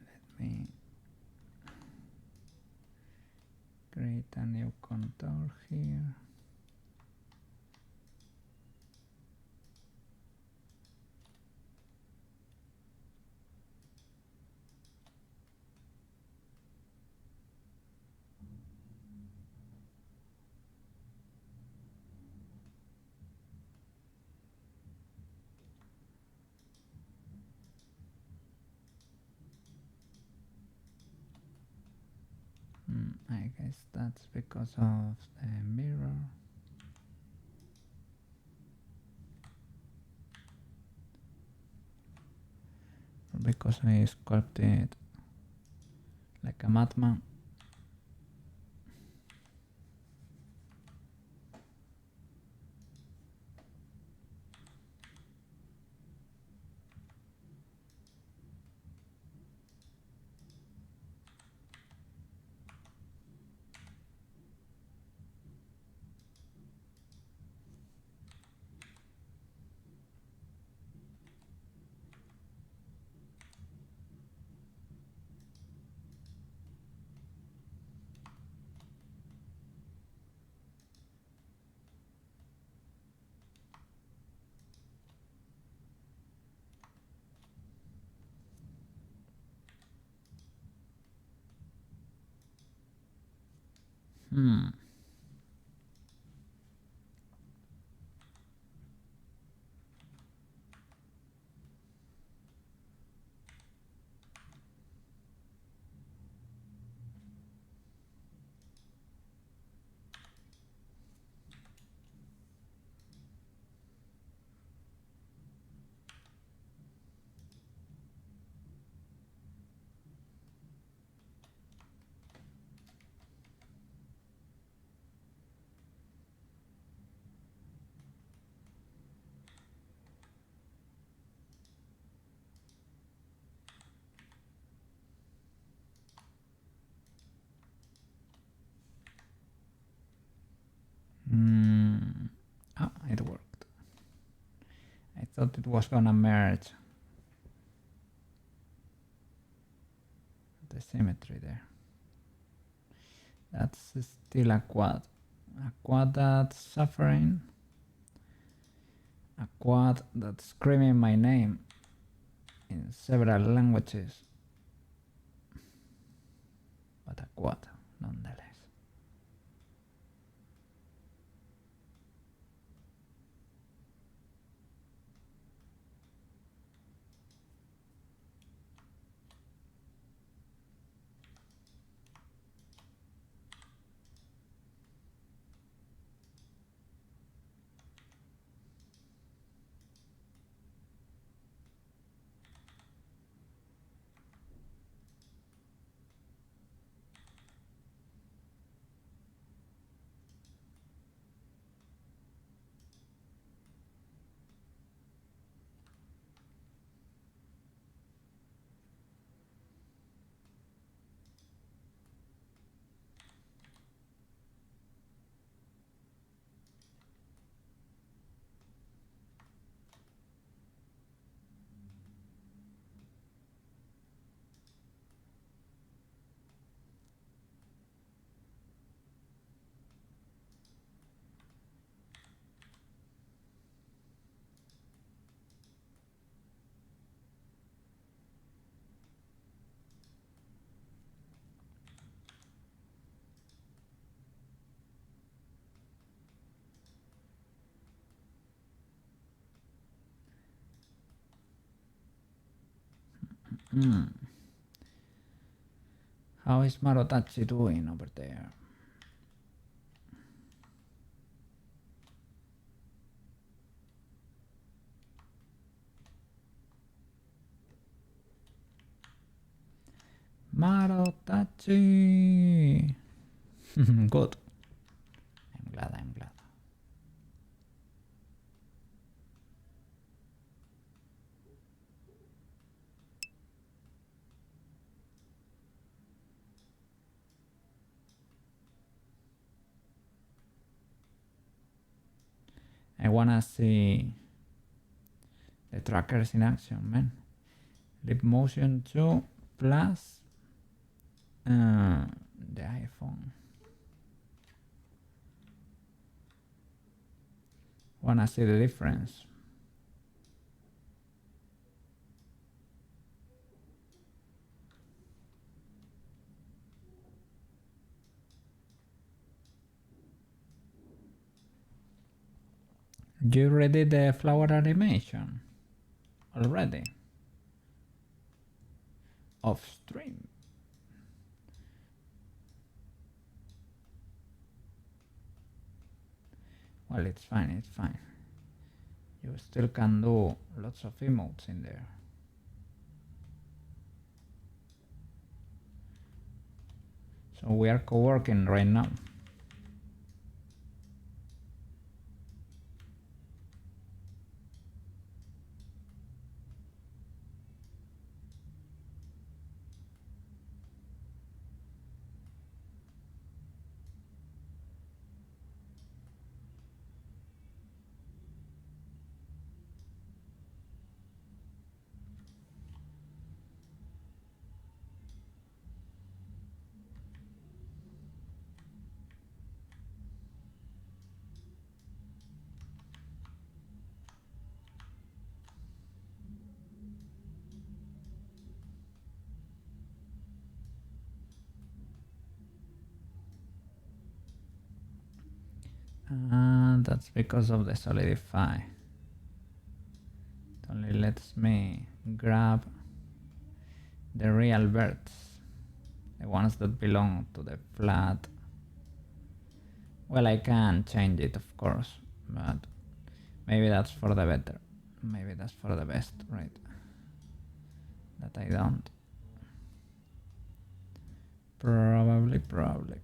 Let me create a new contour here. I guess that's because of the mirror. Or because I sculpted like a madman. Ah, it worked. I thought it was gonna merge the symmetry there. That's still a quad. A quad that's suffering. A quad that's screaming my name in several languages. But a quad, nonetheless. How is Marotachi doing over there? Marotachi! Good. I'm glad. I wanna see the trackers in action, man. Lip motion 2 plus the iPhone. Wanna see the difference. You already did the flower animation already off stream. Well, it's fine. You still can do lots of emotes in there. So we are co-working right now. That's because of the solidify. It only lets me grab the real birds, the ones that belong to the flat. Well, I can change it, of course, but maybe that's for the better. Maybe that's for the best, right? That I don't. Probably.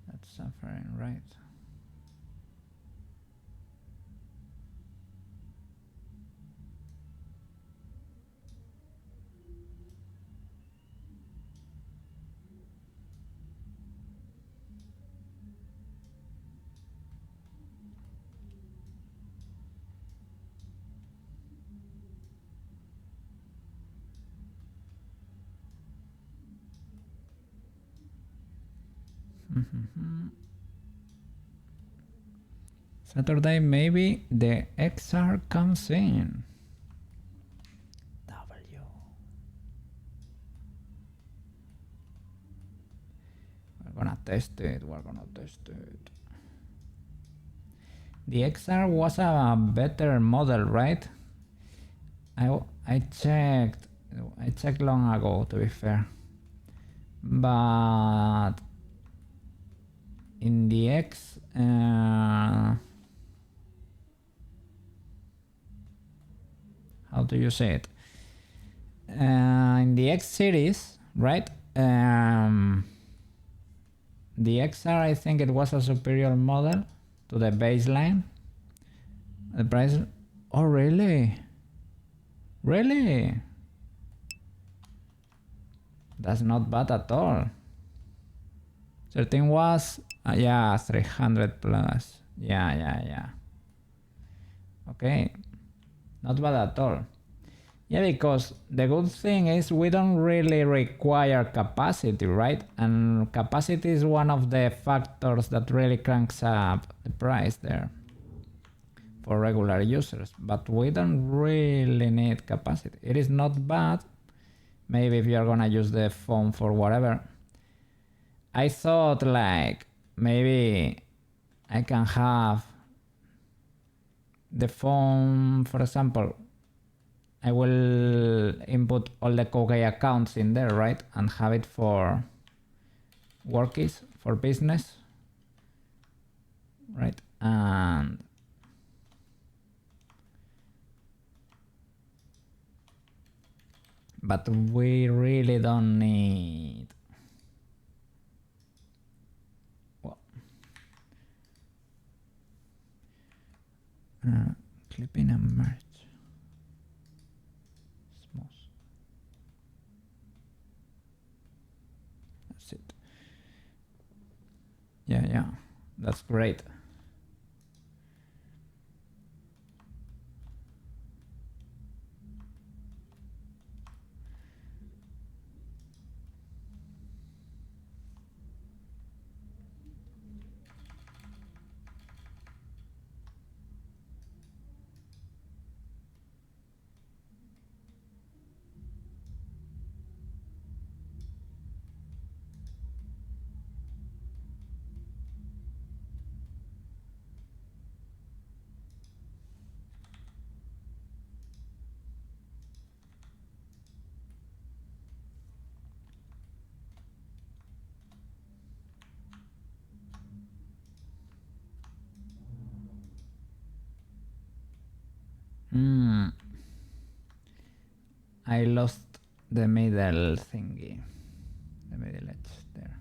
That's suffering, right? Saturday, maybe the XR comes in. W. We're gonna test it. The XR was a better model, right? I checked long ago, to be fair. But in the X, how do you say it? In the X series, right? The XR, I think it was a superior model to the baseline. The price. Oh, really? Really? That's not bad at all. 13 was, yeah, 300 plus. Yeah. Okay. Not bad at all. Yeah, because the good thing is we don't really require capacity, right? And capacity is one of the factors that really cranks up the price there for regular users. But we don't really need capacity. It is not bad. Maybe if you're gonna use the phone for whatever. I thought like maybe I can have the phone, for example, I will input all the Koukei accounts in there, right? And have it for workies, for business, right? And but we really don't need. Well, clipping and merge. Smooth. That's it. Yeah. That's great. I lost the middle thingy. The middle edge there.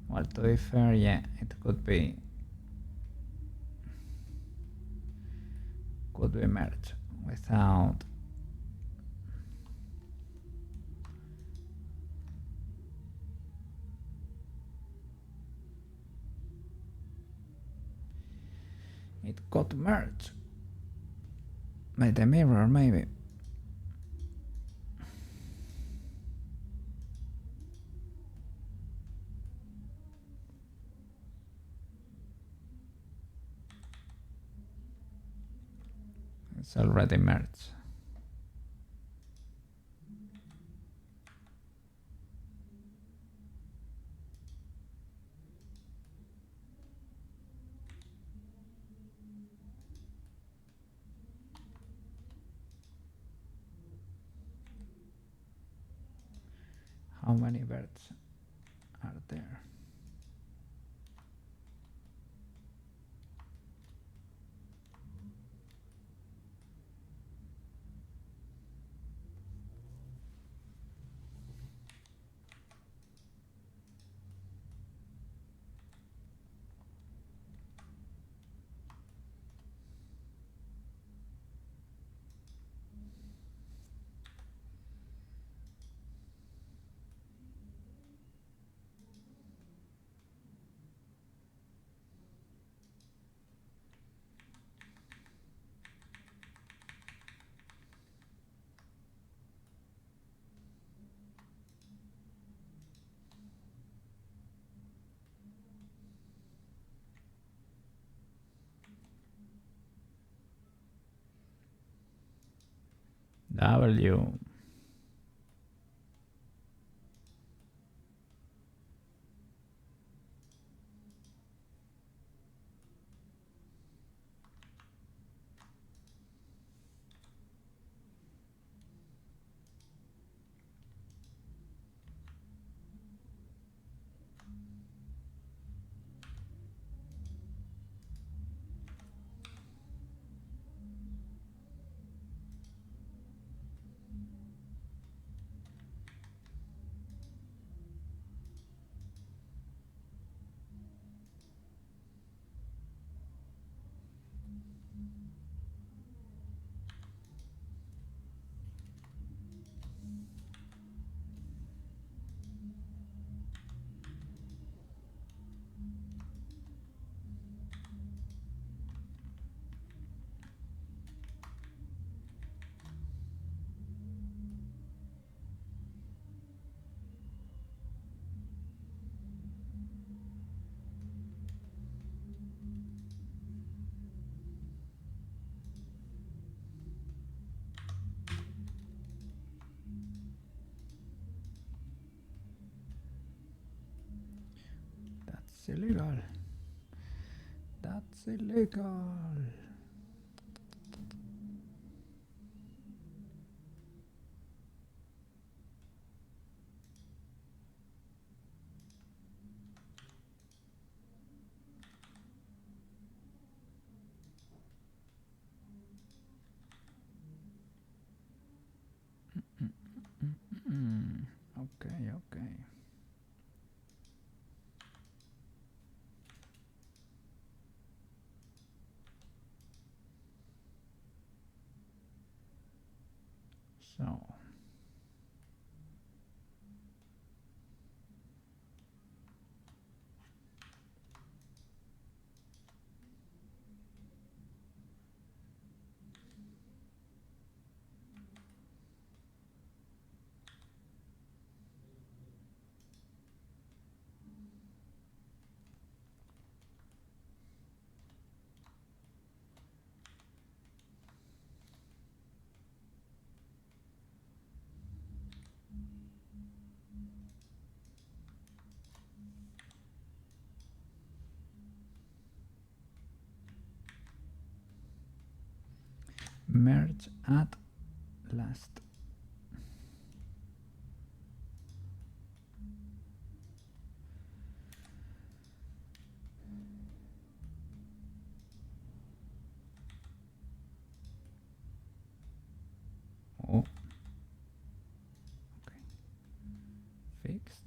Well, to be fair, yeah, it could be merged without. It got merged. By the mirror, maybe. It's already merged. How many birds are there? W. That's illegal. That's illegal. Okay, okay. So merge at last. Oh, okay. Fixed.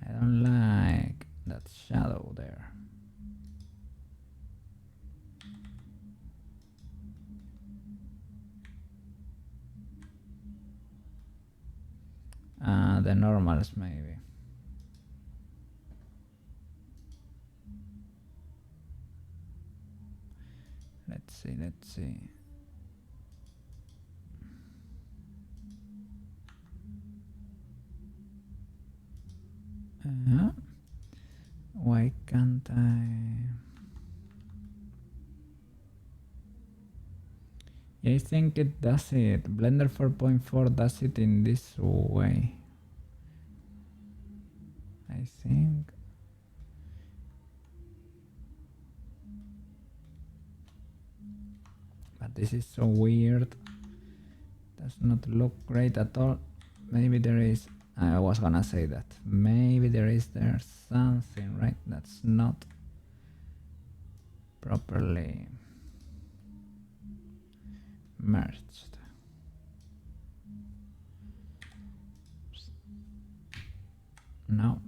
I don't like that shadow there. The normals maybe. Let's see. Why can't I? I think it does it. Blender 4.4 does it in this way. I think. But this is so weird. Does not look great at all. Maybe there is. I was gonna say that. Maybe there's something right that's not properly merged. No.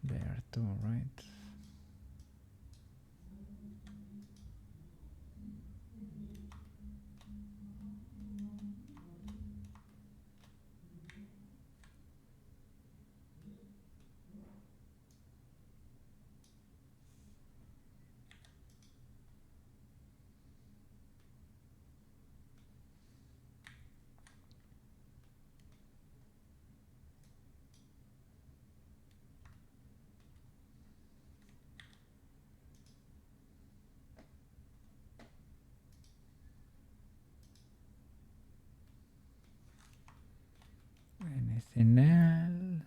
There too, right? Anything else?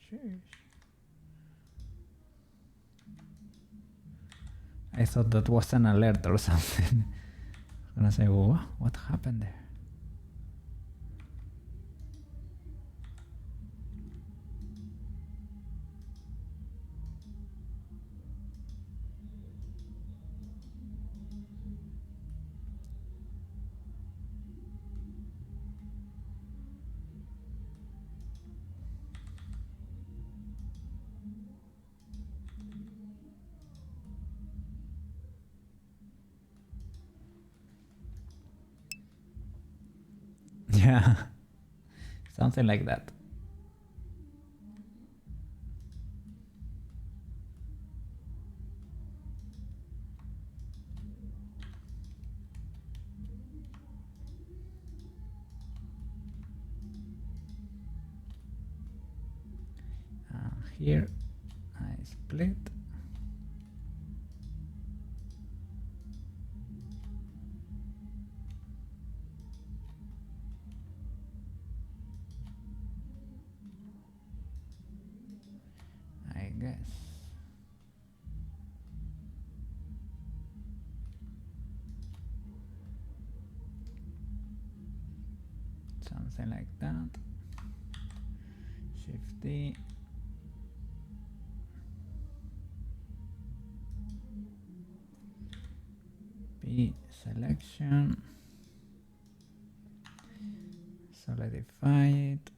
Sheesh. I thought that was an alert or something. I was gonna say, what happened there? Yeah, something like that. Here I split. I guess. Something like that. Shift D. P selection. Solidify it.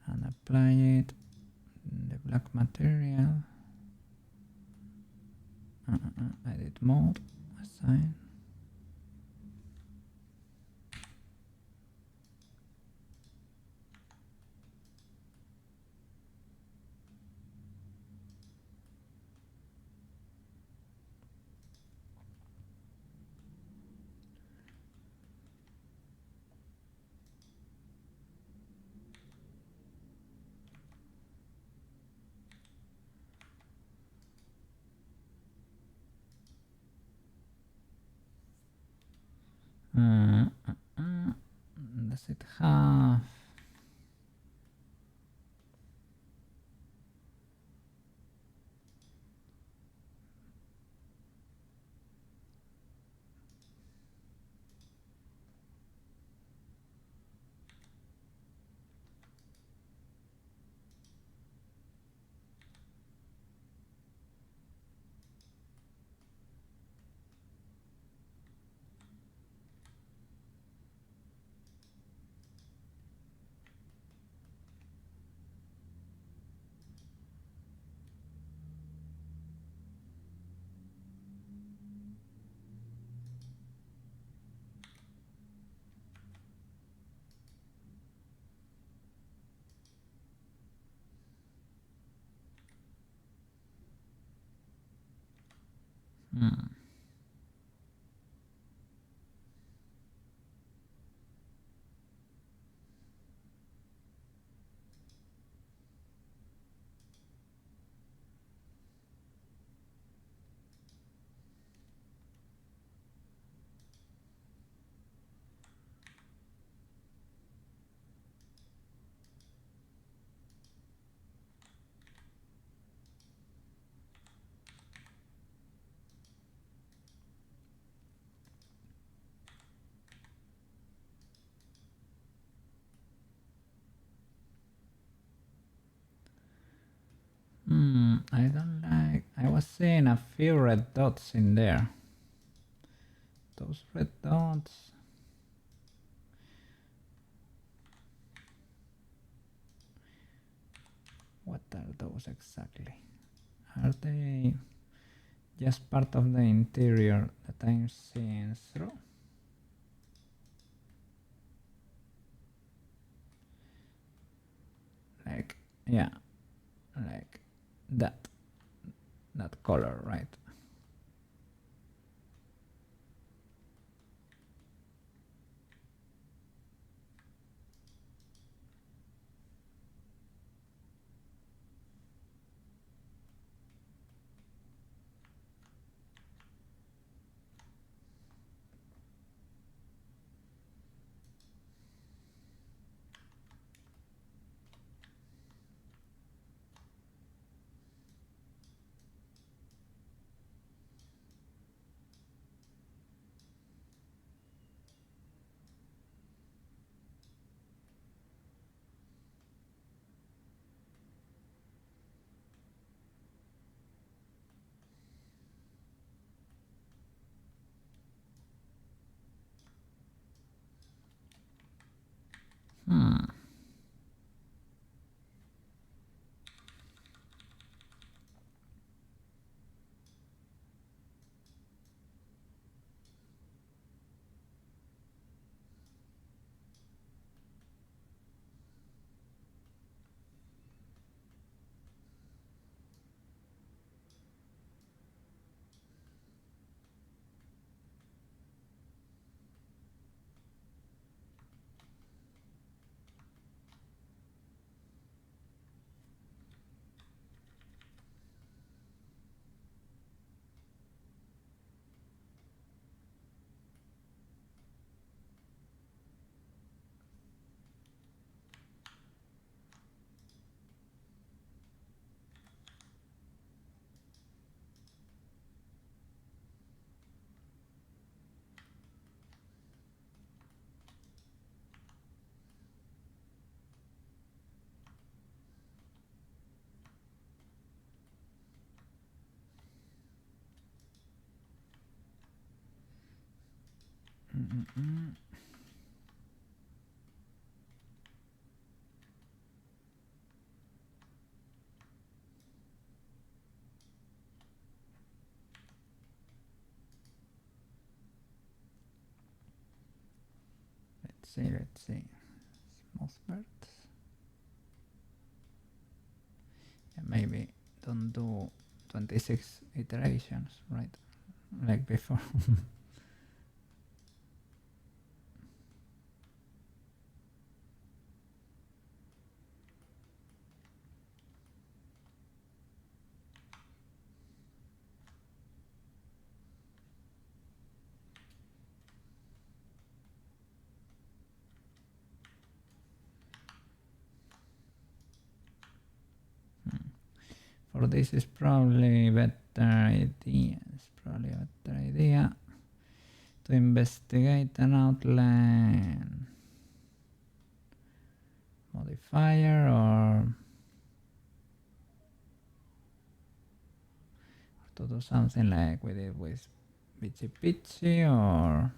And apply it in the black material. Edit mode, assign. Does it have? I don't like. I was seeing a few red dots in there. Those red dots. What are those exactly? Are they just part of the interior that I'm seeing through? Like, yeah, like that color, right? Let's see. Small birds. Yeah, maybe don't do 26 iterations, right? Like before. For this is probably better idea. It's probably a better idea to investigate an outline modifier or to do something like we did with Bitchy Pitchy or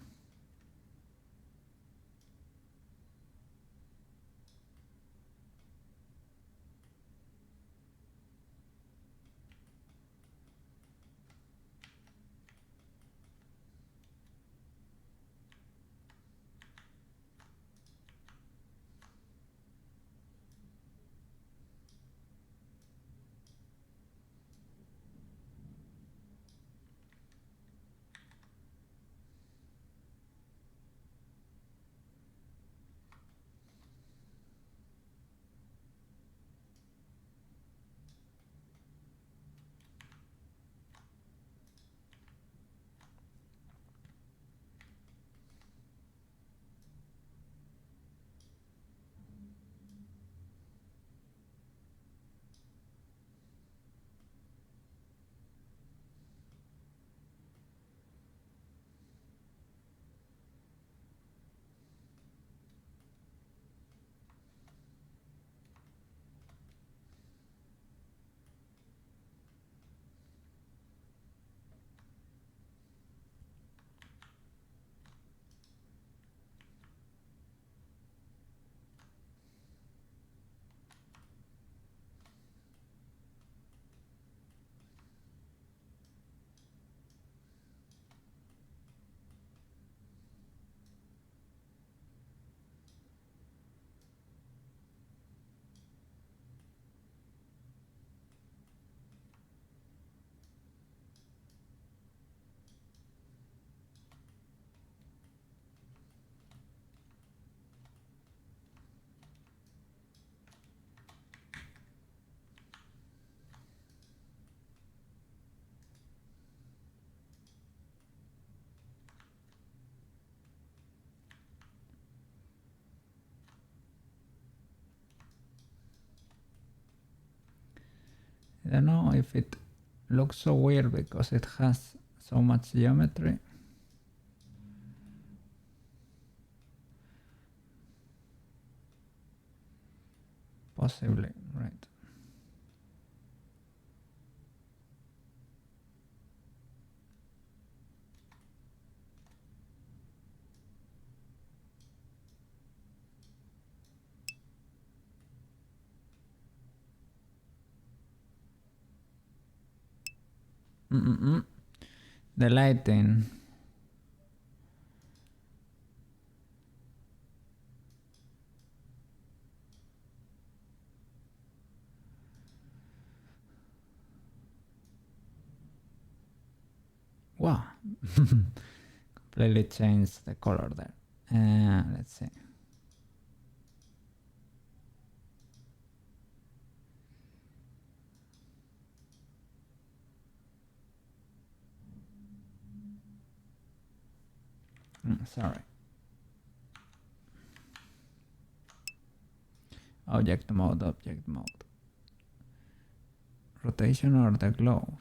don't know if it looks so weird because it has so much geometry. Possibly, right. The lighting. Wow. Completely changed the color there. Let's see. Sorry. Object mode, object mode. Rotation or the globe?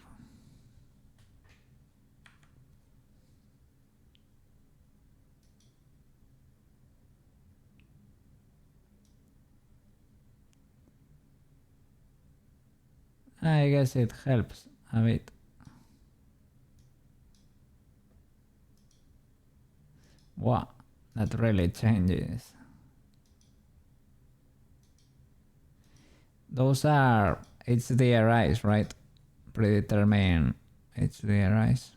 I guess it helps a bit. Wow, that really changes. Those are HDRIs, right? Predetermined HDRIs.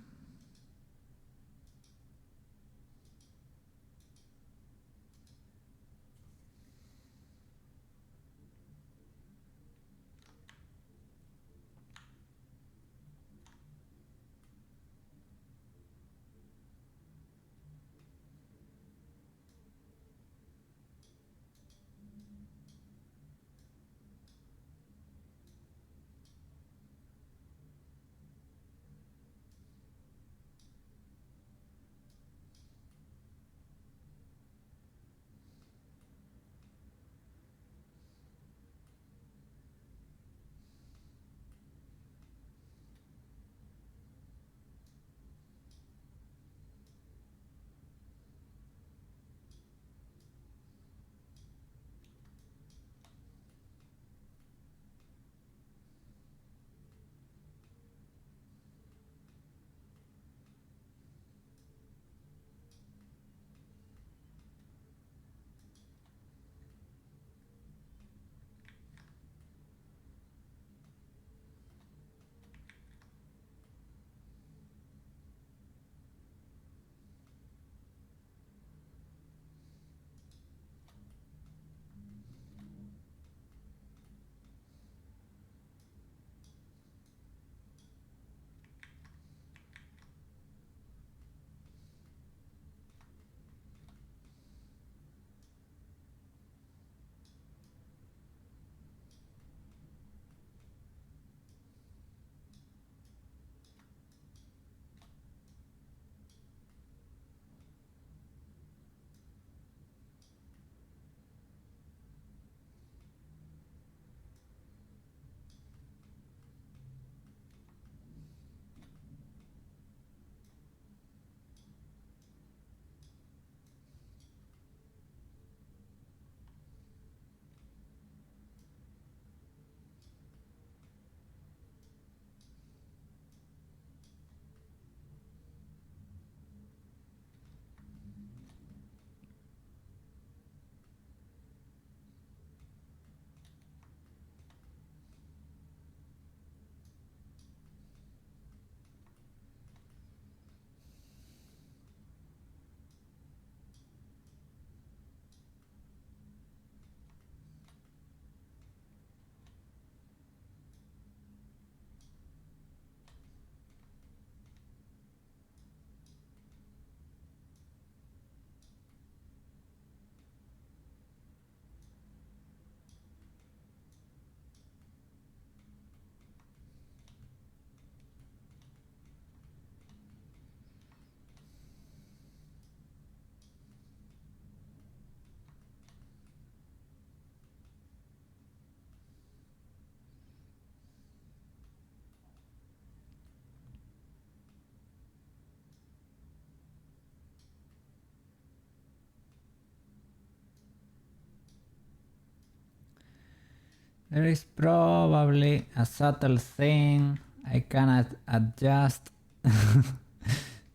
There is probably a subtle thing I can adjust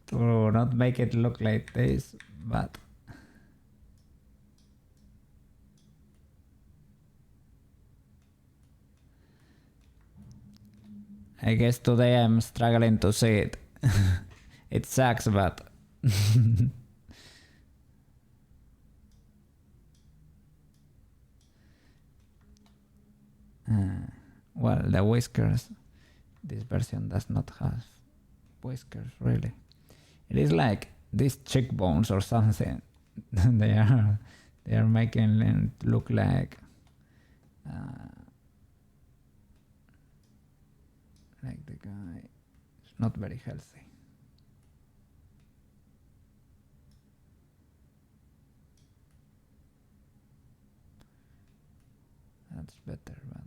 to not make it look like this, but I guess today I'm struggling to see it. It sucks, but well, the whiskers, this version does not have whiskers really. It is like these cheekbones or something. they are making it look like the guy is not very healthy. That's better, but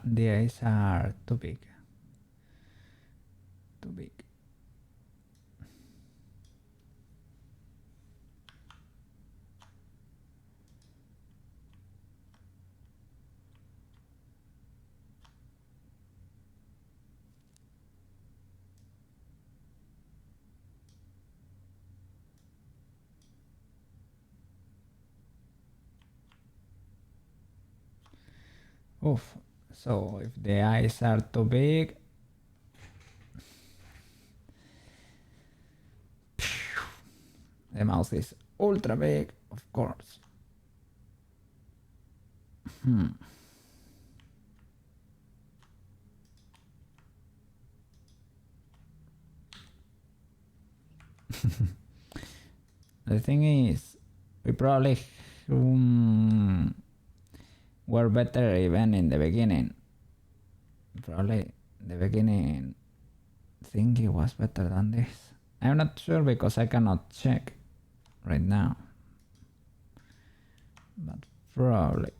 the eyes are too big. Too big. Oof. So if the eyes are too big, The mouse is ultra big, of course. The thing is, we probably were better even in the beginning. Probably the beginning thingy was better than this. I'm not sure because I cannot check right now. But probably.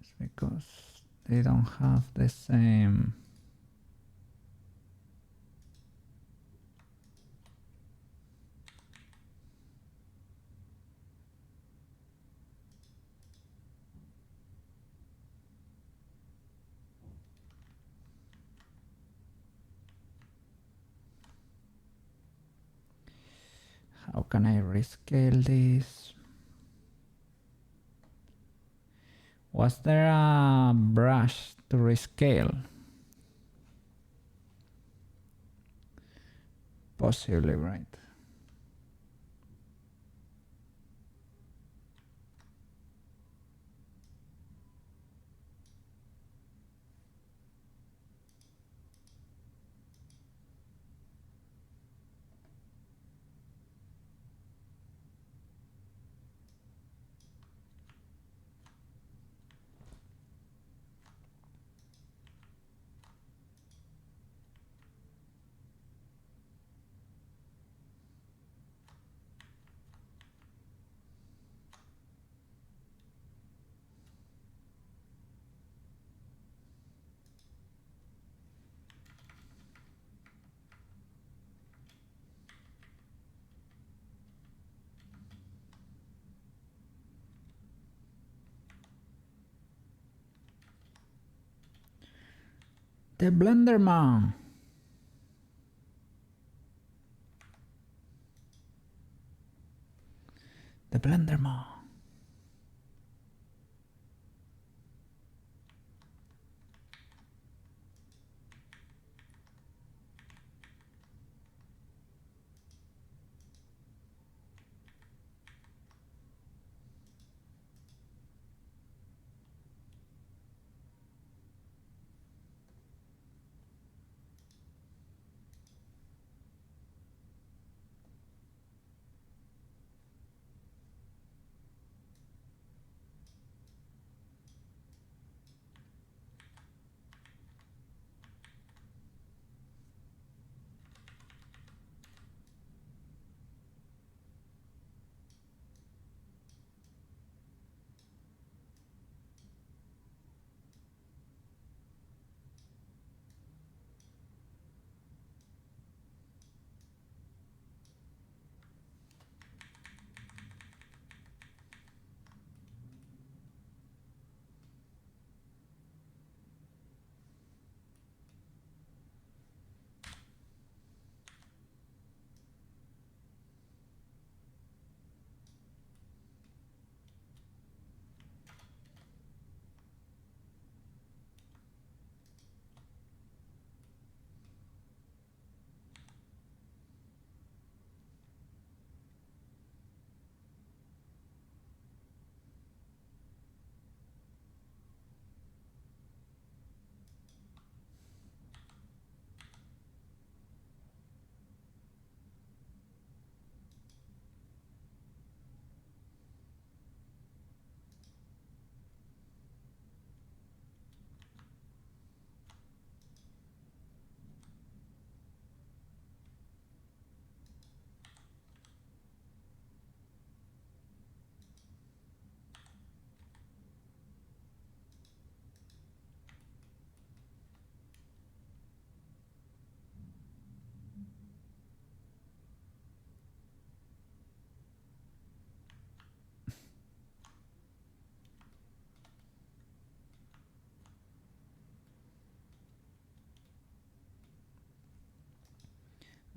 It's because they don't have the same. How can I rescale this? Was there a brush to rescale? Possibly, right? The Blender Man. The Blender Man.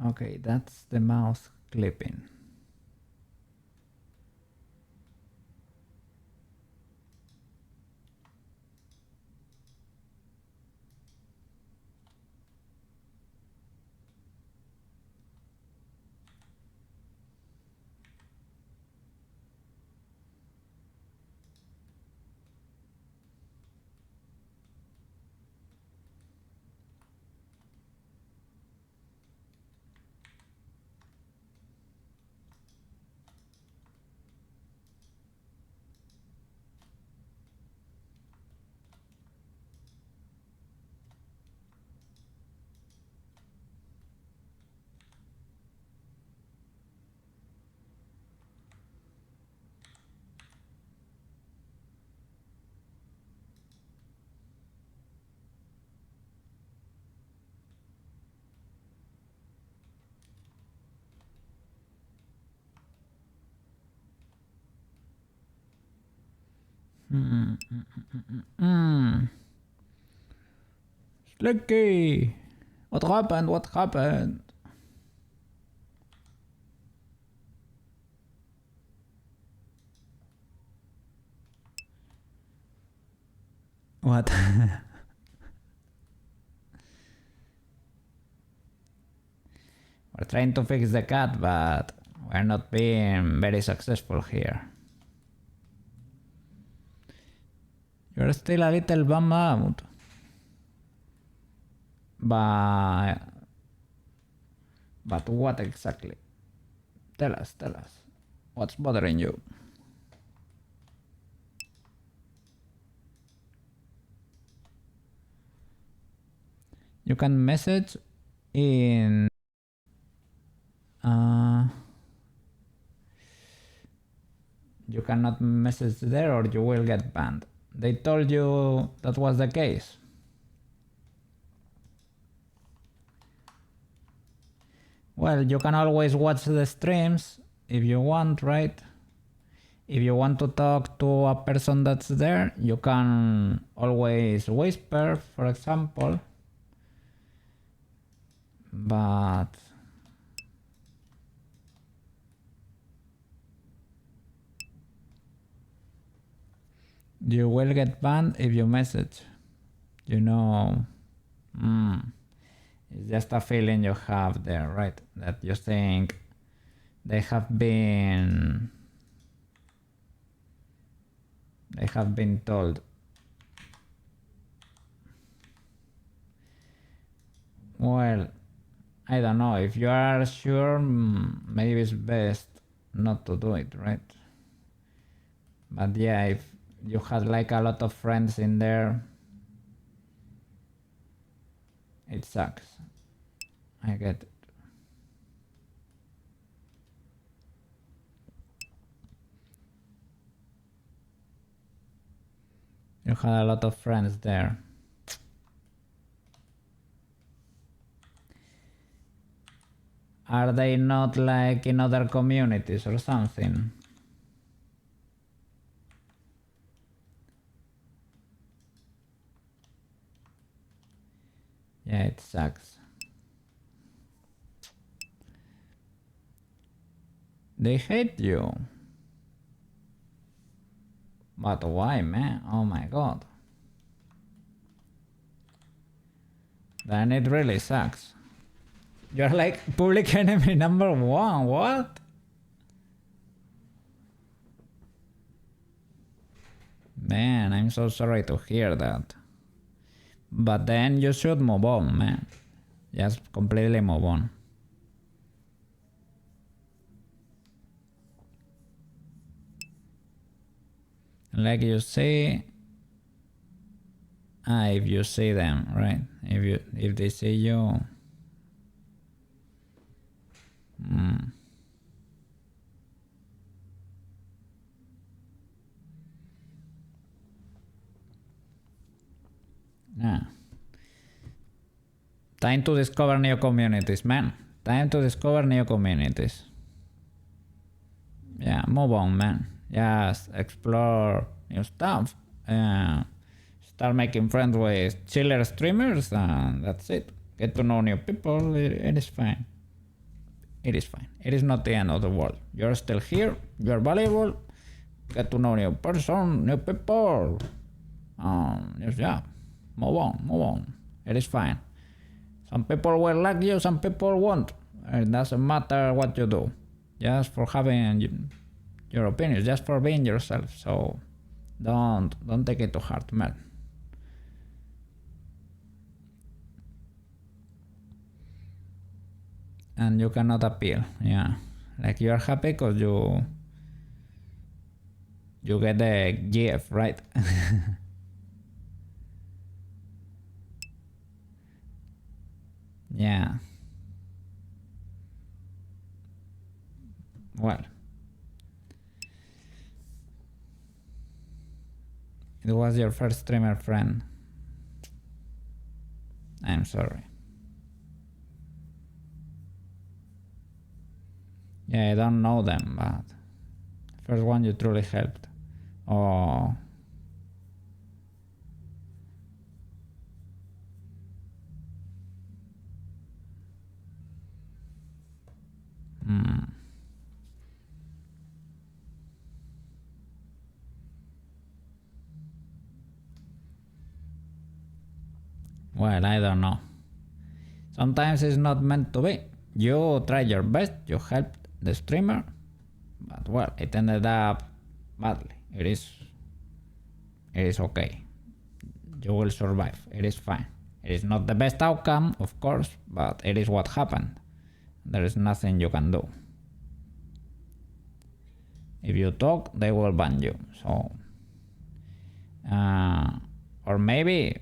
Okay, that's the mouse clipping. Slicky! What happened? What happened? What? We're trying to fix the cat, but we're not being very successful here. You're still a little bummed out. But what exactly? Tell us. What's bothering you? You can message in you cannot message there or you will get banned. They told you that was the case. Well, you can always watch the streams if you want, right? If you want to talk to a person that's there, you can always whisper, for example. But you will get banned if you message. You know, it's just a feeling you have there, right? That you think they have been told. Well, I don't know. If you are sure, maybe it's best not to do it, right? But yeah, if you had like a lot of friends in there, it sucks. I get it. You had a lot of friends there. Are they not like in other communities or something? Yeah, it sucks. They hate you. But why, man? Oh my god. Then it really sucks. You're like public enemy number one. What? Man, I'm so sorry to hear that. But then you should move on, man. Just completely move on. Like you say, if you see them, right? If they see you, yeah. Time to discover new communities, man. Time to discover new communities. Yeah, move on, man. Just explore new stuff. Start making friends with chiller streamers, and that's it. Get to know new people. It is fine. It is fine. It is not the end of the world. You're still here. You're valuable. Get to know new person, new people. Yeah. Move on. It is fine. Some people will like you, some people won't. It doesn't matter what you do. Just for having your opinions, just for being yourself. So don't take it too hard, man. And you cannot appeal, yeah. Like you are happy because you get the GF, right? Yeah. Well, it was your first streamer friend. I'm sorry. Yeah, I don't know them, but first one you truly helped. Oh. Well, I don't know. Sometimes it's not meant to be. You tried your best, you helped the streamer, but well, it ended up badly. It is okay. You will survive. It is fine. It is not the best outcome, of course, but it is what happened. There is nothing you can do. If you talk, they will ban you. So, or maybe,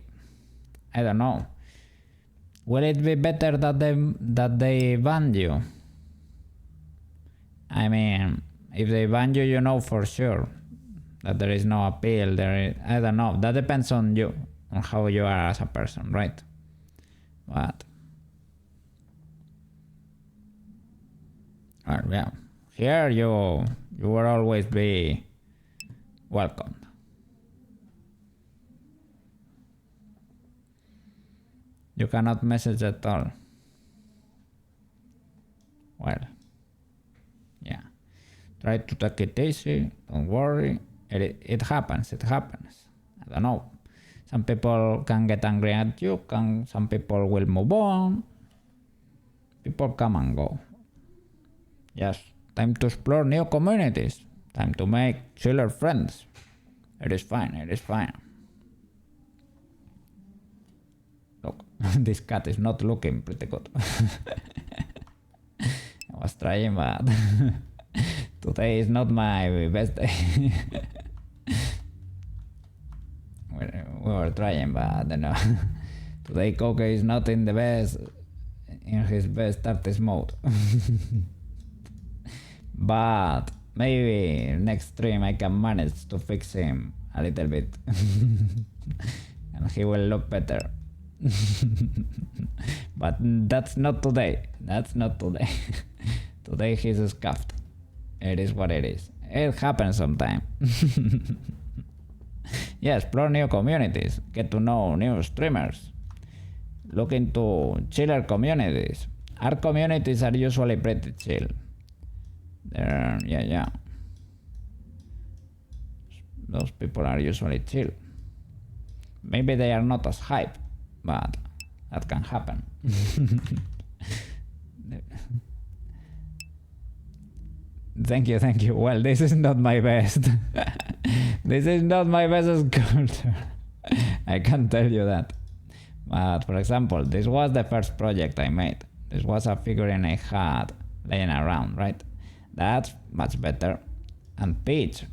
I don't know. Will it be better that they ban you? I mean, if they ban you, you know for sure that there is no appeal. I don't know. That depends on you, on how you are as a person, right? But yeah, here you will always be welcomed. You cannot message at all. Well, yeah. Try to take it easy. Don't worry. It happens. I don't know. Some people can get angry at you. Some people will move on. People come and go. Yes. Time to explore new communities. Time to make chiller friends. It is fine. Look, this cat is not looking pretty good. I was trying, but today is not my best day. we were trying, but I don't know. Today Koukei is not in his best artist mode. But maybe next stream I can manage to fix him a little bit. And he will look better. But that's not today. Today he's scuffed. It is what it is. It happens sometime. Yeah, explore new communities. Get to know new streamers. Look into chiller communities. Our communities are usually pretty chill. Yeah. Those people are usually chill. Maybe they are not as hype, but that can happen. Thank you. Well, this is not my best. This is not my best sculpture. I can tell you that. But for example, this was the first project I made. This was a figurine I had laying around, right? That's much better. And Peach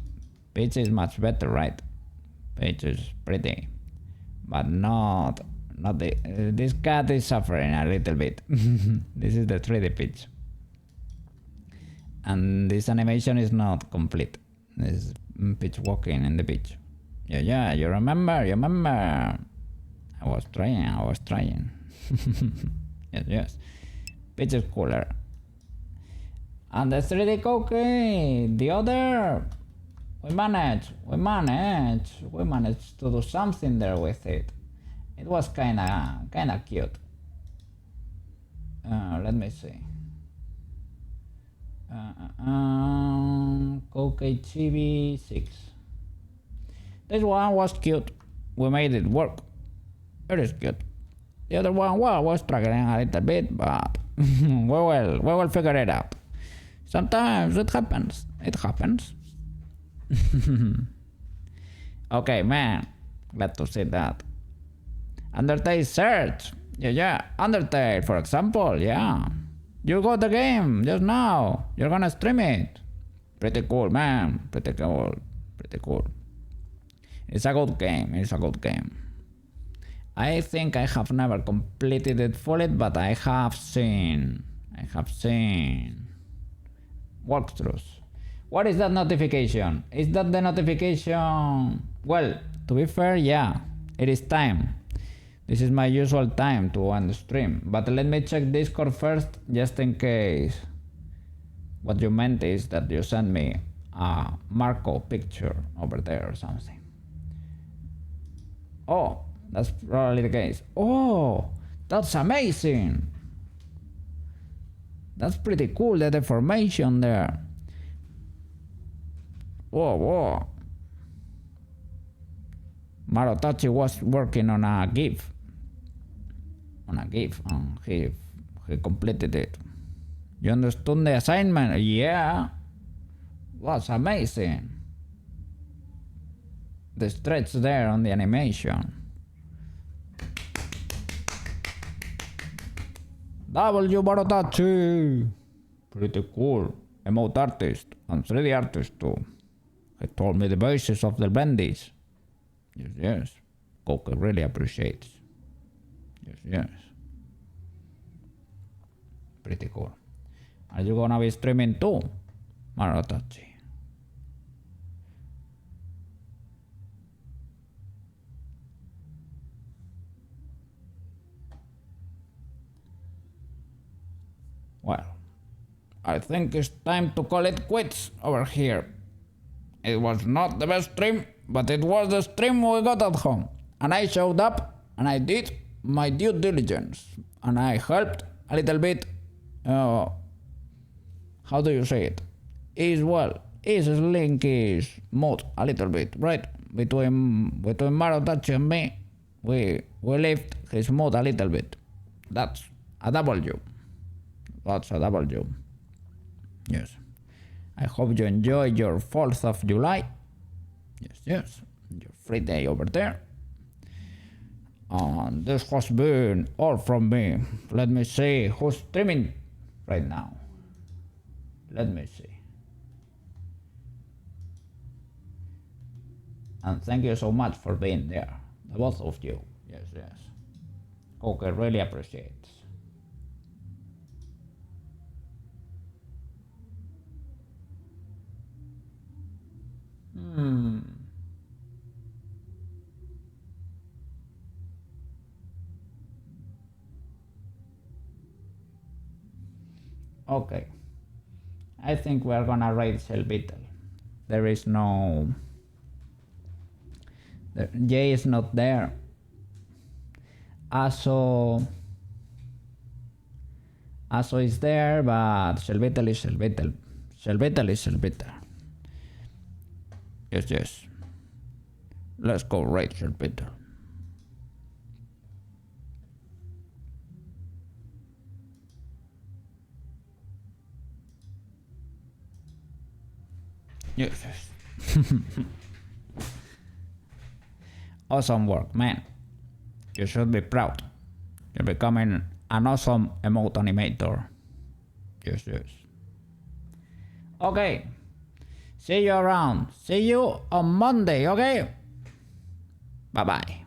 is much better, right? Peach is pretty, but not this cat is suffering a little bit. This is the 3D Peach. And this animation is not complete. This is Peach walking in the beach. Yeah, you remember? I was trying. Yes. Peach is cooler. And the 3D Koukei, the other, we managed to do something there with it. It was kinda cute. Let me see. Koukei TV 6. This one was cute. We made it work. It is cute. The other one, well, was struggling a little bit, but we will figure it out. Sometimes it happens. It happens. Okay, man. Glad to see that. Undertale search. Yeah. Undertale, for example, yeah. You got the game just now. You're gonna stream it. Pretty cool, man. Pretty cool. It's a good game. I think I have never completed it fully, but I have seen walkthroughs. What is that notification? Is that the notification? Well, to be fair, yeah, it is time. This is my usual time to end the stream, but let me check Discord first, just in case. What you meant is that you sent me a Marco picture over there or something. Oh, that's probably the case. Oh, that's amazing. That's pretty cool, the deformation there. Whoa. Marotachi was working on a GIF. And he completed it. You understood the assignment? Yeah. That's amazing. The stretch there on the animation. W Marotachi. Pretty cool. Emote artist and 3D artist too. He told me the basis of the bendies. Yes. Koukei really appreciates. Yes. Pretty cool. Are you gonna be streaming too, Marotachi? Well, I think it's time to call it quits over here. It was not the best stream, but it was the stream we got at home. And I showed up, and I did my due diligence. And I helped a little bit, how do you say it? Is Slinky's mod a little bit, right? Between Marotachi and me, we lift his mod a little bit. That's a W. Yes. I hope you enjoy your 4th of July. Yes. Your free day over there. And this has been all from me. Let me see who's streaming right now. Let me see. And thank you so much for being there. The both of you. Yes. Koukei really appreciates. Okay. I think we're gonna raid Cell Beetle. There is no... Jay is not there. Aso is there, but Cell Beetle is Cell Beetle. Yes. Let's go raid Cell Beetle. Yes. Awesome work, man. You should be proud. You're becoming an awesome emote animator. Yes. Okay. See you around. See you on Monday, okay? Bye-bye.